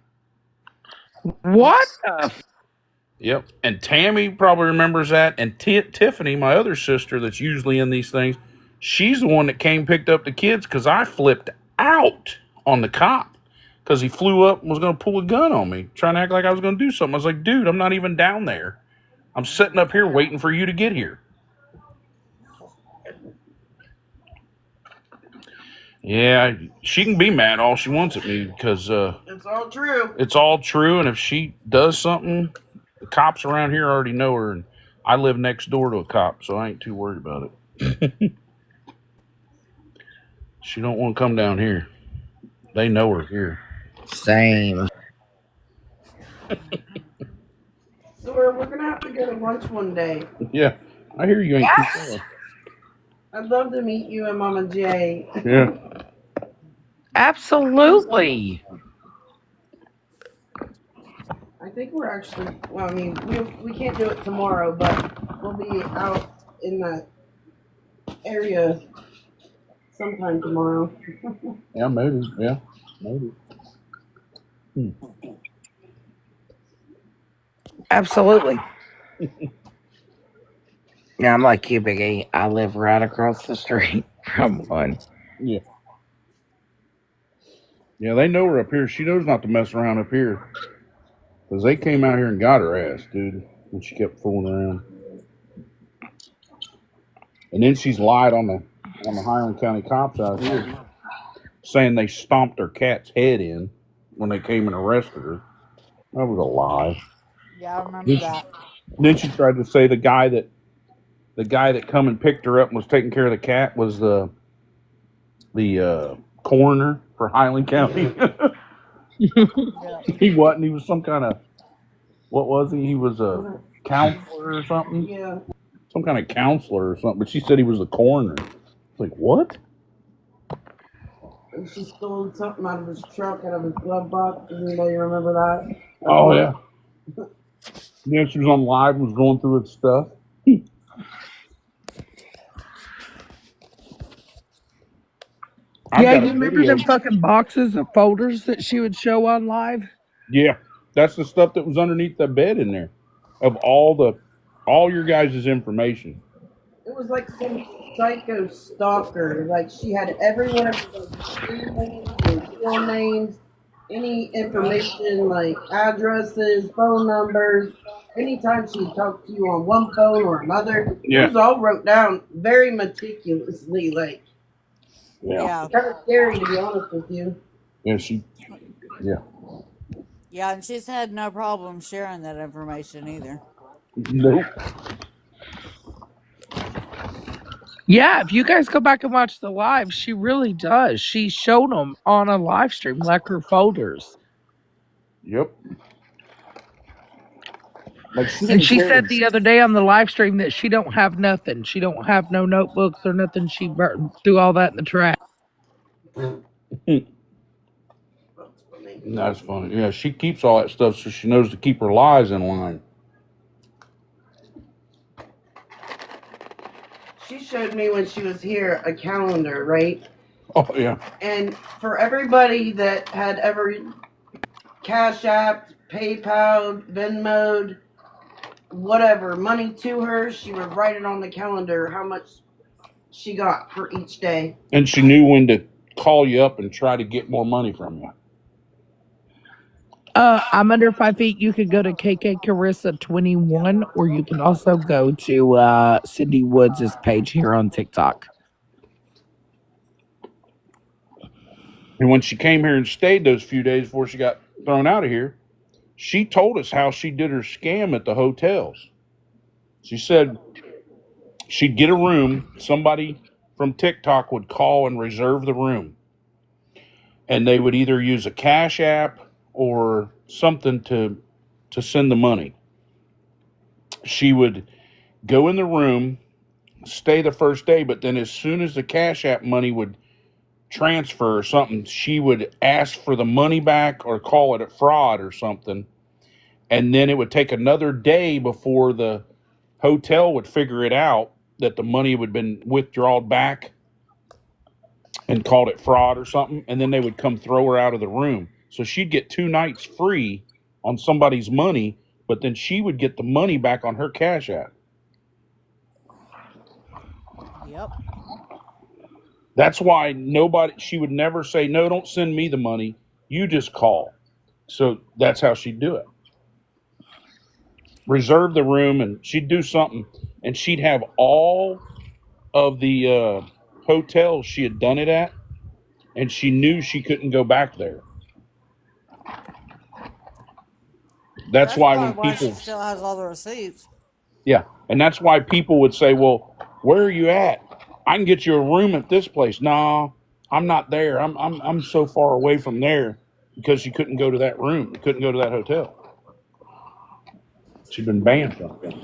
What? Yep. And Tammy probably remembers that. And Tiffany, my other sister that's usually in these things, she's the one that came picked up the kids because I flipped out on the cop because he flew up and was going to pull a gun on me, trying to act like I was going to do something. I was like, dude, I'm not even down there. I'm sitting up here waiting for you to get here. Yeah, she can be mad all she wants at me because It's all true. It's all true. And if she does something, the cops around here already know her, and I live next door to a cop, so I ain't too worried about it. She don't want to come down here. They know her here. Same. So we're gonna have to go to lunch one day. Yeah, I hear you ain't too far. I'd love to meet you and Mama J. Yeah. Absolutely. I think we're actually, well, I mean, we can't do it tomorrow, but we'll be out in that area sometime tomorrow. Yeah, maybe. Yeah, maybe. Absolutely. Yeah, I'm like you, Biggie. I live right across the street from one. Yeah. Yeah, they know her up here. She knows not to mess around up here. Because they came out here and got her ass, dude, when she kept fooling around. And then she's lied on the Highland County cops out here, saying they stomped her cat's head in when they came and arrested her. That was a lie. Yeah, I remember that. Then she tried to say the guy that come and picked her up and was taking care of the cat was the coroner for Highland County. He wasn't. He was some kind of, what was he? He was a counselor or something. Yeah. Some kind of counselor or something. But she said he was the coroner. It's like, what? And she stole something out of his truck, out of his glove box. Does anybody remember that? Oh, yeah. Yeah, she was on live and was going through its stuff. Yeah, you remember them fucking boxes of folders that she would show on live? Yeah, that's the stuff that was underneath the bed in there, of all your guys' information. It was like some psycho stalker. Like she had every one of his screen names and real names, any information like addresses, phone numbers. Anytime she talked to you on one phone or another, it was all wrote down very meticulously. Like, Yeah. it's kind of scary to be honest with you. Yeah, Yeah, and she's had no problem sharing that information either. Nope. Yeah, if you guys go back and watch the live, she really does. She showed them on a live stream, like her folders. Yep. And she said the other day on the live stream that she don't have nothing. She don't have no notebooks or nothing. She threw all that in the trash. That's funny. Yeah, she keeps all that stuff so she knows to keep her lies in line. She showed me when she was here a calendar, right? Oh, yeah. And for everybody that had ever Cash App, PayPal, Venmoed, whatever, money to her, she would write it on the calendar how much she got for each day. And she knew when to call you up and try to get more money from you. I'm under 5 feet. You could go to KK Carissa 21, or you can also go to Cindy Woods' page here on TikTok. And when she came here and stayed those few days before she got thrown out of here, she told us how she did her scam at the hotels. She said she'd get a room, somebody from TikTok would call and reserve the room. and they would either use a cash app or something to send the money. She would go in the room, stay the first day, but then as soon as the cash app money would transfer or something, she would ask for the money back or call it a fraud or something. And then it would take another day before the hotel would figure it out that the money would have been withdrawn back and called it fraud or something. And then they would come throw her out of the room. So she'd get 2 nights free on somebody's money, but then she would get the money back on her cash app. Yep. That's why she would never say, no, don't send me the money. You just call. So that's how she'd do it. Reserve the room, and she'd do something, and she'd have all of the hotels she had done it at, and she knew she couldn't go back there. That's That's why when probably why she people, still has all the receipts. yeah, and that's why people would say, well, where are you at? I can get you a room at this place. No, I'm not there. I'm so far away from there because she couldn't go to that room, couldn't go to that hotel. She'd been banned from it.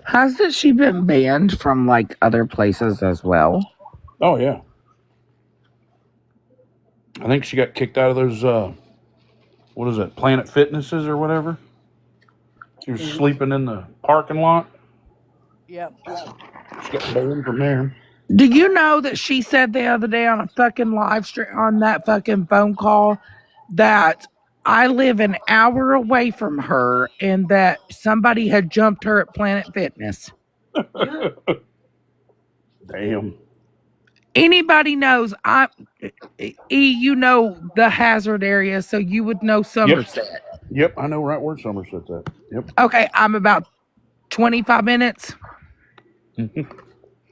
Hasn't she been banned from like other places as well? Oh yeah, I think she got kicked out of those. What is it, Planet Fitnesses or whatever? She was sleeping in the parking lot. Yep. She got banned from there. Do you know that she said the other day on a fucking live stream on that fucking phone call that I live an hour away from her and that somebody had jumped her at Planet Fitness? Damn. Anybody knows you know the hazard area, so you would know Yep. Somerset. Yep. I know right where Somerset's at. Yep. Okay, I'm about 25 minutes.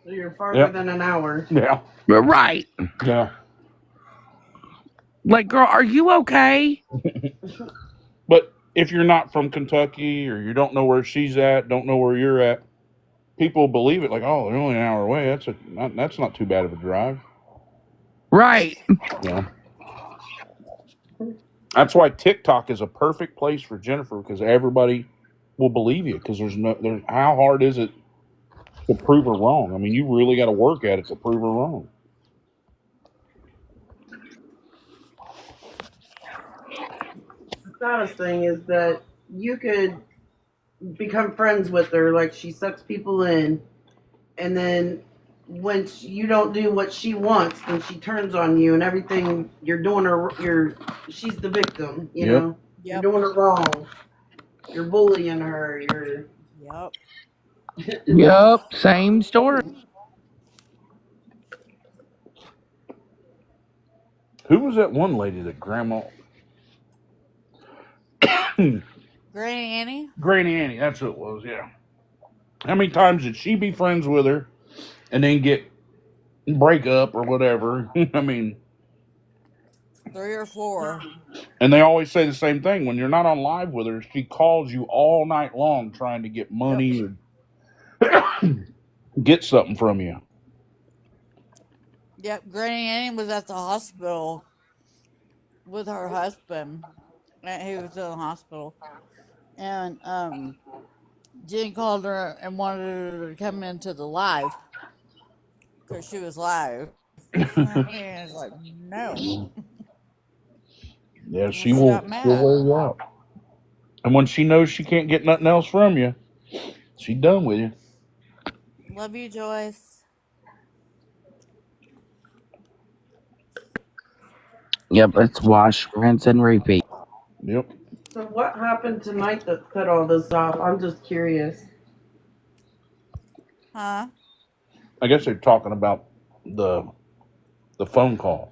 So you're farther Yep. than an hour. Yeah. Right. Yeah. Like, girl, are you okay? But if you're not from Kentucky or you don't know where she's at, don't know where you're at, people believe it like, oh, they're only an hour away. That's not too bad of a drive. Right. Yeah. That's why TikTok is a perfect place for Jennifer because everybody will believe you because there's how hard is it to prove her wrong? I mean, you really got to work at it to prove her wrong. The saddest thing is that you could become friends with her, like she sucks people in, and then when you don't do what she wants, then she turns on you, and everything you're doing she's the victim. You Yep. know, you're Yep. doing it wrong. You're bullying her. Yep. Yep. Same story. Who was that one lady that Grandma Granny Annie? Granny Annie? That's who it was. Yeah. How many times did she be friends with her and then break up or whatever? I mean, 3 or 4. and they always say the same thing. When you're not on live with her, she calls you all night long trying to get Yep. money or get something from you. Yep. Granny Annie was at the hospital with her husband. And he was in the hospital. And Jen called her and wanted her to come into the live because she was live. And it's like, no. Yeah, And she she will. got She'll mad. wear you out. And when she knows she can't get nothing else from you, she's done with you. Love you, Joyce. Yep. It's wash, rinse, and repeat. Yep. So what happened tonight that cut all this off? I'm just curious. Huh? I guess they're talking about the phone call.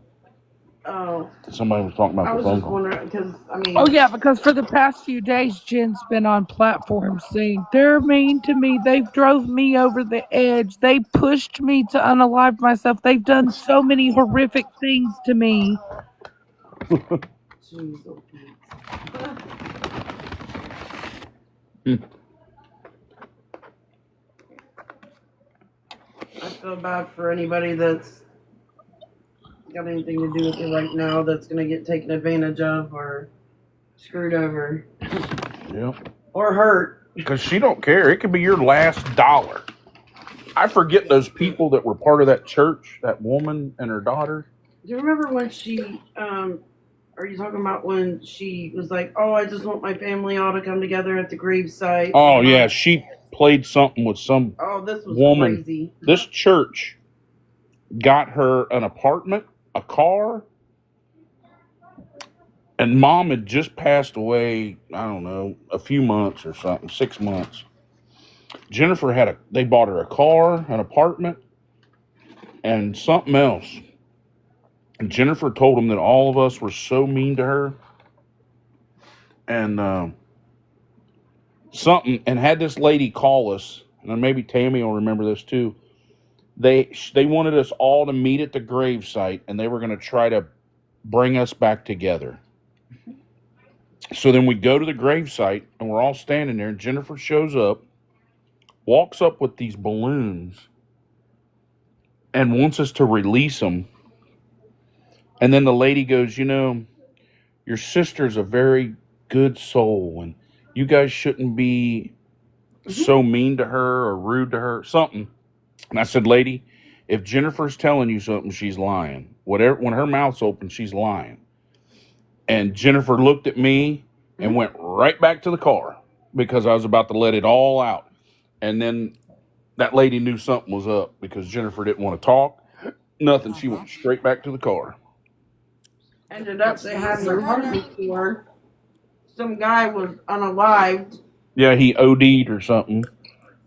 Oh, Somebody was talking about I the was phone just call. wondering because Oh yeah, because for the past few days, Jen's been on platforms saying they're mean to me. They've drove me over the edge. They pushed me to unalive myself. They've done so many horrific things to me. jeez, oh, I feel bad for anybody that's got anything to do with it right now that's gonna get taken advantage of or screwed over Yeah. or hurt. Because she don't care. It could be your last dollar. I forget those people that were part of that church, that woman and her daughter. Do you remember when she are you talking about when she was like, "Oh, I just want my family all to come together at the gravesite"? Oh yeah, she played something with some Oh, this was woman. crazy. This church got her an apartment, a car, and mom had just passed away, I don't know, a few months or something, 6 months. Jennifer they bought her a car, an apartment, and something else. And Jennifer told them that all of us were so mean to her and something, and had this lady call us, and then maybe Tammy will remember this too. They wanted us all to meet at the gravesite, and they were going to try to bring us back together. So then we go to the gravesite, and we're all standing there. And Jennifer shows up, walks up with these balloons, and wants us to release them. And then the lady goes, your sister's a very good soul, and you guys shouldn't be so mean to her or rude to her, something. And I said, lady, if Jennifer's telling you something, she's lying. Whatever, when her mouth's open, she's lying. And Jennifer looked at me and went right back to the car because I was about to let it all out. And then that lady knew something was up because Jennifer didn't want to talk. Nothing. She went straight back to the car. Ended up they had an apartment tour. Some guy was unalived. Yeah, he OD'd or something.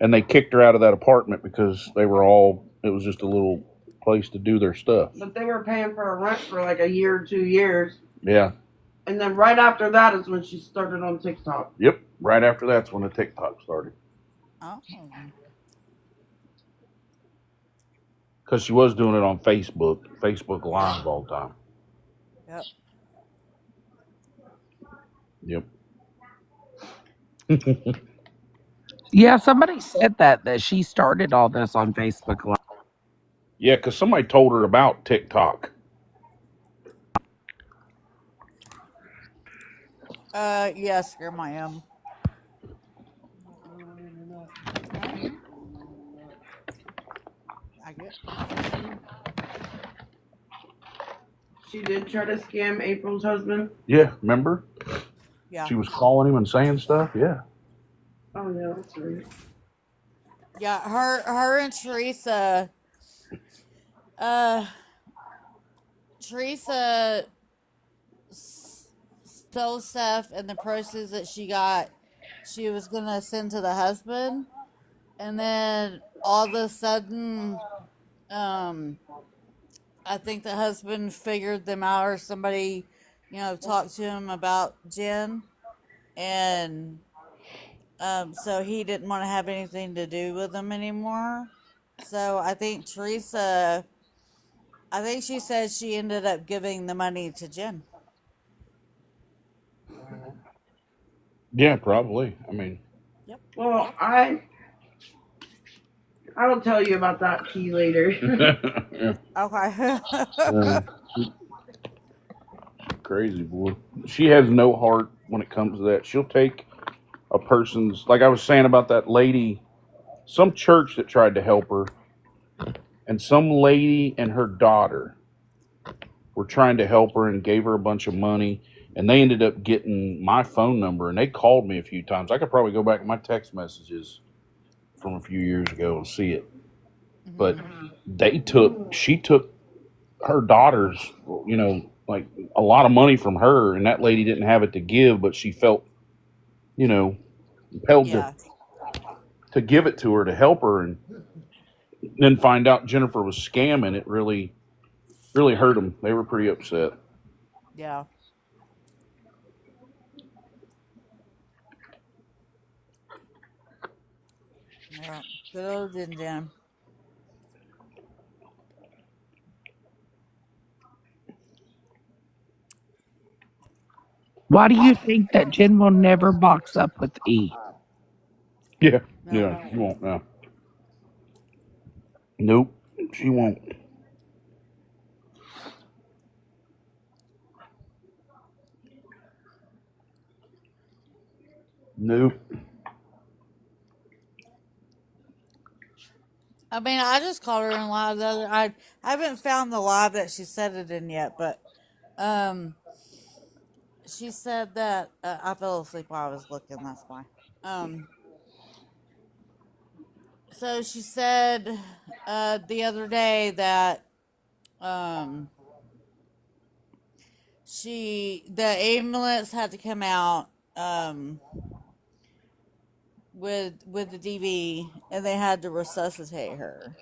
And they kicked her out of that apartment because it was just a little place to do their stuff. But they were paying for a rent for like a year or 2 years. Yeah. And then right after that is when she started on TikTok. Yep. Right after that's when the TikTok started. Oh. Because she was doing it on Facebook Live all the time. Yep. Yep. Yeah, somebody said that she started all this on Facebook Live. Yeah, because somebody told her about TikTok. Yes, Grandma M. I get. She did try to scam April's husband. Yeah, remember? Yeah. She was calling him and saying stuff. Yeah. Oh yeah, that's right. Yeah, her and Teresa. Uh, Teresa stole stuff, and the proceeds that she got, she was gonna send to the husband, and then all of a sudden, um, I think the husband figured them out, or somebody, talked to him about Jen, and so he didn't want to have anything to do with them anymore. So I think she said she ended up giving the money to Jen. Yeah, probably. I mean, Yep. Well, I will tell you about that key later. yeah. Okay. Uh, crazy boy. She has no heart when it comes to that. She'll take a person's, like I was saying about that lady, some church that tried to help her, and some lady and her daughter were trying to help her and gave her a bunch of money, and they ended up getting my phone number, and they called me a few times. I could probably go back in my text messages from a few years ago and see it. But she took her daughter's, like a lot of money from her, and that lady didn't have it to give, but she felt, compelled Yeah. to give it to her to help her, and then find out Jennifer was scamming. It really, really hurt them. They were pretty upset. Yeah. Yeah. Good old Jen Jen. Why do you think that Jen will never box up with E? Yeah, No. yeah, she won't now. Nope, she won't. Nope. I mean, I just called her in live. I haven't found the live that she said it in yet, but um, she said that I fell asleep while I was looking. That's why. Um, so she said the other day that um the ambulance had to come out with the DV and they had to resuscitate her.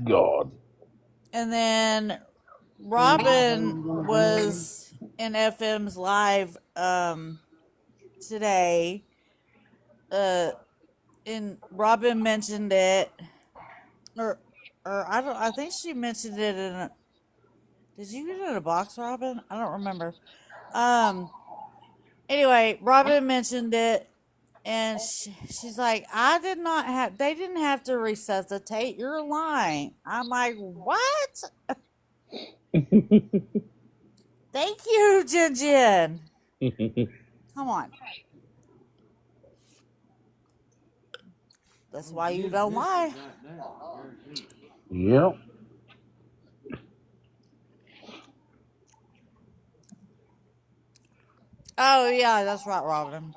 God. And then Robin was in FM's live today. Uh and Robin mentioned it or I think she mentioned it in a, did you get it in a box, Robin? I don't remember. Um Anyway, Robin mentioned it, and she's like, "I did not have. They didn't have to resuscitate. You're lying." I'm like, "What? Thank you, Jin Jin. Come on. That's why you don't lie." Yep. Oh yeah, that's right, Robin.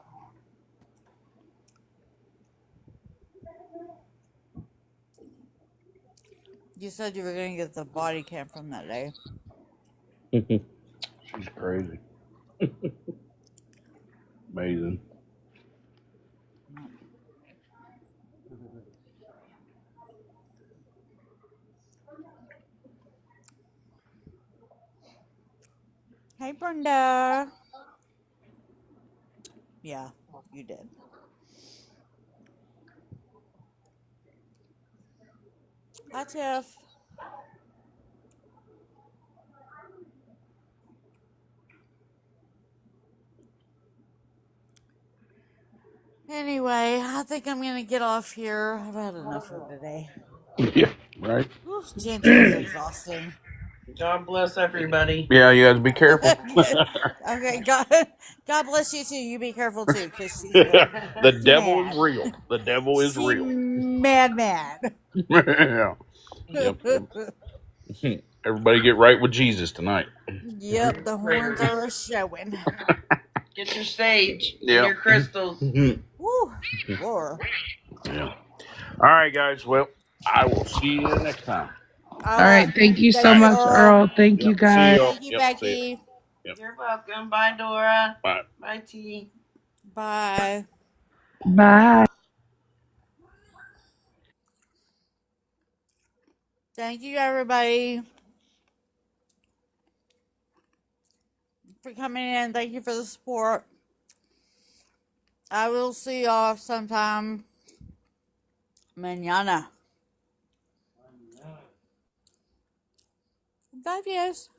You said you were gonna get the body cam from that day. She's crazy. Amazing. Hey, Brenda. Yeah, you did. Hi, Tiff. Anyway, I think I'm gonna get off here. I've had enough for today. Yeah. Right. Whew, Ginger's exhausting. God bless everybody. Yeah, you guys be careful. Okay, God bless you too. You be careful too, cause The she devil is mad. real. The devil is She real. mad. Yeah. Yep. Everybody get right with Jesus tonight. Yep, the horns are a showing. Get your sage and Yeah. your crystals. Woo, Lord. Yeah. All right, guys. Well, I will see you next time. All All right. right. Thank you All so Thank you, right. much, Earl. Earl. Thank you, Yep. See guys. y'all. Thank you, Yep. See you. Becky. Yep. You're welcome. Bye, Dora. Bye. Bye, T. Bye. Bye. Thank you, everybody, for coming in. Thank you for the support. I will see y'all sometime mañana. Love yous.